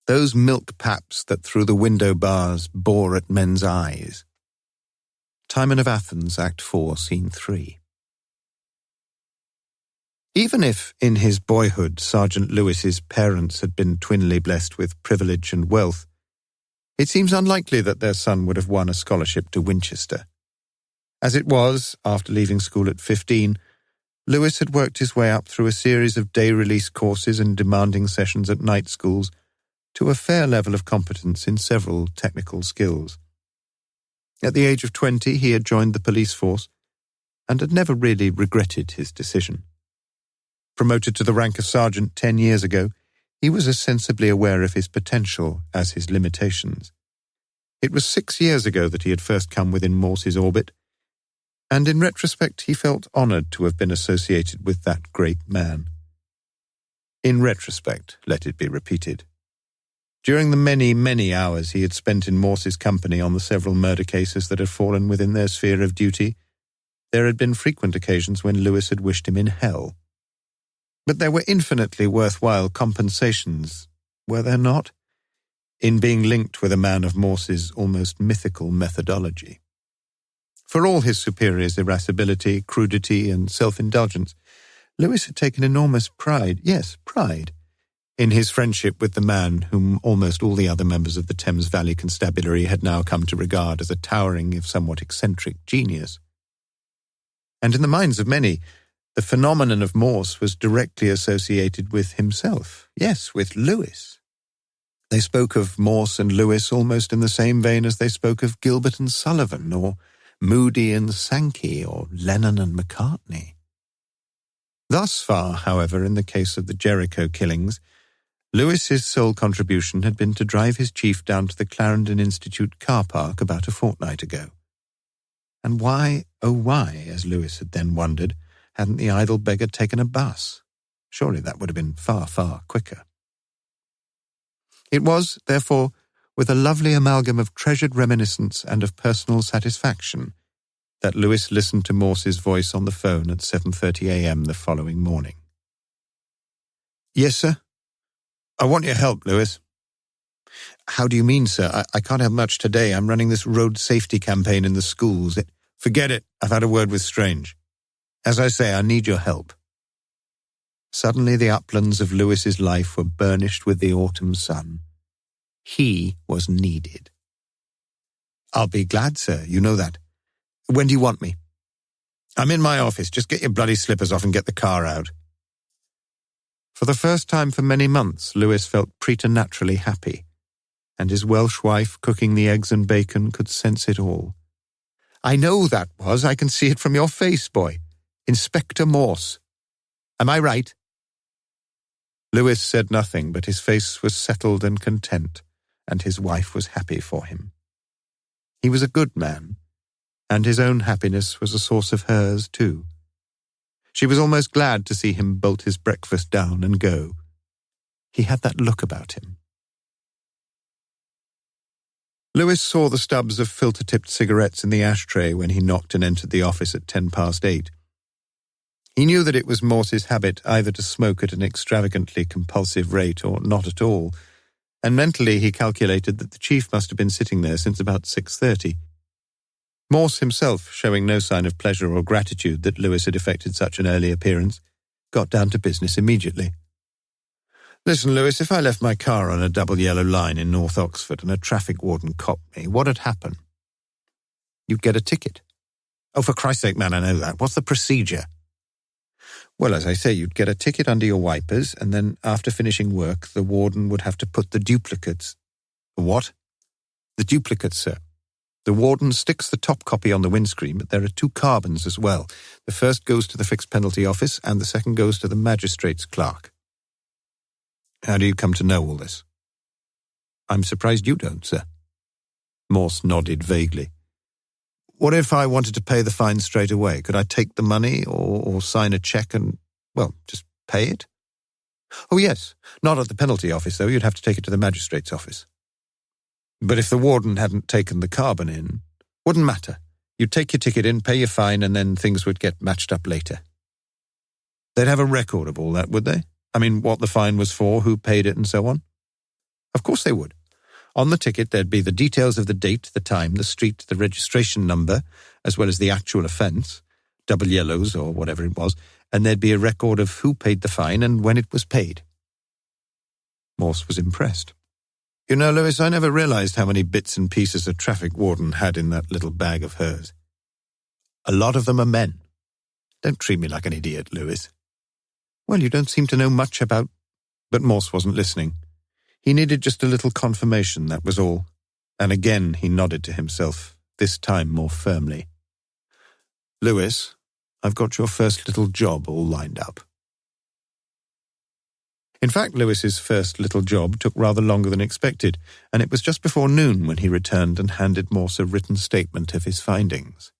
Those milk paps that through the window bars bore at men's eyes. Timon of Athens, Act 4, Scene 3. Even if, in his boyhood, Sergeant Lewis's parents had been twinly blessed with privilege and wealth, it seems unlikely that their son would have won a scholarship to Winchester. As it was, after leaving school at 15, Lewis had worked his way up through a series of day-release courses and demanding sessions at night schools to a fair level of competence in several technical skills. At the age of 20, he had joined the police force and had never really regretted his decision. Promoted to the rank of sergeant 10 years ago, he was as sensibly aware of his potential as his limitations. It was 6 years ago that he had first come within Morse's orbit, and in retrospect he felt honoured to have been associated with that great man. In retrospect, let it be repeated. During the many, many hours he had spent in Morse's company on the several murder cases that had fallen within their sphere of duty, there had been frequent occasions when Lewis had wished him in hell. But there were infinitely worthwhile compensations, were there not, in being linked with a man of Morse's almost mythical methodology. For all his superior's irascibility, crudity, and self-indulgence, Lewis had taken enormous pride, yes, pride, in his friendship with the man whom almost all the other members of the Thames Valley Constabulary had now come to regard as a towering, if somewhat eccentric, genius. And in the minds of many, the phenomenon of Morse was directly associated with himself, yes, with Lewis. They spoke of Morse and Lewis almost in the same vein as they spoke of Gilbert and Sullivan, or Moody and Sankey, or Lennon and McCartney. Thus far, however, in the case of the Jericho killings, Lewis's sole contribution had been to drive his chief down to the Clarendon Institute car park about a fortnight ago. And why, oh why, as Lewis had then wondered, hadn't the idle beggar taken a bus? Surely that would have been far, far quicker. It was, therefore, with a lovely amalgam of treasured reminiscence and of personal satisfaction that Lewis listened to Morse's voice on the phone at 7:30 a.m. the following morning. Yes, sir? I want your help, Lewis. How do you mean, sir? I can't have much today. I'm running this road safety campaign in the schools. Forget it. I've had a word with Strange. As I say, I need your help. Suddenly the uplands of Lewis's life were burnished with the autumn sun. He was needed. I'll be glad, sir. You know that. When do you want me? I'm in my office. Just get your bloody slippers off and get the car out. For the first time for many months, Lewis felt preternaturally happy, and his Welsh wife cooking the eggs and bacon could sense it all. "I know that was. I can see it from your face, boy. Inspector Morse. Am I right?" Lewis said nothing, but his face was settled and content, and his wife was happy for him. He was a good man, and his own happiness was a source of hers too. She was almost glad to see him bolt his breakfast down and go. He had that look about him. Lewis saw the stubs of filter-tipped cigarettes in the ashtray when he knocked and entered the office at 8:10. He knew that it was Morse's habit either to smoke at an extravagantly compulsive rate or not at all, and mentally he calculated that the chief must have been sitting there since about 6:30. Morse himself, showing no sign of pleasure or gratitude that Lewis had effected such an early appearance, got down to business immediately. "Listen, Lewis, if I left my car on a double yellow line in North Oxford and a traffic warden copped me, what'd happen?" "You'd get a ticket." "Oh, for Christ's sake, man, I know that. What's the procedure?" "Well, as I say, you'd get a ticket under your wipers, and then after finishing work, the warden would have to put the duplicates..." "What?" "The duplicates, sir. The warden sticks the top copy on the windscreen, but there are 2 carbons as well. The first goes to the fixed penalty office, and the second goes to the magistrate's clerk." "How do you come to know all this?" "I'm surprised you don't, sir." Morse nodded vaguely. "What if I wanted to pay the fine straight away? Could I take the money or sign a cheque and, well, just pay it?" "Oh, yes. Not at the penalty office, though. You'd have to take it to the magistrate's office." "But if the warden hadn't taken the carbon in..." "Wouldn't matter. You'd take your ticket in, pay your fine, and then things would get matched up later." "They'd have a record of all that, would they? I mean, what the fine was for, who paid it, and so on?" "Of course they would. On the ticket there'd be the details of the date, the time, the street, the registration number, as well as the actual offence, double yellows or whatever it was, and there'd be a record of who paid the fine and when it was paid." Morse was impressed. "You know, Lewis, I never realised how many bits and pieces a traffic warden had in that little bag of hers. A lot of them are men. Don't treat me like an idiot, Lewis." "Well, you don't seem to know much about..." But Morse wasn't listening. He needed just a little confirmation, that was all. And again he nodded to himself, this time more firmly. "Lewis, I've got your first little job all lined up." In fact, Lewis's first little job took rather longer than expected, and it was just before noon when he returned and handed Morse a written statement of his findings.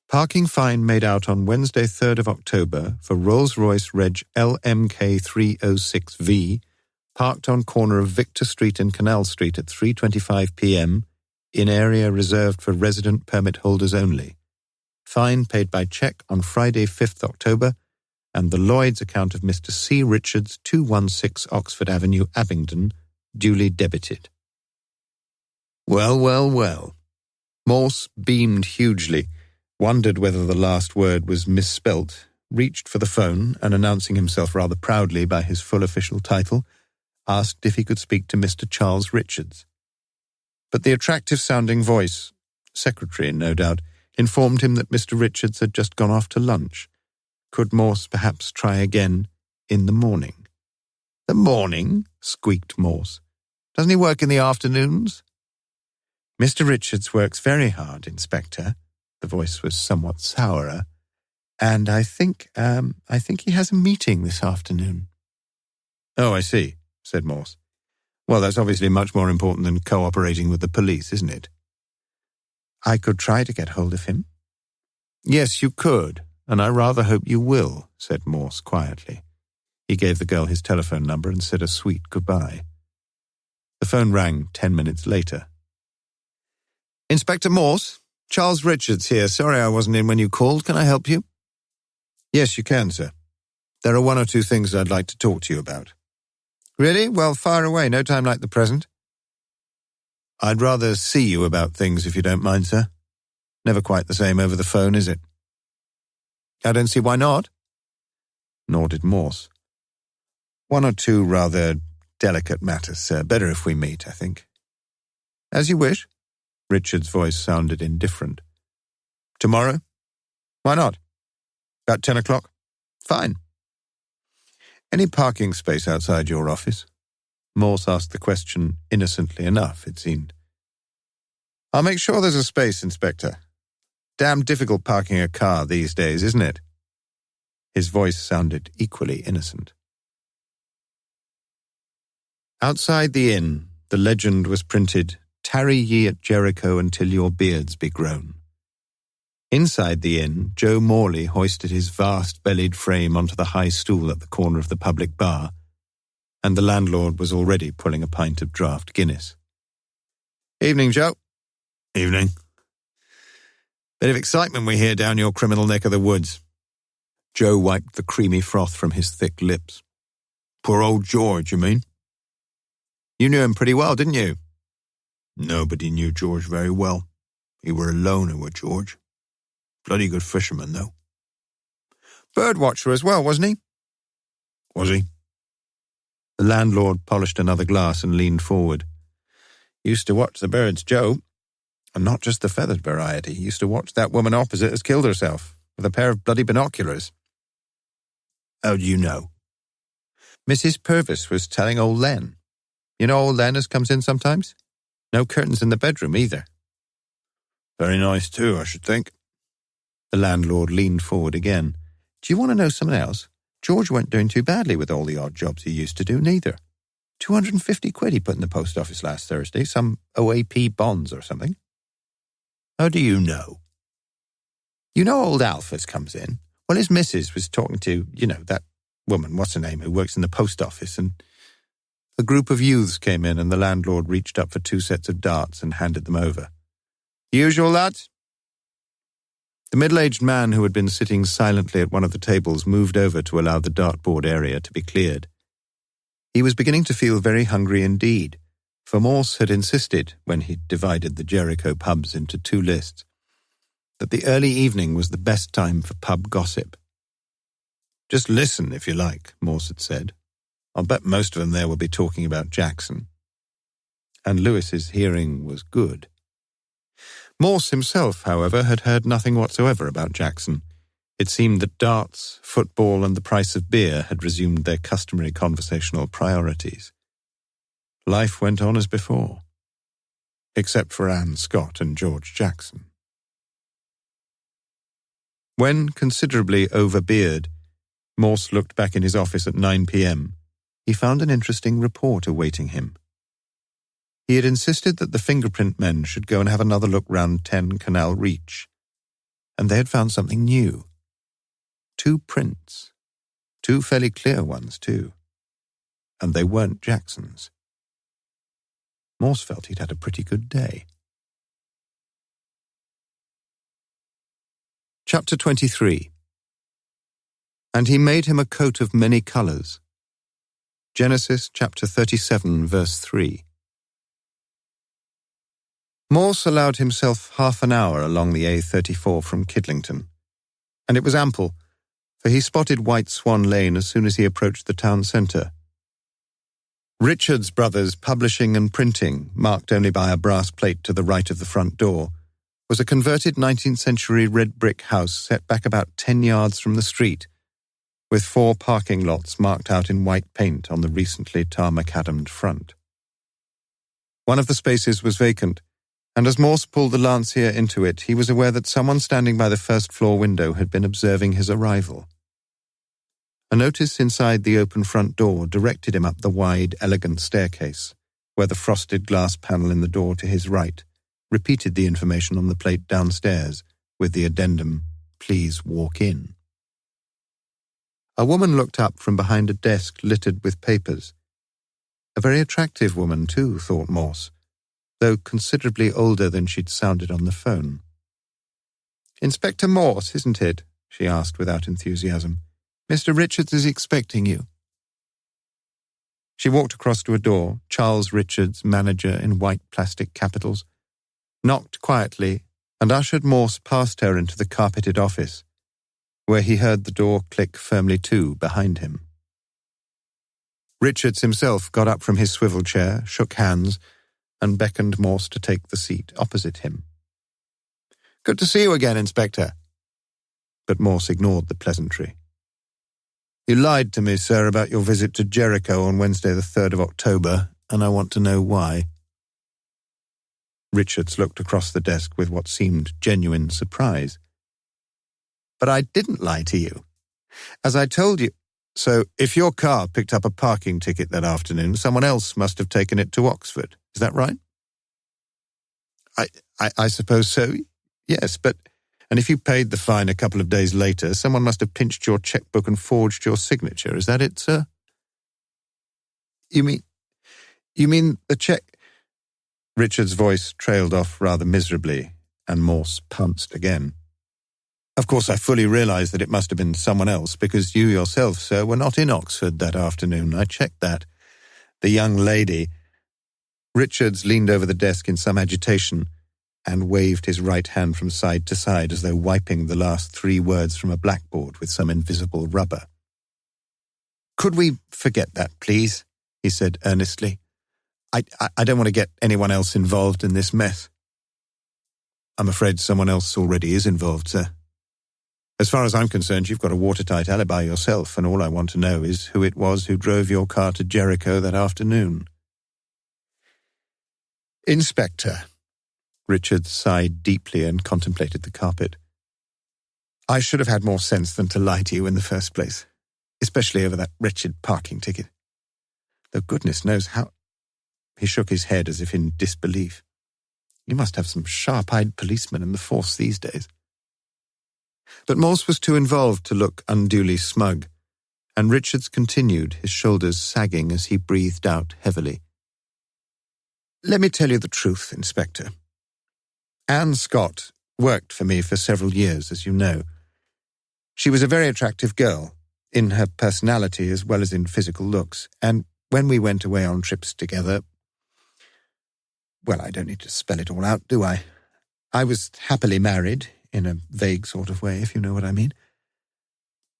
Parking fine made out on Wednesday 3rd of October for Rolls-Royce Reg LMK306V, parked on corner of Victor Street and Canal Street at 3:25 p.m. in area reserved for resident permit holders only. Fine paid by cheque on Friday 5th October, and the Lloyd's account of Mr. C. Richards, 216 Oxford Avenue, Abingdon, duly debited. Well, well, well. Morse beamed hugely, wondered whether the last word was misspelt, reached for the phone, and announcing himself rather proudly by his full official title, asked if he could speak to Mr. Charles Richards. But the attractive-sounding voice, secretary no doubt, informed him that Mr. Richards had just gone off to lunch. Could Morse perhaps try again in the morning? "The morning?" squeaked Morse. "Doesn't he work in the afternoons?" "Mr. Richards works very hard, Inspector." The voice was somewhat sourer. "And I think he has a meeting this afternoon." "Oh, I see," said Morse. "Well, that's obviously much more important than cooperating with the police, isn't it?" "I could try to get hold of him." "Yes, you could, and I rather hope you will," said Morse quietly. He gave the girl his telephone number and said a sweet goodbye. The phone rang 10 minutes later. "Inspector Morse? Charles Richards here. Sorry I wasn't in when you called. Can I help you?" "Yes, you can, sir. There are 1 or 2 things I'd like to talk to you about." "Really? Well, fire away. No time like the present." "I'd rather see you about things, if you don't mind, sir. Never quite the same over the phone, is it?" "I don't see why not." Nor did Morse. 1 or 2 rather delicate matters, sir. Better if we meet, I think." "As you wish." Richard's voice sounded indifferent. "Tomorrow?" "Why not?" "About 10 o'clock?" "Fine." "Any parking space outside your office?" Morse asked the question innocently enough, it seemed. "I'll make sure there's a space, Inspector. Damn difficult parking a car these days, isn't it?" His voice sounded equally innocent. Outside the inn, the legend was printed, "Tarry ye at Jericho until your beards be grown." Inside the inn, Joe Morley hoisted his vast-bellied frame onto the high stool at the corner of the public bar, and the landlord was already pulling a pint of draft Guinness. "Evening, Joe." "Evening." "Bit of excitement we hear down your criminal neck of the woods." Joe wiped the creamy froth from his thick lips. "Poor old George, you mean?" "You knew him pretty well, didn't you?" "Nobody knew George very well. He were a loner, were George. Bloody good fisherman, though." "Bird watcher as well, wasn't he?" "Was he?" The landlord polished another glass and leaned forward. "Used to watch the birds, Joe. And not just the feathered variety. Used to watch that woman opposite as killed herself, with a pair of bloody binoculars." "How do you know?" "Mrs. Purvis was telling old Len. You know old Len as comes in sometimes? No curtains in the bedroom either." "Very nice too, I should think." The landlord leaned forward again. "Do you want to know something else? George weren't doing too badly with all the odd jobs he used to do, neither. 250 quid he put in the post office last Thursday, some OAP bonds or something." "How do you know?" "You know old Alf as comes in? Well, his missus was talking to, that woman, what's her name, who works in the post office, and..." A group of youths came in and the landlord reached up for 2 sets of darts and handed them over. "Usual, lads?" The middle-aged man who had been sitting silently at one of the tables moved over to allow the dartboard area to be cleared. He was beginning to feel very hungry indeed, for Morse had insisted, when he'd divided the Jericho pubs into 2 lists, that the early evening was the best time for pub gossip. "Just listen, if you like," Morse had said. "I'll bet most of them there will be talking about Jackson." And Lewis's hearing was good. Morse himself, however, had heard nothing whatsoever about Jackson. It seemed that darts, football, and the price of beer had resumed their customary conversational priorities. Life went on as before, except for Anne Scott and George Jackson. When, considerably over-beered, Morse looked back in his office at 9 p.m., he found an interesting report awaiting him. He had insisted that the fingerprint men should go and have another look round 10 Canal Reach, and they had found something new. 2 prints, 2 fairly clear ones too, and they weren't Jackson's. Morse felt he'd had a pretty good day. Chapter 23. And he made him a coat of many colours. Genesis chapter 37, verse 3. Morse allowed himself half an hour along the A34 from Kidlington, and it was ample, for he spotted White Swan Lane as soon as he approached the town centre. Richards Brothers Publishing and Printing, marked only by a brass plate to the right of the front door, was a converted 19th century red brick house set back about 10 yards from the street, with 4 parking lots marked out in white paint on the recently tar-macadammed front. One of the spaces was vacant, and as Morse pulled the Lancia into it, he was aware that someone standing by the first-floor window had been observing his arrival. A notice inside the open front door directed him up the wide, elegant staircase, where the frosted glass panel in the door to his right repeated the information on the plate downstairs, with the addendum, "Please walk in." A woman looked up from behind a desk littered with papers. A very attractive woman, too, thought Morse, though considerably older than she'd sounded on the phone. "Inspector Morse, isn't it?" she asked without enthusiasm. "Mr. Richards is expecting you." She walked across to a door, Charles Richards, manager in white plastic capitals, knocked quietly, and ushered Morse past her into the carpeted office, where he heard the door click firmly to behind him. Richards himself got up from his swivel chair, shook hands, and beckoned Morse to take the seat opposite him. "Good to see you again, Inspector." But Morse ignored the pleasantry. You lied to me, sir, about your visit to Jericho on Wednesday the 3rd of October, and I want to know why." Richards looked across the desk with what seemed genuine surprise. "But I didn't lie to you. As I told you, so if your car picked up a parking ticket that afternoon, someone else must have taken it to Oxford. Is that right?" I suppose so, yes, but... And if you paid the fine a couple of days later, someone must have pinched your checkbook and forged your signature. Is that it, sir?" You mean the check... Richard's voice trailed off rather miserably, and Morse pounced again. "Of course, I fully realise that it must have been someone else, because you yourself, sir, were not in Oxford that afternoon. I checked that. The young lady..." Richards leaned over the desk in some agitation and waved his right hand from side to side as though wiping the last 3 words from a blackboard with some invisible rubber. "Could we forget that, please?" he said earnestly. I don't want to get anyone else involved in this mess." "I'm afraid someone else already is involved, sir. As far as I'm concerned, you've got a watertight alibi yourself, and all I want to know is who it was who drove your car to Jericho that afternoon." "Inspector," Richard sighed deeply and contemplated the carpet. "I should have had more sense than to lie to you in the first place, especially over that wretched parking ticket. Though goodness knows how..." He shook his head as if in disbelief. "You must have some sharp-eyed policemen in the force these days." But Morse was too involved to look unduly smug, and Richards continued, his shoulders sagging as he breathed out heavily. "Let me tell you the truth, Inspector. Anne Scott worked for me for several years, as you know. She was a very attractive girl, in her personality as well as in physical looks, and when we went away on trips together... Well, I don't need to spell it all out, do I? I was happily married, in a vague sort of way, if you know what I mean.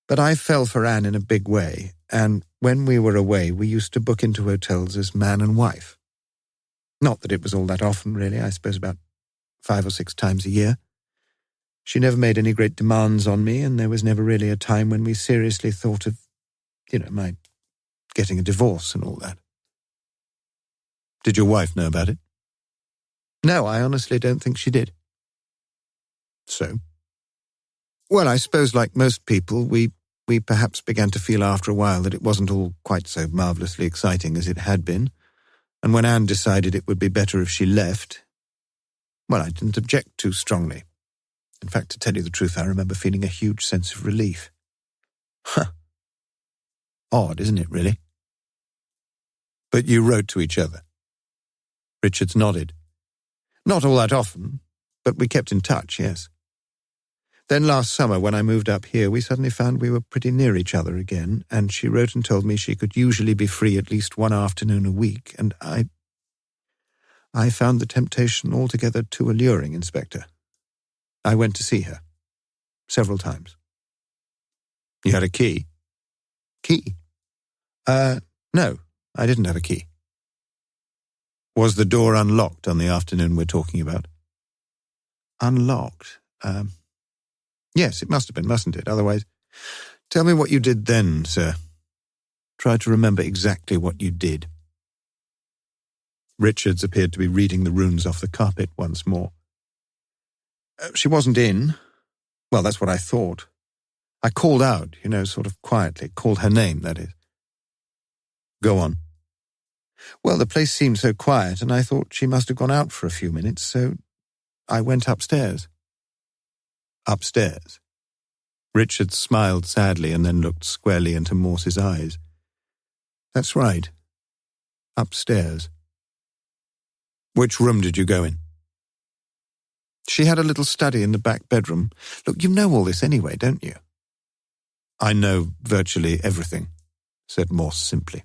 But I fell for Anne in a big way, and when we were away, we used to book into hotels as man and wife. Not that it was all that often, really, I suppose about 5 or 6 times a year. She never made any great demands on me, and there was never really a time when we seriously thought of, my getting a divorce and all that." "Did your wife know about it?" "No, I honestly don't think she did." "So?" "Well, I suppose like most people, we perhaps began to feel after a while that it wasn't all quite so marvellously exciting as it had been, and when Anne decided it would be better if she left, well, I didn't object too strongly. In fact, to tell you the truth, I remember feeling a huge sense of relief." "Huh. Odd, isn't it, really?" "But you wrote to each other?" Richards nodded. "Not all that often, but we kept in touch, yes. Then last summer, when I moved up here, we suddenly found we were pretty near each other again, and she wrote and told me she could usually be free at least one afternoon a week, and I found the temptation altogether too alluring, Inspector. I went to see her. Several times." "You had a key?" "Key? No, I didn't have a key." "Was the door unlocked on the afternoon we're talking about?" "Unlocked? Yes, it must have been, mustn't it? Otherwise... Tell me what you did then, sir. Try to remember exactly what you did." Richards appeared to be reading the runes off the carpet once more. "She wasn't in. Well, that's what I thought. I called out, sort of quietly. Called her name, that is." "Go on." "Well, the place seemed so quiet, and I thought she must have gone out for a few minutes, so I went upstairs." "Upstairs?" Richards smiled sadly and then looked squarely into Morse's eyes. "That's right. Upstairs. Which room did you go in?" "She had a little study in the back bedroom. Look, you know all this anyway, don't you?" "I know virtually everything," said Morse simply.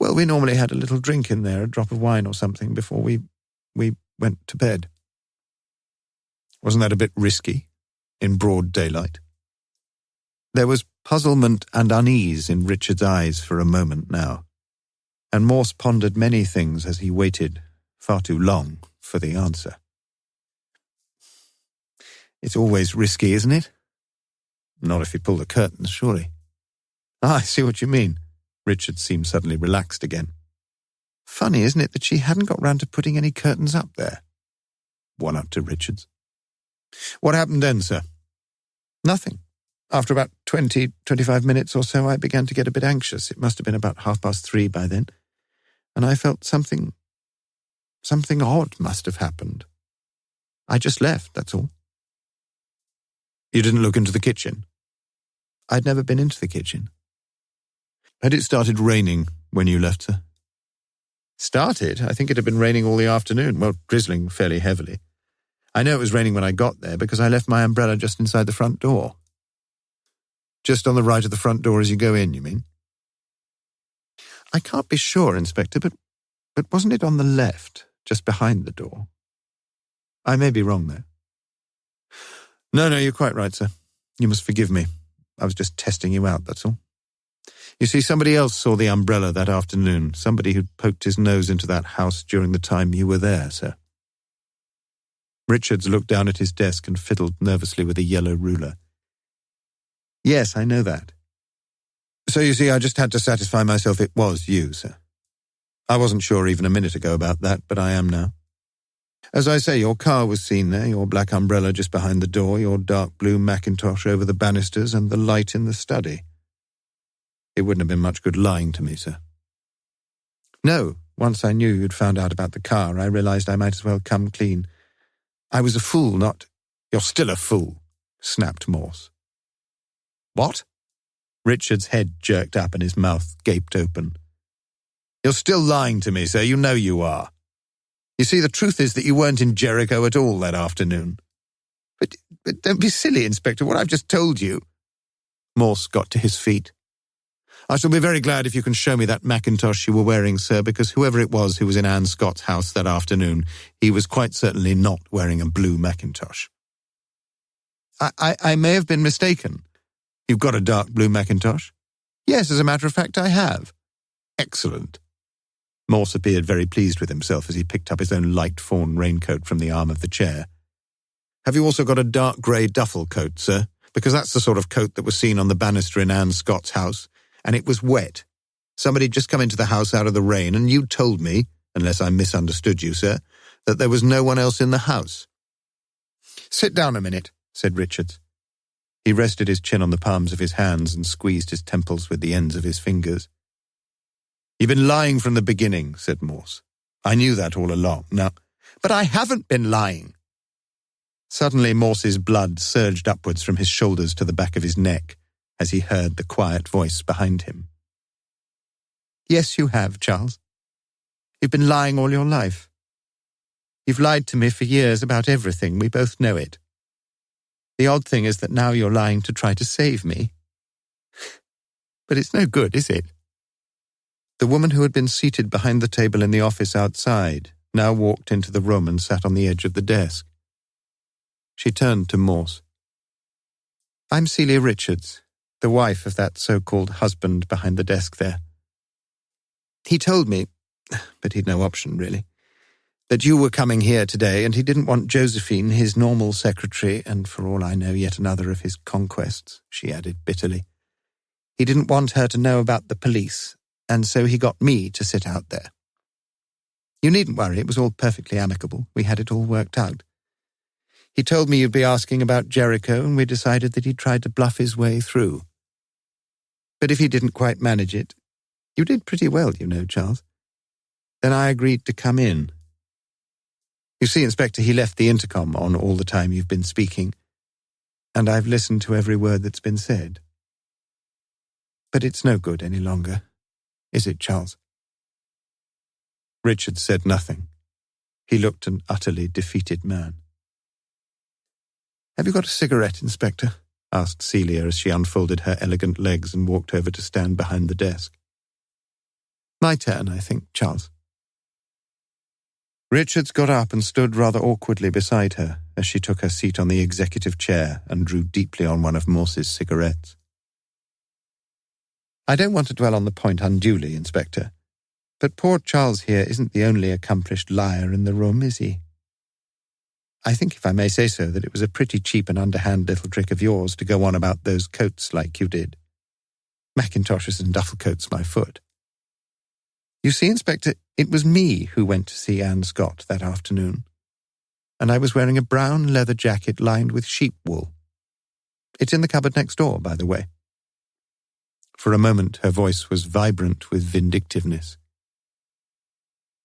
"Well, we normally had a little drink in there, a drop of wine or something, before we went to bed." "Wasn't that a bit risky, in broad daylight?" There was puzzlement and unease in Richard's eyes for a moment now, and Morse pondered many things as he waited, far too long, for the answer. "It's always risky, isn't it?" "Not if you pull the curtains, surely." Ah, I see what you mean. Richard seemed suddenly relaxed again. Funny, isn't it, that she hadn't got round to putting any curtains up there? One up to Richards. What happened then, sir? Nothing. After about 25 minutes or so, I began to get a bit anxious. It must have been about 3:30 by then. And I felt something odd must have happened. I just left, that's all. You didn't look into the kitchen? I'd never been into the kitchen. Had it started raining when you left, sir? Started? I think it had been raining all the afternoon. Well, drizzling fairly heavily. I know it was raining when I got there because I left my umbrella just inside the front door. Just on the right of the front door as you go in, you mean? I can't be sure, Inspector, but wasn't it on the left, just behind the door? I may be wrong, though. No, you're quite right, sir. You must forgive me. I was just testing you out, that's all. You see, somebody else saw the umbrella that afternoon, somebody who'd poked his nose into that house during the time you were there, sir. Richards looked down at his desk and fiddled nervously with a yellow ruler. Yes, I know that. So you see, I just had to satisfy myself it was you, sir. I wasn't sure even a minute ago about that, but I am now. As I say, your car was seen there, your black umbrella just behind the door, your dark blue mackintosh over the banisters, and the light in the study. It wouldn't have been much good lying to me, sir. No, once I knew you'd found out about the car, I realized I might as well come clean. I was a fool, not... You're still a fool, snapped Morse. What? Richard's head jerked up and his mouth gaped open. You're still lying to me, sir. You know you are. You see, the truth is that you weren't in Jericho at all that afternoon. But don't be silly, Inspector, what I've just told you. Morse got to his feet. I shall be very glad if you can show me that mackintosh you were wearing, sir, because whoever it was who was in Anne Scott's house that afternoon, he was quite certainly not wearing a blue mackintosh. I may have been mistaken. You've got a dark blue mackintosh? Yes, as a matter of fact, I have. Excellent. Morse appeared very pleased with himself as he picked up his own light fawn raincoat from the arm of the chair. Have you also got a dark grey duffel coat, sir? Because that's the sort of coat that was seen on the banister in Anne Scott's house, and it was wet. Somebody'd just come into the house out of the rain, and you told me, unless I misunderstood you, sir, that there was no one else in the house. Sit down a minute, said Richards. He rested his chin on the palms of his hands and squeezed his temples with the ends of his fingers. You've been lying from the beginning, said Morse. I knew that all along. Now, but I haven't been lying. Suddenly Morse's blood surged upwards from his shoulders to the back of his neck as he heard the quiet voice behind him. Yes, you have, Charles. You've been lying all your life. You've lied to me for years about everything. We both know it. The odd thing is that now you're lying to try to save me. But it's no good, is it? The woman who had been seated behind the table in the office outside now walked into the room and sat on the edge of the desk. She turned to Morse. I'm Celia Richards, the wife of that so-called husband behind the desk there. He told me, but he'd no option really, that you were coming here today and he didn't want Josephine, his normal secretary, and for all I know yet another of his conquests, she added bitterly. He didn't want her to know about the police, and so he got me to sit out there. You needn't worry, it was all perfectly amicable. We had it all worked out. He told me you'd be asking about Jericho, and we decided that he'd tried to bluff his way through. But if he didn't quite manage it, you did pretty well, you know, Charles. Then I agreed to come in. You see, Inspector, he left the intercom on all the time you've been speaking, and I've listened to every word that's been said. But it's no good any longer, is it, Charles? Richard said nothing. He looked an utterly defeated man. Have you got a cigarette, Inspector? Asked Celia as she unfolded her elegant legs and walked over to stand behind the desk. My turn, I think, Charles. Richards got up and stood rather awkwardly beside her as she took her seat on the executive chair and drew deeply on one of Morse's cigarettes. I don't want to dwell on the point unduly, Inspector, but poor Charles here isn't the only accomplished liar in the room, is he? I think, if I may say so, that it was a pretty cheap and underhand little trick of yours to go on about those coats like you did. Mackintoshes and duffel coats my foot. You see, Inspector, it was me who went to see Anne Scott that afternoon, and I was wearing a brown leather jacket lined with sheep wool. It's in the cupboard next door, by the way. For a moment her voice was vibrant with vindictiveness.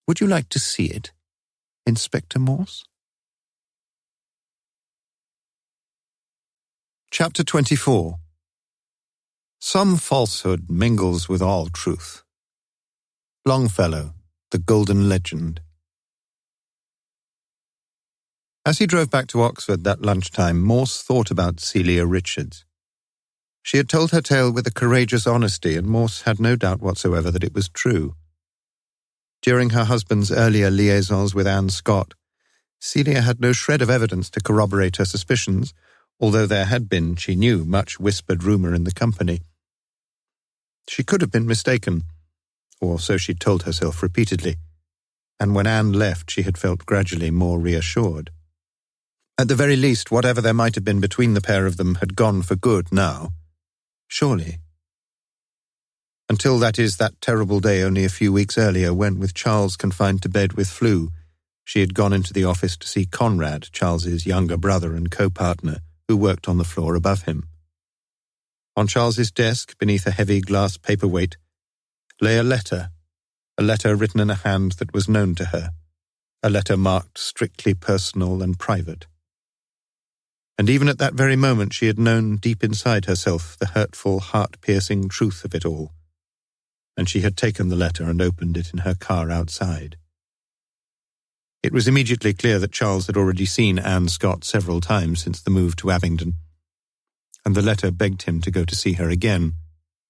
Would you like to see it, Inspector Morse? Chapter 24. Some falsehood mingles with all truth. Longfellow, The Golden Legend. As he drove back to Oxford that lunchtime, Morse thought about Celia Richards. She had told her tale with a courageous honesty, and Morse had no doubt whatsoever that it was true. During her husband's earlier liaisons with Anne Scott, Celia had no shred of evidence to corroborate her suspicions, although there had been, she knew, much whispered rumour in the company. She could have been mistaken, or so she'd told herself repeatedly, and when Anne left she had felt gradually more reassured. At the very least, whatever there might have been between the pair of them had gone for good now. Surely. Until, that is, that terrible day only a few weeks earlier when, with Charles confined to bed with flu, she had gone into the office to see Conrad, Charles's younger brother and co-partner, who worked on the floor above him. On Charles's desk, beneath a heavy glass paperweight, lay a letter written in a hand that was known to her, a letter marked strictly personal and private. And even at that very moment she had known deep inside herself the hurtful, heart-piercing truth of it all, and she had taken the letter and opened it in her car outside. It was immediately clear that Charles had already seen Anne Scott several times since the move to Abingdon, and the letter begged him to go to see her again,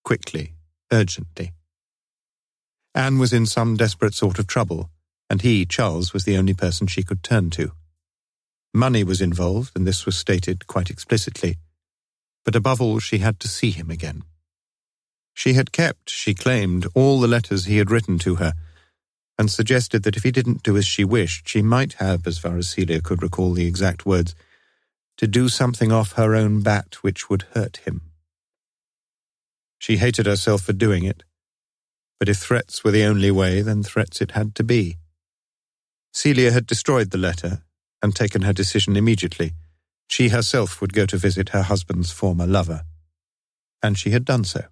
quickly, urgently. Anne was in some desperate sort of trouble, and he, Charles, was the only person she could turn to. Money was involved, and this was stated quite explicitly, but above all she had to see him again. She had kept, she claimed, all the letters he had written to her, and suggested that if he didn't do as she wished, she might have, as far as Celia could recall the exact words, to do something off her own bat which would hurt him. She hated herself for doing it, but if threats were the only way, then threats it had to be. Celia had destroyed the letter and taken her decision immediately. She herself would go to visit her husband's former lover. And she had done so.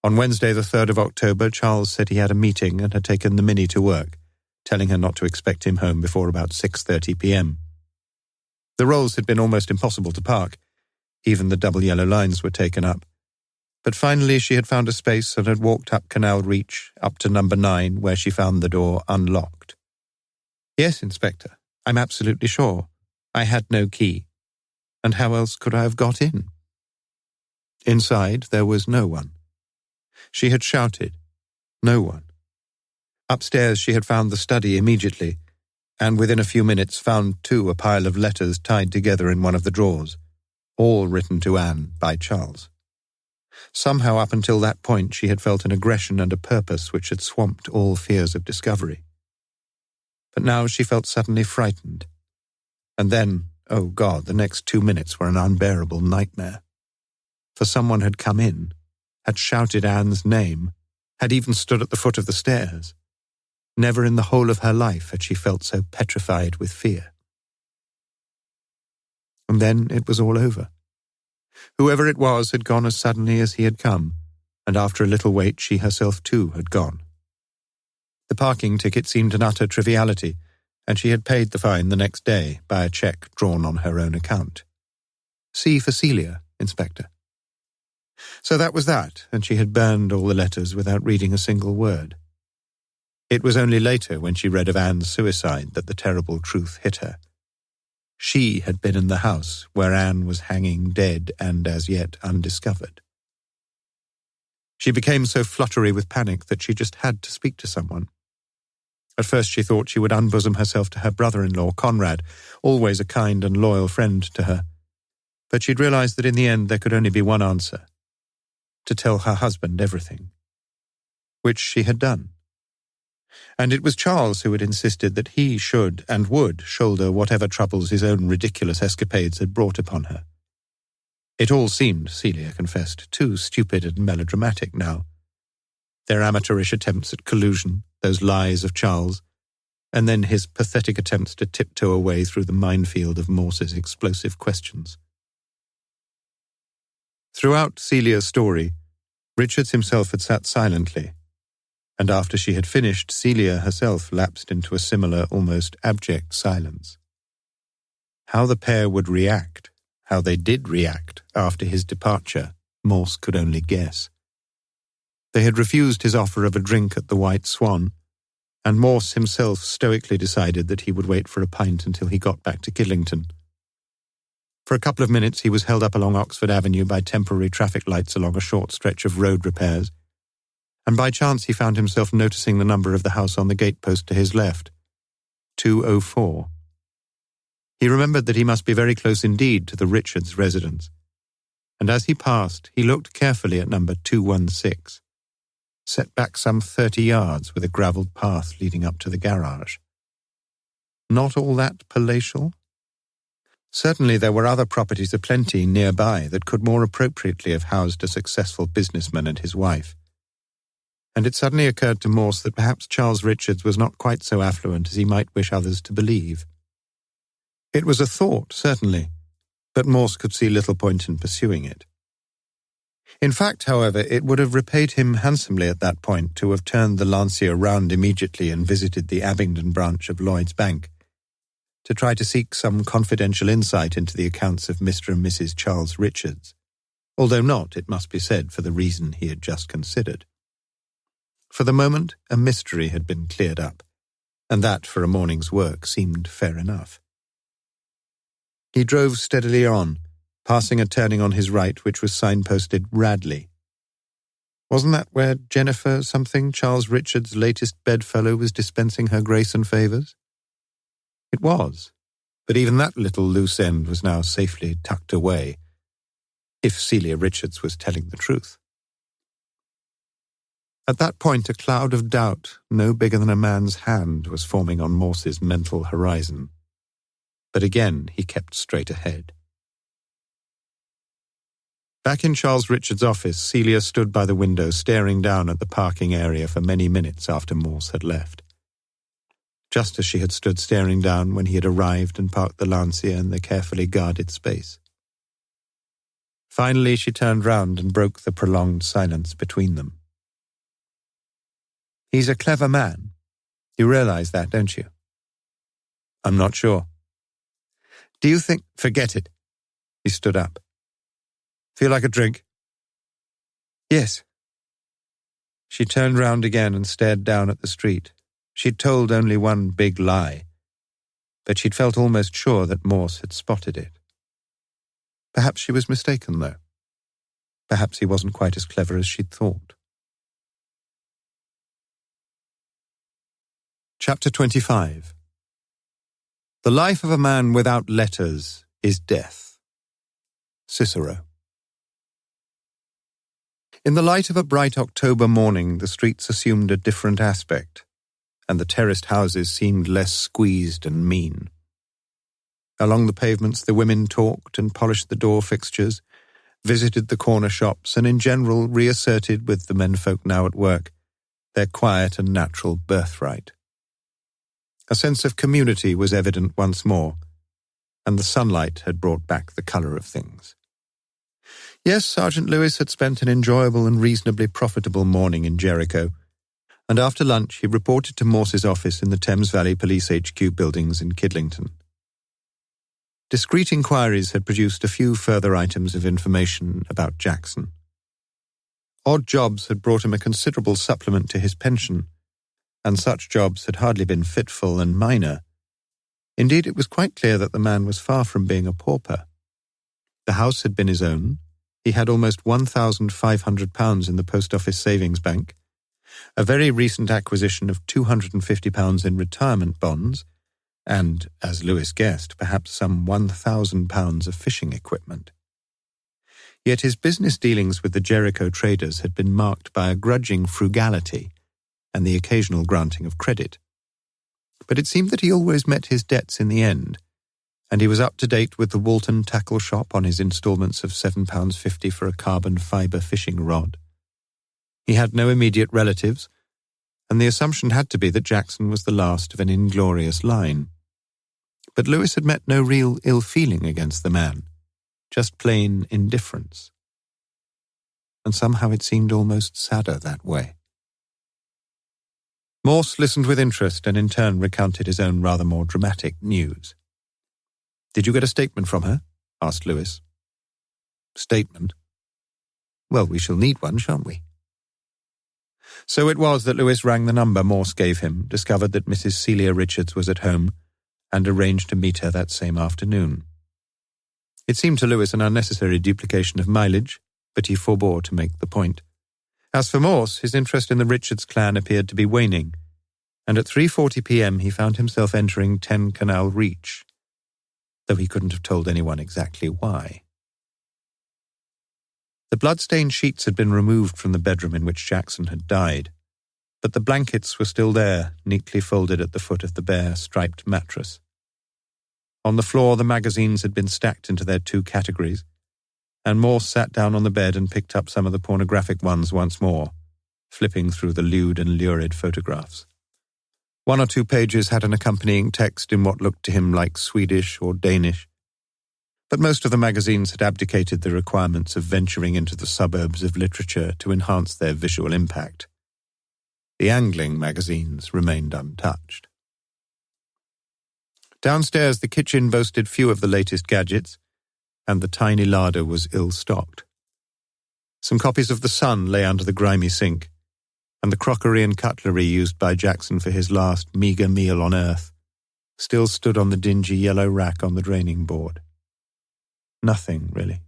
On Wednesday, the 3rd of October, Charles said he had a meeting and had taken the Minnie to work, telling her not to expect him home before about 6:30 p.m. The Rolls had been almost impossible to park. Even the double yellow lines were taken up. But finally she had found a space and had walked up Canal Reach, up to number 9, where she found the door unlocked. Yes, Inspector, I'm absolutely sure. I had no key. And how else could I have got in? Inside there was no one. She had shouted. No one. Upstairs she had found the study immediately, and within a few minutes found too a pile of letters tied together in one of the drawers, all written to Anne by Charles. Somehow up until that point she had felt an aggression and a purpose which had swamped all fears of discovery. But now she felt suddenly frightened. And then, oh God, the next 2 minutes were an unbearable nightmare. For someone had come in, had shouted Anne's name, had even stood at the foot of the stairs. Never in the whole of her life had she felt so petrified with fear. And then it was all over. Whoever it was had gone as suddenly as he had come, and after a little wait she herself too had gone. The parking ticket seemed an utter triviality, and she had paid the fine the next day by a cheque drawn on her own account. C for Celia, Inspector. So that was that, and she had burned all the letters without reading a single word. It was only later, when she read of Anne's suicide, that the terrible truth hit her. She had been in the house where Anne was hanging dead and as yet undiscovered. She became so fluttery with panic that she just had to speak to someone. At first she thought she would unbosom herself to her brother-in-law, Conrad, always a kind and loyal friend to her. But she'd realized that in the end there could only be one answer: to tell her husband everything. Which she had done. And it was Charles who had insisted that he should and would shoulder whatever troubles his own ridiculous escapades had brought upon her. It all seemed, Celia confessed, too stupid and melodramatic now. Their amateurish attempts at collusion, those lies of Charles, and then his pathetic attempts to tiptoe away through the minefield of Morse's explosive questions. Throughout Celia's story, Richards himself had sat silently, and after she had finished, Celia herself lapsed into a similar, almost abject silence. How the pair would react, how they did react after his departure, Morse could only guess. They had refused his offer of a drink at the White Swan, and Morse himself stoically decided that he would wait for a pint until he got back to Kidlington. For a couple of minutes he was held up along Oxford Avenue by temporary traffic lights along a short stretch of road repairs, and by chance he found himself noticing the number of the house on the gatepost to his left, 204. He remembered that he must be very close indeed to the Richards residence, and as he passed, he looked carefully at number 216, set back some 30 yards with a gravelled path leading up to the garage. Not all that palatial? Certainly there were other properties aplenty nearby that could more appropriately have housed a successful businessman and his wife. And it suddenly occurred to Morse that perhaps Charles Richards was not quite so affluent as he might wish others to believe. It was a thought, certainly, but Morse could see little point in pursuing it. In fact, however, it would have repaid him handsomely at that point to have turned the Lancia round immediately and visited the Abingdon branch of Lloyd's Bank, to try to seek some confidential insight into the accounts of Mr. and Mrs. Charles Richards, although not, it must be said, for the reason he had just considered. For the moment, a mystery had been cleared up, and that for a morning's work seemed fair enough. He drove steadily on, passing a turning on his right which was signposted Radley. Wasn't that where Jennifer something, Charles Richards' latest bedfellow, was dispensing her grace and favours? It was, but even that little loose end was now safely tucked away, if Celia Richards was telling the truth. At that point, a cloud of doubt, no bigger than a man's hand, was forming on Morse's mental horizon. But again, he kept straight ahead. Back in Charles Richards' office, Celia stood by the window staring down at the parking area for many minutes after Morse had left. Just as she had stood staring down when he had arrived and parked the Lancia in the carefully guarded space. Finally, she turned round and broke the prolonged silence between them. He's a clever man. You realize that, don't you? I'm not sure. Do you think... Forget it. He stood up. Feel like a drink? Yes. She turned round again and stared down at the street. She'd told only one big lie, but she'd felt almost sure that Morse had spotted it. Perhaps she was mistaken, though. Perhaps he wasn't quite as clever as she'd thought. Chapter 25. The life of a man without letters is death. Cicero. In the light of a bright October morning, the streets assumed a different aspect, and the terraced houses seemed less squeezed and mean. Along the pavements the women talked and polished the door fixtures, visited the corner shops, and in general reasserted, with the menfolk now at work, their quiet and natural birthright. A sense of community was evident once more, and the sunlight had brought back the colour of things. Yes, Sergeant Lewis had spent an enjoyable and reasonably profitable morning in Jericho, and after lunch he reported to Morse's office in the Thames Valley Police HQ buildings in Kidlington. Discreet inquiries had produced a few further items of information about Jackson. Odd jobs had brought him a considerable supplement to his pension, and such jobs had hardly been fitful and minor. Indeed, it was quite clear that the man was far from being a pauper. The house had been his own. He had almost £1,500 in the Post Office Savings Bank, a very recent acquisition of £250 in retirement bonds, and, as Lewis guessed, perhaps some £1,000 of fishing equipment. Yet his business dealings with the Jericho traders had been marked by a grudging frugality and the occasional granting of credit. But it seemed that he always met his debts in the end, and he was up to date with the Walton Tackle Shop on his instalments of £7.50 for a carbon fibre fishing rod. He had no immediate relatives, and the assumption had to be that Jackson was the last of an inglorious line. But Lewis had met no real ill feeling against the man, just plain indifference. And somehow it seemed almost sadder that way. Morse listened with interest and in turn recounted his own rather more dramatic news. "Did you get a statement from her?" asked Lewis. "Statement? Well, we shall need one, shan't we?" So it was that Lewis rang the number Morse gave him, discovered that Mrs. Celia Richards was at home, and arranged to meet her that same afternoon. It seemed to Lewis an unnecessary duplication of mileage, but he forbore to make the point. As for Morse, his interest in the Richards clan appeared to be waning, and at 3:40 p.m. he found himself entering 10 Canal Reach, though he couldn't have told anyone exactly why. The blood-stained sheets had been removed from the bedroom in which Jackson had died, but the blankets were still there, neatly folded at the foot of the bare, striped mattress. On the floor, the magazines had been stacked into their 2 categories, and Morse sat down on the bed and picked up some of the pornographic ones once more, flipping through the lewd and lurid photographs. 1 or 2 pages had an accompanying text in what looked to him like Swedish or Danish, but most of the magazines had abdicated the requirements of venturing into the suburbs of literature to enhance their visual impact. The angling magazines remained untouched. Downstairs, the kitchen boasted few of the latest gadgets, and the tiny larder was ill-stocked. Some copies of The Sun lay under the grimy sink, and the crockery and cutlery used by Jackson for his last meagre meal on earth still stood on the dingy yellow rack on the draining board. Nothing, really.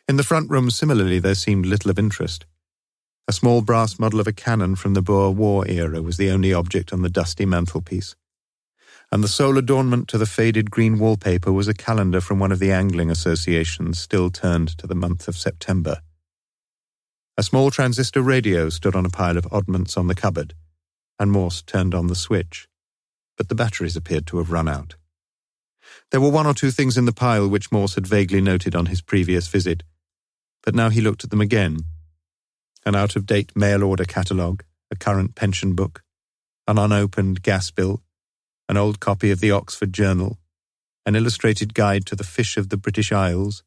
In the front room, similarly, there seemed little of interest. A small brass model of a cannon from the Boer War era was the only object on the dusty mantelpiece, and the sole adornment to the faded green wallpaper was a calendar from one of the angling associations still turned to the month of September. A small transistor radio stood on a pile of oddments on the cupboard, and Morse turned on the switch, but the batteries appeared to have run out. There were 1 or 2 things in the pile which Morse had vaguely noted on his previous visit, but now he looked at them again. An out-of-date mail-order catalogue, a current pension book, an unopened gas bill, an old copy of the Oxford Journal, an illustrated guide to the fish of the British Isles,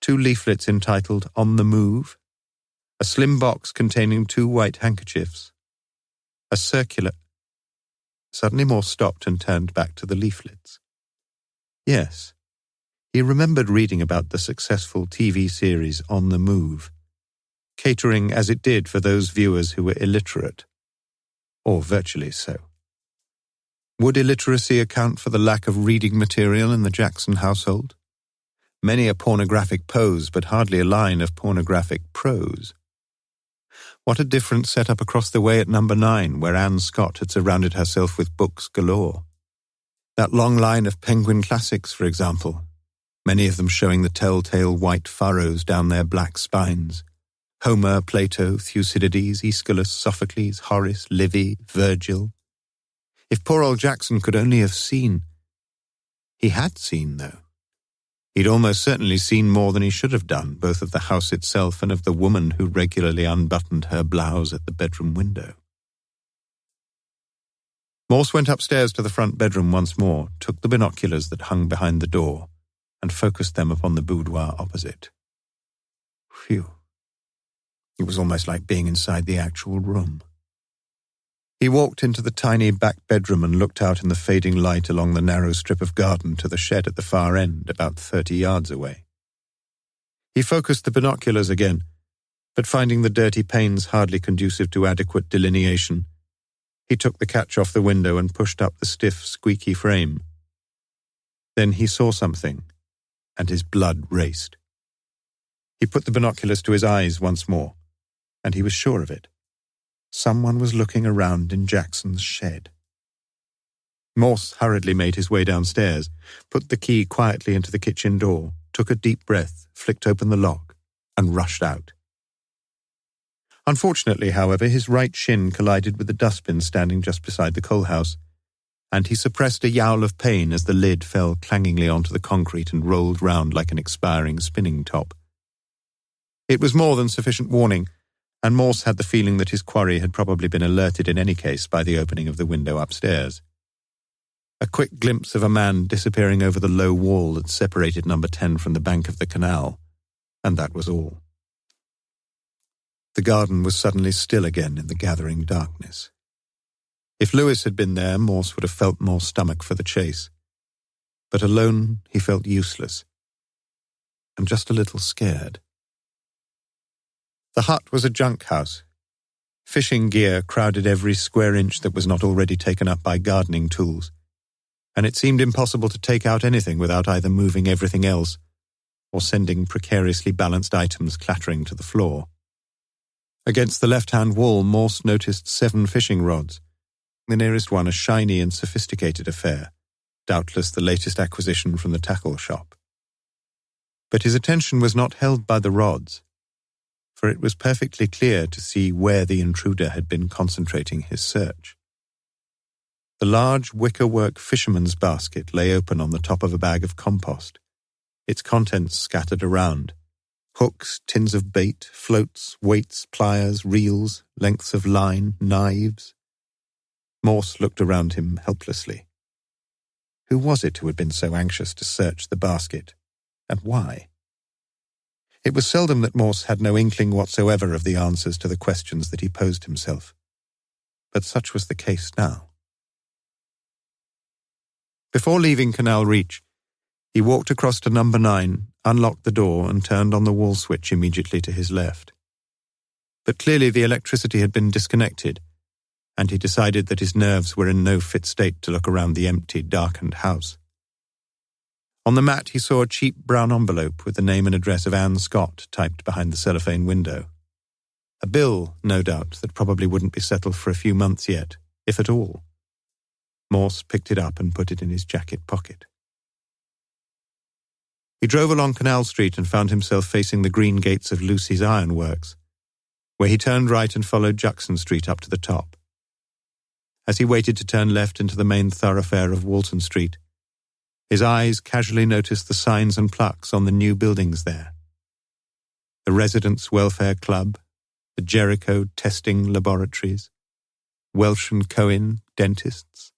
2 leaflets entitled On the Move, a slim box containing 2 white handkerchiefs, a circular. Suddenly Morse stopped and turned back to the leaflets. Yes, he remembered reading about the successful TV series On the Move, catering as it did for those viewers who were illiterate, or virtually so. Would illiteracy account for the lack of reading material in the Jackson household? Many a pornographic pose, but hardly a line of pornographic prose. What a difference set up across the way at number 9, where Anne Scott had surrounded herself with books galore. That long line of Penguin classics, for example, many of them showing the telltale white furrows down their black spines. Homer, Plato, Thucydides, Aeschylus, Sophocles, Horace, Livy, Virgil. If poor old Jackson could only have seen. He had seen, though. He'd almost certainly seen more than he should have done, both of the house itself and of the woman who regularly unbuttoned her blouse at the bedroom window. Morse went upstairs to the front bedroom once more, took the binoculars that hung behind the door, and focused them upon the boudoir opposite. Phew. It was almost like being inside the actual room. He walked into the tiny back bedroom and looked out in the fading light along the narrow strip of garden to the shed at the far end, about 30 yards away. He focused the binoculars again, but finding the dirty panes hardly conducive to adequate delineation, he took the catch off the window and pushed up the stiff, squeaky frame. Then he saw something, and his blood raced. He put the binoculars to his eyes once more, and he was sure of it. Someone was looking around in Jackson's shed. Morse hurriedly made his way downstairs, put the key quietly into the kitchen door, took a deep breath, flicked open the lock, and rushed out. Unfortunately, however, his right shin collided with the dustbin standing just beside the coal house, and he suppressed a yowl of pain as the lid fell clangingly onto the concrete and rolled round like an expiring spinning top. It was more than sufficient warning, and Morse had the feeling that his quarry had probably been alerted in any case by the opening of the window upstairs. A quick glimpse of a man disappearing over the low wall that separated number 10 from the bank of the canal, and that was all. The garden was suddenly still again in the gathering darkness. If Lewis had been there, Morse would have felt more stomach for the chase. But alone, he felt useless, and just a little scared. The hut was a junk house. Fishing gear crowded every square inch that was not already taken up by gardening tools, and it seemed impossible to take out anything without either moving everything else or sending precariously balanced items clattering to the floor. Against the left-hand wall, Morse noticed 7 fishing rods, the nearest one a shiny and sophisticated affair, doubtless the latest acquisition from the tackle shop. But his attention was not held by the rods, for it was perfectly clear to see where the intruder had been concentrating his search. The large wickerwork fisherman's basket lay open on the top of a bag of compost, its contents scattered around: hooks, tins of bait, floats, weights, pliers, reels, lengths of line, knives. Morse looked around him helplessly. Who was it who had been so anxious to search the basket, and why? It was seldom that Morse had no inkling whatsoever of the answers to the questions that he posed himself, but such was the case now. Before leaving Canal Reach, he walked across to number 9, unlocked the door, and turned on the wall switch immediately to his left. But clearly the electricity had been disconnected, and he decided that his nerves were in no fit state to look around the empty, darkened house. On the mat he saw a cheap brown envelope with the name and address of Anne Scott typed behind the cellophane window. A bill, no doubt, that probably wouldn't be settled for a few months yet, if at all. Morse picked it up and put it in his jacket pocket. He drove along Canal Street and found himself facing the green gates of Lucy's Ironworks, where he turned right and followed Jackson Street up to the top. As he waited to turn left into the main thoroughfare of Walton Street, his eyes casually noticed the signs and plaques on the new buildings there. The Residents' Welfare Club, the Jericho Testing Laboratories, Welsh & Cohen Dentists.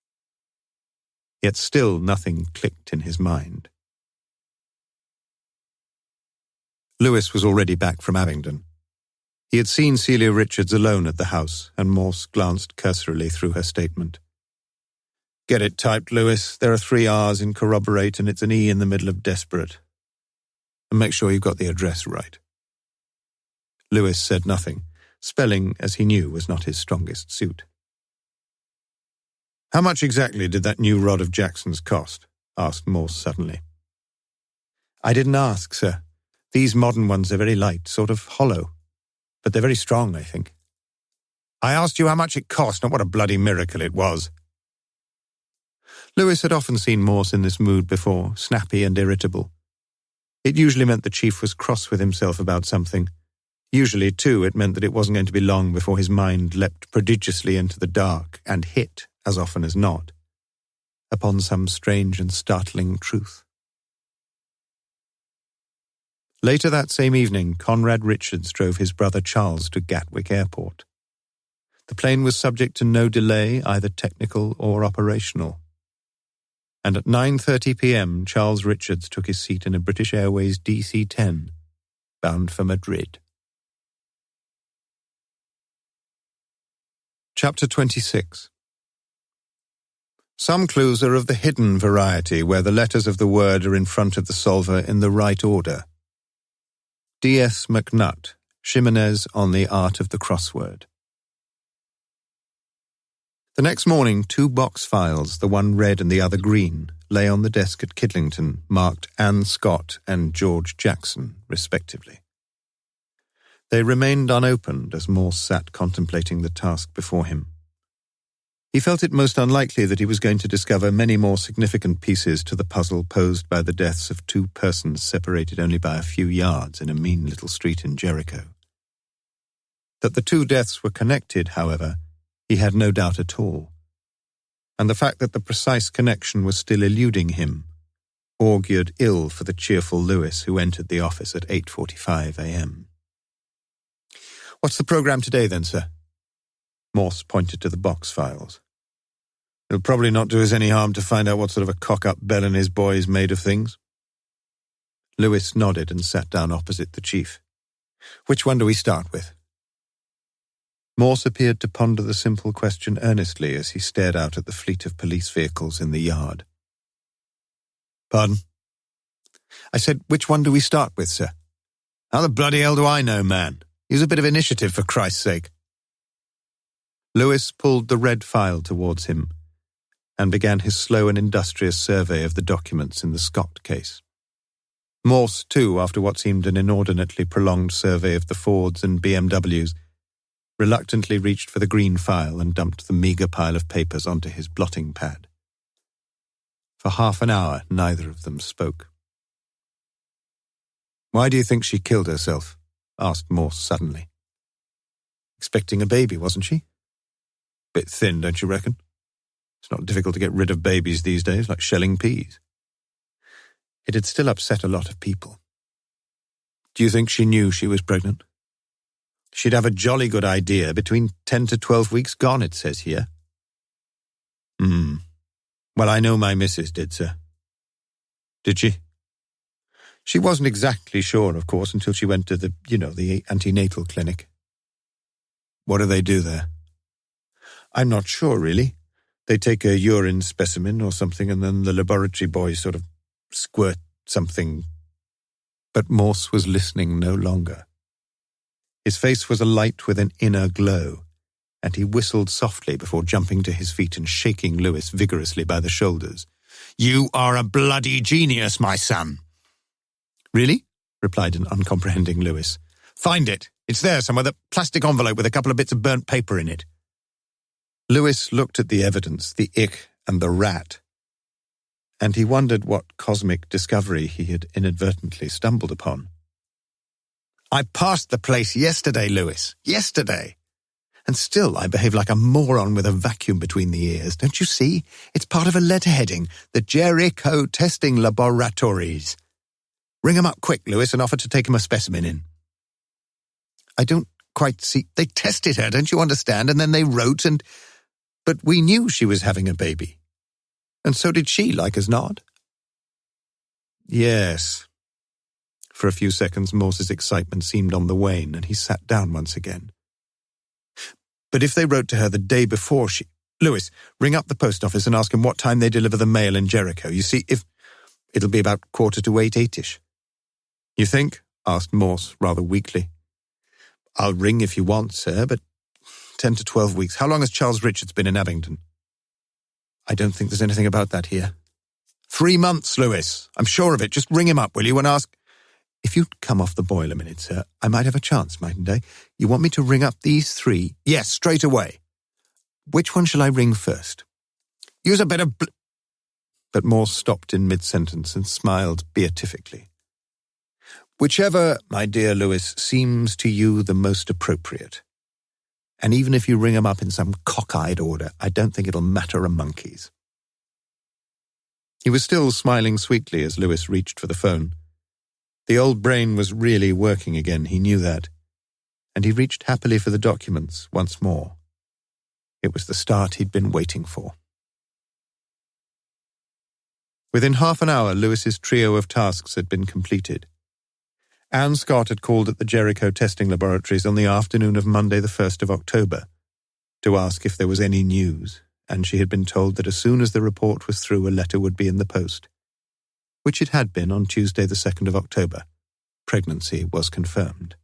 Yet still nothing clicked in his mind. Lewis was already back from Abingdon. He had seen Celia Richards alone at the house, and Morse glanced cursorily through her statement. "Get it typed, Lewis. There are 3 R's in corroborate and it's an E in the middle of desperate. And make sure you've got the address right." Lewis said nothing. Spelling, as he knew, was not his strongest suit. "How much exactly did that new rod of Jackson's cost?" asked Morse suddenly. "I didn't ask, sir. These modern ones are very light, sort of hollow. But they're very strong, I think." "I asked you how much it cost, not what a bloody miracle it was." Lewis had often seen Morse in this mood before, snappy and irritable. It usually meant the chief was cross with himself about something. Usually, too, it meant that it wasn't going to be long before his mind leapt prodigiously into the dark and hit, as often as not, upon some strange and startling truth. Later that same evening, Conrad Richards drove his brother Charles to Gatwick Airport. The plane was subject to no delay, either technical or operational. And at 9:30 p.m, Charles Richards took his seat in a British Airways DC-10, bound for Madrid. Chapter 26. Some clues are of the hidden variety, where the letters of the word are in front of the solver in the right order. D.S. McNutt, Ximenez on the Art of the Crossword. The next morning, 2 box files, the one red and the other green, lay on the desk at Kidlington, marked Anne Scott and George Jackson, respectively. They remained unopened as Morse sat contemplating the task before him. He felt it most unlikely that he was going to discover many more significant pieces to the puzzle posed by the deaths of 2 persons separated only by a few yards in a mean little street in Jericho. That the 2 deaths were connected, however, he had no doubt at all. and the fact that the precise connection was still eluding him augured ill for the cheerful Lewis who entered the office at 8:45 a.m. "What's the programme today then, sir?" Morse pointed to the box files. "It'll probably not do us any harm to find out what sort of a cock-up Bell and his boys made of things." Lewis nodded and sat down opposite the chief. "Which one do we start with?" Morse appeared to ponder the simple question earnestly as he stared out at the fleet of police vehicles in the yard. "Pardon?" "I said, which one do we start with, sir?" "How the bloody hell do I know, man? Use a bit of initiative, for Christ's sake." Lewis pulled the red file towards him and began his slow and industrious survey of the documents in the Scott case. Morse, too, after what seemed an inordinately prolonged survey of the Fords and BMWs, reluctantly reached for the green file and dumped the meagre pile of papers onto his blotting pad. For half an hour, neither of them spoke. "Why do you think she killed herself?" asked Morse suddenly. "Expecting a baby, wasn't she? Bit thin, don't you reckon? It's not difficult to get rid of babies these days, like shelling peas." It had still upset a lot of people. "Do you think she knew she was pregnant?" "She'd have a jolly good idea. Between 10 to 12 weeks gone, it says here." Well, I know my missus did, sir." "Did she?" "She wasn't exactly sure, of course, until she went to the antenatal clinic." "What do they do there?" "I'm not sure, really. They take a urine specimen or something, and then the laboratory boys sort of squirt something." But Morse was listening no longer. His face was alight with an inner glow, and he whistled softly before jumping to his feet and shaking Lewis vigorously by the shoulders. "You are a bloody genius, my son." "Really?" replied an uncomprehending Lewis. "Find it. It's there somewhere, that plastic envelope with a couple of bits of burnt paper in it." Lewis looked at the evidence, the ick and the rat, and he wondered what cosmic discovery he had inadvertently stumbled upon. "I passed the place yesterday, Lewis. Yesterday. And still I behave like a moron with a vacuum between the ears. Don't you see? It's part of a letterheading. The Jericho Testing Laboratories. Ring 'em up quick, Lewis, and offer to take 'em a specimen in." "I don't quite see. They tested her, don't you understand? And then they wrote and... But we knew she was having a baby. And so did she, like as not." "Yes." For a few seconds, Morse's excitement seemed on the wane, and he sat down once again. "But if they wrote to her the day before she... Lewis, ring up the post office and ask them what time they deliver the mail in Jericho. You see, if... It'll be about 7:45, 8-ish. "You think?" asked Morse, rather weakly. "I'll ring if you want, sir, but 10 to 12 weeks. How long has Charles Richards been in Abingdon?" "I don't think there's anything about that here." 3 months, Lewis. I'm sure of it. Just ring him up, will you, and ask... "If you'd come off the boil a minute, sir, I might have a chance, mightn't I? You want me to ring up these 3? "Yes, straight away." "Which one shall I ring first?" "Use a bit of But Morse stopped in mid-sentence and smiled beatifically. "Whichever, my dear Lewis, seems to you the most appropriate. And even if you ring 'em up in some cockeyed order, I don't think it'll matter a monkey's." He was still smiling sweetly as Lewis reached for the phone. The old brain was really working again, he knew that, and he reached happily for the documents once more. It was the start he'd been waiting for. Within half an hour, Lewis's trio of tasks had been completed. Anne Scott had called at the Jericho Testing Laboratories on the afternoon of Monday the 1st of October to ask if there was any news, and she had been told that as soon as the report was through, a letter would be in the post, which it had been on Tuesday the 2nd of October. Pregnancy was confirmed.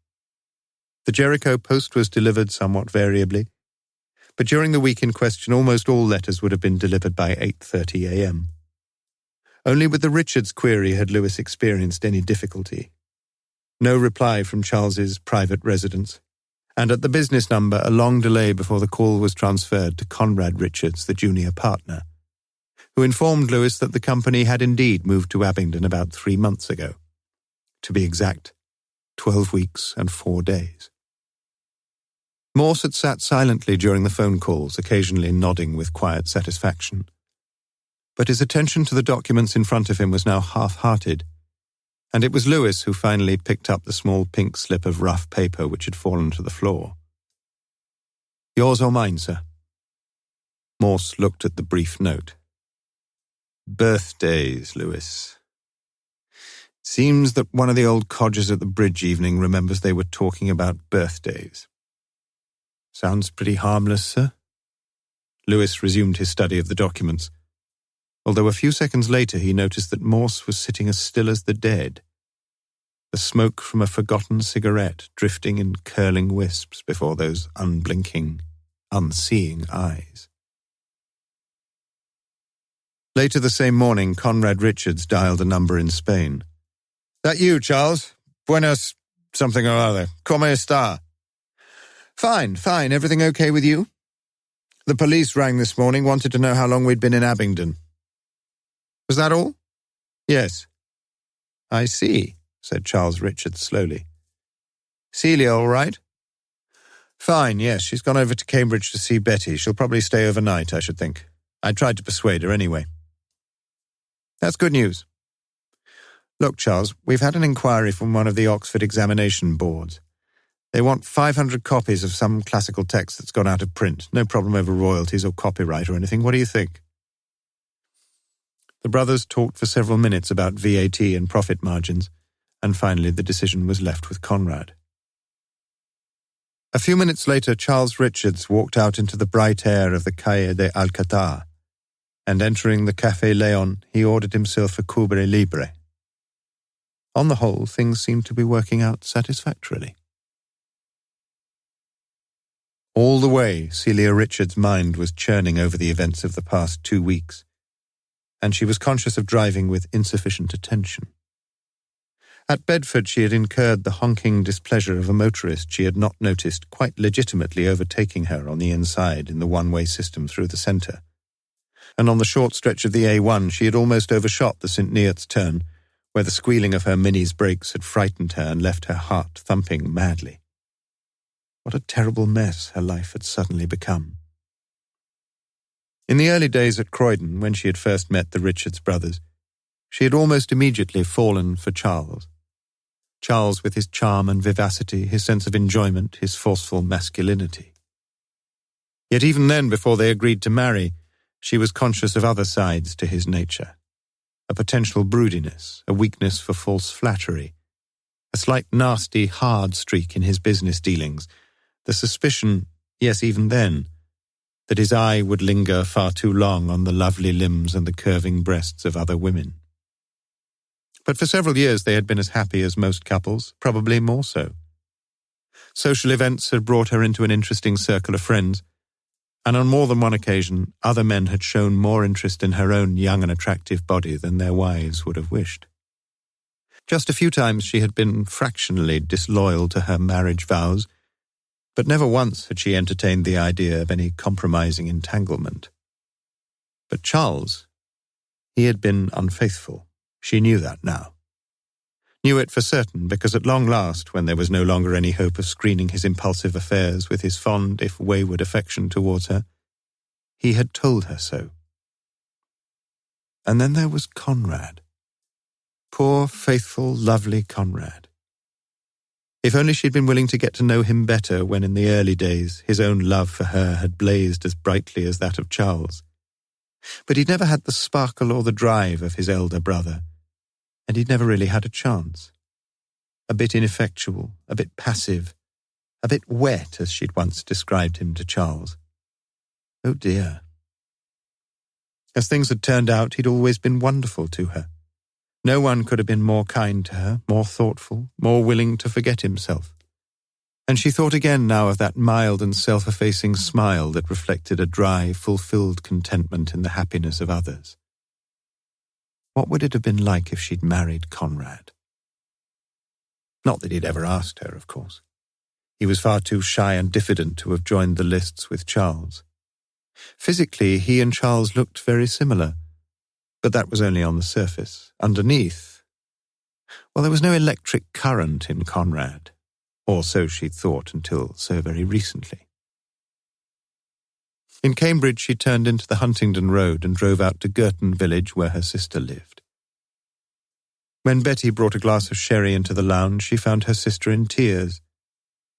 The Jericho post was delivered somewhat variably, but during the week in question almost all letters would have been delivered by 8:30 a.m. Only with the Richards query had Lewis experienced any difficulty. No reply from Charles's private residence, and at the business number a long delay before the call was transferred to Conrad Richards, the junior partner, who informed Lewis that the company had indeed moved to Abingdon about 3 months ago. To be exact, 12 weeks and 4 days. Morse had sat silently during the phone calls, occasionally nodding with quiet satisfaction. But his attention to the documents in front of him was now half-hearted, and it was Lewis who finally picked up the small pink slip of rough paper which had fallen to the floor. "Yours or mine, sir?" Morse looked at the brief note. "Birthdays, Lewis. Seems that one of the old codgers at the bridge evening remembers they were talking about birthdays. Sounds pretty harmless, sir?" Lewis resumed his study of the documents, although a few seconds later he noticed that Morse was sitting as still as the dead, the smoke from a forgotten cigarette drifting in curling wisps before those unblinking, unseeing eyes. Later the same morning, Conrad Richards dialed a number in Spain. "That you, Charles? Buenos something or other. Como está?" Fine. Everything okay with you?" "The police rang this morning, wanted to know how long we'd been in Abingdon." "Was that all?" "Yes." "I see," said Charles Richards slowly. "Celia all right?" "Fine, yes. She's gone over to Cambridge to see Betty. She'll probably stay overnight, I should think. I tried to persuade her anyway." "That's good news. Look, Charles, we've had an inquiry from one of the Oxford examination boards. They want 500 copies of some classical text that's gone out of print. No problem over royalties or copyright or anything. What do you think?" The brothers talked for several minutes about VAT and profit margins, and finally the decision was left with Conrad. A few minutes later, Charles Richards walked out into the bright air of the Calle de Alcatá, and entering the Café Leon, he ordered himself a cubre libre. On the whole, things seemed to be working out satisfactorily. All the way, Celia Richards' mind was churning over the events of the past 2 weeks, and she was conscious of driving with insufficient attention. At Bedford, she had incurred the honking displeasure of a motorist she had not noticed quite legitimately overtaking her on the inside in the one-way system through the centre. And on the short stretch of the A1, she had almost overshot the St. Neots turn, where the squealing of her Mini's brakes had frightened her and left her heart thumping madly. What a terrible mess her life had suddenly become. In the early days at Croydon, when she had first met the Richards brothers, she had almost immediately fallen for Charles. Charles with his charm and vivacity, his sense of enjoyment, his forceful masculinity. Yet even then, before they agreed to marry, she was conscious of other sides to his nature. A potential broodiness, a weakness for false flattery, a slight nasty, hard streak in his business dealings, the suspicion, yes, even then, that his eye would linger far too long on the lovely limbs and the curving breasts of other women. But for several years they had been as happy as most couples, probably more so. Social events had brought her into an interesting circle of friends, and on more than one occasion other men had shown more interest in her own young and attractive body than their wives would have wished. Just a few times she had been fractionally disloyal to her marriage vows, but never once had she entertained the idea of any compromising entanglement. But Charles, he had been unfaithful. She knew that now. Knew it for certain because at long last, when there was no longer any hope of screening his impulsive affairs with his fond, if wayward affection towards her, he had told her so. And then there was Conrad. Poor, faithful, lovely Conrad. If only she'd been willing to get to know him better when in the early days his own love for her had blazed as brightly as that of Charles. But he'd never had the sparkle or the drive of his elder brother, and he'd never really had a chance. A bit ineffectual, a bit passive, a bit wet, as she'd once described him to Charles. Oh dear. As things had turned out, he'd always been wonderful to her. No one could have been more kind to her, more thoughtful, more willing to forget himself. And she thought again now of that mild and self-effacing smile that reflected a dry, fulfilled contentment in the happiness of others. What would it have been like if she'd married Conrad? Not that he'd ever asked her, of course. He was far too shy and diffident to have joined the lists with Charles. Physically, he and Charles looked very similar, but that was only on the surface. Underneath, well, there was no electric current in Conrad, or so she'd thought until so very recently. In Cambridge, she turned into the Huntingdon Road and drove out to Girton Village, where her sister lived. When Betty brought a glass of sherry into the lounge, she found her sister in tears,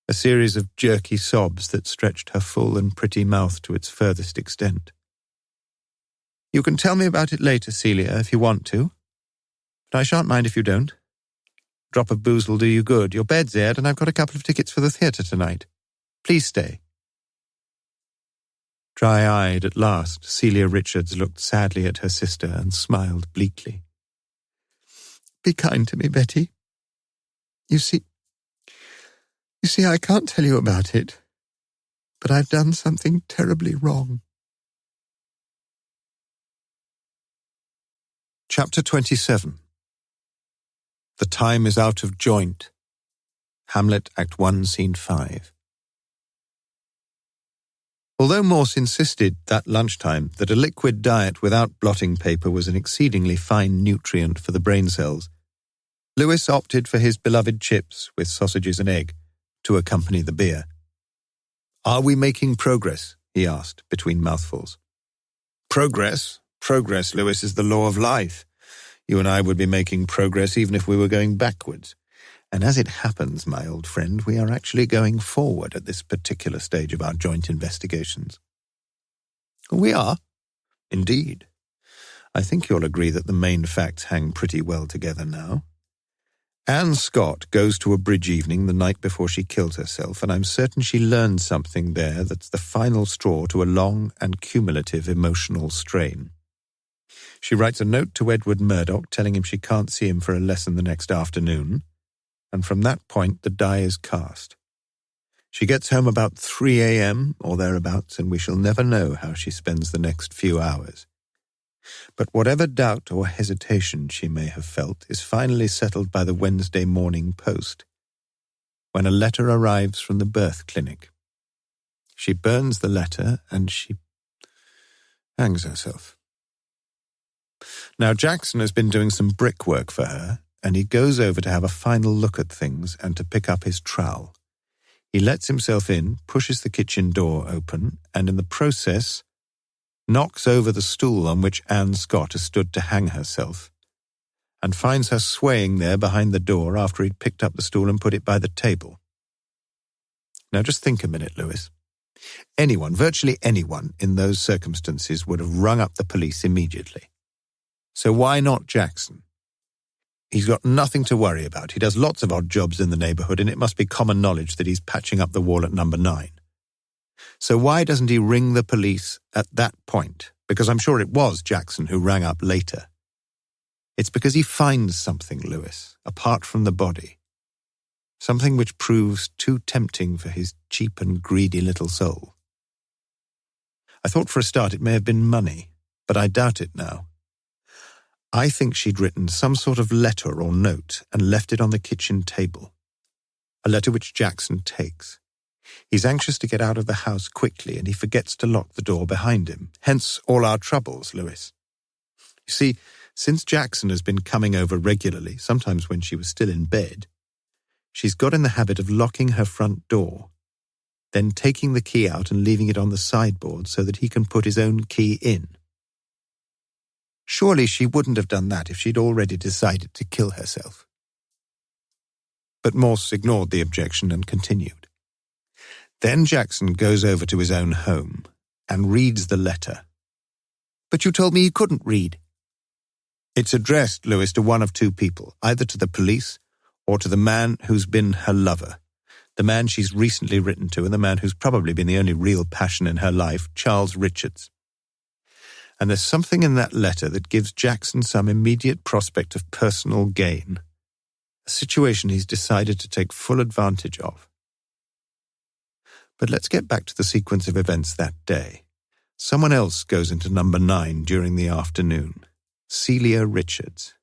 a series of jerky sobs that stretched her full and pretty mouth to its furthest extent. "You can tell me about it later, Celia, if you want to. But I shan't mind if you don't. A drop of booze will do you good. Your bed's aired, and I've got a couple of tickets for the theatre tonight. Please stay." Dry-eyed at last, Celia Richards looked sadly at her sister and smiled bleakly. "Be kind to me, Betty. You see, I can't tell you about it, but I've done something terribly wrong." Chapter 27. The time is out of joint. Hamlet, Act 1, Scene 5. Although Morse insisted that lunchtime that a liquid diet without blotting paper was an exceedingly fine nutrient for the brain cells, Lewis opted for his beloved chips with sausages and egg to accompany the beer. "Are we making progress?" he asked between mouthfuls. Progress, Lewis, is the law of life. You and I would be making progress even if we were going backwards. And as it happens, my old friend, we are actually going forward at this particular stage of our joint investigations. We are? Indeed. I think you'll agree that the main facts hang pretty well together now. Anne Scott goes to a bridge evening the night before she killed herself, and I'm certain she learned something there that's the final straw to a long and cumulative emotional strain. She writes a note to Edward Murdoch telling him she can't see him for a lesson the next afternoon, and from that point the die is cast. She gets home about 3 a.m. or thereabouts, and we shall never know how she spends the next few hours. But whatever doubt or hesitation she may have felt is finally settled by the Wednesday Morning Post, when a letter arrives from the birth clinic. She burns the letter and she hangs herself. Now Jackson has been doing some brickwork for her, and he goes over to have a final look at things and to pick up his trowel. He lets himself in, pushes the kitchen door open, and in the process knocks over the stool on which Anne Scott has stood to hang herself, and finds her swaying there behind the door after he'd picked up the stool and put it by the table. Now just think a minute, Lewis. Anyone, virtually anyone, in those circumstances would have rung up the police immediately. So why not Jackson? He's got nothing to worry about. He does lots of odd jobs in the neighbourhood, and it must be common knowledge that he's patching up the wall at number 9. So why doesn't he ring the police at that point? Because I'm sure it was Jackson who rang up later. It's because he finds something, Lewis, apart from the body. Something which proves too tempting for his cheap and greedy little soul. I thought for a start it may have been money, but I doubt it now. I think she'd written some sort of letter or note and left it on the kitchen table. A letter which Jackson takes. He's anxious to get out of the house quickly, and he forgets to lock the door behind him. Hence all our troubles, Lewis. You see, since Jackson has been coming over regularly, sometimes when she was still in bed, she's got in the habit of locking her front door, then taking the key out and leaving it on the sideboard so that he can put his own key in. Surely she wouldn't have done that if she'd already decided to kill herself. But Morse ignored the objection and continued. Then Jackson goes over to his own home and reads the letter. But you told me he couldn't read. It's addressed, Lewis, to one of two people, either to the police or to the man who's been her lover, the man she's recently written to and the man who's probably been the only real passion in her life, Charles Richards. And there's something in that letter that gives Jackson some immediate prospect of personal gain, a situation he's decided to take full advantage of. But let's get back to the sequence of events that day. Someone else goes into number 9 during the afternoon, Celia Richards.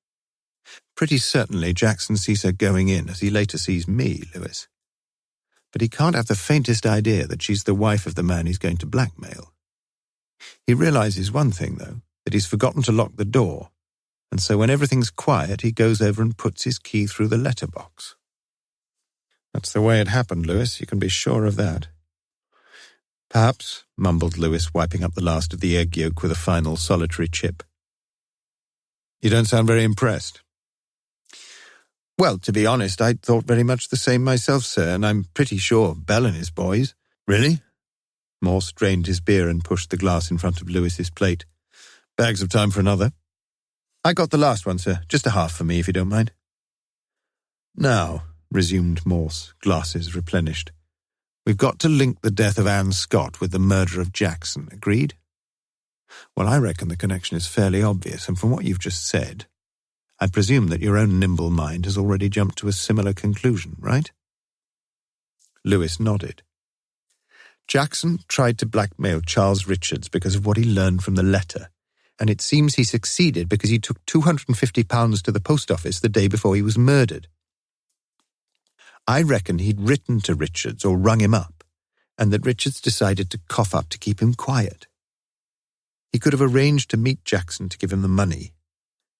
Pretty certainly Jackson sees her going in, as he later sees me, Lewis. But he can't have the faintest idea that she's the wife of the man he's going to blackmail. He realizes one thing, though, that he's forgotten to lock the door, and so when everything's quiet, he goes over and puts his key through the letterbox. That's the way it happened, Lewis, you can be sure of that. Perhaps, mumbled Lewis, wiping up the last of the egg yolk with a final solitary chip. You don't sound very impressed. Well, to be honest, I thought very much the same myself, sir, and I'm pretty sure Bell and his boys. Really? Morse drained his beer and pushed the glass in front of Lewis's plate. Bags of time for another. I got the last one, sir. Just a half for me, if you don't mind. Now, resumed Morse, glasses replenished, we've got to link the death of Anne Scott with the murder of Jackson, agreed? Well, I reckon the connection is fairly obvious, and from what you've just said, I presume that your own nimble mind has already jumped to a similar conclusion, right? Lewis nodded. Jackson tried to blackmail Charles Richards because of what he learned from the letter, and it seems he succeeded because he took £250 to the post office the day before he was murdered. I reckon he'd written to Richards or rung him up, and that Richards decided to cough up to keep him quiet. He could have arranged to meet Jackson to give him the money,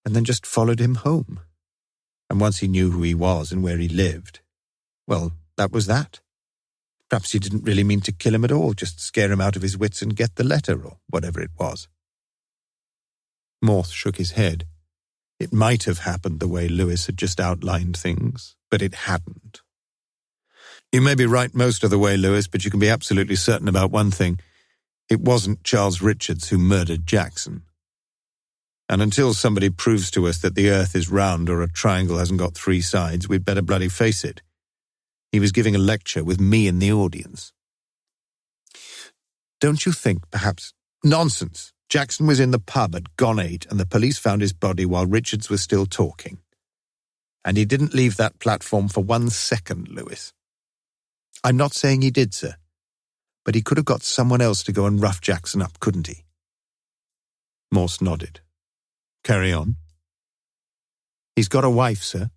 and then just followed him home. And once he knew who he was and where he lived, well, that was that. Perhaps he didn't really mean to kill him at all, just scare him out of his wits and get the letter, or whatever it was. Morse shook his head. It might have happened the way Lewis had just outlined things, but it hadn't. You may be right most of the way, Lewis, but you can be absolutely certain about one thing. It wasn't Charles Richards who murdered Jackson. And until somebody proves to us that the earth is round or a triangle hasn't got three sides, we'd better bloody face it. He was giving a lecture with me in the audience. Don't you think, perhaps... Nonsense! Jackson was in the pub at gone 8 and the police found his body while Richards was still talking. And he didn't leave that platform for 1 second, Lewis. I'm not saying he did, sir, but he could have got someone else to go and rough Jackson up, couldn't he? Morse nodded. Carry on. He's got a wife, sir.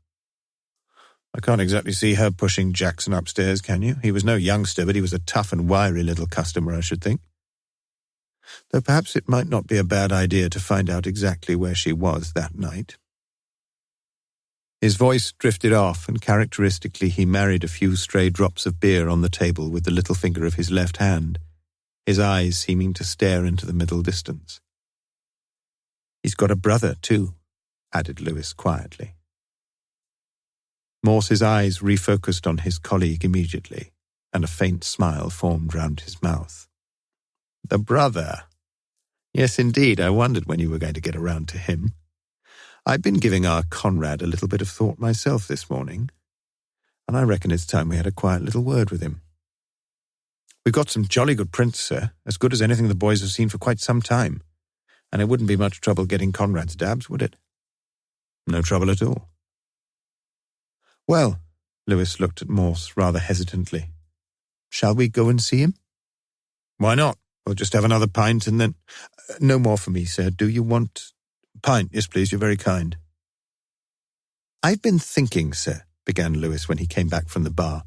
I can't exactly see her pushing Jackson upstairs, can you? He was no youngster, but he was a tough and wiry little customer, I should think. Though perhaps it might not be a bad idea to find out exactly where she was that night. His voice drifted off, and characteristically he married a few stray drops of beer on the table with the little finger of his left hand, his eyes seeming to stare into the middle distance. He's got a brother, too, added Lewis quietly. Morse's eyes refocused on his colleague immediately, and a faint smile formed round his mouth. The brother? Yes, indeed, I wondered when you were going to get around to him. I've been giving our Conrad a little bit of thought myself this morning, and I reckon it's time we had a quiet little word with him. We've got some jolly good prints, sir, as good as anything the boys have seen for quite some time, and it wouldn't be much trouble getting Conrad's dabs, would it? No trouble at all. Well, Lewis looked at Morse rather hesitantly. Shall we go and see him? Why not? We'll just have another pint and then... No more for me, sir. Do you want... Pint, yes, please, you're very kind. I've been thinking, sir, began Lewis when he came back from the bar.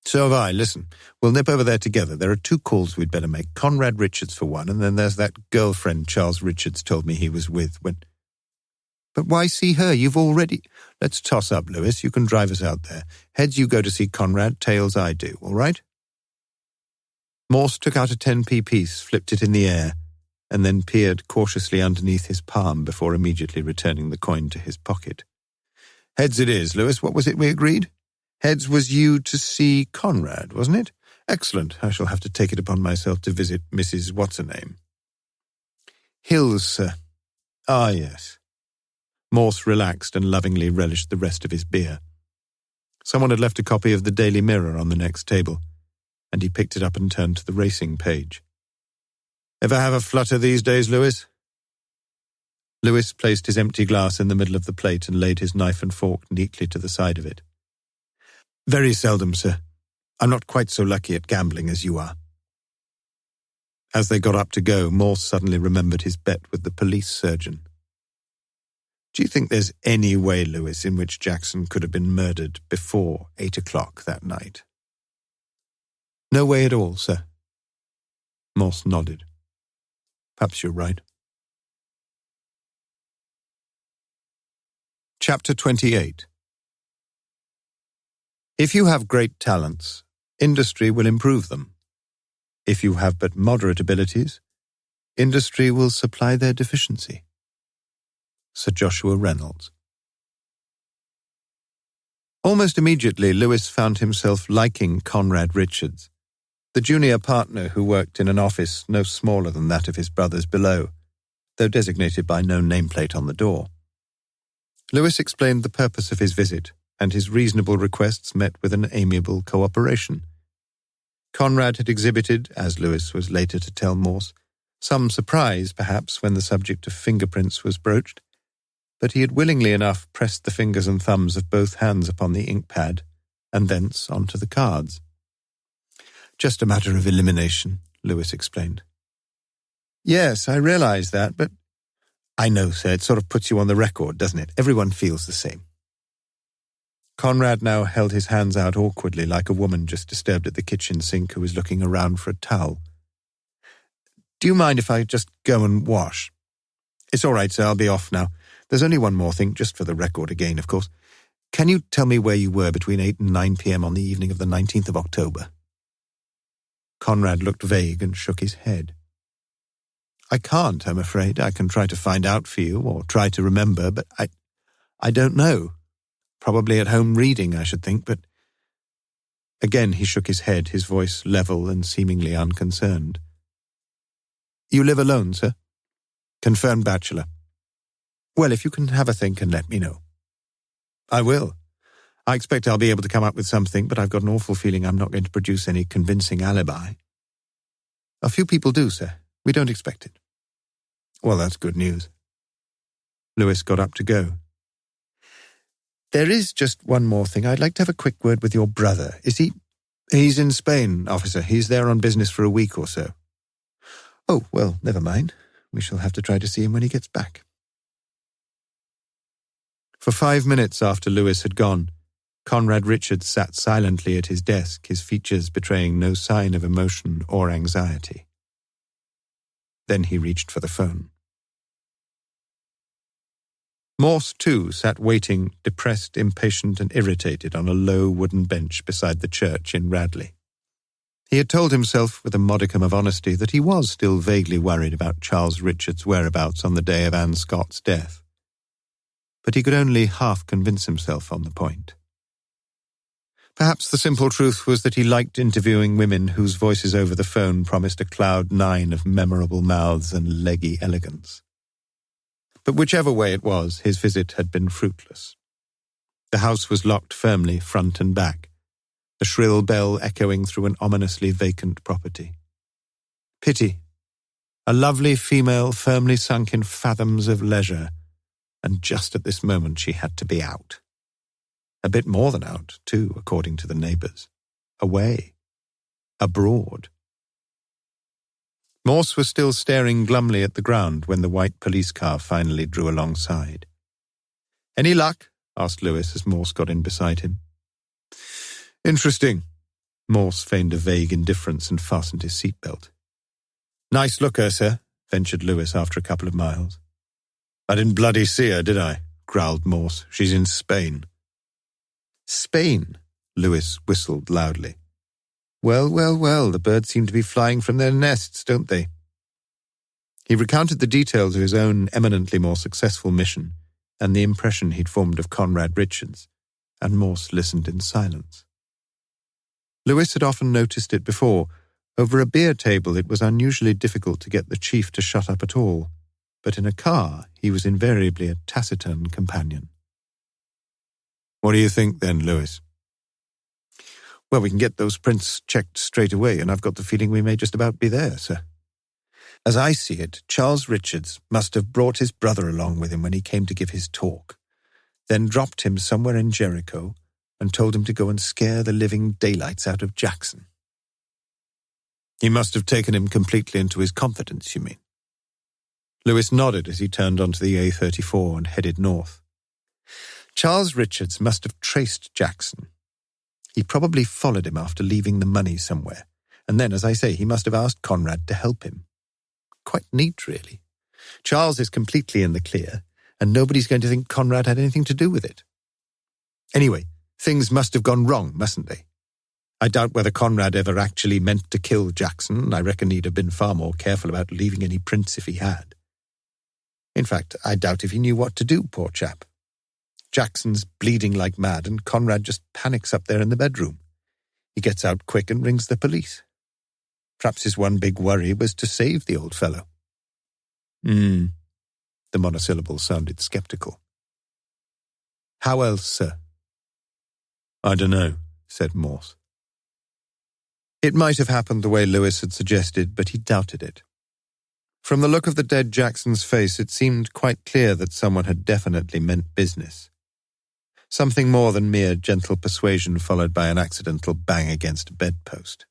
So have I. Listen, we'll nip over there together. There are 2 calls we'd better make. Conrad Richards for one, and then there's that girlfriend Charles Richards told me he was with when... But why see her? You've already... Let's toss up, Lewis. You can drive us out there. Heads, you go to see Conrad. Tails, I do. All right? Morse took out a 10p piece, flipped it in the air, and then peered cautiously underneath his palm before immediately returning the coin to his pocket. Heads it is, Lewis. What was it we agreed? Heads was you to see Conrad, wasn't it? Excellent. I shall have to take it upon myself to visit Mrs. What's-her-name. Hills, sir. Ah, yes. Morse relaxed and lovingly relished the rest of his beer. Someone had left a copy of the Daily Mirror on the next table, and he picked it up and turned to the racing page. Ever have a flutter these days, Lewis? Lewis placed his empty glass in the middle of the plate and laid his knife and fork neatly to the side of it. Very seldom, sir. I'm not quite so lucky at gambling as you are. As they got up to go, Morse suddenly remembered his bet with the police surgeon. Do you think there's any way, Lewis, in which Jackson could have been murdered before 8 o'clock that night? No way at all, sir. Morse nodded. Perhaps you're right. Chapter 28. If you have great talents, industry will improve them. if you have but moderate abilities, industry will supply their deficiency. Sir Joshua Reynolds. Almost immediately, Lewis found himself liking Conrad Richards, the junior partner who worked in an office no smaller than that of his brothers below, though designated by no nameplate on the door. Lewis explained the purpose of his visit, and his reasonable requests met with an amiable cooperation. Conrad had exhibited, as Lewis was later to tell Morse, some surprise, perhaps, when the subject of fingerprints was broached, but he had willingly enough pressed the fingers and thumbs of both hands upon the ink pad, and thence onto the cards. "Just a matter of elimination," Lewis explained. "Yes, I realize that, but—" "I know, sir, it sort of puts you on the record, doesn't it? Everyone feels the same." Conrad now held his hands out awkwardly like a woman just disturbed at the kitchen sink who was looking around for a towel. "Do you mind if I just go and wash?" "It's all right, sir, I'll be off now. There's only one more thing, just for the record again, of course. Can you tell me where you were between 8 and 9 p.m. on the evening of the 19th of October? Conrad looked vague and shook his head. "I can't, I'm afraid. I can try to find out for you, or try to remember, but I don't know. Probably at home reading, I should think, but—" Again he shook his head, his voice level and seemingly unconcerned. "You live alone, sir?" "Confirmed bachelor." "Well, if you can have a think and let me know." "I will. I expect I'll be able to come up with something, but I've got an awful feeling I'm not going to produce any convincing alibi." "A few people do, sir. We don't expect it." "Well, that's good news." Lewis got up to go. "There is just one more thing. I'd like to have a quick word with your brother. Is he—" "He's in Spain, officer. He's there on business for a week or so." "Oh, well, never mind. We shall have to try to see him when he gets back." For 5 minutes after Lewis had gone, Conrad Richards sat silently at his desk, his features betraying no sign of emotion or anxiety. Then he reached for the phone. Morse, too, sat waiting, depressed, impatient, and irritated on a low wooden bench beside the church in Radley. He had told himself with a modicum of honesty that he was still vaguely worried about Charles Richards' whereabouts on the day of Anne Scott's death. But he could only half convince himself on the point. Perhaps the simple truth was that he liked interviewing women whose voices over the phone promised a cloud nine of memorable mouths and leggy elegance. But whichever way it was, his visit had been fruitless. The house was locked firmly, front and back, the shrill bell echoing through an ominously vacant property. Pity. A lovely female firmly sunk in fathoms of leisure, and just at this moment she had to be out. A bit more than out, too, according to the neighbours. Away. Abroad. Morse was still staring glumly at the ground when the white police car finally drew alongside. "Any luck?" asked Lewis as Morse got in beside him. "Interesting." Morse feigned a vague indifference and fastened his seatbelt. "Nice looker, sir," ventured Lewis after a couple of miles. "I didn't bloody see her, did I?" growled Morse. "She's in Spain." "Spain?" Lewis whistled loudly. "Well, well, well, the birds seem to be flying from their nests, don't they?" He recounted the details of his own eminently more successful mission and the impression he'd formed of Conrad Richards, and Morse listened in silence. Lewis had often noticed it before. Over a beer table it was unusually difficult to get the chief to shut up at all, but in a car he was invariably a taciturn companion. "What do you think then, Lewis?" "Well, we can get those prints checked straight away, and I've got the feeling we may just about be there, sir. As I see it, Charles Richards must have brought his brother along with him when he came to give his talk, then dropped him somewhere in Jericho and told him to go and scare the living daylights out of Jackson." "He must have taken him completely into his confidence, you mean?" Lewis nodded as he turned onto the A34 and headed north. "Charles Richards must have traced Jackson. He probably followed him after leaving the money somewhere, and then, as I say, he must have asked Conrad to help him. Quite neat, really. Charles is completely in the clear, and nobody's going to think Conrad had anything to do with it. Anyway, things must have gone wrong, mustn't they? I doubt whether Conrad ever actually meant to kill Jackson. I reckon he'd have been far more careful about leaving any prints if he had. In fact, I doubt if he knew what to do, poor chap. Jackson's bleeding like mad, and Conrad just panics up there in the bedroom. He gets out quick and rings the police. Perhaps his one big worry was to save the old fellow. The monosyllable sounded sceptical. How else, sir? I don't know, said Morse. It might have happened the way Lewis had suggested, but he doubted it. From the look of the dead Jackson's face, it seemed quite clear that someone had definitely meant business. Something more than mere gentle persuasion followed by an accidental bang against a bedpost.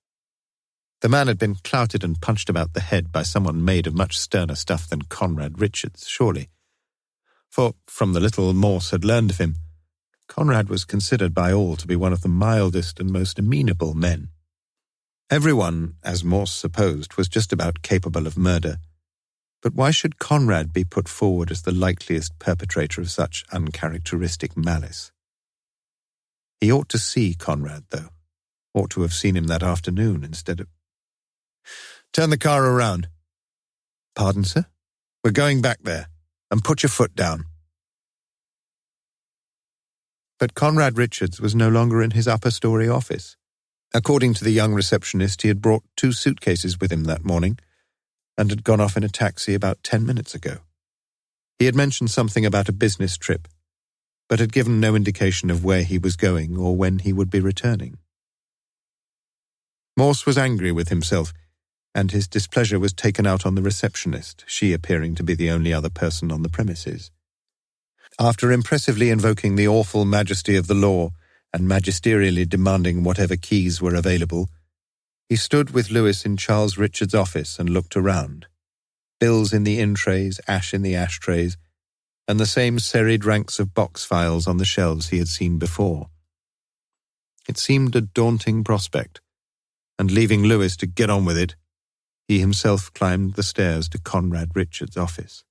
The man had been clouted and punched about the head by someone made of much sterner stuff than Conrad Richards, surely. For, from the little Morse had learned of him, Conrad was considered by all to be one of the mildest and most amenable men. Everyone, as Morse supposed, was just about capable of murder. But why should Conrad be put forward as the likeliest perpetrator of such uncharacteristic malice? He ought to see Conrad, though. Ought to have seen him that afternoon instead of... Turn the car around. Pardon, sir? We're going back there. And put your foot down. But Conrad Richards was no longer in his upper-story office. According to the young receptionist, he had brought 2 suitcases with him that morning and had gone off in a taxi about 10 minutes ago. He had mentioned something about a business trip, but had given no indication of where he was going or when he would be returning. Morse was angry with himself, and his displeasure was taken out on the receptionist, she appearing to be the only other person on the premises. After impressively invoking the awful majesty of the law and magisterially demanding whatever keys were available, he stood with Lewis in Charles Richards' office and looked around. Bills in the in-trays, ash in the ashtrays, and the same serried ranks of box files on the shelves he had seen before. It seemed a daunting prospect, and leaving Lewis to get on with it, he himself climbed the stairs to Conrad Richards' office.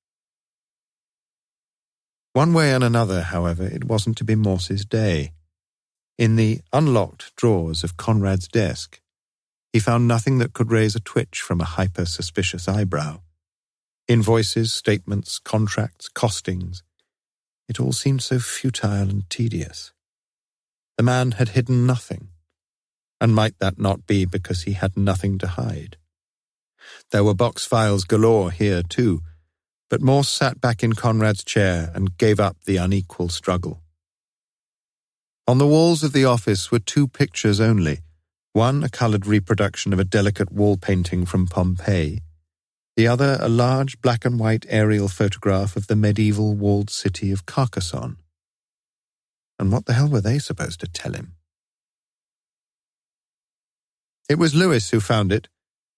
One way and another, however, it wasn't to be Morse's day. In the unlocked drawers of Conrad's desk, he found nothing that could raise a twitch from a hyper-suspicious eyebrow. Invoices, statements, contracts, costings. It all seemed so futile and tedious. The man had hidden nothing, and might that not be because he had nothing to hide? There were box files galore here too, but Morse sat back in Conrad's chair and gave up the unequal struggle. On the walls of the office were 2 pictures only, one a coloured reproduction of a delicate wall painting from Pompeii, the other a large black and white aerial photograph of the medieval walled city of Carcassonne. And what the hell were they supposed to tell him? It was Lewis who found it,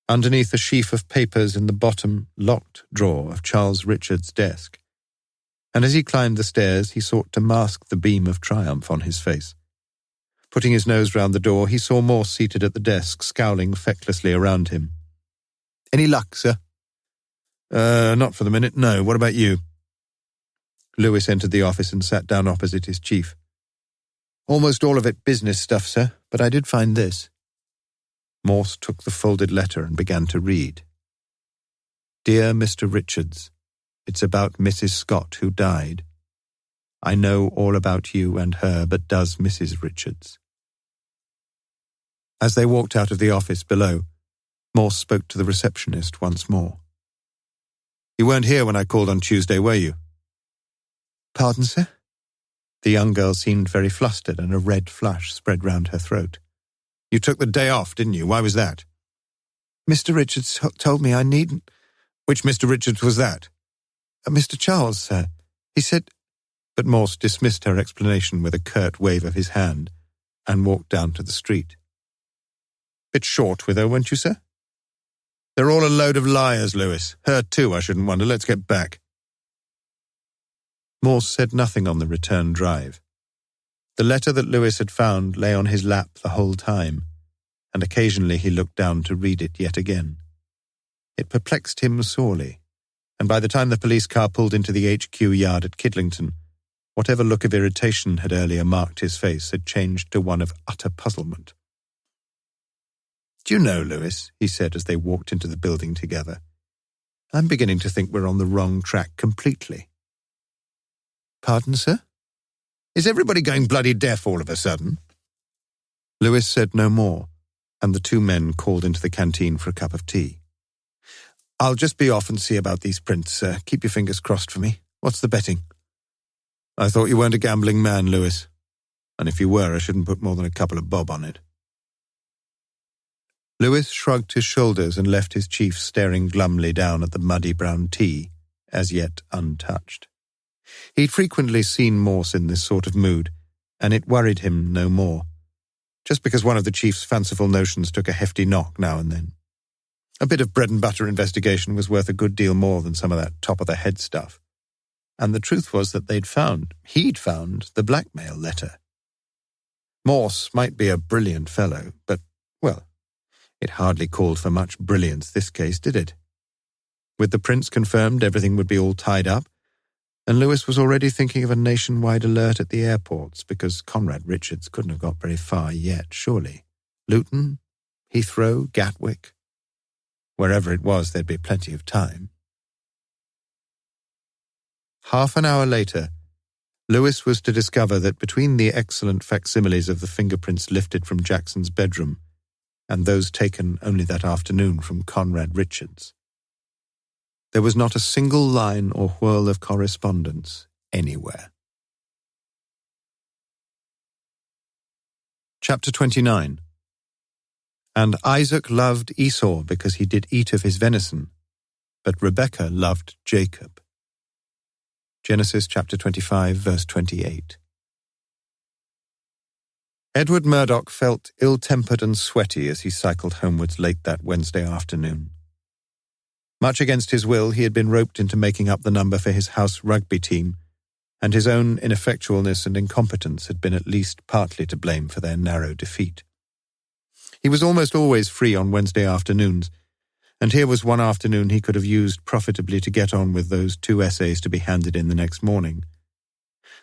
underneath a sheaf of papers in the bottom, locked drawer of Charles Richards' desk. And as he climbed the stairs, he sought to mask the beam of triumph on his face. Putting his nose round the door, he saw Morse seated at the desk, scowling fecklessly around him. Any luck, sir? Not for the minute, no. What about you? Lewis entered the office and sat down opposite his chief. Almost all of it business stuff, sir, but I did find this. Morse took the folded letter and began to read. Dear Mr. Richards, it's about Mrs. Scott who died. I know all about you and her, but does Mrs. Richards? As they walked out of the office below, Morse spoke to the receptionist once more. You weren't here when I called on Tuesday, were you? Pardon, sir? The young girl seemed very flustered and a red flush spread round her throat. You took the day off, didn't you? Why was that? Mr. Richards told me I needn't... Which Mr. Richards was that? Mr. Charles, sir. He said... But Morse dismissed her explanation with a curt wave of his hand and walked down to the street. Bit short with her, weren't you, sir? They're all a load of liars, Lewis. Her too, I shouldn't wonder. Let's get back. Morse said nothing on the return drive. The letter that Lewis had found lay on his lap the whole time, and occasionally he looked down to read it yet again. It perplexed him sorely, and by the time the police car pulled into the HQ yard at Kidlington, whatever look of irritation had earlier marked his face had changed to one of utter puzzlement. "Do you know, Lewis," he said as they walked into the building together, "I'm beginning to think we're on the wrong track completely." "Pardon, sir?" "Is everybody going bloody deaf all of a sudden?" Lewis said no more, and the two men called into the canteen for a cup of tea. "I'll just be off and see about these prints, sir. Keep your fingers crossed for me. What's the betting?" "I thought you weren't a gambling man, Lewis. And if you were, I shouldn't put more than a couple of bob on it." Lewis shrugged his shoulders and left his chief staring glumly down at the muddy brown tea, as yet untouched. He'd frequently seen Morse in this sort of mood, and it worried him no more, just because one of the chief's fanciful notions took a hefty knock now and then. A bit of bread-and-butter investigation was worth a good deal more than some of that top-of-the-head stuff. And the truth was that he'd found the blackmail letter. Morse might be a brilliant fellow, but, well, it hardly called for much brilliance this case, did it? With the prints confirmed, everything would be all tied up, and Lewis was already thinking of a nationwide alert at the airports because Conrad Richards couldn't have got very far yet, surely. Luton, Heathrow, Gatwick. Wherever it was, there'd be plenty of time. Half an hour later, Lewis was to discover that between the excellent facsimiles of the fingerprints lifted from Jackson's bedroom and those taken only that afternoon from Conrad Richards, there was not a single line or whirl of correspondence anywhere. Chapter 29. And Isaac loved Esau because he did eat of his venison, but Rebekah loved Jacob. Genesis chapter 25, verse 28. Edward Murdoch felt ill-tempered and sweaty as he cycled homewards late that Wednesday afternoon. Much against his will, he had been roped into making up the number for his house rugby team, and his own ineffectualness and incompetence had been at least partly to blame for their narrow defeat. He was almost always free on Wednesday afternoons, and here was one afternoon he could have used profitably to get on with those 2 essays to be handed in the next morning.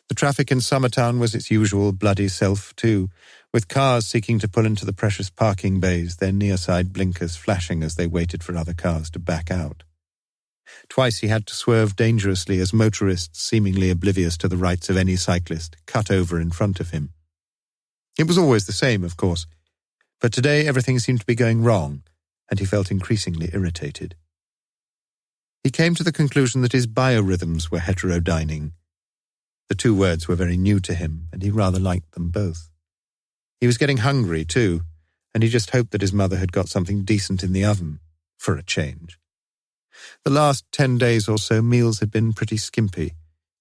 The traffic in Summertown was its usual bloody self, too, with cars seeking to pull into the precious parking bays, their near-side blinkers flashing as they waited for other cars to back out. Twice he had to swerve dangerously as motorists, seemingly oblivious to the rights of any cyclist, cut over in front of him. It was always the same, of course, but today everything seemed to be going wrong, and he felt increasingly irritated. He came to the conclusion that his biorhythms were heterodyning. The 2 words were very new to him, and he rather liked them both. He was getting hungry, too, and he just hoped that his mother had got something decent in the oven, for a change. The last 10 days or so, meals had been pretty skimpy.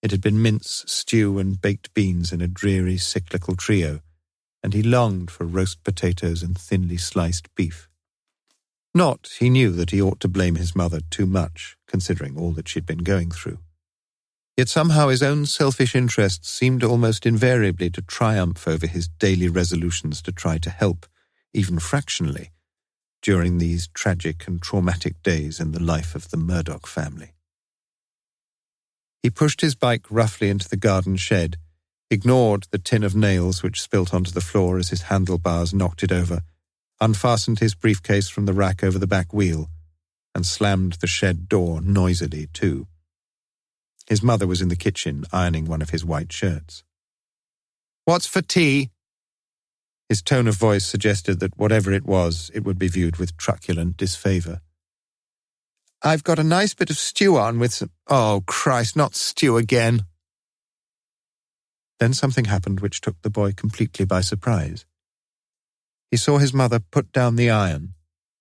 It had been mince, stew, and baked beans in a dreary, cyclical trio, and he longed for roast potatoes and thinly sliced beef. Not, he knew, that he ought to blame his mother too much, considering all that she'd been going through. Yet somehow his own selfish interests seemed almost invariably to triumph over his daily resolutions to try to help, even fractionally, during these tragic and traumatic days in the life of the Murdoch family. He pushed his bike roughly into the garden shed, ignored the tin of nails which spilt onto the floor as his handlebars knocked it over, unfastened his briefcase from the rack over the back wheel, and slammed the shed door noisily, too. His mother was in the kitchen, ironing one of his white shirts. "What's for tea?" His tone of voice suggested that whatever it was, it would be viewed with truculent disfavour. "I've got a nice bit of stew on with some—" "Oh, Christ, not stew again!" Then something happened which took the boy completely by surprise. He saw his mother put down the iron,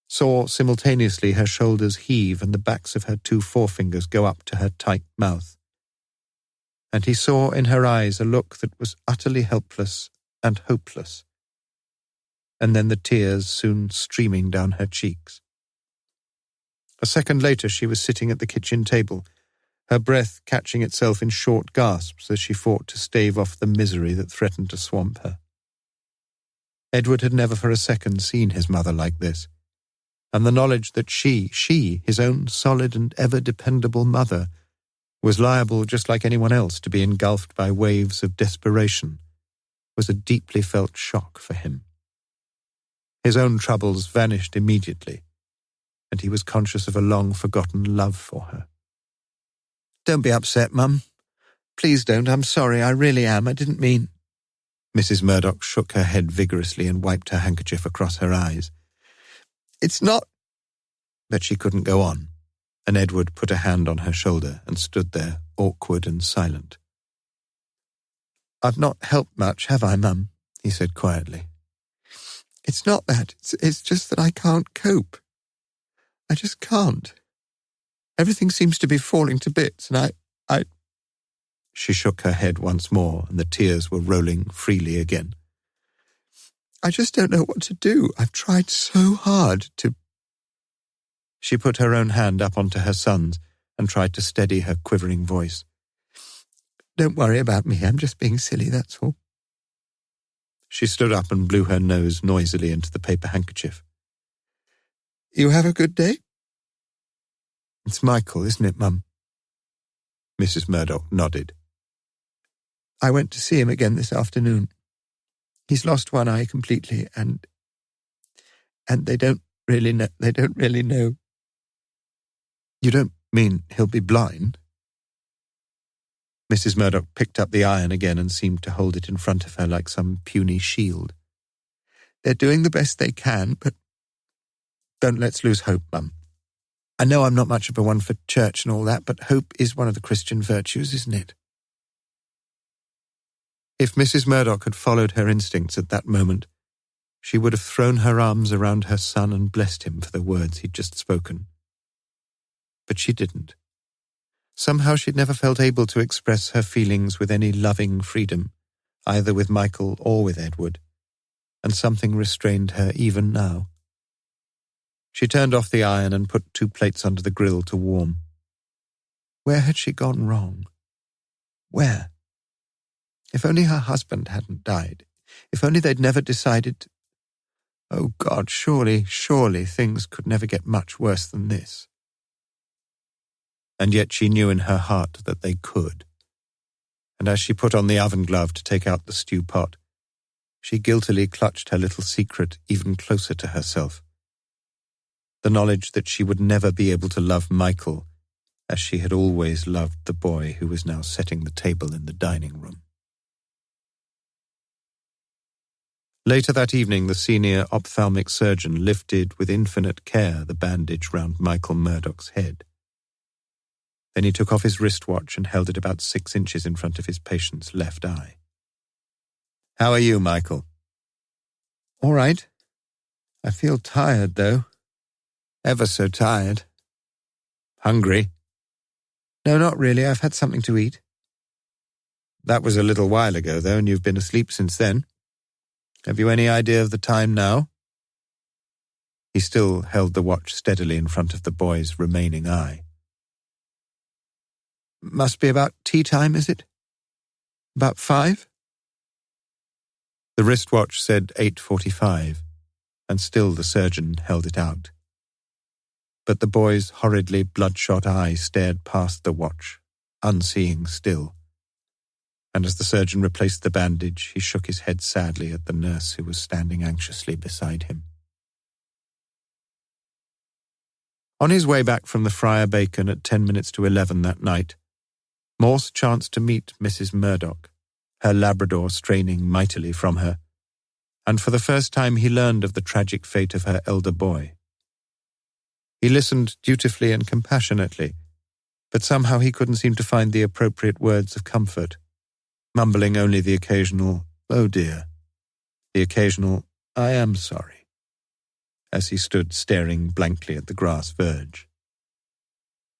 saw simultaneously her shoulders heave and the backs of her 2 forefingers go up to her tight mouth. And he saw in her eyes a look that was utterly helpless and hopeless, and then the tears soon streaming down her cheeks. A second later she was sitting at the kitchen table, her breath catching itself in short gasps as she fought to stave off the misery that threatened to swamp her. Edward had never for a second seen his mother like this, and the knowledge that she, his own solid and ever-dependable mother, was liable just like anyone else to be engulfed by waves of desperation, was a deeply felt shock for him. His own troubles vanished immediately, and he was conscious of a long-forgotten love for her. "Don't be upset, Mum. Please don't. I'm sorry. I really am. I didn't mean—" Mrs. Murdoch shook her head vigorously and wiped her handkerchief across her eyes. "It's not—" But she couldn't go on, and Edward put a hand on her shoulder and stood there, awkward and silent. "I've not helped much, have I, Mum?" he said quietly. "It's not that. It's just that I can't cope. I just can't. Everything seems to be falling to bits, and I... She shook her head once more, and the tears were rolling freely again. "I just don't know what to do. I've tried so hard to—" She put her own hand up onto her son's and tried to steady her quivering voice. "Don't worry about me. I'm just being silly, that's all." She stood up and blew her nose noisily into the paper handkerchief. "You have a good day?" "It's Michael, isn't it, Mum?" Mrs. Murdoch nodded. "I went to see him again this afternoon. He's lost one eye completely, and they don't really know. You don't mean he'll be blind?" Mrs. Murdoch picked up the iron again and seemed to hold it in front of her like some puny shield. "They're doing the best they can, but don't let's lose hope, Mum. I know I'm not much of a one for church and all that, but hope is one of the Christian virtues, isn't it?" If Mrs. Murdoch had followed her instincts at that moment, she would have thrown her arms around her son and blessed him for the words he'd just spoken. But she didn't. Somehow she'd never felt able to express her feelings with any loving freedom, either with Michael or with Edward, and something restrained her even now. She turned off the iron and put 2 plates under the grill to warm. Where had she gone wrong? Where? If only her husband hadn't died. If only they'd never decided... Oh, God, surely things could never get much worse than this. And yet she knew in her heart that they could. And as she put on the oven glove to take out the stew pot, she guiltily clutched her little secret even closer to herself. The knowledge that she would never be able to love Michael as she had always loved the boy who was now setting the table in the dining room. Later that evening, the senior ophthalmic surgeon lifted with infinite care the bandage round Michael Murdoch's head. Then he took off his wristwatch and held it about 6 inches in front of his patient's left eye. "How are you, Michael?" "All right. I feel tired, though. Ever so tired." "Hungry?" "No, not really. I've had something to eat." "That was a little while ago, though, and you've been asleep since then. Have you any idea of the time now?" He still held the watch steadily in front of the boy's remaining eye. "Must be about tea time, is it? About 5? The wristwatch said 8:45, and still the surgeon held it out. But the boy's horridly bloodshot eye stared past the watch, unseeing still. And as the surgeon replaced the bandage, he shook his head sadly at the nurse who was standing anxiously beside him. On his way back from the Friar Bacon at 10 minutes to 11 that night, Morse chanced to meet Mrs. Murdoch, her Labrador straining mightily from her, and for the first time he learned of the tragic fate of her elder boy. He listened dutifully and compassionately, but somehow he couldn't seem to find the appropriate words of comfort, mumbling only the occasional, "Oh dear," the occasional, "I am sorry," as he stood staring blankly at the grass verge.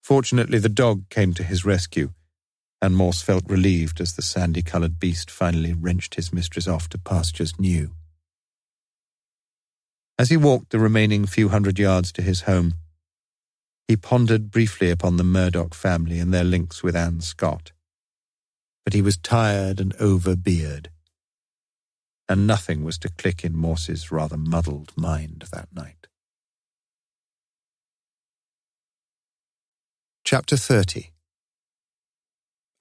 Fortunately, the dog came to his rescue, and Morse felt relieved as the sandy-coloured beast finally wrenched his mistress off to pastures new. As he walked the remaining few hundred yards to his home, he pondered briefly upon the Murdoch family and their links with Anne Scott. But he was tired and over-beered, and nothing was to click in Morse's rather muddled mind that night. Chapter 30.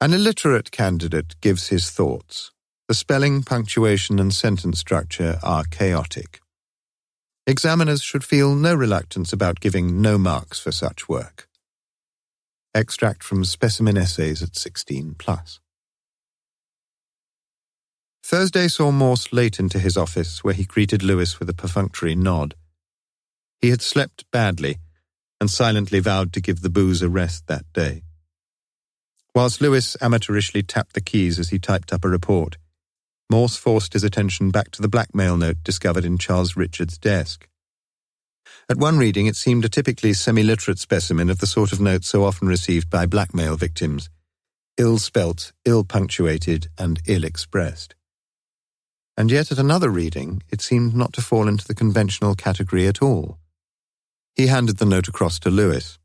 An illiterate candidate gives his thoughts. The spelling, punctuation, and sentence structure are chaotic. Examiners should feel no reluctance about giving no marks for such work. Extract from Specimen Essays at 16+. Thursday saw Morse late into his office, where he greeted Lewis with a perfunctory nod. He had slept badly and silently vowed to give the booze a rest that day. Whilst Lewis amateurishly tapped the keys as he typed up a report, Morse forced his attention back to the blackmail note discovered in Charles Richards' desk. At one reading, it seemed a typically semi-literate specimen of the sort of note so often received by blackmail victims, ill-spelt, ill-punctuated, and ill-expressed. And yet at another reading, it seemed not to fall into the conventional category at all. He handed the note across to Lewis.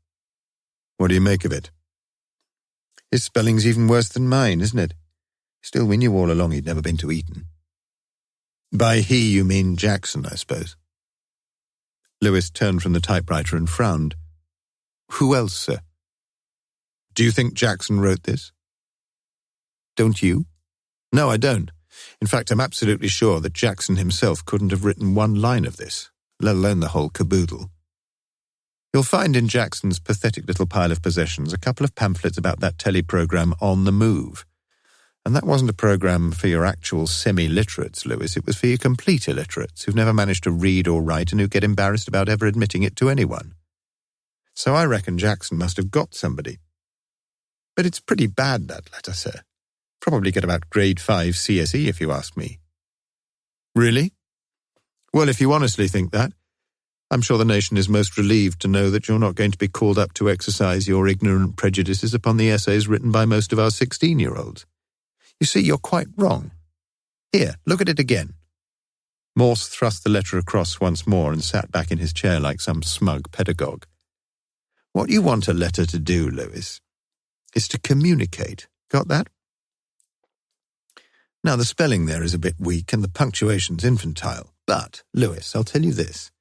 "What do you make of it?" "His spelling's even worse than mine, isn't it? Still, we knew all along he'd never been to Eton." "By he, you mean Jackson, I suppose." Lewis turned from the typewriter and frowned. "Who else, sir?" "Do you think Jackson wrote this?" "Don't you?" "No, I don't. In fact, I'm absolutely sure that Jackson himself couldn't have written one line of this, let alone the whole caboodle. You'll find in Jackson's pathetic little pile of possessions a couple of pamphlets about that teleprogram On the Move. And that wasn't a program for your actual semi-literates, Lewis. It was for your complete illiterates who've never managed to read or write and who get embarrassed about ever admitting it to anyone. So I reckon Jackson must have got somebody. But it's pretty bad, that letter, sir. Probably get about grade 5 CSE, if you ask me." "Really? Well, if you honestly think that, I'm sure the nation is most relieved to know that you're not going to be called up to exercise your ignorant prejudices upon the essays written by most of our 16-year-olds. You see, you're quite wrong. Here, look at it again." Morse thrust the letter across once more and sat back in his chair like some smug pedagogue. "What you want a letter to do, Lewis, is to communicate. Got that? Now, the spelling there is a bit weak and the punctuation's infantile. But, Lewis, I'll tell you this.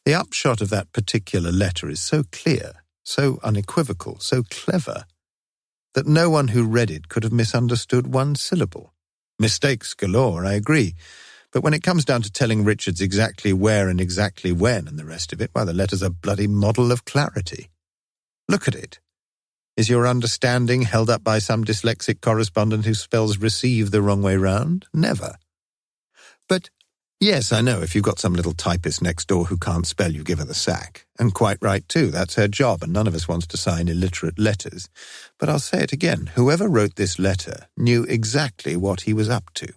The upshot of that particular letter is so clear, so unequivocal, so clever, that no one who read it could have misunderstood one syllable. Mistakes galore, I agree, but when it comes down to telling Richards exactly where and exactly when and the rest of it, why, the letter's a bloody model of clarity. Look at it. Is your understanding held up by some dyslexic correspondent who spells receive the wrong way round? Never. But, yes, I know, if you've got some little typist next door who can't spell, you give her the sack. And quite right, too. That's her job, and none of us wants to sign illiterate letters. But I'll say it again. Whoever wrote this letter knew exactly what he was up to.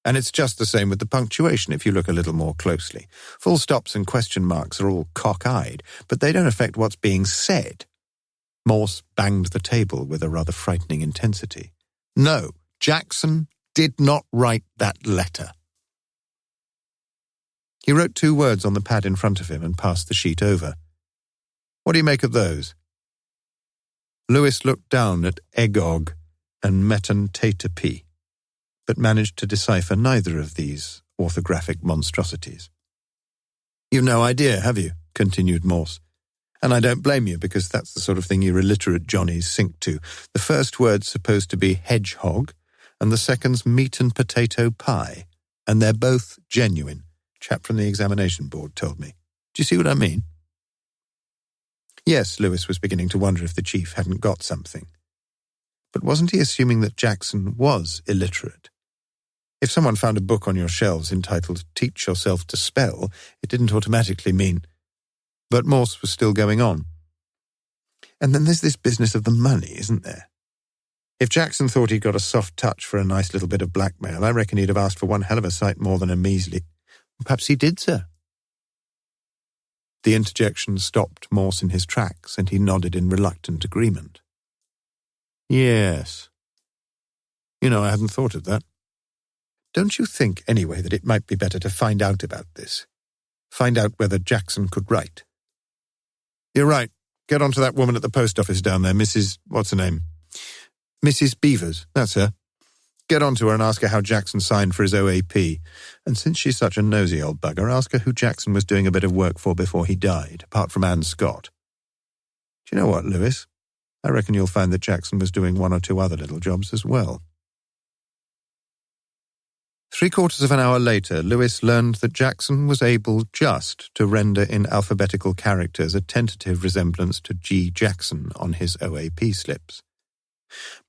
And it's just the same with the punctuation, if you look a little more closely. Full stops and question marks are all cock-eyed, but they don't affect what's being said. Morse banged the table with a rather frightening intensity. No, Jackson did not write that letter. He wrote 2 words on the pad in front of him and passed the sheet over. "What do you make of those?" Lewis looked down at egog and metantatapi, but managed to decipher neither of these orthographic monstrosities. "You've no idea, have you?" continued Morse. "And I don't blame you, because that's the sort of thing your illiterate Johnnies sink to. The first word's supposed to be hedgehog, and the second's meat and potato pie, and they're both genuine. Chap from the examination board told me. Do you see what I mean?" Yes, Lewis was beginning to wonder if the chief hadn't got something. But wasn't he assuming that Jackson was illiterate? If someone found a book on your shelves entitled Teach Yourself to Spell, it didn't automatically mean... But Morse was still going on. "And then there's this business of the money, isn't there? If Jackson thought he'd got a soft touch for a nice little bit of blackmail, I reckon he'd have asked for one hell of a sight more than a measly..." "Perhaps he did, sir." The interjection stopped Morse in his tracks, and he nodded in reluctant agreement. "Yes. You know, I hadn't thought of that. Don't you think, anyway, that it might be better to find out about this? Find out whether Jackson could write?" "You're right. Get on to that woman at the post office down there, Mrs. What's her name? Mrs. Beavers, that's her. Get on to her and ask her how Jackson signed for his OAP. And since she's such a nosy old bugger, ask her who Jackson was doing a bit of work for before he died, apart from Anne Scott. Do you know what, Lewis? I reckon you'll find that Jackson was doing 1 or 2 other little jobs as well." 3/4 of an hour later, Lewis learned that Jackson was able just to render in alphabetical characters a tentative resemblance to G. Jackson on his OAP slips.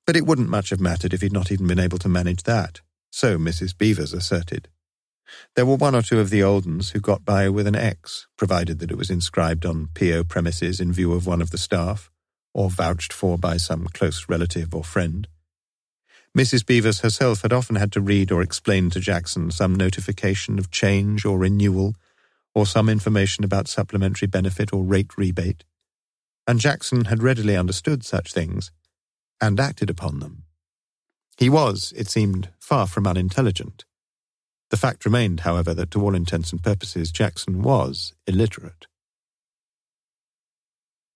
But it wouldn't much have mattered if he'd not even been able to manage that, so Mrs. Beavers asserted. There were 1 or 2 of the old uns who got by with an X, provided that it was inscribed on P.O. premises in view of one of the staff, or vouched for by some close relative or friend. Mrs. Beavers herself had often had to read or explain to Jackson some notification of change or renewal, or some information about supplementary benefit or rate rebate, and Jackson had readily understood such things, and acted upon them. He was, it seemed, far from unintelligent. The fact remained, however, that to all intents and purposes Jackson was illiterate.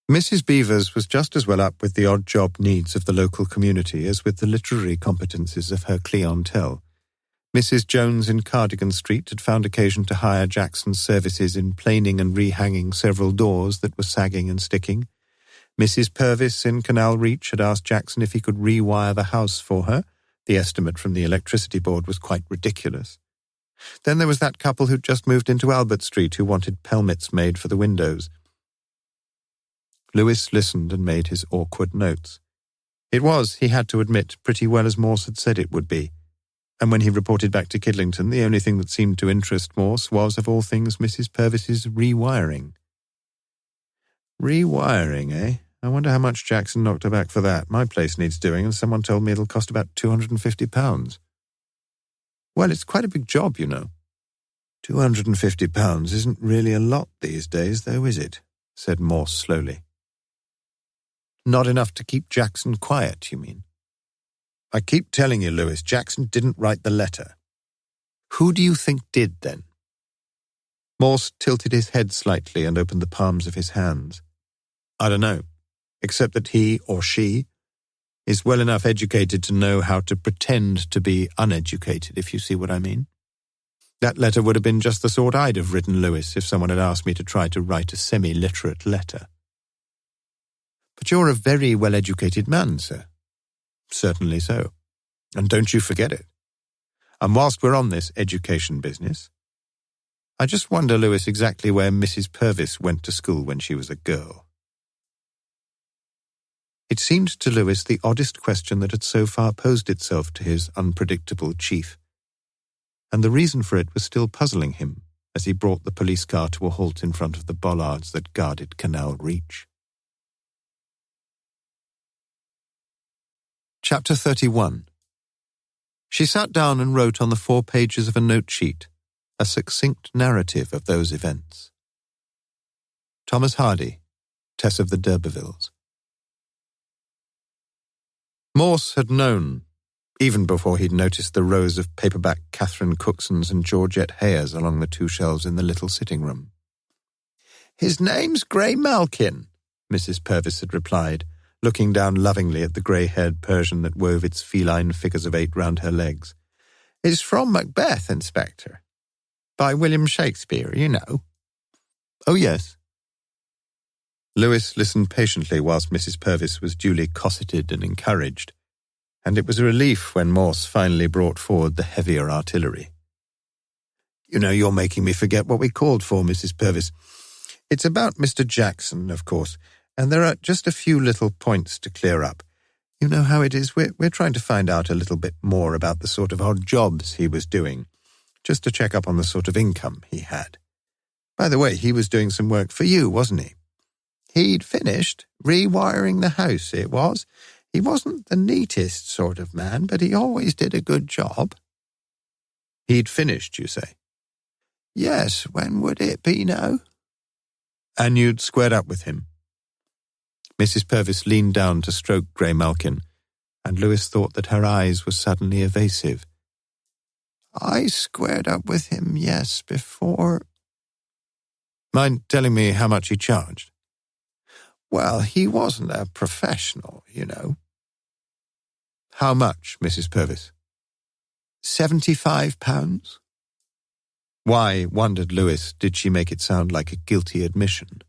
Mrs. Beavers was just as well up with the odd-job needs of the local community as with the literary competencies of her clientele. Mrs. Jones in Cardigan Street had found occasion to hire Jackson's services in planing and rehanging several doors that were sagging and sticking. Mrs. Purvis in Canal Reach had asked Jackson if he could rewire the house for her. The estimate from the electricity board was quite ridiculous. Then there was that couple who'd just moved into Albert Street who wanted pelmets made for the windows. Lewis listened and made his awkward notes. It was, he had to admit, pretty well as Morse had said it would be, and when he reported back to Kidlington, the only thing that seemed to interest Morse was, of all things, Mrs. Purvis's rewiring. Rewiring, eh? I wonder how much Jackson knocked her back for that. My place needs doing, and someone told me it'll cost about £250. Well, it's quite a big job, you know. £250 isn't really a lot these days, though, is it? Said Morse slowly. Not enough to keep Jackson quiet, you mean? I keep telling you, Lewis, Jackson didn't write the letter. Who do you think did, then? Morse tilted his head slightly and opened the palms of his hands. I don't know, except that he or she is well enough educated to know how to pretend to be uneducated, if you see what I mean. That letter would have been just the sort I'd have written, Lewis, if someone had asked me to try to write a semi-literate letter. But you're a very well-educated man, sir. Certainly so. And don't you forget it. And whilst we're on this education business, I just wonder, Lewis, exactly where Mrs. Purvis went to school when she was a girl. It seemed to Lewis the oddest question that had so far posed itself to his unpredictable chief, and the reason for it was still puzzling him as he brought the police car to a halt in front of the bollards that guarded Canal Reach. Chapter 31. She sat down and wrote on the 4 pages of a note sheet a succinct narrative of those events. Thomas Hardy, Tess of the D'Urbervilles. Morse had known, even before he'd noticed the rows of paperback Catherine Cooksons and Georgette Hayers along the 2 shelves in the little sitting room. His name's Grey Malkin, Mrs. Purvis had replied, looking down lovingly at the grey-haired Persian that wove its feline figures of 8 round her legs. It's from Macbeth, Inspector. By William Shakespeare, you know. Oh, yes. Lewis listened patiently whilst Mrs. Purvis was duly cosseted and encouraged, and it was a relief when Morse finally brought forward the heavier artillery. You know, you're making me forget what we called for, Mrs. Purvis. It's about Mr. Jackson, of course, and there are just a few little points to clear up. You know how it is, we're trying to find out a little bit more about the sort of odd jobs he was doing, just to check up on the sort of income he had. By the way, he was doing some work for you, wasn't he? He'd finished rewiring the house, it was. He wasn't the neatest sort of man, but he always did a good job. He'd finished, you say? Yes, when would it be now? And you'd squared up with him? Mrs. Purvis leaned down to stroke Grey Malkin, and Lewis thought that her eyes were suddenly evasive. I squared up with him, yes, before... Mind telling me how much he charged? Well, he wasn't a professional, you know. How much, Mrs. Purvis? £75. Why, wondered Lewis, did she make it sound like a guilty admission?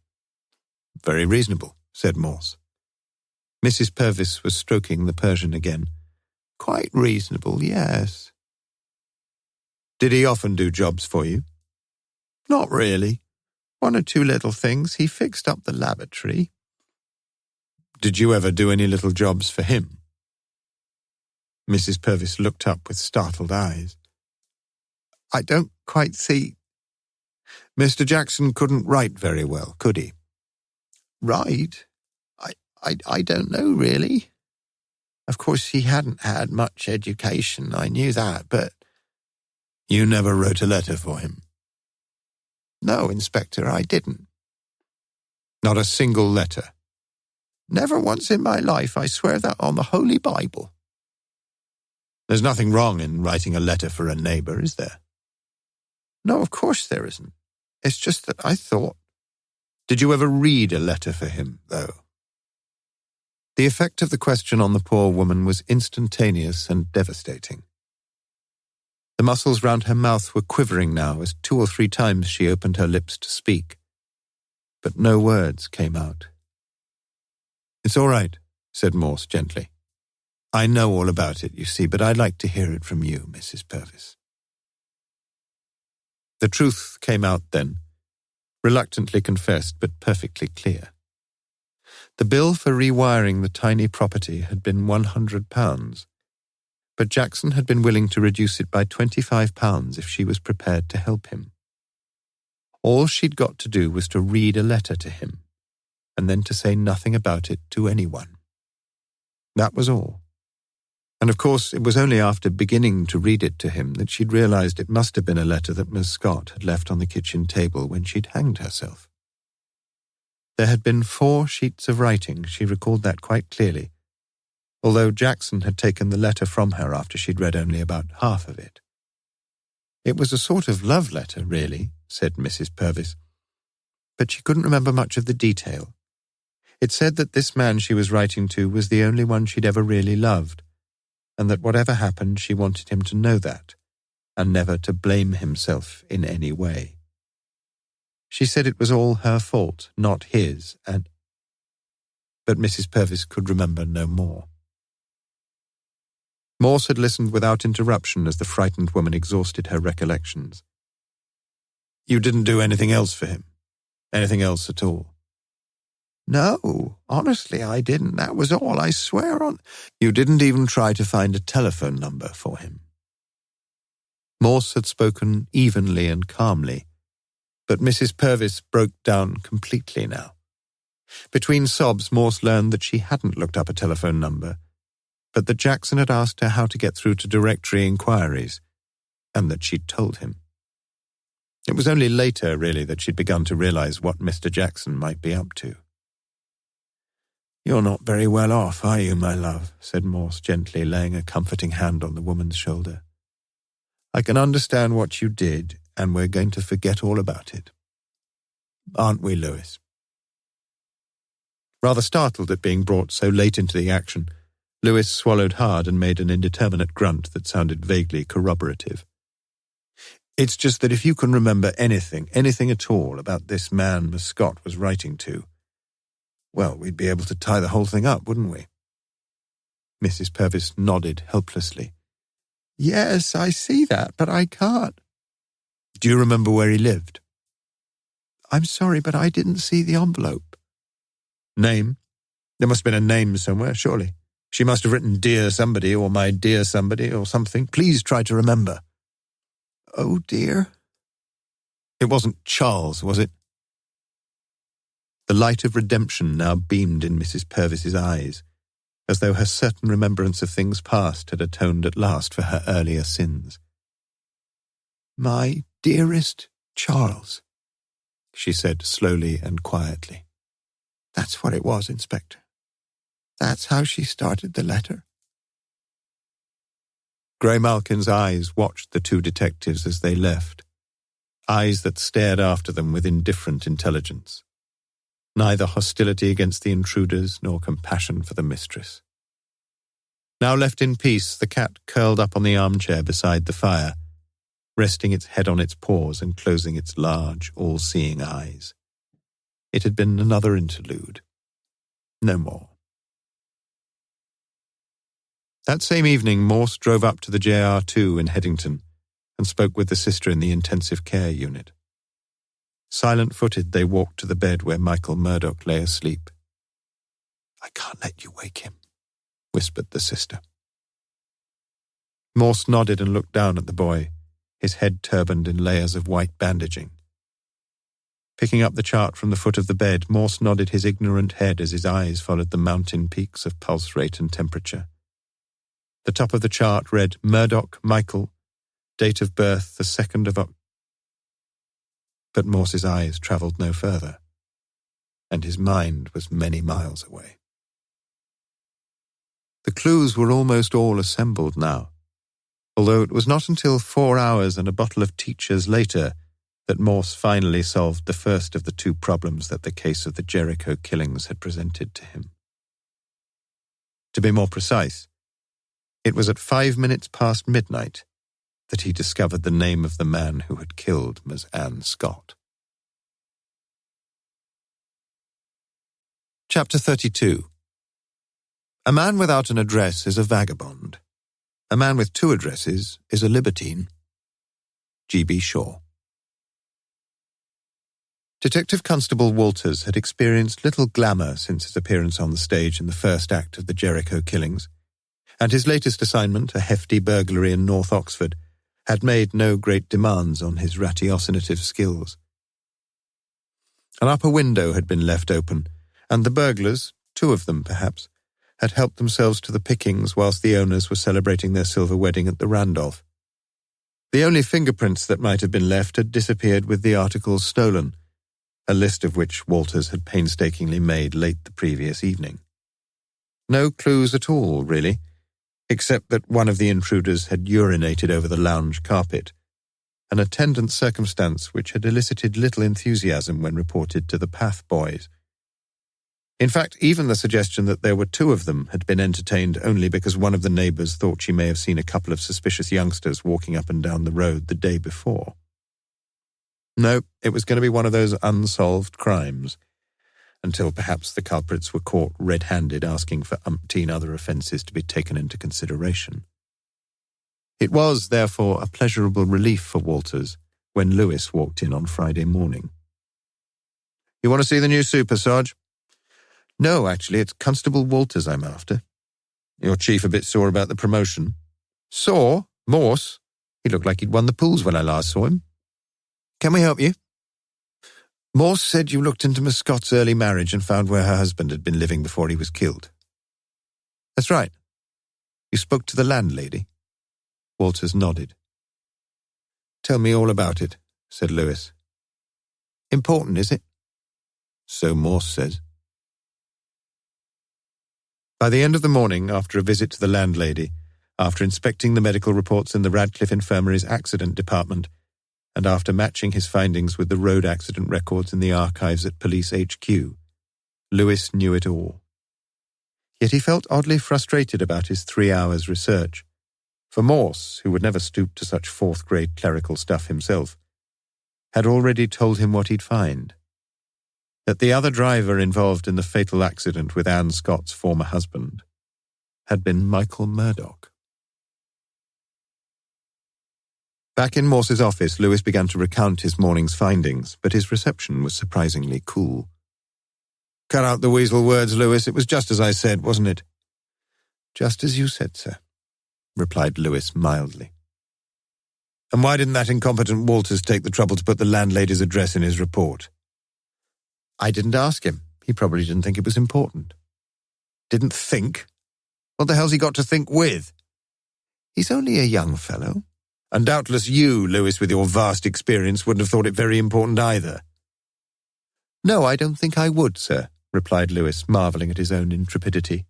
Very reasonable, said Morse. Mrs. Purvis was stroking the Persian again. Quite reasonable, yes. Did he often do jobs for you? Not really. 1 or 2 little things. He fixed up the lavatory. Did you ever do any little jobs for him? Mrs. Purvis looked up with startled eyes. I don't quite see. Mr. Jackson couldn't write very well, could he? Write? I don't know, really. Of course, he hadn't had much education, I knew that, but... You never wrote a letter for him? No, Inspector, I didn't. Not a single letter? Never once in my life, I swear that on the Holy Bible. There's nothing wrong in writing a letter for a neighbour, is there? No, of course there isn't. It's just that I thought... Did you ever read a letter for him, though? The effect of the question on the poor woman was instantaneous and devastating. The muscles round her mouth were quivering now as 2 or 3 times she opened her lips to speak. But no words came out. It's all right, said Morse gently. I know all about it, you see, but I'd like to hear it from you, Mrs. Purvis. The truth came out then, reluctantly confessed but perfectly clear. The bill for rewiring the tiny property had been £100, but Jackson had been willing to reduce it by £25 if she was prepared to help him. All she'd got to do was to read a letter to him, and then to say nothing about it to anyone. That was all. And of course, it was only after beginning to read it to him that she'd realized it must have been a letter that Miss Scott had left on the kitchen table when she'd hanged herself. There had been 4 sheets of writing, she recalled that quite clearly, although Jackson had taken the letter from her after she'd read only about half of it. It was a sort of love letter, really, said Mrs. Purvis, but she couldn't remember much of the detail. It said that this man she was writing to was the only one she'd ever really loved, and that whatever happened she wanted him to know that, and never to blame himself in any way. She said it was all her fault, not his, But Mrs. Purvis could remember no more. Morse had listened without interruption as the frightened woman exhausted her recollections. You didn't do anything else for him? Anything else at all? No, honestly, I didn't. That was all, I swear on... You didn't even try to find a telephone number for him? Morse had spoken evenly and calmly, but Mrs. Purvis broke down completely now. Between sobs, Morse learned that she hadn't looked up a telephone number, but that Jackson had asked her how to get through to directory inquiries, and that she'd told him. It was only later, really, that she'd begun to realize what Mr. Jackson might be up to. You're not very well off, are you, my love? Said Morse gently, laying a comforting hand on the woman's shoulder. I can understand what you did, and we're going to forget all about it. Aren't we, Louis? Rather startled at being brought so late into the action, Louis swallowed hard and made an indeterminate grunt that sounded vaguely corroborative. It's just that if you can remember anything at all about this man Miss Scott was writing to, well, we'd be able to tie the whole thing up, wouldn't we? Mrs. Purvis nodded helplessly. Yes, I see that, but I can't. Do you remember where he lived? I'm sorry, but I didn't see the envelope. Name? There must have been a name somewhere, surely. She must have written Dear Somebody or My Dear Somebody or something. Please try to remember. Oh, dear. It wasn't Charles, was it? The light of redemption now beamed in Mrs. Purvis's eyes, as though her certain remembrance of things past had atoned at last for her earlier sins. My dearest Charles, she said slowly and quietly. That's what it was, Inspector. That's how she started the letter. Grey Malkin's eyes watched the 2 detectives as they left, eyes that stared after them with indifferent intelligence. Neither hostility against the intruders nor compassion for the mistress. Now left in peace, the cat curled up on the armchair beside the fire, resting its head on its paws and closing its large, all-seeing eyes. It had been another interlude. No more. That same evening, Morse drove up to the JR2 in Headington and spoke with the sister in the intensive care unit. Silent-footed, they walked to the bed where Michael Murdoch lay asleep. "I can't let you wake him," whispered the sister. Morse nodded and looked down at the boy, his head turbaned in layers of white bandaging. Picking up the chart from the foot of the bed, Morse nodded his ignorant head as his eyes followed the mountain peaks of pulse rate and temperature. The top of the chart read Murdoch Michael, date of birth the 2nd of October. But Morse's eyes travelled no further, and his mind was many miles away. The clues were almost all assembled now, although it was not until 4 hours and a bottle of teachers later that Morse finally solved the first of the two problems that the case of the Jericho killings had presented to him. To be more precise, it was at 5 minutes past midnight that he discovered the name of the man who had killed Miss Anne Scott. Chapter 32. A man without an address is a vagabond. A man with 2 addresses is a libertine. G.B. Shaw. Detective Constable Walters had experienced little glamour since his appearance on the stage in the first act of the Jericho killings, and his latest assignment, a hefty burglary in North Oxford, had made no great demands on his ratiocinative skills. An upper window had been left open, and the burglars, 2 of them perhaps, had helped themselves to the pickings whilst the owners were celebrating their silver wedding at the Randolph. The only fingerprints that might have been left had disappeared with the articles stolen, a list of which Walters had painstakingly made late the previous evening. No clues at all, really, except that one of the intruders had urinated over the lounge carpet, an attendant circumstance which had elicited little enthusiasm when reported to the Path boys. In fact, even the suggestion that there were 2 of them had been entertained only because one of the neighbours thought she may have seen a couple of suspicious youngsters walking up and down the road the day before. No, it was going to be one of those unsolved crimes, until perhaps the culprits were caught red-handed asking for umpteen other offences to be taken into consideration. It was, therefore, a pleasurable relief for Walters when Lewis walked in on Friday morning. "You want to see the new super, Sarge?" "No, actually, it's Constable Walters I'm after." "Your chief a bit sore about the promotion?" "Sore? Morse? He looked like he'd won the pools when I last saw him." "Can we help you?" "Morse said you looked into Miss Scott's early marriage and found where her husband had been living before he was killed." "That's right. You spoke to the landlady?" Walters nodded. "Tell me all about it," said Lewis. "Important, is it?" "So Morse says." By the end of the morning, after a visit to the landlady, after inspecting the medical reports in the Radcliffe Infirmary's accident department, and after matching his findings with the road accident records in the archives at Police HQ, Lewis knew it all. Yet he felt oddly frustrated about his 3 hours' research, for Morse, who would never stoop to such 4th-grade clerical stuff himself, had already told him what he'd find: that the other driver involved in the fatal accident with Anne Scott's former husband had been Michael Murdoch. Back in Morse's office, Lewis began to recount his morning's findings, but his reception was surprisingly cool. "Cut out the weasel words, Lewis. It was just as I said, wasn't it?" "Just as you said, sir," replied Lewis mildly. "And why didn't that incompetent Walters take the trouble to put the landlady's address in his report?" "I didn't ask him. He probably didn't think it was important." "Didn't think? What the hell's he got to think with?" "He's only a young fellow." "And doubtless you, Lewis, with your vast experience, wouldn't have thought it very important either." "No, I don't think I would, sir," replied Lewis, marvelling at his own intrepidity.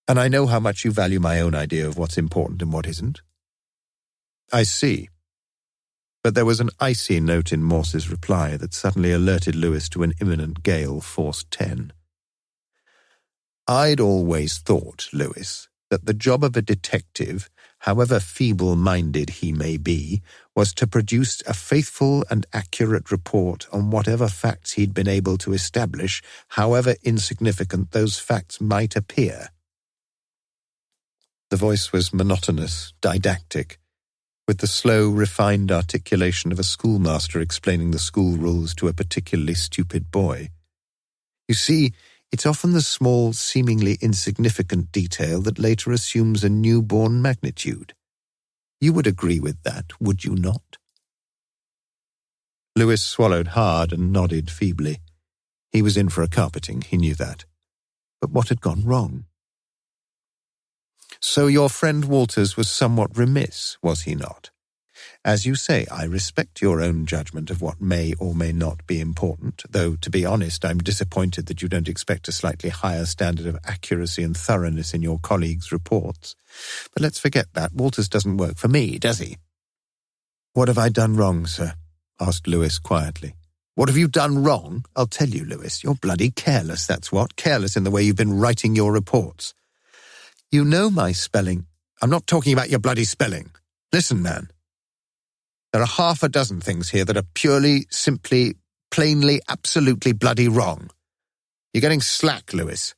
"And I know how much you value my own idea of what's important and what isn't." "I see." But there was an icy note in Morse's reply that suddenly alerted Lewis to an imminent gale force 10. "I'd always thought, Lewis, that the job of a detective, however feeble-minded he may be, was to produce a faithful and accurate report on whatever facts he'd been able to establish, however insignificant those facts might appear." The voice was monotonous, didactic, with the slow, refined articulation of a schoolmaster explaining the school rules to a particularly stupid boy. You see, it's often the small, seemingly insignificant detail that later assumes a newborn magnitude. You would agree with that, would you not? Lewis swallowed hard and nodded feebly. He was in for a carpeting, he knew that. But what had gone wrong? So your friend Walters was somewhat remiss, was he not? As you say, I respect your own judgment of what may or may not be important, though, to be honest, I'm disappointed that you don't expect a slightly higher standard of accuracy and thoroughness in your colleagues' reports. But let's forget that. Walters doesn't work for me, does he? What have I done wrong, sir? Asked Lewis quietly. What have you done wrong? I'll tell you, Lewis. You're bloody careless, that's what. Careless in the way you've been writing your reports. You know my spelling. I'm not talking about your bloody spelling. Listen, man. There are half a dozen things here that are purely, simply, plainly, absolutely bloody wrong. You're getting slack, Lewis.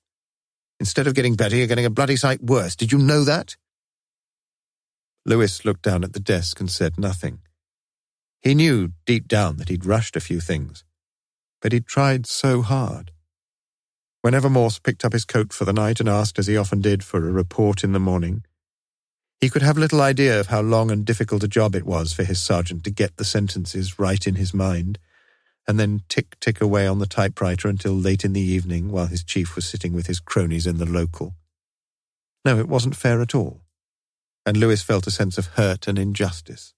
Instead of getting better, you're getting a bloody sight worse. Did you know that? Lewis looked down at the desk and said nothing. He knew deep down that he'd rushed a few things, but he'd tried so hard. Whenever Morse picked up his coat for the night and asked, as he often did, for a report in the morning, he could have little idea of how long and difficult a job it was for his sergeant to get the sentences right in his mind, and then tick away on the typewriter until late in the evening while his chief was sitting with his cronies in the local. No, it wasn't fair at all, and Lewis felt a sense of hurt and injustice.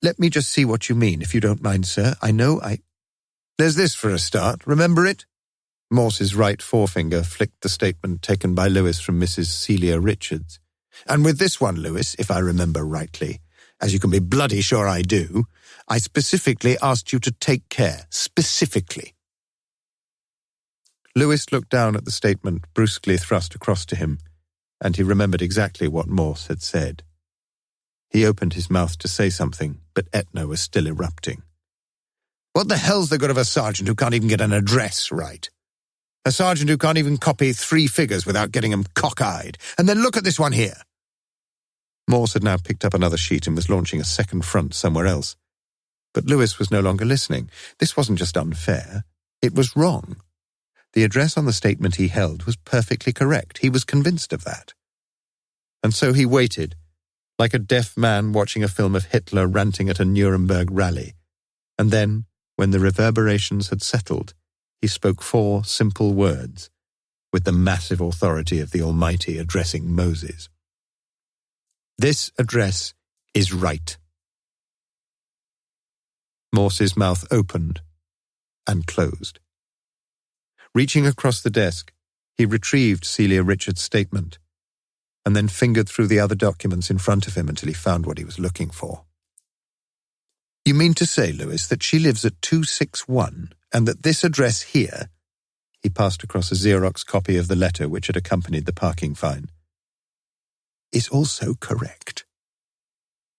Let me just see what you mean, if you don't mind, sir. There's this for a start. Remember it? Morse's right forefinger flicked the statement taken by Lewis from Mrs. Celia Richards. And with this one, Lewis, if I remember rightly, as you can be bloody sure I do, I specifically asked you to take care. Specifically. Lewis looked down at the statement brusquely thrust across to him, and he remembered exactly what Morse had said. He opened his mouth to say something, but Etna was still erupting. What the hell's the good of a sergeant who can't even get an address right? A sergeant who can't even copy 3 figures without getting them cockeyed. And then look at this one here. Morse had now picked up another sheet and was launching a second front somewhere else. But Lewis was no longer listening. This wasn't just unfair. It was wrong. The address on the statement he held was perfectly correct. He was convinced of that. And so he waited, like a deaf man watching a film of Hitler ranting at a Nuremberg rally. And then, when the reverberations had settled, he spoke 4 simple words, with the massive authority of the Almighty addressing Moses. This address is right. Morse's mouth opened and closed. Reaching across the desk, he retrieved Celia Richards' statement, and then fingered through the other documents in front of him until he found what he was looking for. You mean to say, Lewis, that she lives at 261, and that this address here, he passed across a Xerox copy of the letter which had accompanied the parking fine, is also correct?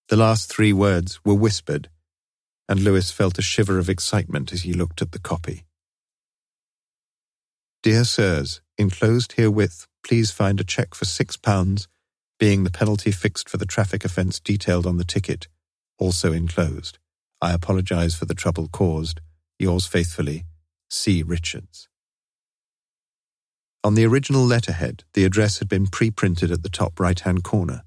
The last 3 words were whispered, and Lewis felt a shiver of excitement as he looked at the copy. Dear Sirs, enclosed herewith, please find a cheque for £6, being the penalty fixed for the traffic offence detailed on the ticket, also enclosed. I apologise for the trouble caused. Yours faithfully, C. Richards. On the original letterhead, the address had been pre-printed at the top right-hand corner,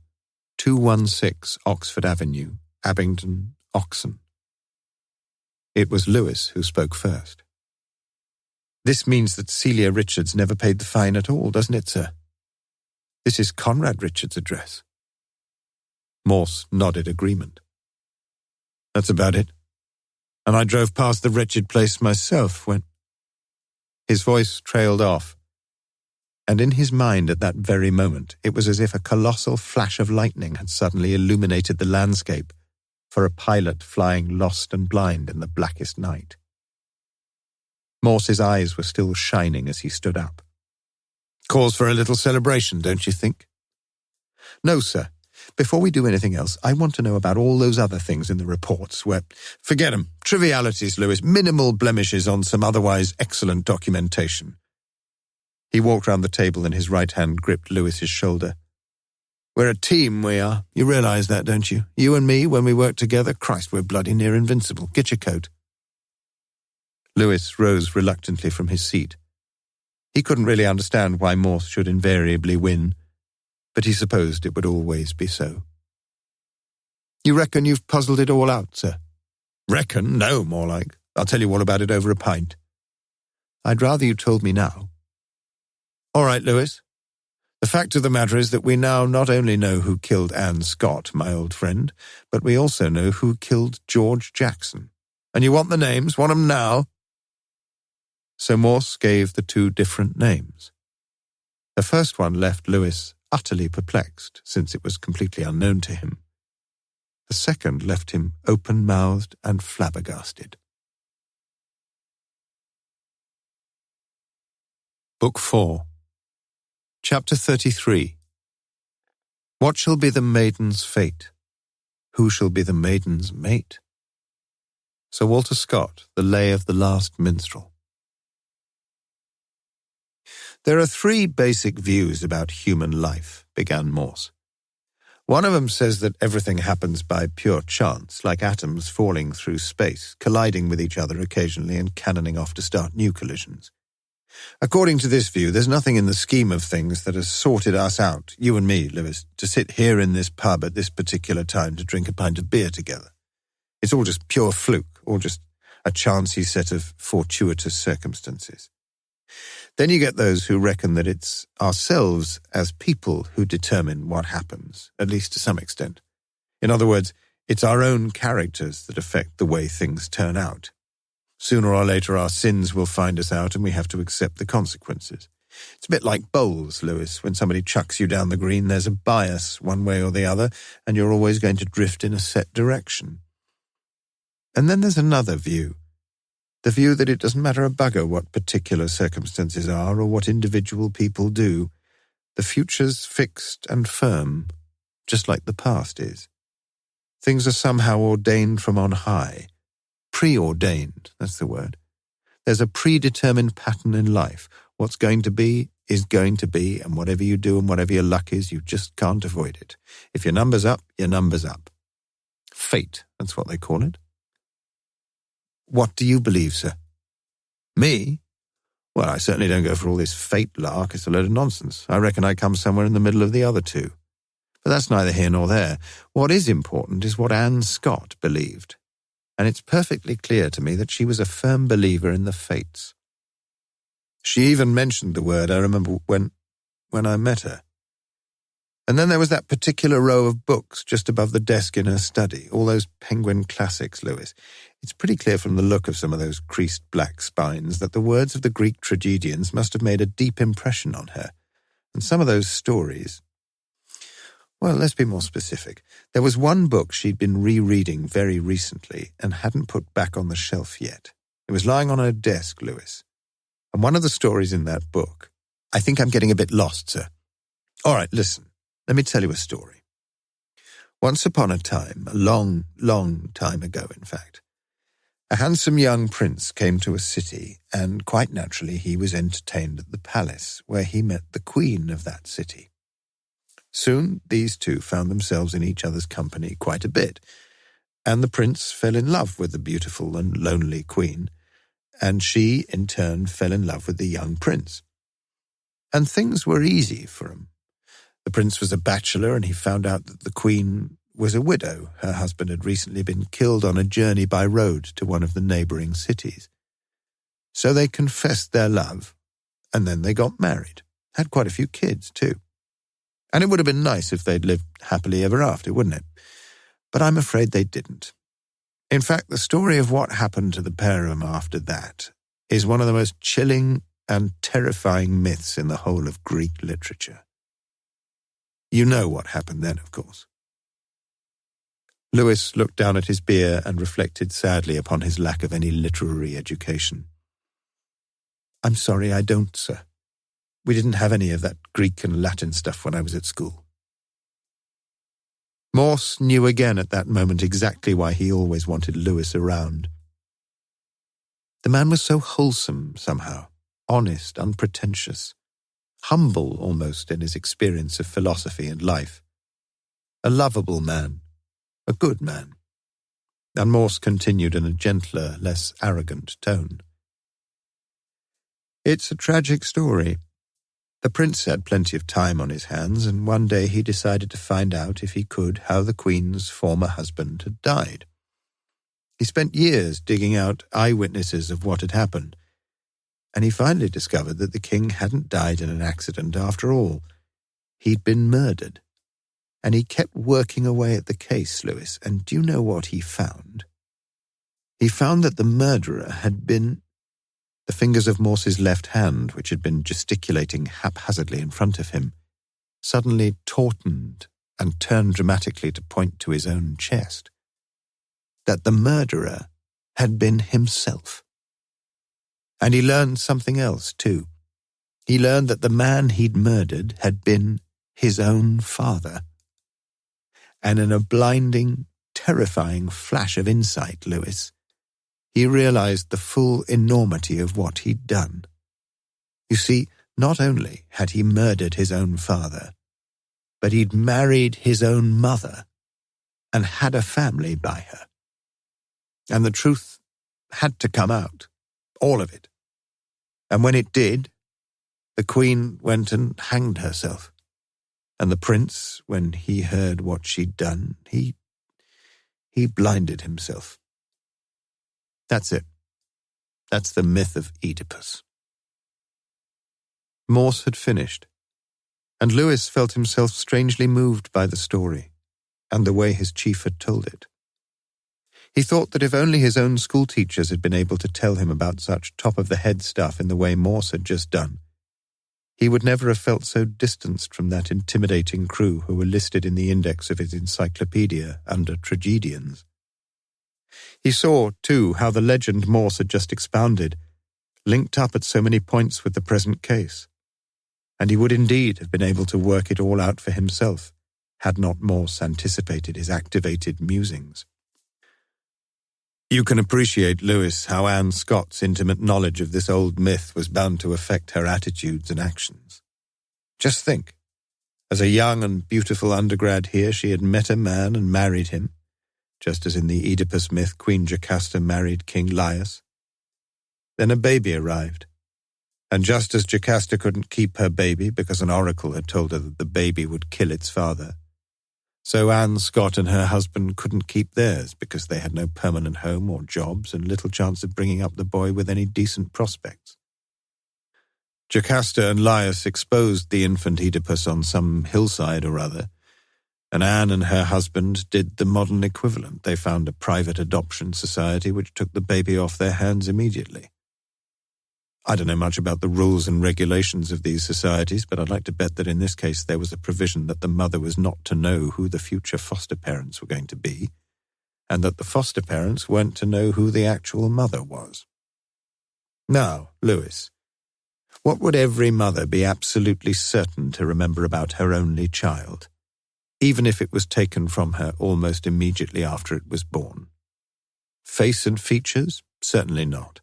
216 Oxford Avenue, Abingdon, Oxon. It was Lewis who spoke first. This means that Celia Richards never paid the fine at all, doesn't it, sir? This is Conrad Richards' address. Morse nodded agreement. That's about it. And I drove past the wretched place myself when... His voice trailed off, and in his mind at that very moment it was as if a colossal flash of lightning had suddenly illuminated the landscape for a pilot flying lost and blind in the blackest night. Morse's eyes were still shining as he stood up. Cause for a little celebration, don't you think? No, sir. Before we do anything else, I want to know about all those other things in the reports where... Forget them. Trivialities, Lewis. Minimal blemishes on some otherwise excellent documentation. He walked round the table and his right hand gripped Lewis's shoulder. We're a team, we are. You realise that, don't you? You and me, when we work together, Christ, we're bloody near invincible. Get your coat. Lewis rose reluctantly from his seat. He couldn't really understand why Morse should invariably win, but he supposed it would always be so. You reckon you've puzzled it all out, sir? Reckon? No, more like. I'll tell you all about it over a pint. I'd rather you told me now. All right, Lewis. The fact of the matter is that we now not only know who killed Anne Scott, my old friend, but we also know who killed George Jackson. And you want the names? Want 'em now? So Morse gave the two different names. The first one left Lewis utterly perplexed, since it was completely unknown to him. The second left him open-mouthed and flabbergasted. Book 4. Chapter 33. What shall be the maiden's fate? Who shall be the maiden's mate? Sir Walter Scott, The Lay of the Last Minstrel. There are three basic views about human life, began Morse. One of them says that everything happens by pure chance, like atoms falling through space, colliding with each other occasionally and cannoning off to start new collisions. According to this view, there's nothing in the scheme of things that has sorted us out, you and me, Lewis, to sit here in this pub at this particular time to drink a pint of beer together. It's all just pure fluke, all just a chancy set of fortuitous circumstances. Then you get those who reckon that it's ourselves as people who determine what happens, at least to some extent. In other words, it's our own characters that affect the way things turn out. Sooner or later our sins will find us out and we have to accept the consequences. It's a bit like bowls, Lewis. When somebody chucks you down the green, there's a bias one way or the other, and you're always going to drift in a set direction. And then there's another view. The view that it doesn't matter a bugger what particular circumstances are or what individual people do. The future's fixed and firm, just like the past is. Things are somehow ordained from on high. Preordained, that's the word. There's a predetermined pattern in life. What's going to be is going to be, and whatever you do and whatever your luck is, you just can't avoid it. If your number's up, your number's up. Fate, that's what they call it. What do you believe, sir? Me? Well, I certainly don't go for all this fate lark. It's a load of nonsense. I reckon I come somewhere in the middle of the other two. But that's neither here nor there. What is important is what Anne Scott believed. And it's perfectly clear to me that she was a firm believer in the fates. She even mentioned the word, I remember, when I met her. And then there was that particular row of books just above the desk in her study, all those Penguin classics, Lewis. It's pretty clear from the look of some of those creased black spines that the words of the Greek tragedians must have made a deep impression on her. And some of those stories... Well, let's be more specific. There was one book she'd been rereading very recently and hadn't put back on the shelf yet. It was lying on her desk, Lewis. And one of the stories in that book... I think I'm getting a bit lost, sir. All right, listen. Let me tell you a story. Once upon a time, a long, long time ago, in fact, a handsome young prince came to a city, and quite naturally he was entertained at the palace, where he met the queen of that city. Soon these two found themselves in each other's company quite a bit, and the prince fell in love with the beautiful and lonely queen, and she, in turn, fell in love with the young prince. And things were easy for him. The prince was a bachelor, and he found out that the queen was a widow. Her husband had recently been killed on a journey by road to one of the neighbouring cities. So they confessed their love, and then they got married. Had quite a few kids, too. And it would have been nice if they'd lived happily ever after, wouldn't it? But I'm afraid they didn't. In fact, the story of what happened to the pair of them after that is one of the most chilling and terrifying myths in the whole of Greek literature. You know what happened then, of course. Lewis looked down at his beer and reflected sadly upon his lack of any literary education. I'm sorry, I don't, sir. We didn't have any of that Greek and Latin stuff when I was at school. Morse knew again at that moment exactly why he always wanted Lewis around. The man was so wholesome somehow, honest, unpretentious, humble almost in his experience of philosophy and life. a lovable man, a good man. And Morse continued in a gentler, less arrogant tone. It's a tragic story. The prince had plenty of time on his hands, and one day he decided to find out, if he could, how the Queen's former husband had died. He spent years digging out eyewitnesses of what had happened, and he finally discovered that the king hadn't died in an accident after all. He'd been murdered. And he kept working away at the case, Lewis, and do you know what he found? He found that the murderer had been... The fingers of Morse's left hand, which had been gesticulating haphazardly in front of him, suddenly tautened and turned dramatically to point to his own chest. That the murderer had been himself. And he learned something else, too. He learned that the man he'd murdered had been his own father. And in a blinding, terrifying flash of insight, Lewis, he realized the full enormity of what he'd done. You see, not only had he murdered his own father, but he'd married his own mother and had a family by her. And the truth had to come out, all of it. And when it did, the Queen went and hanged herself. And the prince, when he heard what she'd done, he blinded himself. That's it. That's the myth of Oedipus. Morse had finished, and Lewis felt himself strangely moved by the story and the way his chief had told it. He thought that if only his own schoolteachers had been able to tell him about such top-of-the-head stuff in the way Morse had just done, he would never have felt so distanced from that intimidating crew who were listed in the index of his encyclopedia under tragedians. He saw, too, how the legend Morse had just expounded linked up at so many points with the present case, and he would indeed have been able to work it all out for himself had not Morse anticipated his activated musings. You can appreciate, Lewis, how Anne Scott's intimate knowledge of this old myth was bound to affect her attitudes and actions. Just think, as a young and beautiful undergrad here, she had met a man and married him, just as in the Oedipus myth Queen Jocasta married King Laius. Then a baby arrived, and just as Jocasta couldn't keep her baby because an oracle had told her that the baby would kill its father, so Anne Scott and her husband couldn't keep theirs because they had no permanent home or jobs and little chance of bringing up the boy with any decent prospects. Jocasta and Laius exposed the infant Oedipus on some hillside or other, and Anne and her husband did the modern equivalent. They found a private adoption society which took the baby off their hands immediately. I don't know much about the rules and regulations of these societies, but I'd like to bet that in this case there was a provision that the mother was not to know who the future foster parents were going to be, and that the foster parents weren't to know who the actual mother was. Now, Lewis, what would every mother be absolutely certain to remember about her only child, even if it was taken from her almost immediately after it was born? Face and features? Certainly not.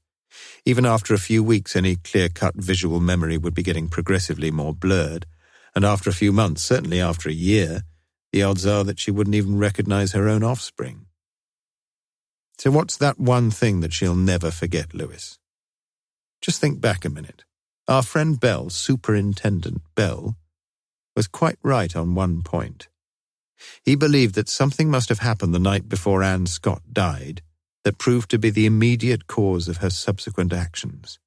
Even after a few weeks, any clear-cut visual memory would be getting progressively more blurred, and after a few months, certainly after a year, the odds are that she wouldn't even recognize her own offspring. So what's that one thing that she'll never forget, Lewis? Just think back a minute. Our friend Bell, Superintendent Bell, was quite right on one point. He believed that something must have happened the night before Anne Scott died that proved to be the immediate cause of her subsequent actions.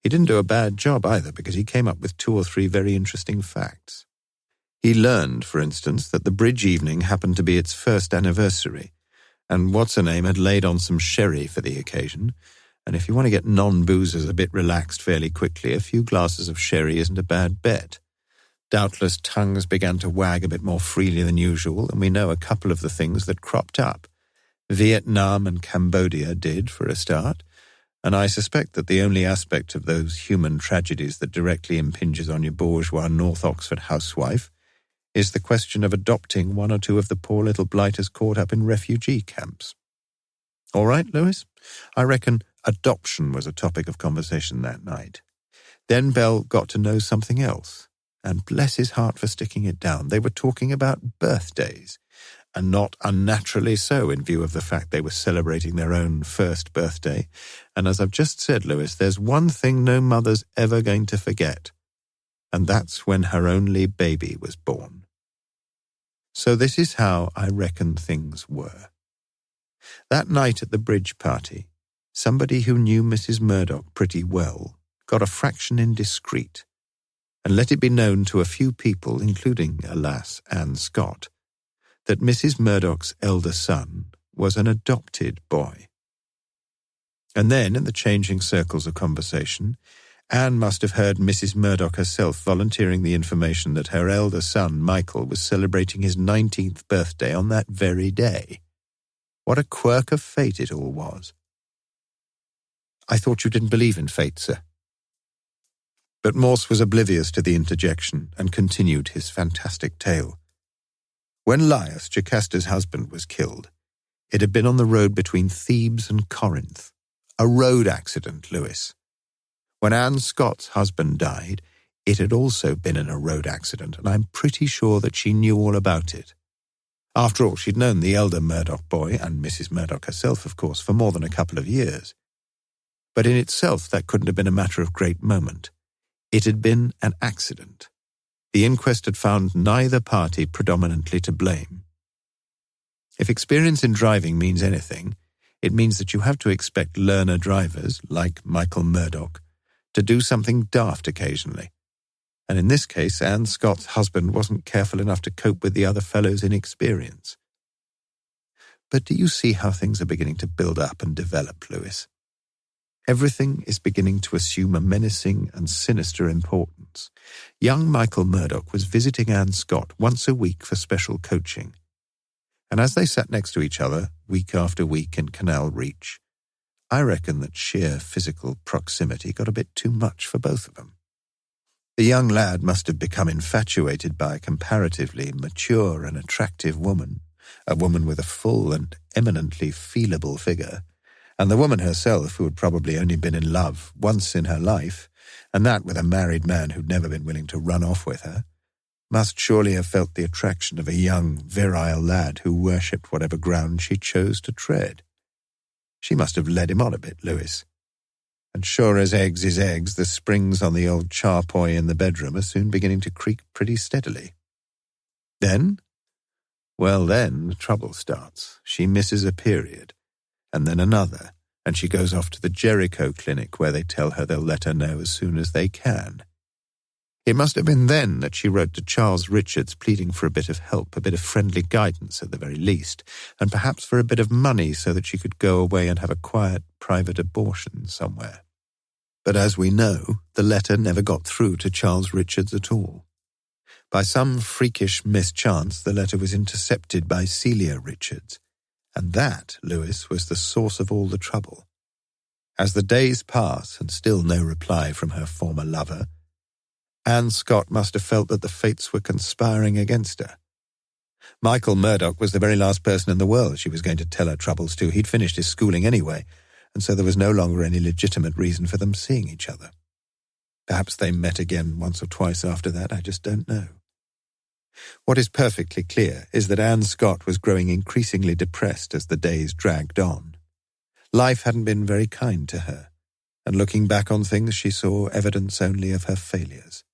He didn't do a bad job either, because he came up with 2 or 3 very interesting facts. He learned, for instance, that the bridge evening happened to be its first anniversary, and what's-her-name had laid on some sherry for the occasion, and if you want to get non-boozers a bit relaxed fairly quickly, a few glasses of sherry isn't a bad bet. Doubtless tongues began to wag a bit more freely than usual, and we know a couple of the things that cropped up. Vietnam and Cambodia did, for a start, and I suspect that the only aspect of those human tragedies that directly impinges on your bourgeois North Oxford housewife is the question of adopting 1 or 2 of the poor little blighters caught up in refugee camps. All right, Lewis? I reckon adoption was a topic of conversation that night. Then Bell got to know something else, and bless his heart for sticking it down, they were talking about birthdays, and not unnaturally so in view of the fact they were celebrating their own first birthday. And as I've just said, Lewis, there's one thing no mother's ever going to forget, and that's when her only baby was born. So this is how I reckon things were. That night at the bridge party, somebody who knew Mrs. Murdoch pretty well got a fraction indiscreet and let it be known to a few people, including, alas, Anne Scott, that Mrs. Murdoch's elder son was an adopted boy. And then, in the changing circles of conversation, Anne must have heard Mrs. Murdoch herself volunteering the information that her elder son, Michael, was celebrating his 19th birthday on that very day. What a quirk of fate it all was. I thought you didn't believe in fate, sir. But Morse was oblivious to the interjection and continued his fantastic tale. When Laius, Jocasta's husband, was killed, it had been on the road between Thebes and Corinth. A road accident, Lewis. When Anne Scott's husband died, it had also been in a road accident, and I'm pretty sure that she knew all about it. After all, she'd known the elder Murdoch boy, and Mrs. Murdoch herself, of course, for more than a couple of years. But in itself, that couldn't have been a matter of great moment. It had been an accident. The inquest had found neither party predominantly to blame. If experience in driving means anything, it means that you have to expect learner drivers, like Michael Murdoch, to do something daft occasionally. And in this case, Anne Scott's husband wasn't careful enough to cope with the other fellow's inexperience. But do you see how things are beginning to build up and develop, Lewis? Everything is beginning to assume a menacing and sinister importance. Young Michael Murdoch was visiting Anne Scott once a week for special coaching. And as they sat next to each other, week after week in Canal Reach, I reckon that sheer physical proximity got a bit too much for both of them. The young lad must have become infatuated by a comparatively mature and attractive woman, a woman with a full and eminently feelable figure, and the woman herself, who had probably only been in love once in her life, and that with a married man who'd never been willing to run off with her, must surely have felt the attraction of a young, virile lad who worshipped whatever ground she chose to tread. She must have led him on a bit, Lewis. And sure as eggs is eggs, the springs on the old charpoy in the bedroom are soon beginning to creak pretty steadily. Then? Well, then the trouble starts. She misses a period, and then another, and she goes off to the Jericho clinic where they tell her they'll let her know as soon as they can. It must have been then that she wrote to Charles Richards pleading for a bit of help, a bit of friendly guidance at the very least, and perhaps for a bit of money so that she could go away and have a quiet, private abortion somewhere. But as we know, the letter never got through to Charles Richards at all. By some freakish mischance, the letter was intercepted by Celia Richards, and that, Lewis, was the source of all the trouble. As the days pass and still no reply from her former lover, Anne Scott must have felt that the fates were conspiring against her. Michael Murdoch was the very last person in the world she was going to tell her troubles to. He'd finished his schooling anyway, and so there was no longer any legitimate reason for them seeing each other. Perhaps they met again once or twice after that, I just don't know. What is perfectly clear is that Anne Scott was growing increasingly depressed as the days dragged on. Life hadn't been very kind to her, and looking back on things she saw evidence only of her failures.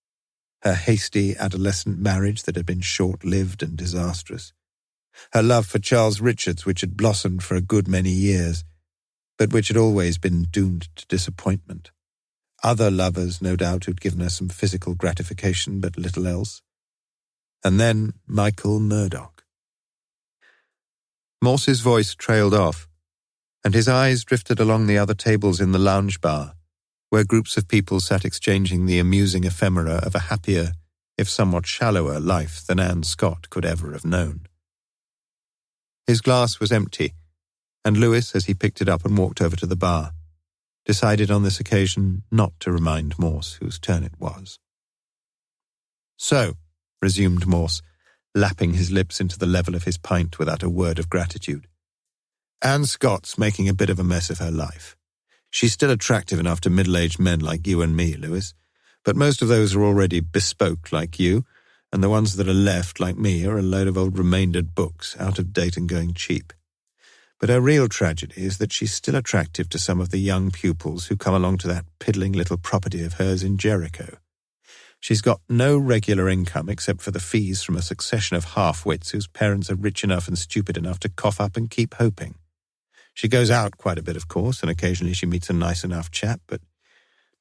Her hasty adolescent marriage that had been short-lived and disastrous. Her love for Charles Richards, which had blossomed for a good many years, but which had always been doomed to disappointment. Other lovers, no doubt, who'd given her some physical gratification, but little else. And then Michael Murdoch. Morse's voice trailed off, and his eyes drifted along the other tables in the lounge bar, where groups of people sat exchanging the amusing ephemera of a happier, if somewhat shallower, life than Anne Scott could ever have known. His glass was empty, and Lewis, as he picked it up and walked over to the bar, decided on this occasion not to remind Morse whose turn it was. "So," resumed Morse, lapping his lips into the level of his pint without a word of gratitude, "Anne Scott's making a bit of a mess of her life. She's still attractive enough to middle-aged men like you and me, Lewis, But most of those are already bespoke like you, and the ones that are left, like me, are a load of old remaindered books, out of date and going cheap. But her real tragedy is that she's still attractive to some of the young pupils who come along to that piddling little property of hers in Jericho. She's got no regular income except for the fees from a succession of half-wits whose parents are rich enough and stupid enough to cough up and keep hoping. She goes out quite a bit, of course, and occasionally she meets a nice enough chap, but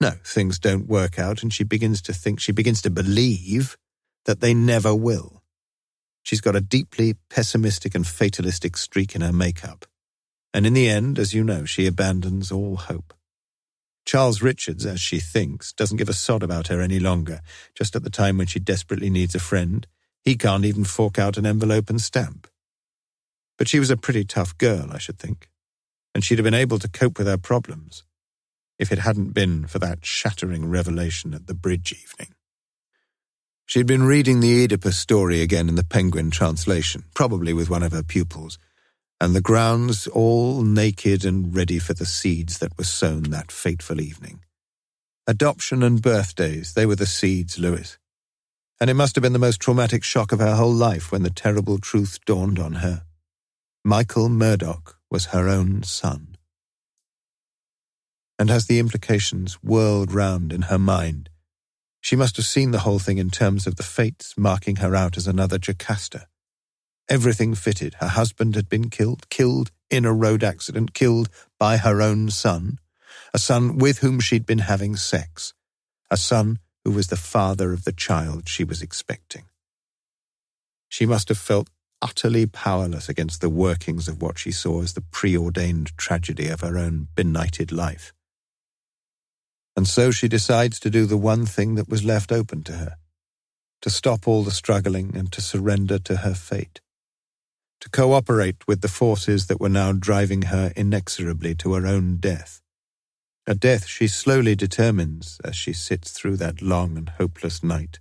no, things don't work out, and she begins to believe that they never will. She's got a deeply pessimistic and fatalistic streak in her makeup. And in the end, as you know, she abandons all hope. Charles Richards, as she thinks, doesn't give a sod about her any longer. Just at the time when she desperately needs a friend, he can't even fork out an envelope and stamp. But she was a pretty tough girl, I should think, and she'd have been able to cope with her problems if it hadn't been for that shattering revelation at the bridge evening. She'd been reading the Oedipus story again in the Penguin translation, probably with one of her pupils, and the grounds all naked and ready for the seeds that were sown that fateful evening. Adoption and birthdays, they were the seeds, Lewis. And it must have been the most traumatic shock of her whole life when the terrible truth dawned on her. Michael Murdoch was her own son. And as the implications whirled round in her mind, she must have seen the whole thing in terms of the fates marking her out as another Jocasta. Everything fitted. Her husband had been killed in a road accident, killed by her own son, a son with whom she'd been having sex, a son who was the father of the child she was expecting. She must have felt utterly powerless against the workings of what she saw as the preordained tragedy of her own benighted life. And so she decides to do the one thing that was left open to her, to stop all the struggling and to surrender to her fate, to cooperate with the forces that were now driving her inexorably to her own death, a death she slowly determines as she sits through that long and hopeless night,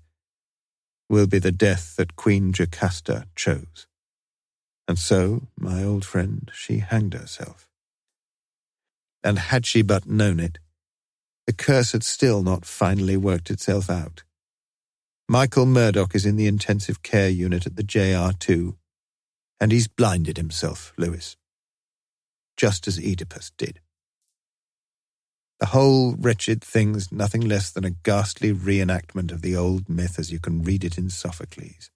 will be the death that Queen Jocasta chose. And so, my old friend, she hanged herself. And had she but known it, the curse had still not finally worked itself out. Michael Murdoch is in the intensive care unit at the JR2, and he's blinded himself, Lewis, just as Oedipus did. The whole wretched thing's nothing less than a ghastly reenactment of the old myth as you can read it in Sophocles.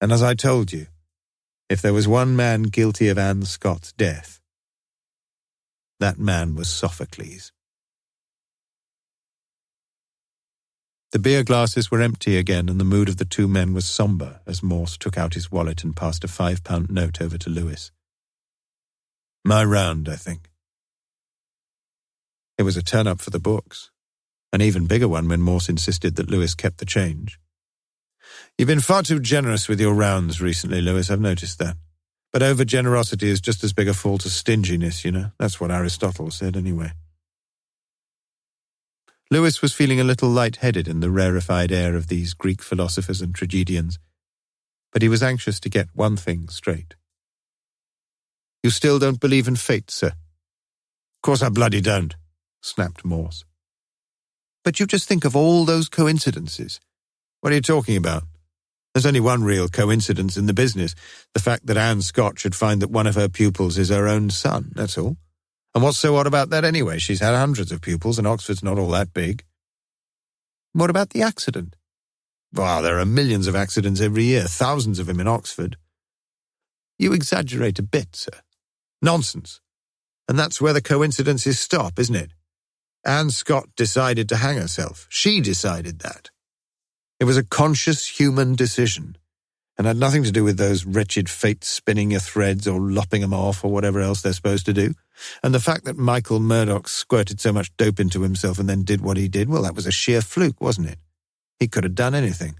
And as I told you, if there was one man guilty of Anne Scott's death, that man was Sophocles. The beer glasses were empty again, and the mood of the two men was sombre as Morse took out his wallet and passed a £5 note over to Lewis. My round, I think. It was a turn-up for the books, an even bigger one when Morse insisted that Lewis kept the change. You've been far too generous with your rounds recently, Lewis, I've noticed that. But over-generosity is just as big a fault as stinginess, you know. That's what Aristotle said, anyway. Lewis was feeling a little light-headed in the rarefied air of these Greek philosophers and tragedians, but he was anxious to get one thing straight. You still don't believe in fate, sir? Of course I bloody don't, snapped Morse. But you just think of all those coincidences. What are you talking about? There's only one real coincidence in the business, the fact that Anne Scott should find that one of her pupils is her own son, that's all. And what's so odd about that anyway? She's had hundreds of pupils, and Oxford's not all that big. What about the accident? Well, there are millions of accidents every year, thousands of them in Oxford. You exaggerate a bit, sir. Nonsense. And that's where the coincidences stop, isn't it? Anne Scott decided to hang herself. She decided that. It was a conscious human decision, and had nothing to do with those wretched fates spinning your threads or lopping them off or whatever else they're supposed to do. And the fact that Michael Murdoch squirted so much dope into himself and then did what he did, well, that was a sheer fluke, wasn't it? He could have done anything.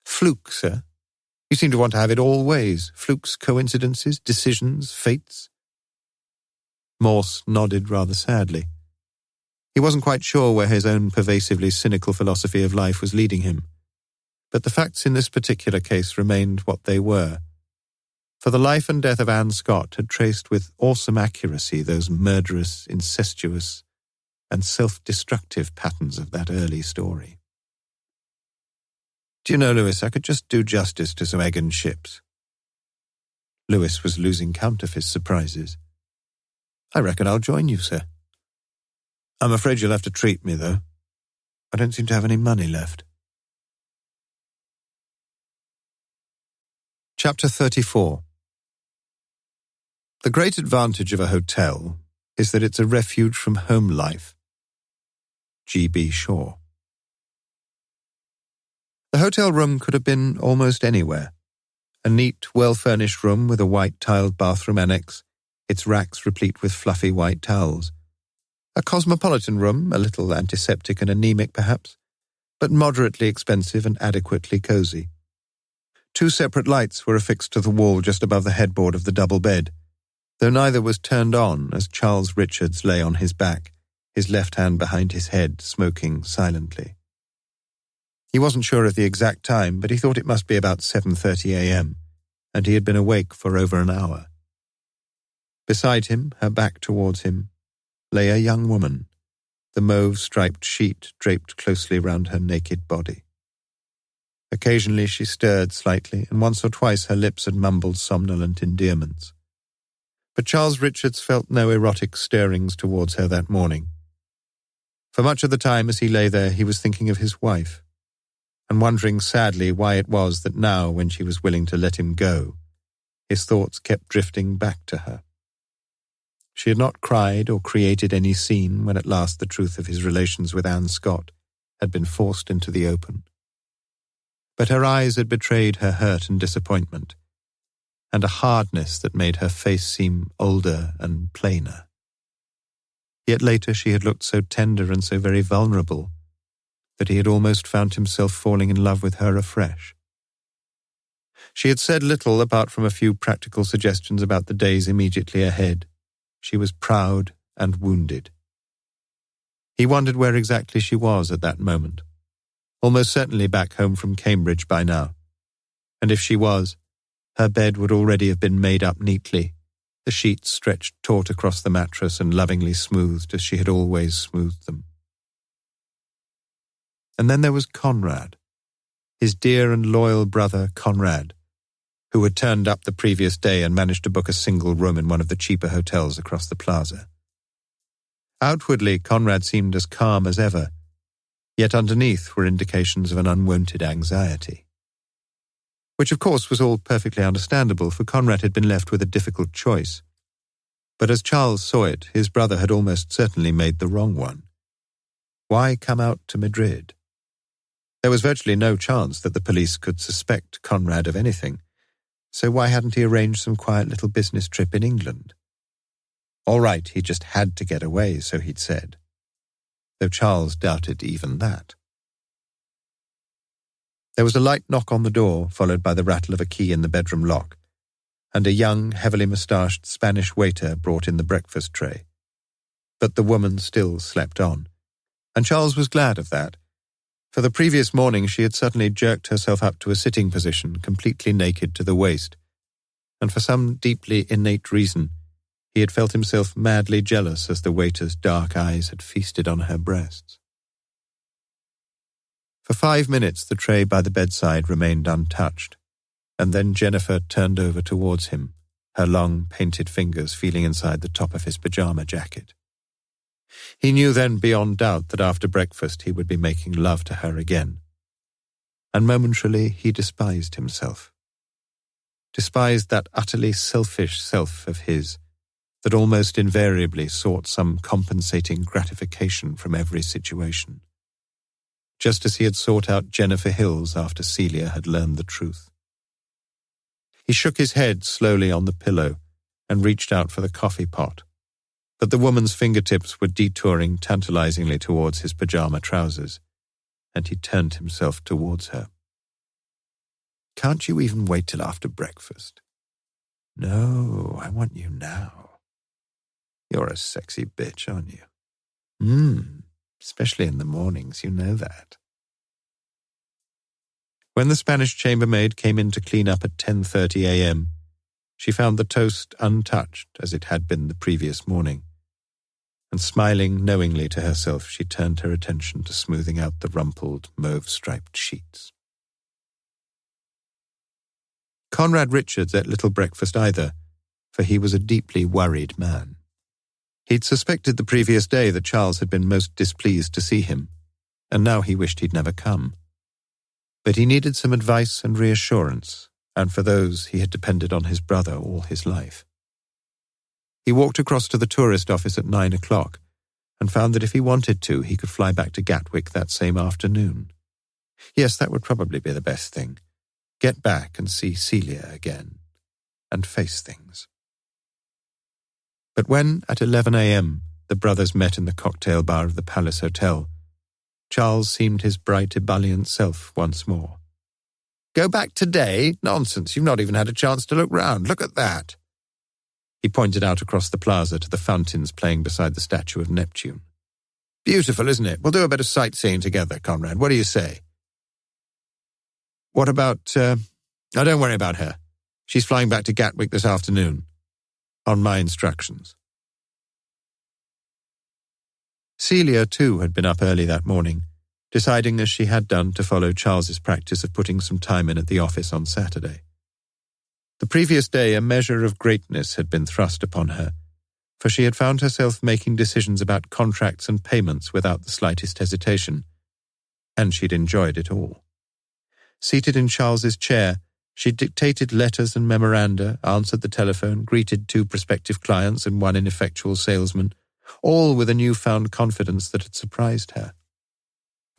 Fluke, sir? You seem to want to have it all ways. Flukes, coincidences, decisions, fates. Morse nodded rather sadly. He wasn't quite sure where his own pervasively cynical philosophy of life was leading him. But the facts in this particular case remained what they were. For the life and death of Anne Scott had traced with awesome accuracy those murderous, incestuous, and self-destructive patterns of that early story. "Do you know, Lewis, I could just do justice to some egg and chips." Lewis was losing count of his surprises. "I reckon I'll join you, sir." "I'm afraid you'll have to treat me, though. I don't seem to have any money left." Chapter 34. The great advantage of a hotel is that it's a refuge from home life. G.B. Shaw. The hotel room could have been almost anywhere. A neat, well-furnished room with a white-tiled bathroom annex, its racks replete with fluffy white towels. A cosmopolitan room, a little antiseptic and anemic perhaps, but moderately expensive and adequately cosy. 2 separate lights were affixed to the wall just above the headboard of the double bed, though neither was turned on as Charles Richards lay on his back, his left hand behind his head, smoking silently. He wasn't sure of the exact time, but he thought it must be about 7:30 a.m., and he had been awake for over an hour. Beside him, her back towards him, lay a young woman, the mauve-striped sheet draped closely round her naked body. Occasionally she stirred slightly, and once or twice her lips had mumbled somnolent endearments. But Charles Richards felt no erotic stirrings towards her that morning. For much of the time as he lay there, he was thinking of his wife, and wondering sadly why it was that now, when she was willing to let him go, his thoughts kept drifting back to her. She had not cried or created any scene when at last the truth of his relations with Anne Scott had been forced into the open. But her eyes had betrayed her hurt and disappointment, and a hardness that made her face seem older and plainer. Yet later she had looked so tender and so very vulnerable that he had almost found himself falling in love with her afresh. She had said little apart from a few practical suggestions about the days immediately ahead. She was proud and wounded. He wondered where exactly she was at that moment, almost certainly back home from Cambridge by now. And if she was, her bed would already have been made up neatly, the sheets stretched taut across the mattress and lovingly smoothed as she had always smoothed them. And then there was Conrad, his dear and loyal brother Conrad, who had turned up the previous day and managed to book a single room in one of the cheaper hotels across the plaza. Outwardly, Conrad seemed as calm as ever, yet underneath were indications of an unwonted anxiety. Which of course was all perfectly understandable, for Conrad had been left with a difficult choice. But as Charles saw it, his brother had almost certainly made the wrong one. Why come out to Madrid? There was virtually no chance that the police could suspect Conrad of anything, so why hadn't he arranged some quiet little business trip in England? All right, he just had to get away, so he'd said, though Charles doubted even that. There was a light knock on the door, followed by the rattle of a key in the bedroom lock, and a young, heavily moustached Spanish waiter brought in the breakfast tray. But the woman still slept on, and Charles was glad of that. For the previous morning she had suddenly jerked herself up to a sitting position, completely naked to the waist, and for some deeply innate reason he had felt himself madly jealous as the waiter's dark eyes had feasted on her breasts. For 5 minutes the tray by the bedside remained untouched, and then Jennifer turned over towards him, her long, painted fingers feeling inside the top of his pyjama jacket. He knew then beyond doubt that after breakfast he would be making love to her again. And momentarily he despised himself. Despised that utterly selfish self of his that almost invariably sought some compensating gratification from every situation, just as he had sought out Jennifer Hills after Celia had learned the truth. He shook his head slowly on the pillow and reached out for the coffee pot, but the woman's fingertips were detouring tantalizingly towards his pyjama trousers, and he turned himself towards her. "Can't you even wait till after breakfast?" "No, I want you now." "You're a sexy bitch, aren't you?" Especially in the mornings, you know that." When the Spanish chambermaid came in to clean up at 10:30 a.m., she found the toast untouched as it had been the previous morning, and smiling knowingly to herself, she turned her attention to smoothing out the rumpled, mauve-striped sheets. Conrad Richards ate little breakfast either, for he was a deeply worried man. He'd suspected the previous day that Charles had been most displeased to see him, and now he wished he'd never come. But he needed some advice and reassurance, and for those he had depended on his brother all his life. He walked across to the tourist office at 9 o'clock and found that if he wanted to, he could fly back to Gatwick that same afternoon. Yes, that would probably be the best thing. Get back and see Celia again, and face things. But when, at 11 a.m., the brothers met in the cocktail bar of the Palace Hotel, Charles seemed his bright, ebullient self once more. "Go back today? Nonsense, you've not even had a chance to look round. Look at that." He pointed out across the plaza to the fountains playing beside the statue of Neptune. "Beautiful, isn't it? We'll do a bit of sightseeing together, Conrad. What do you say?" "What about, don't worry about her. She's flying back to Gatwick this afternoon. On my instructions." Celia, too, had been up early that morning, deciding as she had done to follow Charles's practice of putting some time in at the office on Saturday. The previous day, a measure of greatness had been thrust upon her, for she had found herself making decisions about contracts and payments without the slightest hesitation, and she'd enjoyed it all. Seated in Charles's chair, she dictated letters and memoranda, answered the telephone, greeted 2 prospective clients and 1 ineffectual salesman, all with a newfound confidence that had surprised her.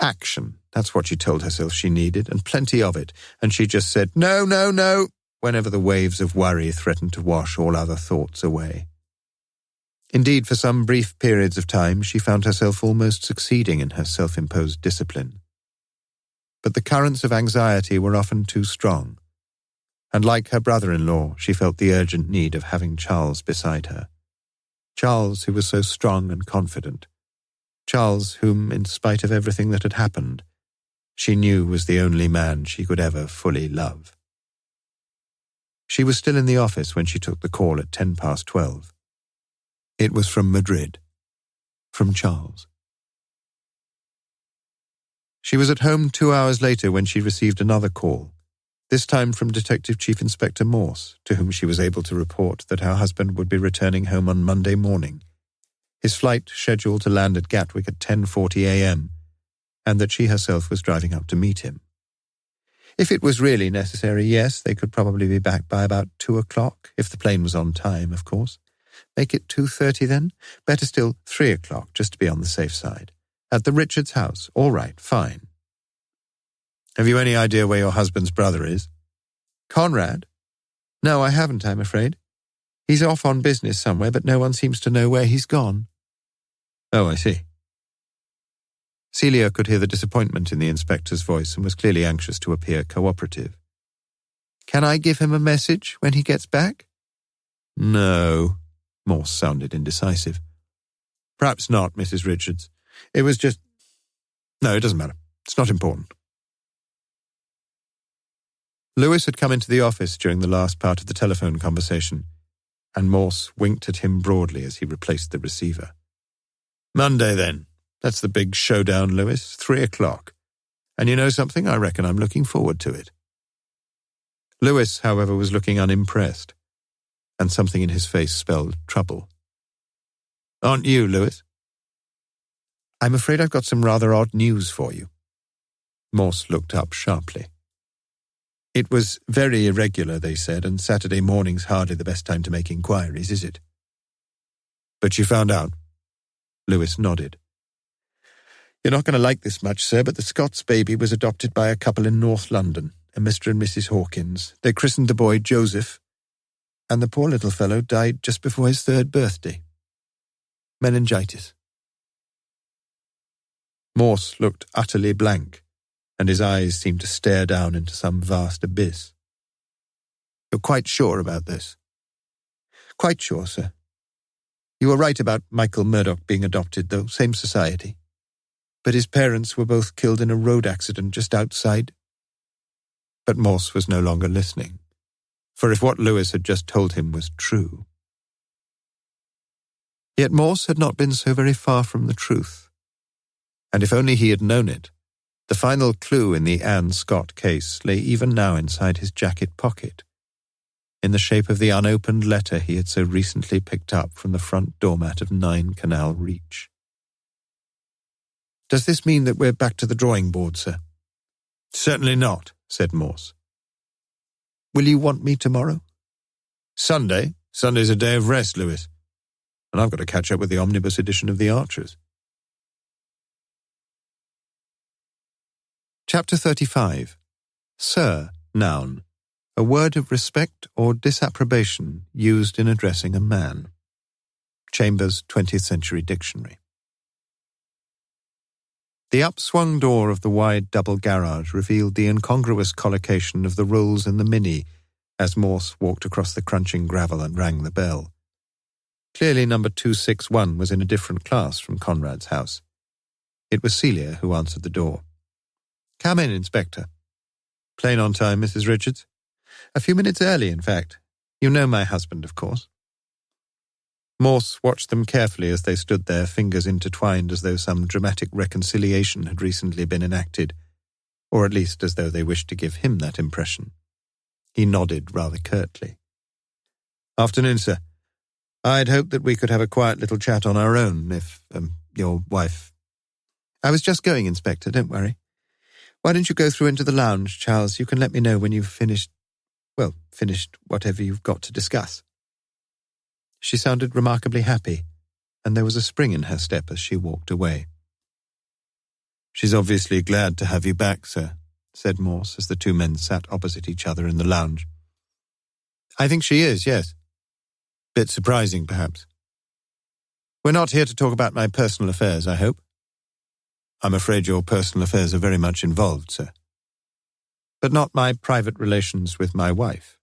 Action, that's what she told herself she needed, and plenty of it, and she just said, "No, no, no," whenever the waves of worry threatened to wash all other thoughts away. Indeed, for some brief periods of time, she found herself almost succeeding in her self-imposed discipline. But the currents of anxiety were often too strong, and like her brother-in-law, she felt the urgent need of having Charles beside her. Charles, who was so strong and confident. Charles, whom, in spite of everything that had happened, she knew was the only man she could ever fully love. She was still in the office when she took the call at 12:10. It was from Madrid, from Charles. She was at home 2 hours later when she received another call, this time from Detective Chief Inspector Morse, to whom she was able to report that her husband would be returning home on Monday morning, his flight scheduled to land at Gatwick at 10:40 a.m., and that she herself was driving up to meet him. If it was really necessary, yes, they could probably be back by about 2 o'clock, if the plane was on time, of course. Make it 2:30 then? Better still, 3 o'clock, just to be on the safe side. At the Richards house. All right, fine. Have you any idea where your husband's brother is? Conrad? No, I haven't, I'm afraid. He's off on business somewhere, but no one seems to know where he's gone. Oh, I see. Celia could hear the disappointment in the inspector's voice and was clearly anxious to appear cooperative. Can I give him a message when he gets back? No, Morse sounded indecisive. Perhaps not, Mrs. Richards. It was just... No, it doesn't matter. It's not important. Lewis had come into the office during the last part of the telephone conversation, and Morse winked at him broadly as he replaced the receiver. Monday, then. That's the big showdown, Lewis. 3 o'clock. And you know something? I reckon I'm looking forward to it. Lewis, however, was looking unimpressed, and something in his face spelled trouble. Aren't you, Lewis? I'm afraid I've got some rather odd news for you. Morse looked up sharply. It was very irregular, they said, and Saturday morning's hardly the best time to make inquiries, is it? But you found out? Lewis nodded. You're not going to like this much, sir, but the Scots baby was adopted by a couple in North London, a Mr. and Mrs. Hawkins. They christened the boy Joseph, and the poor little fellow died just before his 3rd birthday. Meningitis. Morse looked utterly blank, and his eyes seemed to stare down into some vast abyss. You're quite sure about this? Quite sure, sir. You were right about Michael Murdoch being adopted, though, same society. But his parents were both killed in a road accident just outside. But Morse was no longer listening, for if what Lewis had just told him was true... Yet Morse had not been so very far from the truth. And if only he had known it, the final clue in the Anne Scott case lay even now inside his jacket pocket, in the shape of the unopened letter he had so recently picked up from the front doormat of 9 Canal Reach. "Does this mean that we're back to the drawing board, sir?" "Certainly not," said Morse. "Will you want me tomorrow?" "Sunday? Sunday's a day of rest, Lewis. And I've got to catch up with the omnibus edition of The Archers." Chapter 35. Sir, noun. A word of respect or disapprobation used in addressing a man. Chambers' 20th Century Dictionary. The upswung door of the wide double garage revealed the incongruous collocation of the rolls in the Mini as Morse walked across the crunching gravel and rang the bell. Clearly number 261 was in a different class from Conrad's house. It was Celia who answered the door. "Come in, Inspector." "Plain on time, Mrs. Richards?" "A few minutes early, in fact. You know my husband, of course." Morse watched them carefully as they stood there, fingers intertwined as though some dramatic reconciliation had recently been enacted, or at least as though they wished to give him that impression. He nodded rather curtly. "Afternoon, sir. I'd hoped that we could have a quiet little chat on our own, if, your wife—" "I was just going, Inspector, don't worry. Why don't you go through into the lounge, Charles? You can let me know when you've finished whatever you've got to discuss." She sounded remarkably happy, and there was a spring in her step as she walked away. "She's obviously glad to have you back, sir," said Morse as the two men sat opposite each other in the lounge. "I think she is, yes. Bit surprising, perhaps. We're not here to talk about my personal affairs, I hope." "I'm afraid your personal affairs are very much involved, sir." "But not my private relations with my wife?"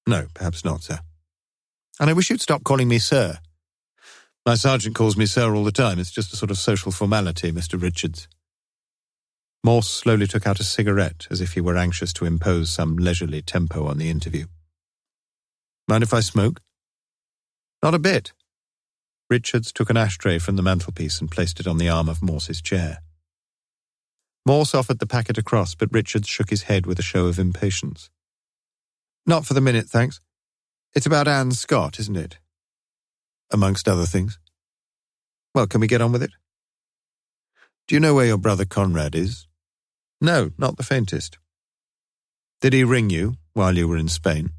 "No, perhaps not, sir." "And I wish you'd stop calling me sir." "My sergeant calls me sir all the time. It's just a sort of social formality, Mr. Richards." Morse slowly took out a cigarette as if he were anxious to impose some leisurely tempo on the interview. "Mind if I smoke?" "Not a bit." Richards took an ashtray from the mantelpiece and placed it on the arm of Morse's chair. Morse offered the packet across, but Richards shook his head with a show of impatience. "Not for the minute, thanks. It's about Anne Scott, isn't it?" "Amongst other things." "Well, can we get on with it?" "Do you know where your brother Conrad is?" "No, not the faintest." "Did he ring you while you were in Spain?"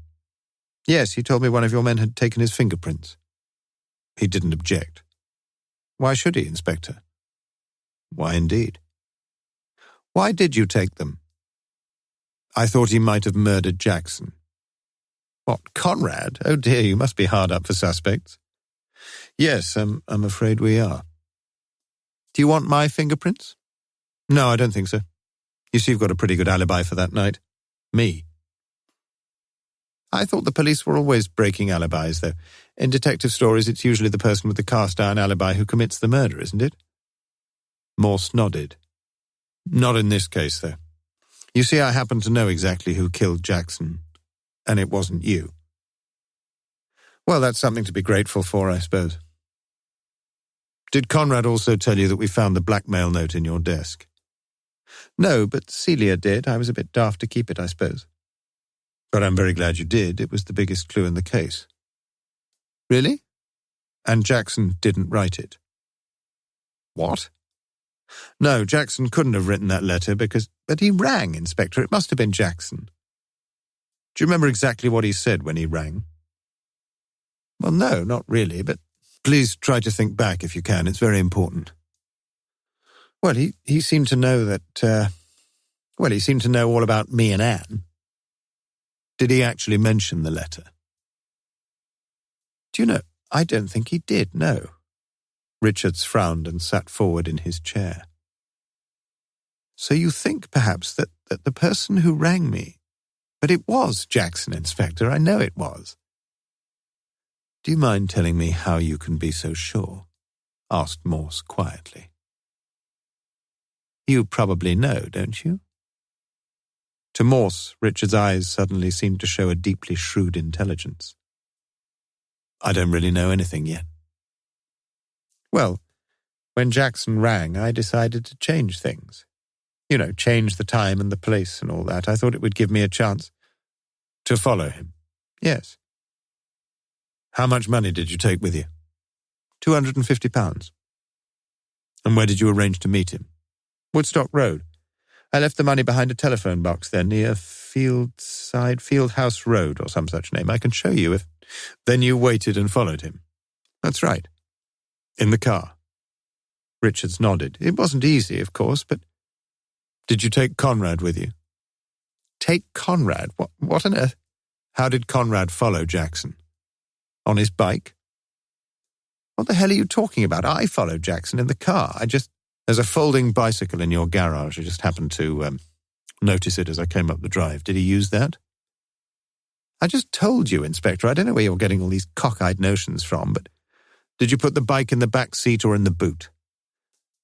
"Yes, he told me one of your men had taken his fingerprints." "He didn't object." "Why should he, Inspector?" "Why indeed?" "Why did you take them?" "I thought he might have murdered Jackson." "What, Conrad? Oh dear, you must be hard up for suspects." "Yes, I'm afraid we are." "Do you want my fingerprints?" "No, I don't think so. You see, you've got a pretty good alibi for that night. Me." "I thought the police were always breaking alibis, though. In detective stories, it's usually the person with the cast-iron alibi who commits the murder, isn't it?" Morse nodded. "Not in this case, though. You see, I happen to know exactly who killed Jackson, and it wasn't you." "Well, that's something to be grateful for, I suppose." "Did Conrad also tell you that we found the blackmail note in your desk?" "No, but Celia did. I was a bit daft to keep it, I suppose." "But I'm very glad you did. It was the biggest clue in the case." "Really?" "And Jackson didn't write it." "What?" "No, Jackson couldn't have written that letter because—" "But he rang, Inspector. It must have been Jackson." "Do you remember exactly what he said when he rang?" "Well, no, not really, but—" "Please try to think back if you can. It's very important." "Well, he seemed to know that, he seemed to know all about me and Anne." "Did he actually mention the letter?" "Do you know, I don't think he did, no." Richards frowned and sat forward in his chair. "So you think, perhaps, that the person who rang me— But it was Jackson, Inspector. I know it was." "Do you mind telling me how you can be so sure?" asked Morse quietly. "You probably know, don't you?" To Morse, Richard's eyes suddenly seemed to show a deeply shrewd intelligence. "I don't really know anything yet." Well, when Jackson rang, I decided to change things. Change the time and the place and all that. I thought it would give me a chance. To follow him? Yes. How much money did you take with you? £250. And where did you arrange to meet him? Woodstock Road. I left the money behind a telephone box there near Fieldhouse Road or some such name. I can show you if... Then you waited and followed him. That's right. In the car. Richards nodded. It wasn't easy, of course, but... Did you take Conrad with you? Take Conrad? What on earth? How did Conrad follow Jackson? On his bike? What the hell are you talking about? I followed Jackson in the car. There's a folding bicycle in your garage. I just happened to notice it as I came up the drive. Did he use that? I just told you, Inspector. I don't know where you're getting all these cockeyed notions from, but did you put the bike in the back seat or in the boot?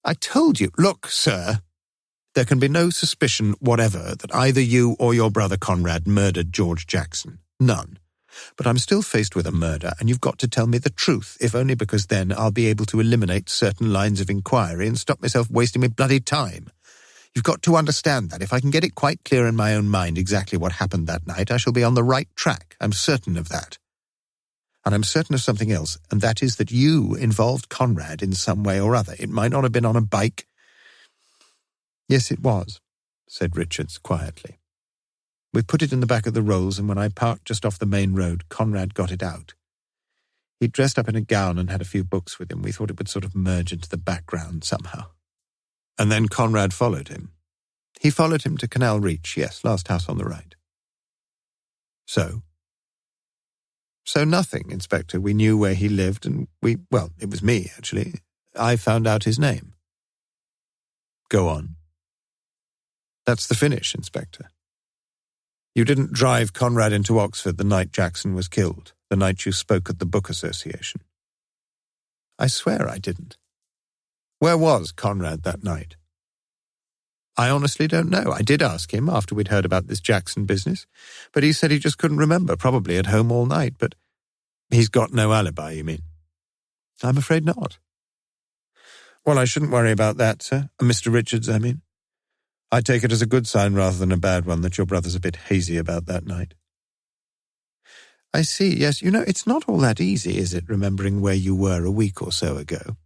I told you. Look, sir, there can be no suspicion whatever that either you or your brother Conrad murdered George Jackson. None. But I'm still faced with a murder, and you've got to tell me the truth, if only because then I'll be able to eliminate certain lines of inquiry and stop myself wasting my bloody time. You've got to understand that. If I can get it quite clear in my own mind exactly what happened that night, I shall be on the right track. I'm certain of that. And I'm certain of something else, and that is that you involved Conrad in some way or other. It might not have been on a bike. Yes, it was, said Richards quietly. We put it in the back of the Rolls, and when I parked just off the main road, Conrad got it out. He'd dressed up in a gown and had a few books with him. We thought it would sort of merge into the background somehow. And then Conrad followed him. He followed him to Canal Reach, yes, last house on the right. So? So nothing, Inspector. We knew where he lived, and it was me, actually. I found out his name. Go on. That's the finish, Inspector. You didn't drive Conrad into Oxford the night Jackson was killed, the night you spoke at the Book Association. I swear I didn't. Where was Conrad that night? I honestly don't know. I did ask him after we'd heard about this Jackson business, but he said he just couldn't remember, probably at home all night. But he's got no alibi, you mean? I'm afraid not. Well, I shouldn't worry about that, sir. Mr. Richards, I mean. I take it as a good sign rather than a bad one that your brother's a bit hazy about that night. I see, yes. It's not all that easy, is it, remembering where you were a week or so ago?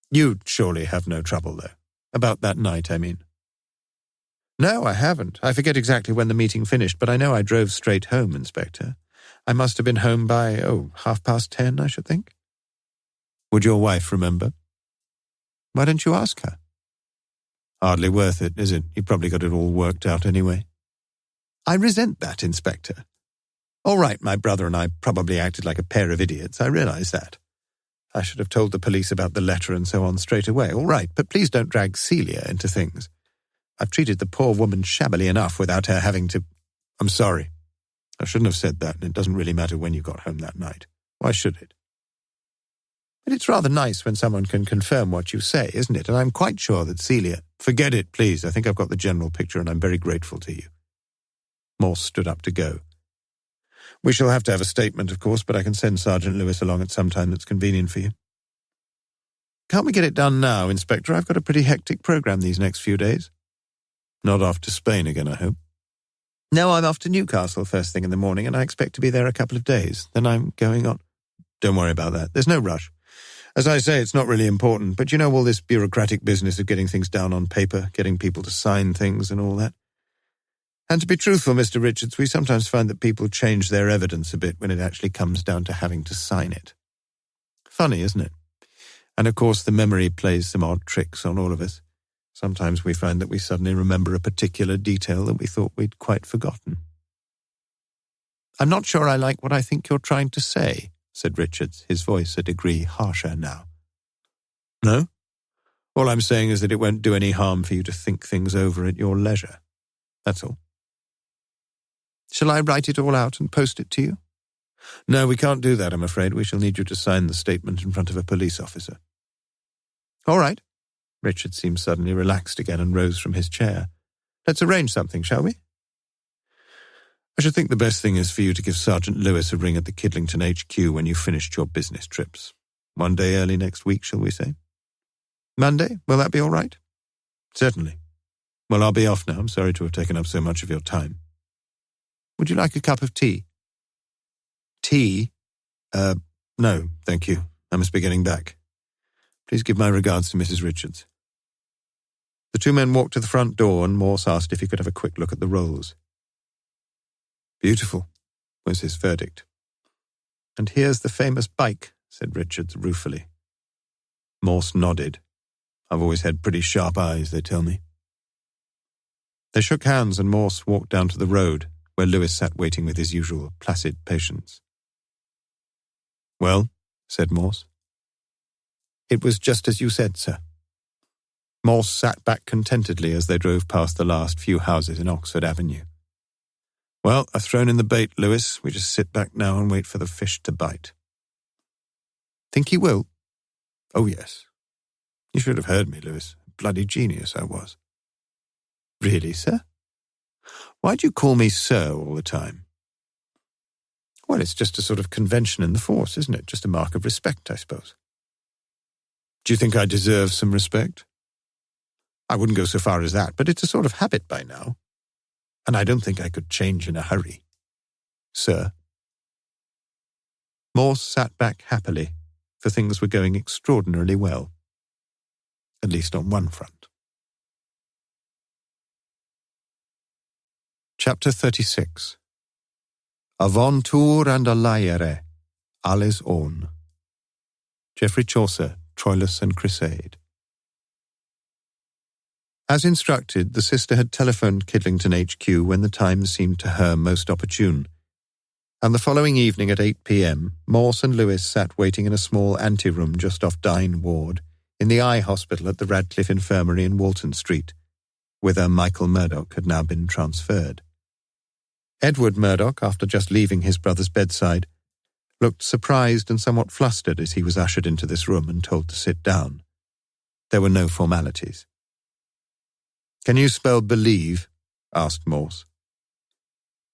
You'd surely have no trouble, though. About that night, I mean. No, I haven't. I forget exactly when the meeting finished, but I know I drove straight home, Inspector. I must have been home by, 10:30, I should think. Would your wife remember? Why don't you ask her? Hardly worth it, is it? You probably got it all worked out anyway. I resent that, Inspector. All right, my brother and I probably acted like a pair of idiots. I realize that. I should have told the police about the letter and so on straight away. All right, but please don't drag Celia into things. I've treated the poor woman shabbily enough without her having to... I'm sorry. I shouldn't have said that, and it doesn't really matter when you got home that night. Why should it? But it's rather nice when someone can confirm what you say, isn't it? And I'm quite sure that Celia... Forget it, please. I think I've got the general picture, and I'm very grateful to you. Morse stood up to go. We shall have to have a statement, of course, but I can send Sergeant Lewis along at some time that's convenient for you. Can't we get it done now, Inspector? I've got a pretty hectic program these next few days. Not off to Spain again, I hope. No, I'm off to Newcastle first thing in the morning, and I expect to be there a couple of days. Then I'm going on. Don't worry about that. There's no rush. As I say, it's not really important, but all this bureaucratic business of getting things down on paper, getting people to sign things and all that. And to be truthful, Mr. Richards, we sometimes find that people change their evidence a bit when it actually comes down to having to sign it. Funny, isn't it? And of course, the memory plays some odd tricks on all of us. Sometimes we find that we suddenly remember a particular detail that we thought we'd quite forgotten. I'm not sure I like what I think you're trying to say, said Richards, his voice a degree harsher now. No? All I'm saying is that it won't do any harm for you to think things over at your leisure. That's all. Shall I write it all out and post it to you? No, we can't do that, I'm afraid. We shall need you to sign the statement in front of a police officer. All right. Richard seemed suddenly relaxed again and rose from his chair. Let's arrange something, shall we? I should think the best thing is for you to give Sergeant Lewis a ring at the Kidlington HQ when you've finished your business trips. One day early next week, shall we say? Monday? Will that be all right? Certainly. Well, I'll be off now. I'm sorry to have taken up so much of your time. Would you like a cup of tea? Tea? No, thank you. I must be getting back. Please give my regards to Mrs. Richards. The two men walked to the front door and Morse asked if he could have a quick look at the rolls. Beautiful, was his verdict. And here's the famous bike, said Richards ruefully. Morse nodded. I've always had pretty sharp eyes, they tell me. They shook hands and Morse walked down to the road, where Lewis sat waiting with his usual placid patience. Well, said Morse. It was just as you said, sir. Morse sat back contentedly as they drove past the last few houses in Oxford Avenue. Well, I've thrown in the bait, Lewis. We just sit back now and wait for the fish to bite. Think he will? Oh, yes. You should have heard me, Lewis. Bloody genius I was. Really, sir? Why do you call me sir all the time? Well, it's just a sort of convention in the force, isn't it? Just a mark of respect, I suppose. Do you think I deserve some respect? I wouldn't go so far as that, but it's a sort of habit by now. And I don't think I could change in a hurry. Sir? Morse sat back happily, for things were going extraordinarily well. At least on one front. Chapter 36. Avontur and a Laere, Alles own. Geoffrey Chaucer, Troilus and Crusade. As instructed, the sister had telephoned Kidlington HQ when the time seemed to her most opportune, and the following evening at 8 p.m, Morse and Lewis sat waiting in a small anteroom just off Dyne Ward, in the Eye Hospital at the Radcliffe Infirmary in Walton Street, whither Michael Murdoch had now been transferred. Edward Murdoch, after just leaving his brother's bedside, looked surprised and somewhat flustered as he was ushered into this room and told to sit down. There were no formalities. Can you spell believe? Asked Morse.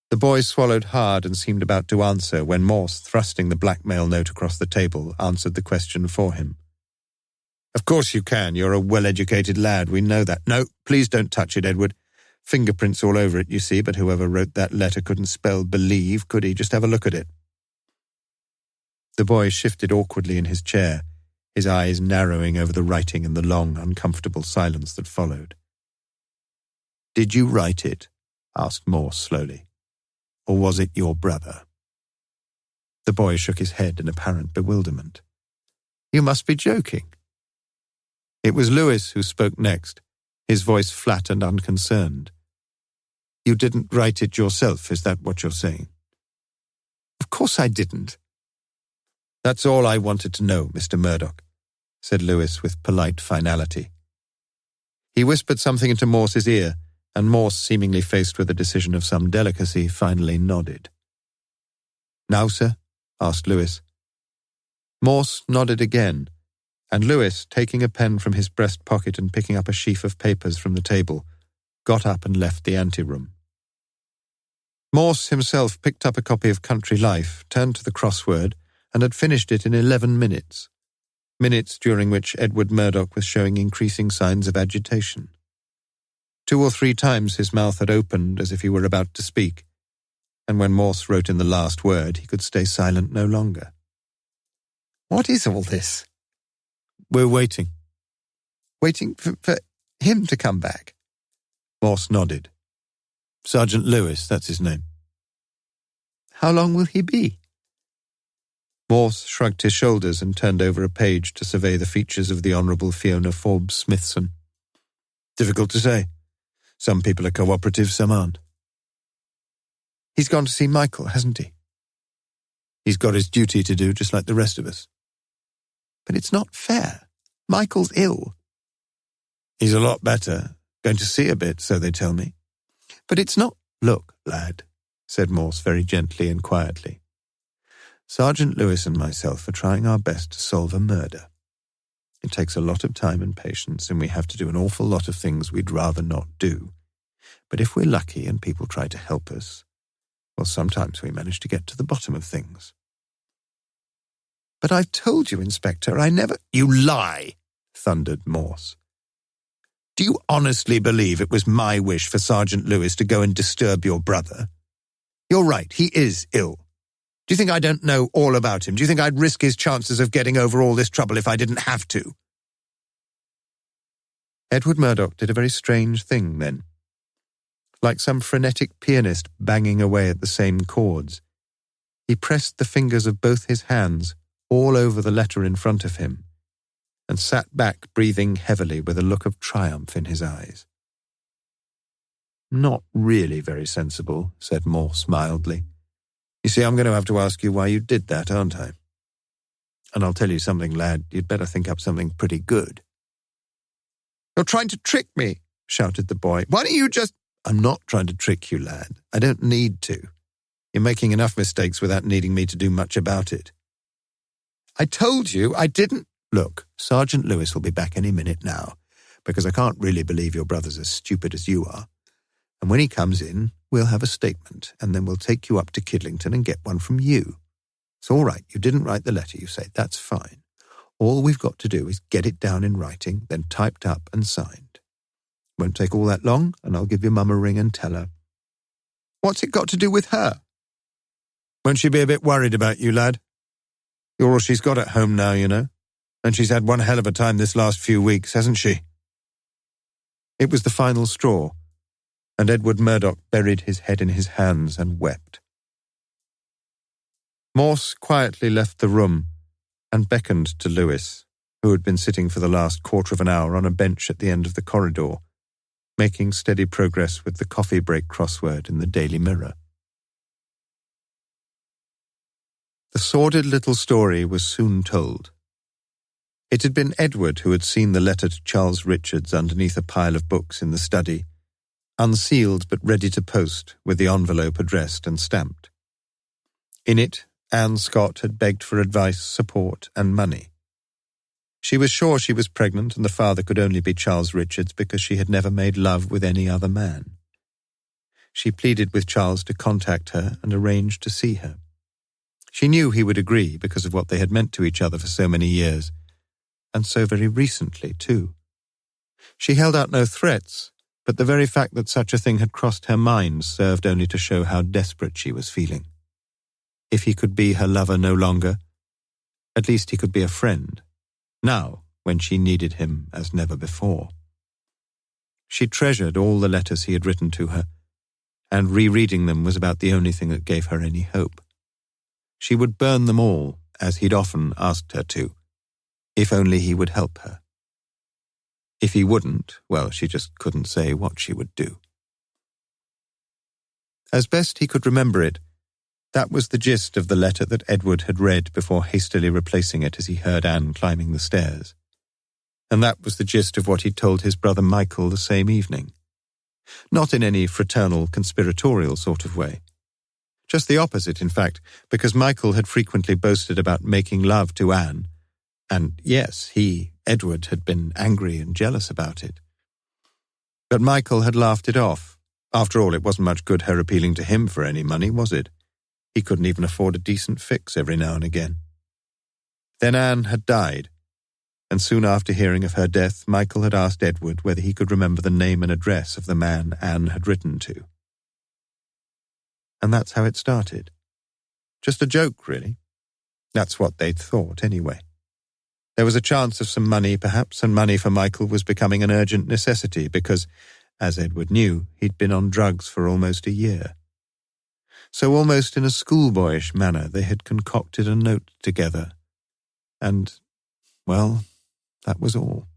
The boy swallowed hard and seemed about to answer when Morse, thrusting the blackmail note across the table, answered the question for him. Of course you can. You're a well-educated lad. We know that. No, please don't touch it, Edward. Fingerprints all over it, you see, but whoever wrote that letter couldn't spell believe, could he? Just have a look at it. The boy shifted awkwardly in his chair, his eyes narrowing over the writing in the long, uncomfortable silence that followed. Did you write it? Asked Morse slowly. Or was it your brother? The boy shook his head in apparent bewilderment. You must be joking. It was Lewis who spoke next, his voice flat and unconcerned. You didn't write it yourself, is that what you're saying? Of course I didn't. That's all I wanted to know, Mr. Murdoch, said Lewis with polite finality. He whispered something into Morse's ear, and Morse, seemingly faced with a decision of some delicacy, finally nodded. Now, sir? Asked Lewis. Morse nodded again, and Lewis, taking a pen from his breast pocket and picking up a sheaf of papers from the table, got up and left the anteroom. Morse himself picked up a copy of Country Life, turned to the crossword, and had finished it in 11 minutes, minutes during which Edward Murdoch was showing increasing signs of agitation. 2 or 3 times his mouth had opened as if he were about to speak, and when Morse wrote in the last word, he could stay silent no longer. What is all this? We're waiting. Waiting for him to come back? Morse nodded. Sergeant Lewis, that's his name. How long will he be? Morse shrugged his shoulders and turned over a page to survey the features of the Honourable Fiona Forbes Smithson. Difficult to say. Some people are cooperative, some aren't. He's gone to see Michael, hasn't he? He's got his duty to do, just like the rest of us. But it's not fair. Michael's ill. He's a lot better. Going to see a bit, so they tell me. But it's not... Look, lad, said Morse very gently and quietly. Sergeant Lewis and myself are trying our best to solve a murder. It takes a lot of time and patience, and we have to do an awful lot of things we'd rather not do. But if we're lucky and people try to help us, well, sometimes we manage to get to the bottom of things. But I've told you, Inspector, I never— You lie, thundered Morse. Do you honestly believe it was my wish for Sergeant Lewis to go and disturb your brother? You're right, he is ill. Do you think I don't know all about him? Do you think I'd risk his chances of getting over all this trouble if I didn't have to? Edward Murdoch did a very strange thing then. Like some frenetic pianist banging away at the same chords, he pressed the fingers of both his hands all over the letter in front of him and sat back breathing heavily with a look of triumph in his eyes. Not really very sensible, said Morse mildly. You see, I'm going to have to ask you why you did that, aren't I? And I'll tell you something, lad, you'd better think up something pretty good. You're trying to trick me, shouted the boy. Why don't you just— I'm not trying to trick you, lad. I don't need to. You're making enough mistakes without needing me to do much about it. I told you I didn't— Look, Sergeant Lewis will be back any minute now, because I can't really believe your brother's as stupid as you are. And when he comes in, we'll have a statement, and then we'll take you up to Kidlington and get one from you. It's all right, you didn't write the letter, you say. That's fine. All we've got to do is get it down in writing, then typed up and signed. Won't take all that long, and I'll give your mum a ring and tell her. What's it got to do with her? Won't she be a bit worried about you, lad? You're all she's got at home now, you know. And she's had one hell of a time this last few weeks, hasn't she? It was the final straw, and Edward Murdoch buried his head in his hands and wept. Morse quietly left the room and beckoned to Lewis, who had been sitting for the last quarter of an hour on a bench at the end of the corridor, making steady progress with the coffee break crossword in the Daily Mirror. The sordid little story was soon told. It had been Edward who had seen the letter to Charles Richards underneath a pile of books in the study, unsealed but ready to post, with the envelope addressed and stamped. In it, Anne Scott had begged for advice, support, and money. She was sure she was pregnant and the father could only be Charles Richards because she had never made love with any other man. She pleaded with Charles to contact her and arrange to see her. She knew he would agree because of what they had meant to each other for so many years, and so very recently, too. She held out no threats, but the very fact that such a thing had crossed her mind served only to show how desperate she was feeling. If he could be her lover no longer, at least he could be a friend, now when she needed him as never before. She treasured all the letters he had written to her, and rereading them was about the only thing that gave her any hope. She would burn them all, as he'd often asked her to, if only he would help her. If he wouldn't, well, she just couldn't say what she would do. As best he could remember it, that was the gist of the letter that Edward had read before hastily replacing it as he heard Anne climbing the stairs. And that was the gist of what he'd told his brother Michael the same evening. Not in any fraternal, conspiratorial sort of way. Just the opposite, in fact, because Michael had frequently boasted about making love to Anne, and yes, he, Edward, had been angry and jealous about it. But Michael had laughed it off. After all, it wasn't much good her appealing to him for any money, was it? He couldn't even afford a decent fix every now and again. Then Anne had died, and soon after hearing of her death, Michael had asked Edward whether he could remember the name and address of the man Anne had written to. And that's how it started. Just a joke, really. That's what they'd thought, anyway. There was a chance of some money, perhaps, and money for Michael was becoming an urgent necessity because, as Edward knew, he'd been on drugs for almost a year. So almost in a schoolboyish manner, they had concocted a note together. And, well, that was all.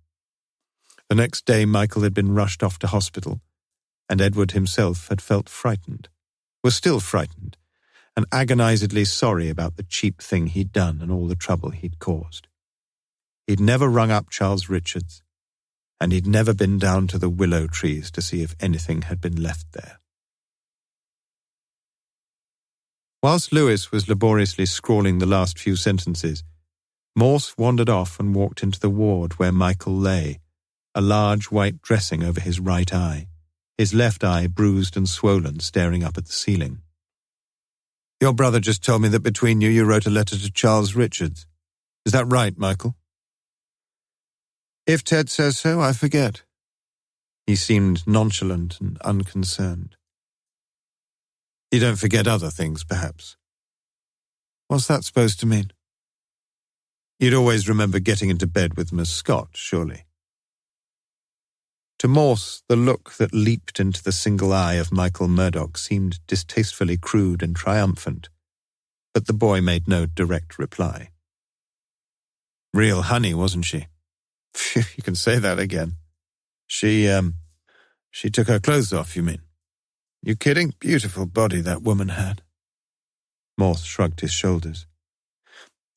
The next day, Michael had been rushed off to hospital, and Edward himself had felt frightened, was still frightened, and agonizedly sorry about the cheap thing he'd done and all the trouble he'd caused. He'd never rung up Charles Richards, and he'd never been down to the willow trees to see if anything had been left there. Whilst Lewis was laboriously scrawling the last few sentences, Morse wandered off and walked into the ward where Michael lay, a large white dressing over his right eye, his left eye bruised and swollen, staring up at the ceiling. "Your brother just told me that between you wrote a letter to Charles Richards," Is that right, Michael? If Ted says so, I forget. He seemed nonchalant and unconcerned. You don't forget other things, perhaps? What's that supposed to mean? You'd always remember getting into bed with Miss Scott, surely. To Morse, the look that leaped into the single eye of Michael Murdoch seemed distastefully crude and triumphant, but the boy made no direct reply. Real honey, wasn't she? You can say that again. She took her clothes off, you mean? You kidding? Beautiful body that woman had. Morse shrugged his shoulders.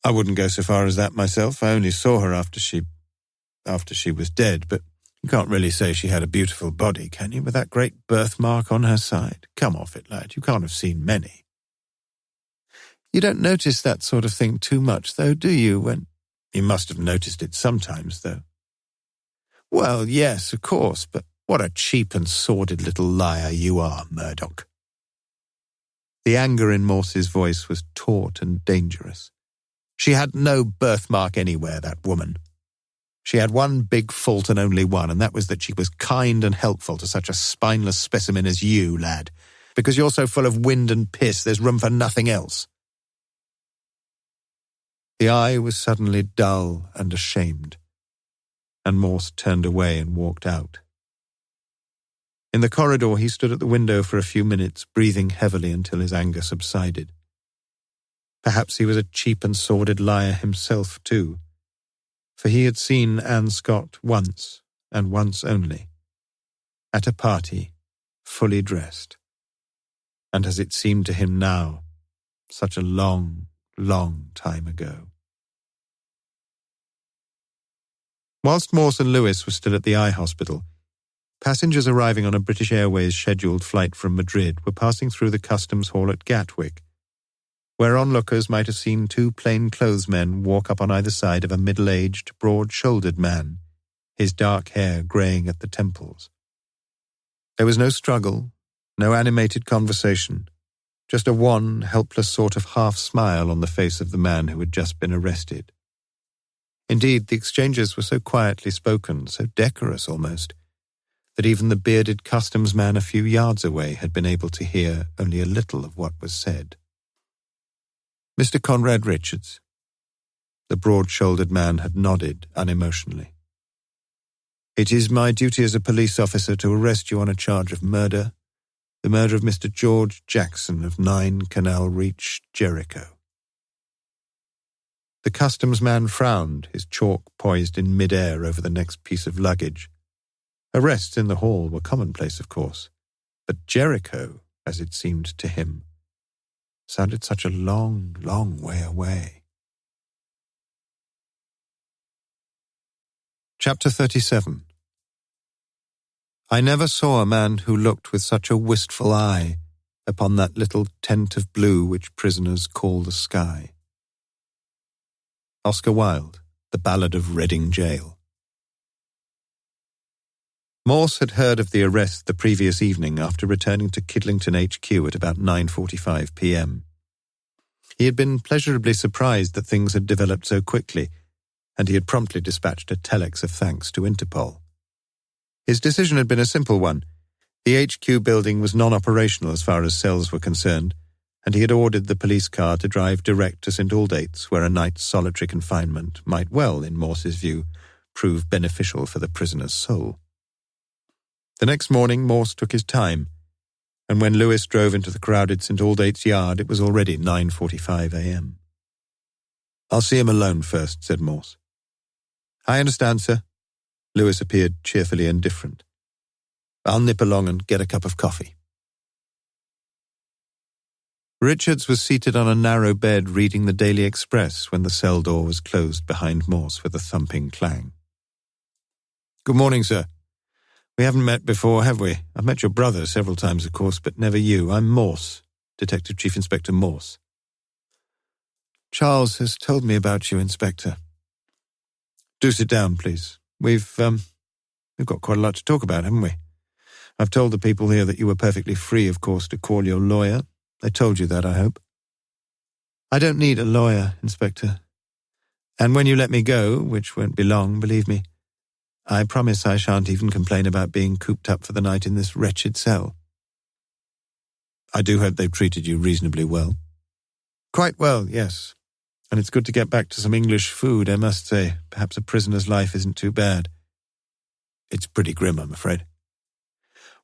I wouldn't go so far as that myself. I only saw her after she was dead, but you can't really say she had a beautiful body, can you, with that great birthmark on her side? Come off it, lad. You can't have seen many. You don't notice that sort of thing too much, though, do you, You must have noticed it sometimes, though. Well, yes, of course, but what a cheap and sordid little liar you are, Murdoch. The anger in Morse's voice was taut and dangerous. She had no birthmark anywhere, that woman. She had one big fault and only one, and that was that she was kind and helpful to such a spineless specimen as you, lad. Because you're so full of wind and piss, there's room for nothing else. The eye was suddenly dull and ashamed, and Morse turned away and walked out. In the corridor, he stood at the window for a few minutes, breathing heavily until his anger subsided. Perhaps he was a cheap and sordid liar himself, too, for he had seen Anne Scott once, and once only, at a party, fully dressed, and as it seemed to him now, such a long, long time ago. Whilst Morse and Lewis were still at the eye hospital, passengers arriving on a British Airways scheduled flight from Madrid were passing through the customs hall at Gatwick, where onlookers might have seen two plainclothesmen walk up on either side of a middle-aged, broad-shouldered man, his dark hair greying at the temples. There was no struggle, no animated conversation, just a wan, helpless sort of half-smile on the face of the man who had just been arrested. Indeed, the exchanges were so quietly spoken, so decorous almost, that even the bearded customs man a few yards away had been able to hear only a little of what was said. Mr. Conrad Richards. The broad-shouldered man had nodded unemotionally. It is my duty as a police officer to arrest you on a charge of murder, the murder of Mr. George Jackson of 9 Canal Reach, Jericho. The customs man frowned, his chalk poised in mid-air over the next piece of luggage. Arrests in the hall were commonplace, of course, but Jericho, as it seemed to him, sounded such a long, long way away. Chapter 37. I never saw a man who looked with such a wistful eye upon that little tent of blue which prisoners call the sky. Oscar Wilde, The Ballad of Reading Gaol. Morse had heard of the arrest the previous evening after returning to Kidlington HQ at about 9:45 p.m. He had been pleasurably surprised that things had developed so quickly, and he had promptly dispatched a telex of thanks to Interpol. His decision had been a simple one. The HQ building was non-operational as far as cells were concerned, and he had ordered the police car to drive direct to St. Aldate's, where a night's solitary confinement might well, in Morse's view, prove beneficial for the prisoner's soul. The next morning, Morse took his time, and when Lewis drove into the crowded St. Aldate's yard, it was already 9:45 a.m. I'll see him alone first, said Morse. I understand, sir. Lewis appeared cheerfully indifferent. I'll nip along and get a cup of coffee. Richards was seated on a narrow bed reading the Daily Express when the cell door was closed behind Morse with a thumping clang. Good morning, sir. We haven't met before, have we? I've met your brother several times, of course, but never you. I'm Morse, Detective Chief Inspector Morse. Charles has told me about you, Inspector. Do sit down, please. We've got quite a lot to talk about, haven't we? I've told the people here that you were perfectly free, of course, to call your lawyer. They told you that, I hope. I don't need a lawyer, Inspector. And when you let me go, which won't be long, believe me, I promise I shan't even complain about being cooped up for the night in this wretched cell. I do hope they've treated you reasonably well. Quite well, yes. And it's good to get back to some English food, I must say. Perhaps a prisoner's life isn't too bad. It's pretty grim, I'm afraid.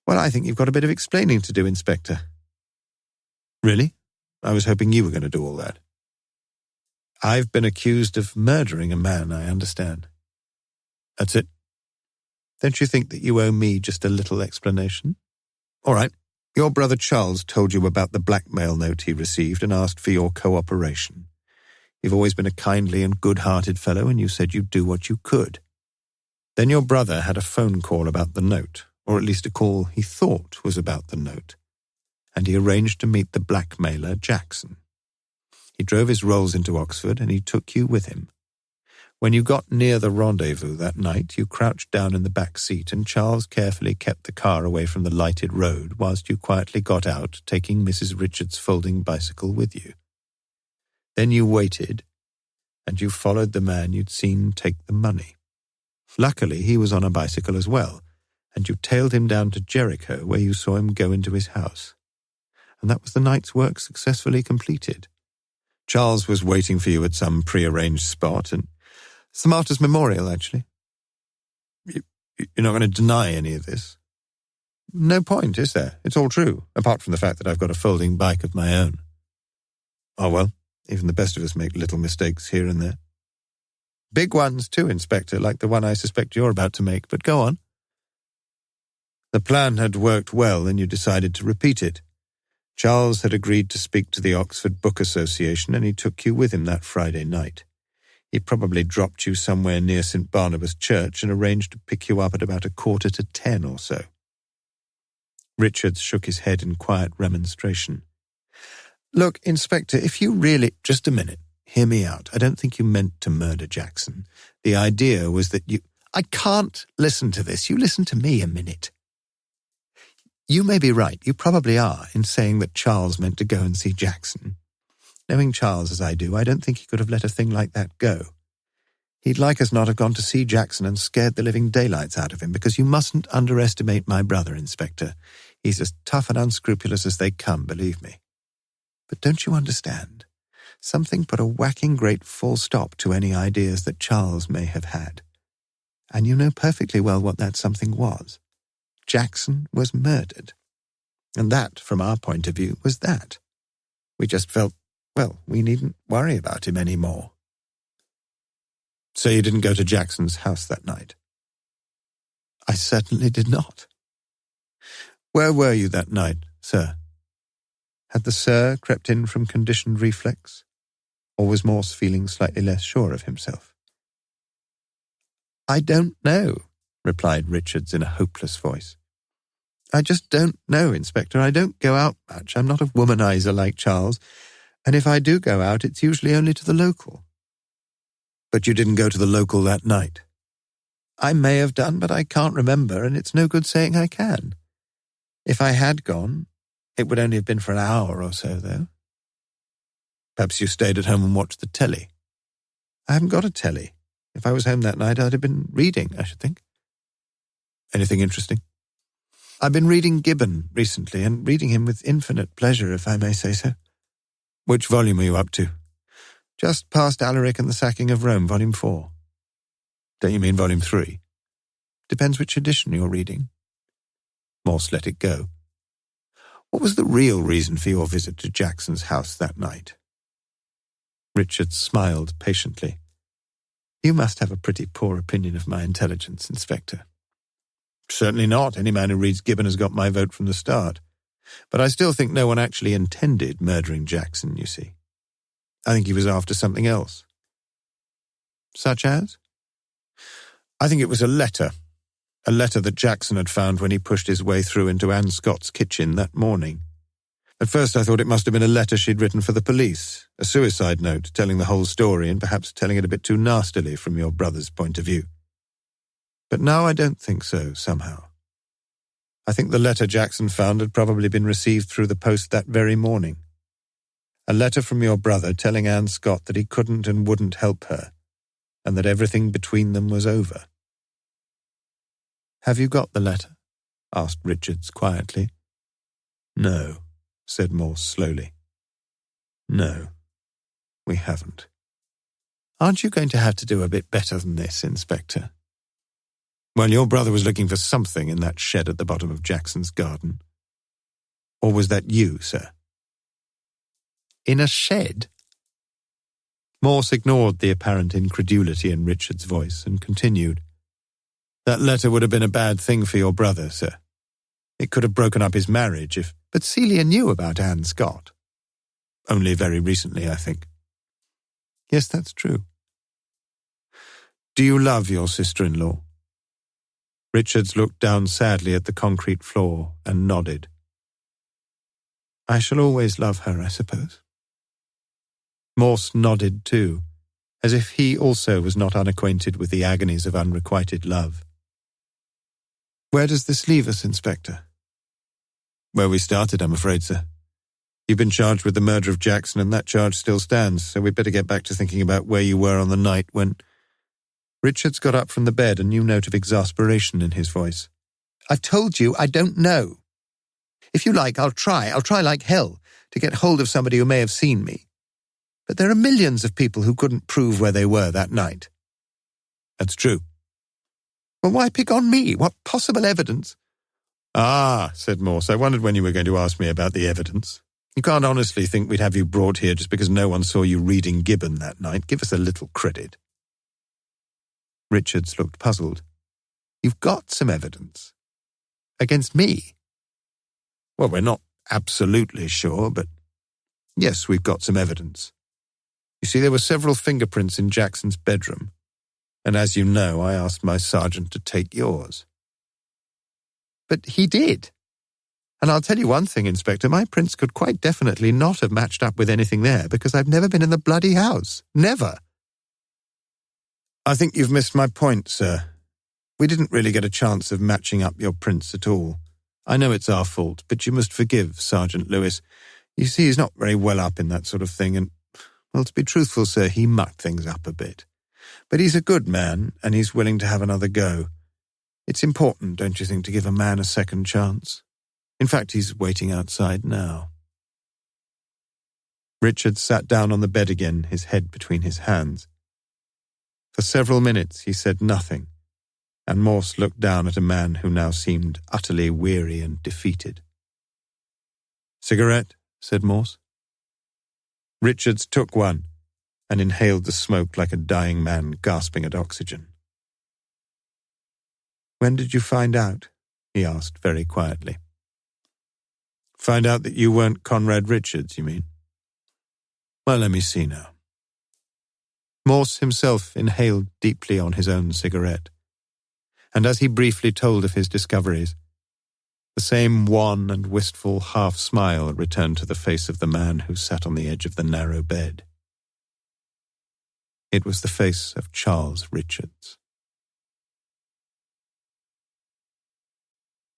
Well, I think you've got a bit of explaining to do, Inspector. Really? I was hoping you were going to do all that. I've been accused of murdering a man, I understand. That's it. Don't you think that you owe me just a little explanation? All right. Your brother Charles told you about the blackmail note he received and asked for your cooperation. You've always been a kindly and good-hearted fellow, and you said you'd do what you could. Then your brother had a phone call about the note, or at least a call he thought was about the note, and he arranged to meet the blackmailer, Jackson. He drove his rolls into Oxford, and he took you with him. When you got near the rendezvous that night, you crouched down in the back seat, and Charles carefully kept the car away from the lighted road whilst you quietly got out, taking Mrs. Richards' folding bicycle with you. Then you waited, and you followed the man you'd seen take the money. Luckily, he was on a bicycle as well, and you tailed him down to Jericho, where you saw him go into his house. And that was the night's work successfully completed. Charles was waiting for you at some prearranged spot, and it's the Martyrs' Memorial, actually. You're not going to deny any of this? No point, is there? It's all true, apart from the fact that I've got a folding bike of my own. Oh, well, even the best of us make little mistakes here and there. Big ones too, Inspector, like the one I suspect you're about to make, but go on. The plan had worked well, and you decided to repeat it. Charles had agreed to speak to the Oxford Book Association, and he took you with him that Friday night. He probably dropped you somewhere near St. Barnabas Church and arranged to pick you up at about 9:45 or so. Richards shook his head in quiet remonstration. Look, Inspector, if you really... Just a minute. Hear me out. I don't think you meant to murder Jackson. The idea was that you... I can't listen to this. You listen to me a minute. You may be right. You probably are in saying that Charles meant to go and see Jackson. Knowing Charles as I do, I don't think he could have let a thing like that go. He'd like as not have gone to see Jackson and scared the living daylights out of him, because you mustn't underestimate my brother, Inspector. He's as tough and unscrupulous as they come, believe me. But don't you understand? Something put a whacking great full stop to any ideas that Charles may have had. And you know perfectly well what that something was. Jackson was murdered. And that, from our point of view, was that. We just felt, well, we needn't worry about him any more. So you didn't go to Jackson's house that night? I certainly did not. Where were you that night, sir? Had the sir crept in from conditioned reflex, or was Morse feeling slightly less sure of himself? I don't know, replied Richards in a hopeless voice. I just don't know, Inspector. I don't go out much. I'm not a womanizer like Charles, and if I do go out, it's usually only to the local. But you didn't go to the local that night? I may have done, but I can't remember, and it's no good saying I can. If I had gone, it would only have been for an hour or so, though. Perhaps you stayed at home and watched the telly. I haven't got a telly. If I was home that night, I'd have been reading, I should think. Anything interesting? I've been reading Gibbon recently, and reading him with infinite pleasure, if I may say so. Which volume are you up to? Just past Alaric and the Sacking of Rome, Volume 4. Don't you mean Volume 3? Depends which edition you're reading. Morse let it go. What was the real reason for your visit to Jackson's house that night? Richard smiled patiently. You must have a pretty poor opinion of my intelligence, Inspector. Certainly not. Any man who reads Gibbon has got my vote from the start. But I still think no one actually intended murdering Jackson, you see. I think he was after something else. Such as? I think it was a letter that Jackson had found when he pushed his way through into Anne Scott's kitchen that morning. At first I thought it must have been a letter she'd written for the police, a suicide note telling the whole story and perhaps telling it a bit too nastily from your brother's point of view. But now I don't think so, somehow. I think the letter Jackson found had probably been received through the post that very morning. A letter from your brother telling Anne Scott that he couldn't and wouldn't help her, and that everything between them was over. "Have you got the letter?" asked Richards quietly. "No," said Morse slowly. "No, we haven't." "Aren't you going to have to do a bit better than this, Inspector?" "Well, your brother was looking for something in that shed at the bottom of Jackson's garden. Or was that you, sir?" "In a shed?" Morse ignored the apparent incredulity in Richard's voice and continued. "That letter would have been a bad thing for your brother, sir. It could have broken up his marriage if—" "But Celia knew about Anne Scott." "Only very recently, I think." "Yes, that's true." "Do you love your sister-in-law?" Richards looked down sadly at the concrete floor and nodded. "I shall always love her, I suppose." Morse nodded too, as if he also was not unacquainted with the agonies of unrequited love. "Where does this leave us, Inspector?" "Where we started, I'm afraid, sir. You've been charged with the murder of Jackson, and that charge still stands, so we'd better get back to thinking about where you were on the night when—" Richards got up from the bed, a new note of exasperation in his voice. "I've told you I don't know. If you like, I'll try like hell to get hold of somebody who may have seen me. But there are millions of people who couldn't prove where they were that night." "That's true." "Well, why pick on me? What possible evidence—" "Ah," said Morse, "I wondered when you were going to ask me about the evidence. You can't honestly think we'd have you brought here just because no one saw you reading Gibbon that night. Give us a little credit." Richards looked puzzled. "You've got some evidence. Against me?" "Well, we're not absolutely sure, but yes, we've got some evidence. You see, there were several fingerprints in Jackson's bedroom, and as you know, I asked my sergeant to take yours." "But he did. And I'll tell you one thing, Inspector, my prints could quite definitely not have matched up with anything there because I've never been in the bloody house. Never." "I think you've missed my point, sir. We didn't really get a chance of matching up your prints at all. I know it's our fault, but you must forgive Sergeant Lewis. You see, he's not very well up in that sort of thing, and, well, to be truthful, sir, he mucked things up a bit. But he's a good man, and he's willing to have another go. It's important, don't you think, to give a man a second chance? In fact, he's waiting outside now." Richard sat down on the bed again, his head between his hands. For several minutes he said nothing, and Morse looked down at a man who now seemed utterly weary and defeated. "Cigarette?" said Morse. Richards took one and inhaled the smoke like a dying man gasping at oxygen. "When did you find out?" he asked very quietly. "Find out that you weren't Conrad Richards, you mean? Well, let me see now." Morse himself inhaled deeply on his own cigarette, and as he briefly told of his discoveries, the same wan and wistful half-smile returned to the face of the man who sat on the edge of the narrow bed. It was the face of Charles Richards.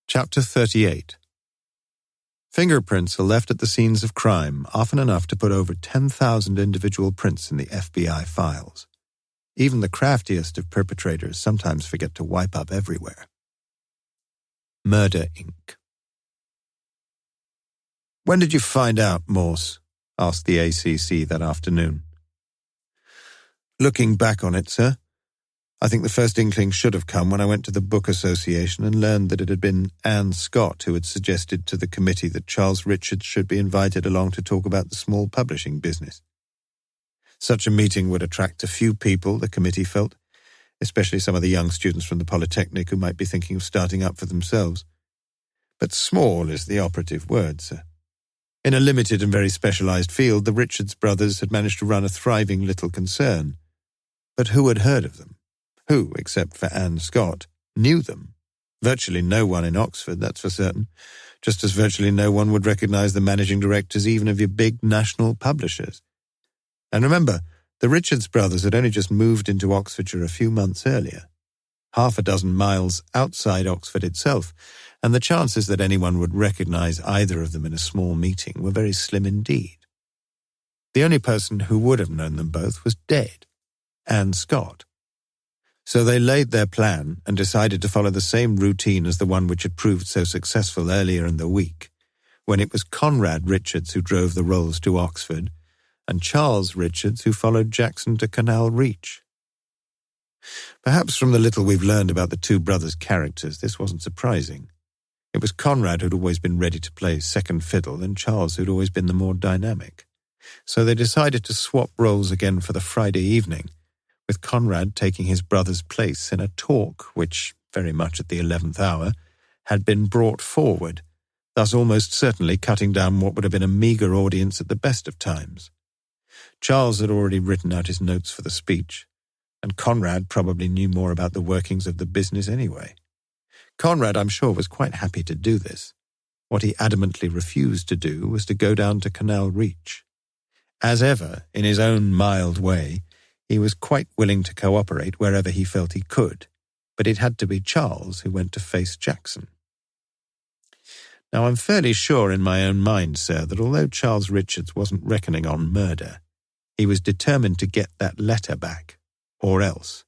Chapter 38. Fingerprints are left at the scenes of crime often enough to put over 10,000 individual prints in the FBI files. Even the craftiest of perpetrators sometimes forget to wipe up everywhere. Murder, Inc. "When did you find out, Morse?" asked the ACC that afternoon. "Looking back on it, sir, I think the first inkling should have come when I went to the Book Association and learned that it had been Anne Scott who had suggested to the committee that Charles Richards should be invited along to talk about the small publishing business. Such a meeting would attract a few people, the committee felt, especially some of the young students from the Polytechnic who might be thinking of starting up for themselves. But small is the operative word, sir. In a limited and very specialized field, the Richards brothers had managed to run a thriving little concern. But who had heard of them? Who, except for Anne Scott, knew them? Virtually no one in Oxford, that's for certain, just as virtually no one would recognize the managing directors even of your big national publishers. And remember, the Richards brothers had only just moved into Oxfordshire a few months earlier, 6 miles outside Oxford itself, and the chances that anyone would recognize either of them in a small meeting were very slim indeed. The only person who would have known them both was dead, Anne Scott, So they laid their plan and decided to follow the same routine as the one which had proved so successful earlier in the week, when it was Conrad Richards who drove the rolls to Oxford and Charles Richards who followed Jackson to Canal Reach. Perhaps from the little we've learned about the two brothers' characters, this wasn't surprising. It was Conrad who'd always been ready to play second fiddle and Charles who'd always been the more dynamic. So they decided to swap roles again for the Friday evening, with Conrad taking his brother's place in a talk which, very much at the 11th hour, had been brought forward, thus almost certainly cutting down what would have been a meagre audience at the best of times. Charles had already written out his notes for the speech, and Conrad probably knew more about the workings of the business anyway. Conrad, I'm sure, was quite happy to do this. What he adamantly refused to do was to go down to Canal Reach. As ever, in his own mild way, he was quite willing to cooperate wherever he felt he could, but it had to be Charles who went to face Jackson. Now, I'm fairly sure in my own mind, sir, that although Charles Richards wasn't reckoning on murder, he was determined to get that letter back, or else.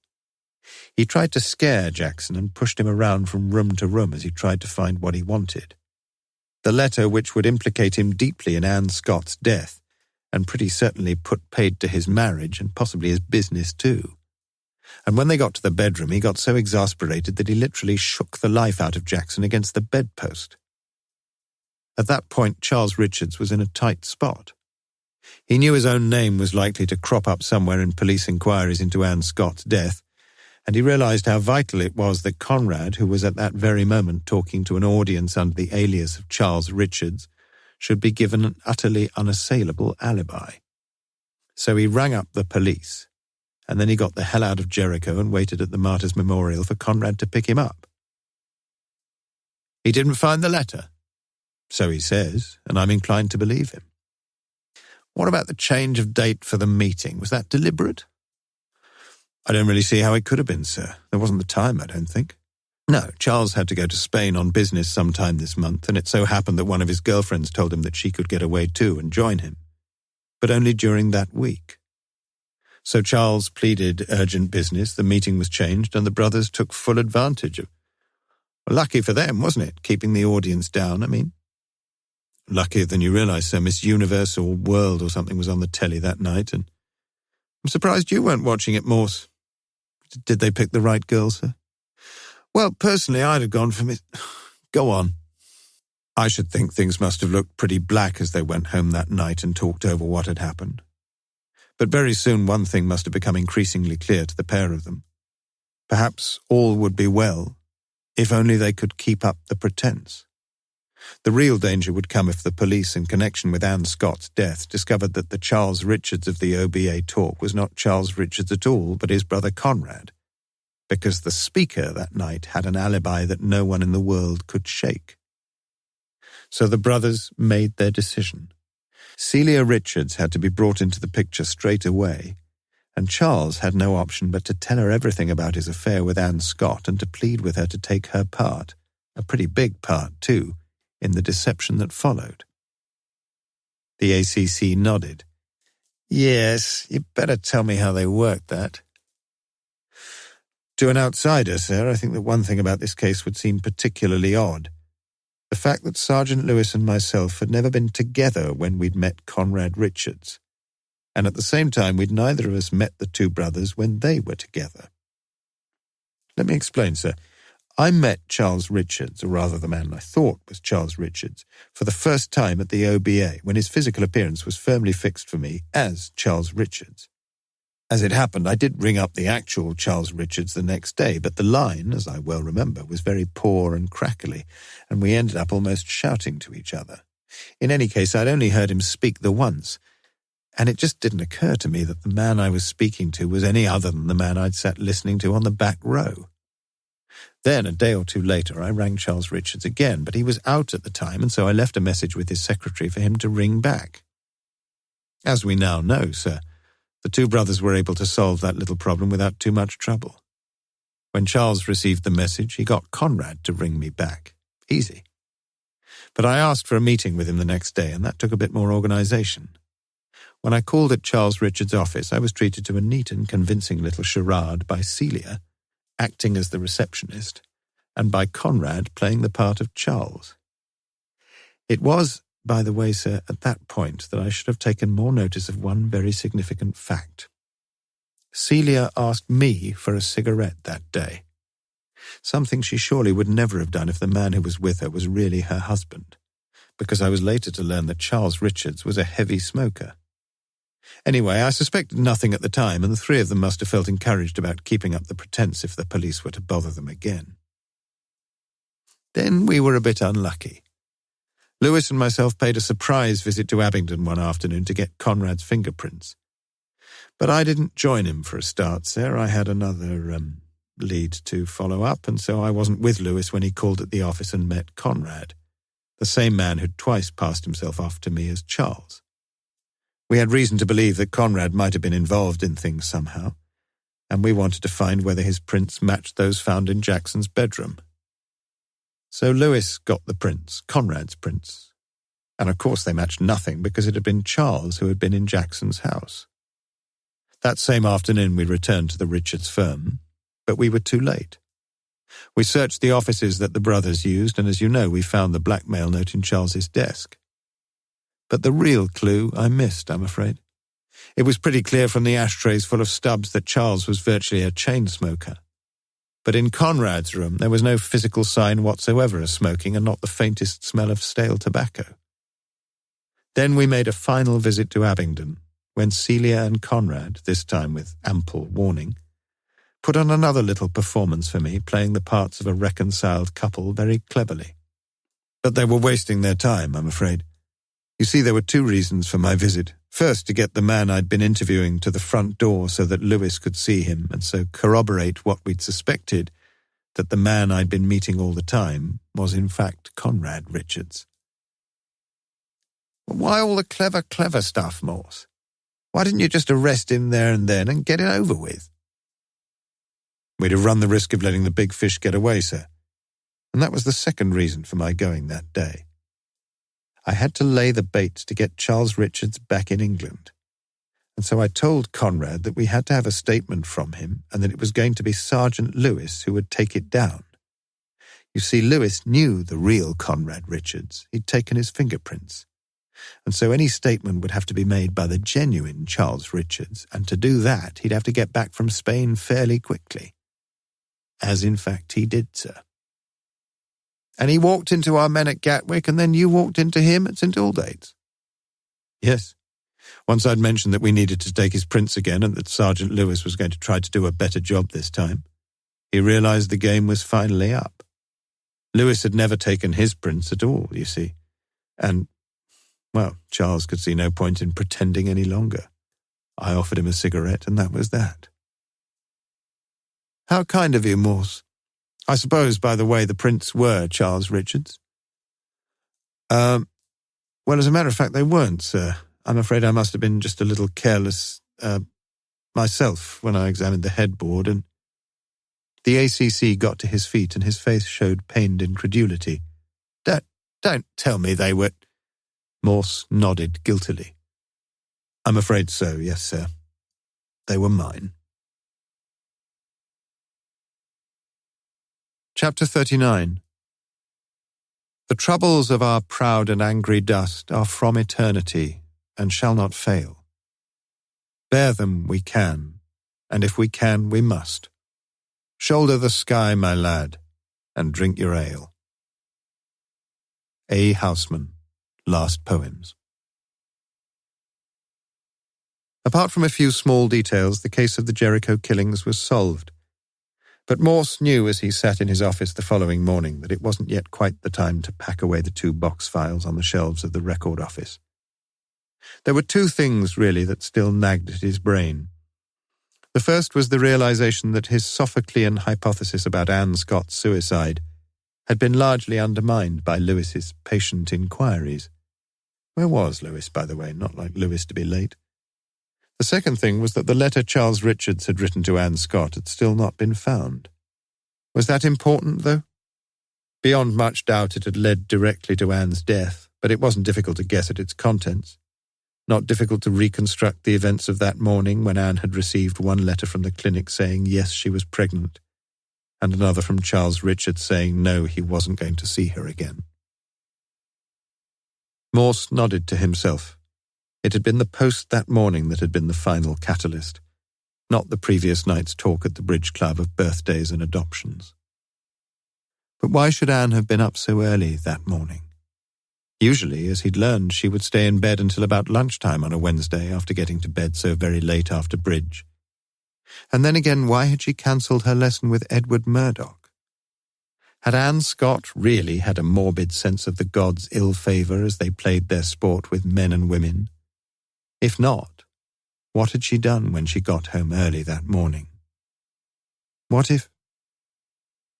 He tried to scare Jackson and pushed him around from room to room as he tried to find what he wanted. The letter which would implicate him deeply in Anne Scott's death, and pretty certainly put paid to his marriage and possibly his business too. And when they got to the bedroom, he got so exasperated that he literally shook the life out of Jackson against the bedpost. At that point, Charles Richards was in a tight spot. He knew his own name was likely to crop up somewhere in police inquiries into Anne Scott's death, and he realized how vital it was that Conrad, who was at that very moment talking to an audience under the alias of Charles Richards, should be given an utterly unassailable alibi. So he rang up the police, and then he got the hell out of Jericho and waited at the Martyrs' Memorial for Conrad to pick him up. He didn't find the letter. So he says, and I'm inclined to believe him. What about the change of date for the meeting? Was that deliberate? I don't really see how it could have been, sir. There wasn't the time, I don't think. No, Charles had to go to Spain on business sometime this month, and it so happened that one of his girlfriends told him that she could get away too and join him, but only during that week. So Charles pleaded urgent business, the meeting was changed, and the brothers took full advantage of... Well, lucky for them, wasn't it, keeping the audience down, I mean? Luckier than you realise, sir. Miss Universe or World or something was on the telly that night, and I'm surprised you weren't watching it, Morse. Did they pick the right girl, sir? Well, personally, I'd have gone for Miss... Go on. I should think things must have looked pretty black as they went home that night and talked over what had happened. But very soon one thing must have become increasingly clear to the pair of them. Perhaps all would be well, if only they could keep up the pretense. The real danger would come if the police, in connection with Anne Scott's death, discovered that the Charles Richards of the OBA talk was not Charles Richards at all, but his brother Conrad, because the speaker that night had an alibi that no one in the world could shake. So the brothers made their decision. Celia Richards had to be brought into the picture straight away, and Charles had no option but to tell her everything about his affair with Anne Scott and to plead with her to take her part, a pretty big part too, in the deception that followed. The ACC nodded. Yes, you'd better tell me how they worked that. To an outsider, sir, I think that one thing about this case would seem particularly odd. The fact that Sergeant Lewis and myself had never been together when we'd met Conrad Richards, and at the same time we'd neither of us met the two brothers when they were together. Let me explain, sir. I met Charles Richards, or rather the man I thought was Charles Richards, for the first time at the OBA when his physical appearance was firmly fixed for me as Charles Richards. As it happened, I did ring up the actual Charles Richards the next day, but the line, as I well remember, was very poor and crackly, and we ended up almost shouting to each other. In any case, I'd only heard him speak the once, and it just didn't occur to me that the man I was speaking to was any other than the man I'd sat listening to on the back row. Then, a day or two later, I rang Charles Richards again, but he was out at the time, and so I left a message with his secretary for him to ring back. As we now know, sir, the two brothers were able to solve that little problem without too much trouble. When Charles received the message, he got Conrad to ring me back. Easy. But I asked for a meeting with him the next day, and that took a bit more organisation. When I called at Charles Richards' office, I was treated to a neat and convincing little charade by Celia, acting as the receptionist, and by Conrad playing the part of Charles. It was, by the way, sir, at that point that I should have taken more notice of one very significant fact. Celia asked me for a cigarette that day, something she surely would never have done if the man who was with her was really her husband, because I was later to learn that Charles Richards was a heavy smoker. Anyway, I suspected nothing at the time, and the three of them must have felt encouraged about keeping up the pretense if the police were to bother them again. Then we were a bit unlucky. Lewis and myself paid a surprise visit to Abingdon one afternoon to get Conrad's fingerprints. But I didn't join him for a start, sir. I had another lead to follow up, and so I wasn't with Lewis when he called at the office and met Conrad, the same man who'd twice passed himself off to me as Charles. We had reason to believe that Conrad might have been involved in things somehow, and we wanted to find whether his prints matched those found in Jackson's bedroom. So Lewis got the prints, Conrad's prints, and of course they matched nothing because it had been Charles who had been in Jackson's house. That same afternoon we returned to the Richards firm, but we were too late. We searched the offices that the brothers used, and as you know, we found the blackmail note in Charles's desk. But the real clue I missed, I'm afraid. It was pretty clear from the ashtrays full of stubs that Charles was virtually a chain smoker. But in Conrad's room there was no physical sign whatsoever of smoking and not the faintest smell of stale tobacco. Then we made a final visit to Abingdon, when Celia and Conrad, this time with ample warning, put on another little performance for me, playing the parts of a reconciled couple very cleverly. But they were wasting their time, I'm afraid. You see, there were two reasons for my visit. First, to get the man I'd been interviewing to the front door so that Lewis could see him and so corroborate what we'd suspected, that the man I'd been meeting all the time was in fact Conrad Richards. Why all the clever stuff, Morse? Why didn't you just arrest him there and then and get it over with? We'd have run the risk of letting the big fish get away, sir. And that was the second reason for my going that day. I had to lay the bait to get Charles Richards back in England. And so I told Conrad that we had to have a statement from him and that it was going to be Sergeant Lewis who would take it down. You see, Lewis knew the real Conrad Richards. He'd taken his fingerprints. And so any statement would have to be made by the genuine Charles Richards, and to do that he'd have to get back from Spain fairly quickly. As in fact he did, sir. And he walked into our men at Gatwick, and then you walked into him at St. Aldate's. Yes. Once I'd mentioned that we needed to take his prints again and that Sergeant Lewis was going to try to do a better job this time, he realized the game was finally up. Lewis had never taken his prints at all, you see. And, well, Charles could see no point in pretending any longer. I offered him a cigarette, and that was that. How kind of you, Morse. I suppose, by the way, the prints were Charles Richards. Well, as a matter of fact, they weren't, sir. I'm afraid I must have been just a little careless, myself when I examined the headboard, and the ACC got to his feet and his face showed pained incredulity. Don't tell me they were... Morse nodded guiltily. I'm afraid so, yes, sir. They were mine. Chapter 39. The troubles of our proud and angry dust are from eternity, and shall not fail. Bear them we can, and if we can, we must. Shoulder the sky, my lad, and drink your ale. A. Houseman, Last Poems. Apart from a few small details, the case of the Jericho killings was solved. But Morse knew as he sat in his office the following morning that it wasn't yet quite the time to pack away the 2 box files on the shelves of the record office. There were 2 things, really, that still nagged at his brain. The first was the realization that his Sophoclean hypothesis about Anne Scott's suicide had been largely undermined by Lewis's patient inquiries. Where was Lewis, by the way? Not like Lewis to be late. The second thing was that the letter Charles Richards had written to Anne Scott had still not been found. Was that important, though? Beyond much doubt it had led directly to Anne's death, but it wasn't difficult to guess at its contents. Not difficult to reconstruct the events of that morning when Anne had received one letter from the clinic saying yes, she was pregnant, and another from Charles Richards saying no, he wasn't going to see her again. Morse nodded to himself. It had been the post that morning that had been the final catalyst, not the previous night's talk at the Bridge Club of birthdays and adoptions. But why should Anne have been up so early that morning? Usually, as he'd learned, she would stay in bed until about lunchtime on a Wednesday after getting to bed so very late after bridge. And then again, why had she cancelled her lesson with Edward Murdoch? Had Anne Scott really had a morbid sense of the gods' ill favour as they played their sport with men and women? If not, what had she done when she got home early that morning? What if...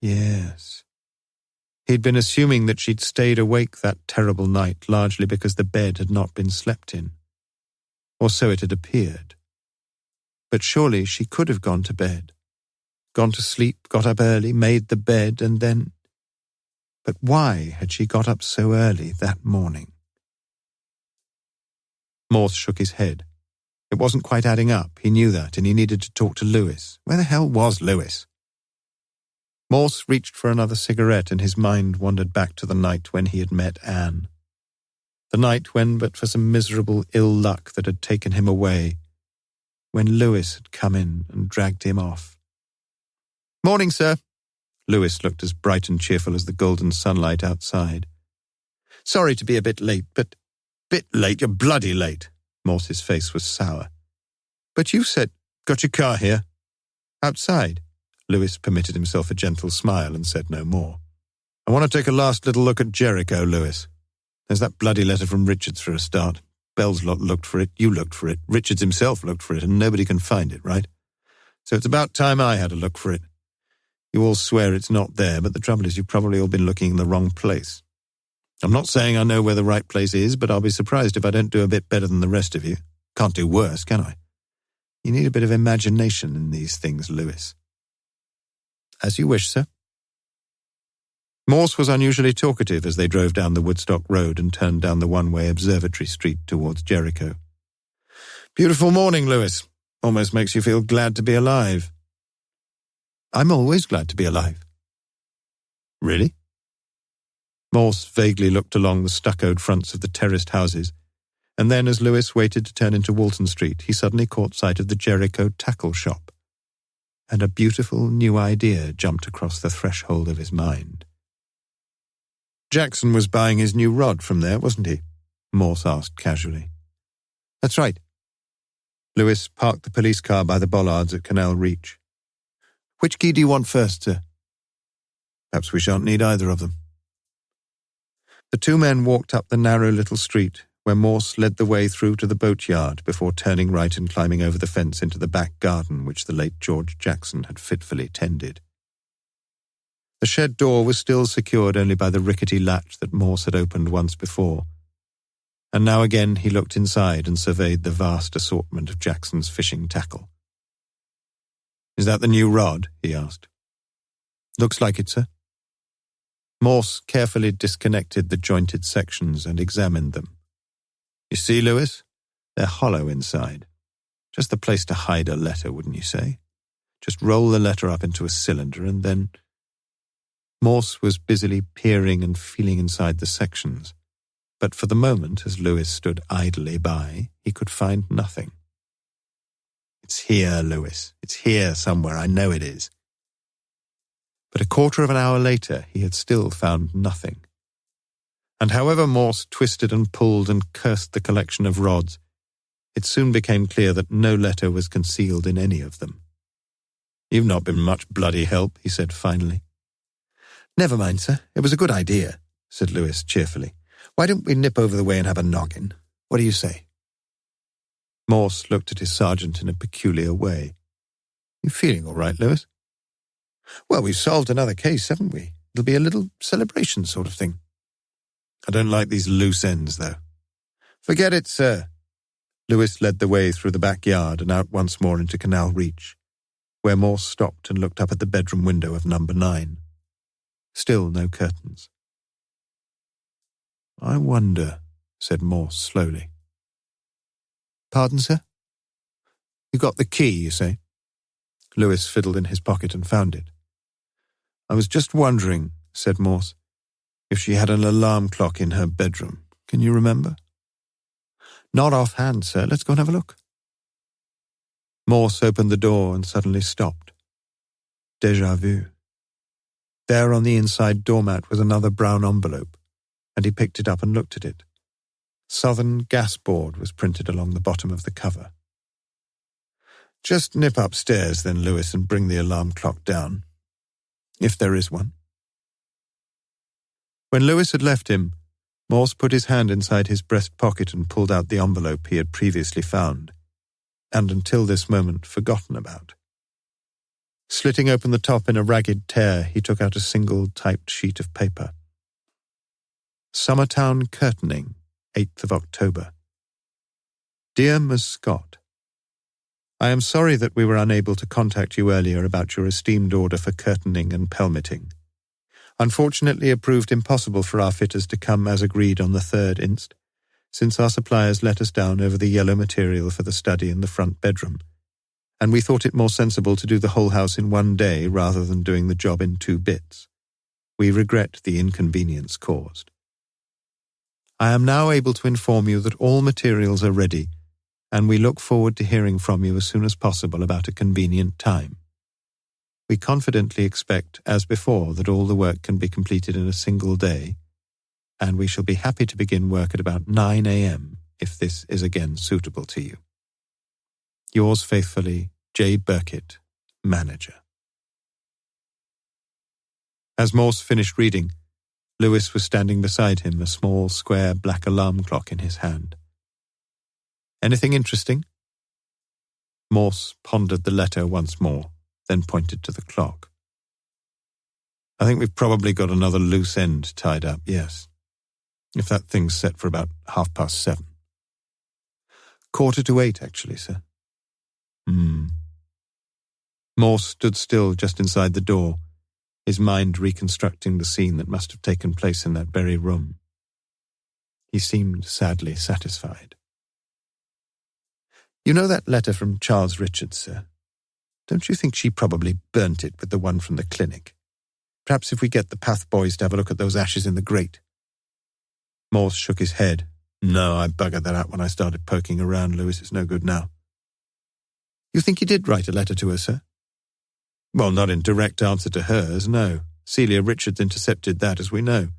Yes. He'd been assuming that she'd stayed awake that terrible night largely because the bed had not been slept in. Or so it had appeared. But surely she could have gone to bed. Gone to sleep, got up early, made the bed, and then... But why had she got up so early that morning? Morse shook his head. It wasn't quite adding up, he knew that, and he needed to talk to Lewis. Where the hell was Lewis? Morse reached for another cigarette and his mind wandered back to the night when he had met Anne. The night when, but for some miserable ill luck that had taken him away, when Lewis had come in and dragged him off. "Morning, sir." Lewis looked as bright and cheerful as the golden sunlight outside. "Sorry to be a bit late, but..." "Bit late? You're bloody late." Morse's face was sour. "But you said..." "Got your car here?" "Outside." Lewis permitted himself a gentle smile and said no more. "I want to take a last little look at Jericho, Lewis. There's that bloody letter from Richards for a start. Bell's lot looked for it, you looked for it, Richards himself looked for it, and nobody can find it, right? So it's about time I had a look for it. You all swear it's not there, but the trouble is you've probably all been looking in the wrong place. I'm not saying I know where the right place is, but I'll be surprised if I don't do a bit better than the rest of you. Can't do worse, can I? You need a bit of imagination in these things, Lewis." "As you wish, sir." Morse was unusually talkative as they drove down the Woodstock Road and turned down the one-way Observatory Street towards Jericho. "Beautiful morning, Lewis. Almost makes you feel glad to be alive." "I'm always glad to be alive." "Really?" Morse vaguely looked along the stuccoed fronts of the terraced houses, and then as Lewis waited to turn into Walton Street, he suddenly caught sight of the Jericho tackle shop, and a beautiful new idea jumped across the threshold of his mind. "Jackson was buying his new rod from there, wasn't he?" Morse asked casually. "That's right." Lewis parked the police car by the bollards at Canal Reach. "Which key do you want first, sir?" "Perhaps we shan't need either of them." The two men walked up the narrow little street, where Morse led the way through to the boatyard before turning right and climbing over the fence into the back garden which the late George Jackson had fitfully tended. The shed door was still secured only by the rickety latch that Morse had opened once before, and now again he looked inside and surveyed the vast assortment of Jackson's fishing tackle. "Is that the new rod?" he asked. "Looks like it, sir." Morse carefully disconnected the jointed sections and examined them. "You see, Lewis? They're hollow inside. Just the place to hide a letter, wouldn't you say? Just roll the letter up into a cylinder and then..." Morse was busily peering and feeling inside the sections, but for the moment, as Lewis stood idly by, he could find nothing. "It's here, Lewis. It's here somewhere. I know it is." But a quarter of an hour later, he had still found nothing. And however Morse twisted and pulled and cursed the collection of rods, it soon became clear that no letter was concealed in any of them. "You've not been much bloody help," he said finally. "Never mind, sir. It was a good idea," said Lewis cheerfully. "Why don't we nip over the way and have a noggin? What do you say?" Morse looked at his sergeant in a peculiar way. "You feeling all right, Lewis?" "Well, we've solved another case, haven't we? It'll be a little celebration sort of thing." "I don't like these loose ends, though." "Forget it, sir." Lewis led the way through the backyard and out once more into Canal Reach, where Morse stopped and looked up at the bedroom window of number 9. Still no curtains. "I wonder," said Morse slowly. "Pardon, sir?" "You got the key, you say?" Lewis fiddled in his pocket and found it. I was just wondering, said Morse, if she had an alarm clock in her bedroom. Can you remember? Not offhand, sir. Let's go and have a look. Morse opened the door and suddenly stopped. Déjà vu. There on the inside doormat was another brown envelope, and he picked it up and looked at it. Southern Gas Board was printed along the bottom of the cover. Just nip upstairs then, Lewis, and bring the alarm clock down. If there is one. When Lewis had left him, Morse put his hand inside his breast pocket and pulled out the envelope he had previously found, and until this moment forgotten about. Slitting open the top in a ragged tear, he took out a single typed sheet of paper. Summertown Curtaining, 8th of October. Dear Miss Scott, I am sorry that we were unable to contact you earlier about your esteemed order for curtaining and pelmeting. Unfortunately, it proved impossible for our fitters to come as agreed on the 3rd inst, since our suppliers let us down over the yellow material for the study and the front bedroom, and we thought it more sensible to do the whole house in one day rather than doing the job in 2 bits. We regret the inconvenience caused. I am now able to inform you that all materials are ready, and we look forward to hearing from you as soon as possible about a convenient time. We confidently expect, as before, that all the work can be completed in a single day, and we shall be happy to begin work at about 9 a.m. if this is again suitable to you. Yours faithfully, J. Burkitt, Manager. As Morse finished reading, Lewis was standing beside him, a small, square, black alarm clock in his hand. Anything interesting? Morse pondered the letter once more, then pointed to the clock. I think we've probably got another loose end tied up, yes. If that thing's set for about 7:30. 7:45, actually, sir. Morse stood still just inside the door, his mind reconstructing the scene that must have taken place in that very room. He seemed sadly satisfied. You know that letter from Charles Richards, sir? Don't you think she probably burnt it with the one from the clinic? Perhaps if we get the Path boys to have a look at those ashes in the grate. Morse shook his head. No, I buggered that out when I started poking around, Lewis. It's no good now. You think he did write a letter to her, sir? Well, not in direct answer to hers, no. Celia Richards intercepted that, as we know.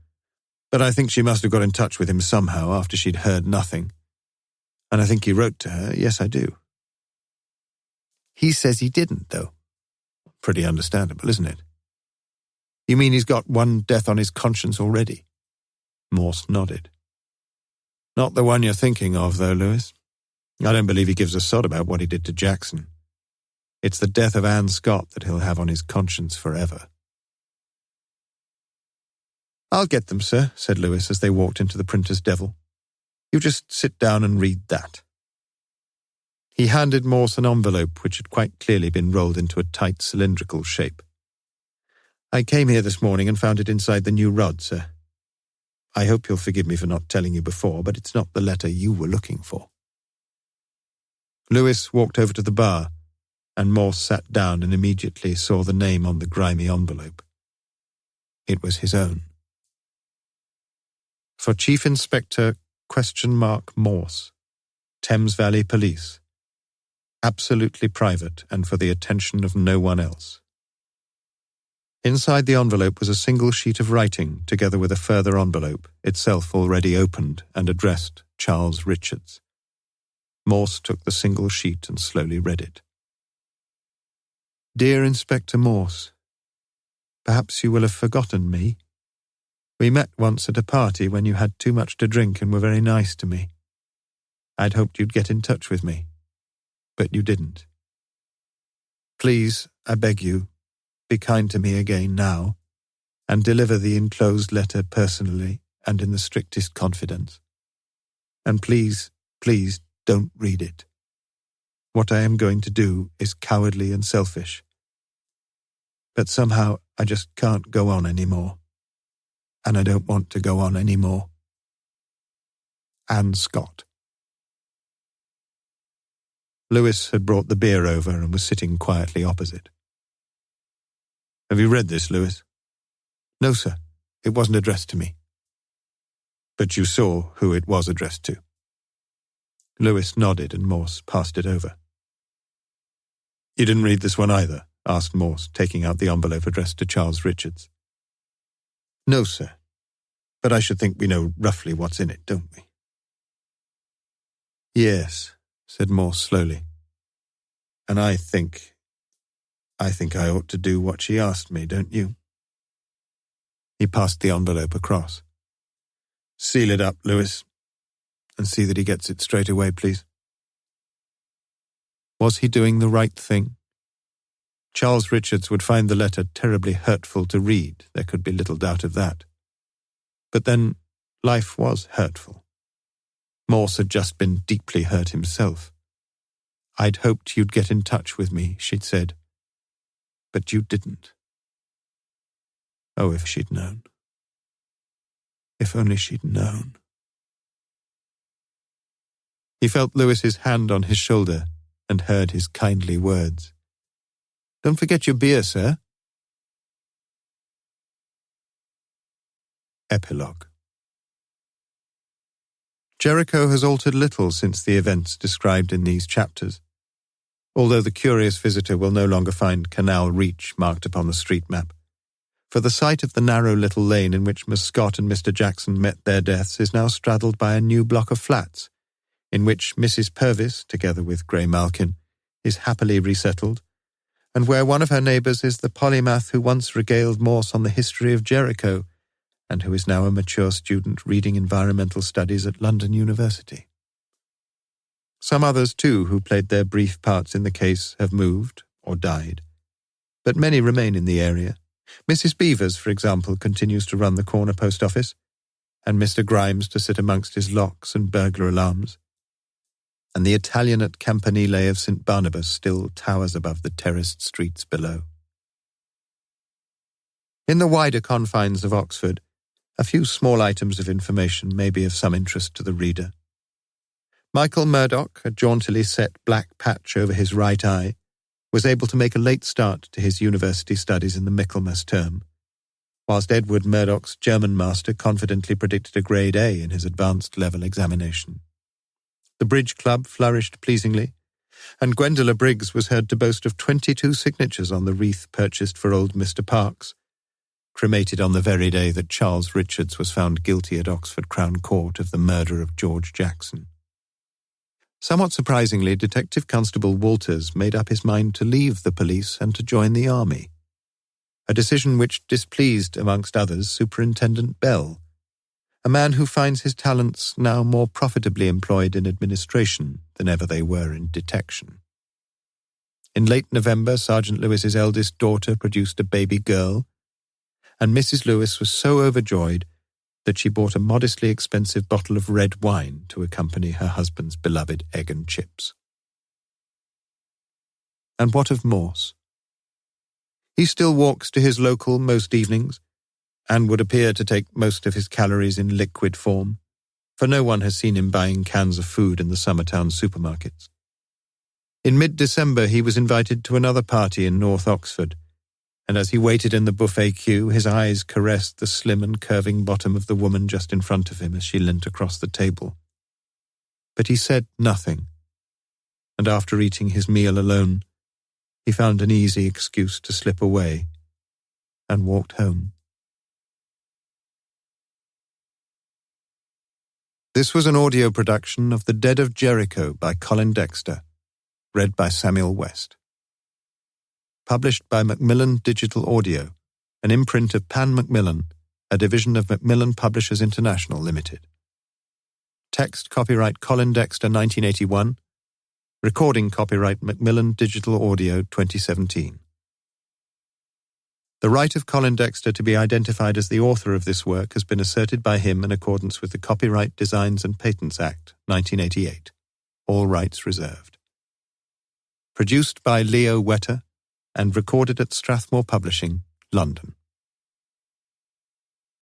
But I think she must have got in touch with him somehow after she'd heard nothing. And I think he wrote to her, yes, I do. He says he didn't, though. Pretty understandable, isn't it? You mean he's got one death on his conscience already? Morse nodded. Not the one you're thinking of, though, Lewis. I don't believe he gives a sod about what he did to Jackson. It's the death of Anne Scott that he'll have on his conscience forever. I'll get them, sir, said Lewis as they walked into the printer's devil. You just sit down and read that. He handed Morse an envelope which had quite clearly been rolled into a tight cylindrical shape. I came here this morning and found it inside the new rod, sir. I hope you'll forgive me for not telling you before, but it's not the letter you were looking for. Lewis walked over to the bar, and Morse sat down and immediately saw the name on the grimy envelope. It was his own. For Chief Inspector Morse, Thames Valley Police. Absolutely private and for the attention of no one else. Inside the envelope was a single sheet of writing, together with a further envelope, itself already opened and addressed Charles Richards. Morse took the single sheet and slowly read it. Dear Inspector Morse, perhaps you will have forgotten me. We met once at a party when you had too much to drink and were very nice to me. I'd hoped you'd get in touch with me, but you didn't. Please, I beg you, be kind to me again now, and deliver the enclosed letter personally and in the strictest confidence. And please, please don't read it. What I am going to do is cowardly and selfish. But somehow I just can't go on anymore. And I don't want to go on anymore. Anne Scott. Lewis had brought the beer over and was sitting quietly opposite. Have you read this, Lewis? No, sir. It wasn't addressed to me. But you saw who it was addressed to. Lewis nodded and Morse passed it over. You didn't read this one either? Asked Morse, taking out the envelope addressed to Charles Richards. No, sir. But I should think we know roughly what's in it, don't we? Yes, said Morse slowly. And I think I ought to do what she asked me, don't you? He passed the envelope across. Seal it up, Lewis, and see that he gets it straight away, please. Was he doing the right thing? Charles Richards would find the letter terribly hurtful to read, there could be little doubt of that. But then, life was hurtful. Morse had just been deeply hurt himself. I'd hoped you'd get in touch with me, she'd said. But you didn't. Oh, if she'd known. If only she'd known. He felt Lewis's hand on his shoulder and heard his kindly words. Don't forget your beer, sir. Epilogue. Jericho has altered little since the events described in these chapters, although the curious visitor will no longer find Canal Reach marked upon the street map, for the site of the narrow little lane in which Miss Scott and Mr. Jackson met their deaths is now straddled by a new block of flats, in which Mrs. Purvis, together with Grey Malkin, is happily resettled, and where one of her neighbours is the polymath who once regaled Morse on the history of Jericho, and who is now a mature student reading environmental studies at London University. Some others, too, who played their brief parts in the case have moved or died, but many remain in the area. Mrs. Beavers, for example, continues to run the corner post office, and Mr. Grimes to sit amongst his locks and burglar alarms. And the Italianate campanile of St. Barnabas still towers above the terraced streets below. In the wider confines of Oxford, a few small items of information may be of some interest to the reader. Michael Murdoch, a jauntily set black patch over his right eye, was able to make a late start to his university studies in the Michaelmas term, whilst Edward Murdoch's German master confidently predicted a grade A in his advanced level examination. The bridge club flourished pleasingly, and Gwendola Briggs was heard to boast of 22 signatures on the wreath purchased for old Mr. Parkes, cremated on the very day that Charles Richards was found guilty at Oxford Crown Court of the murder of George Jackson. Somewhat surprisingly, Detective Constable Walters made up his mind to leave the police and to join the army, a decision which displeased, amongst others, Superintendent Bell, a man who finds his talents now more profitably employed in administration than ever they were in detection. In late November, Sergeant Lewis's eldest daughter produced a baby girl, and Mrs. Lewis was so overjoyed that she bought a modestly expensive bottle of red wine to accompany her husband's beloved egg and chips. And what of Morse? He still walks to his local most evenings, and would appear to take most of his calories in liquid form, for no one has seen him buying cans of food in the Summertown supermarkets. In mid-December he was invited to another party in North Oxford, and as he waited in the buffet queue, his eyes caressed the slim and curving bottom of the woman just in front of him as she leant across the table. But he said nothing, and after eating his meal alone, he found an easy excuse to slip away and walked home. This was an audio production of The Dead of Jericho by Colin Dexter, read by Samuel West. Published by Macmillan Digital Audio, an imprint of Pan Macmillan, a division of Macmillan Publishers International Limited. Text copyright Colin Dexter 1981. Recording copyright Macmillan Digital Audio 2017. The right of Colin Dexter to be identified as the author of this work has been asserted by him in accordance with the Copyright Designs and Patents Act, 1988. All rights reserved. Produced by Leo Wetter and recorded at Strathmore Publishing, London.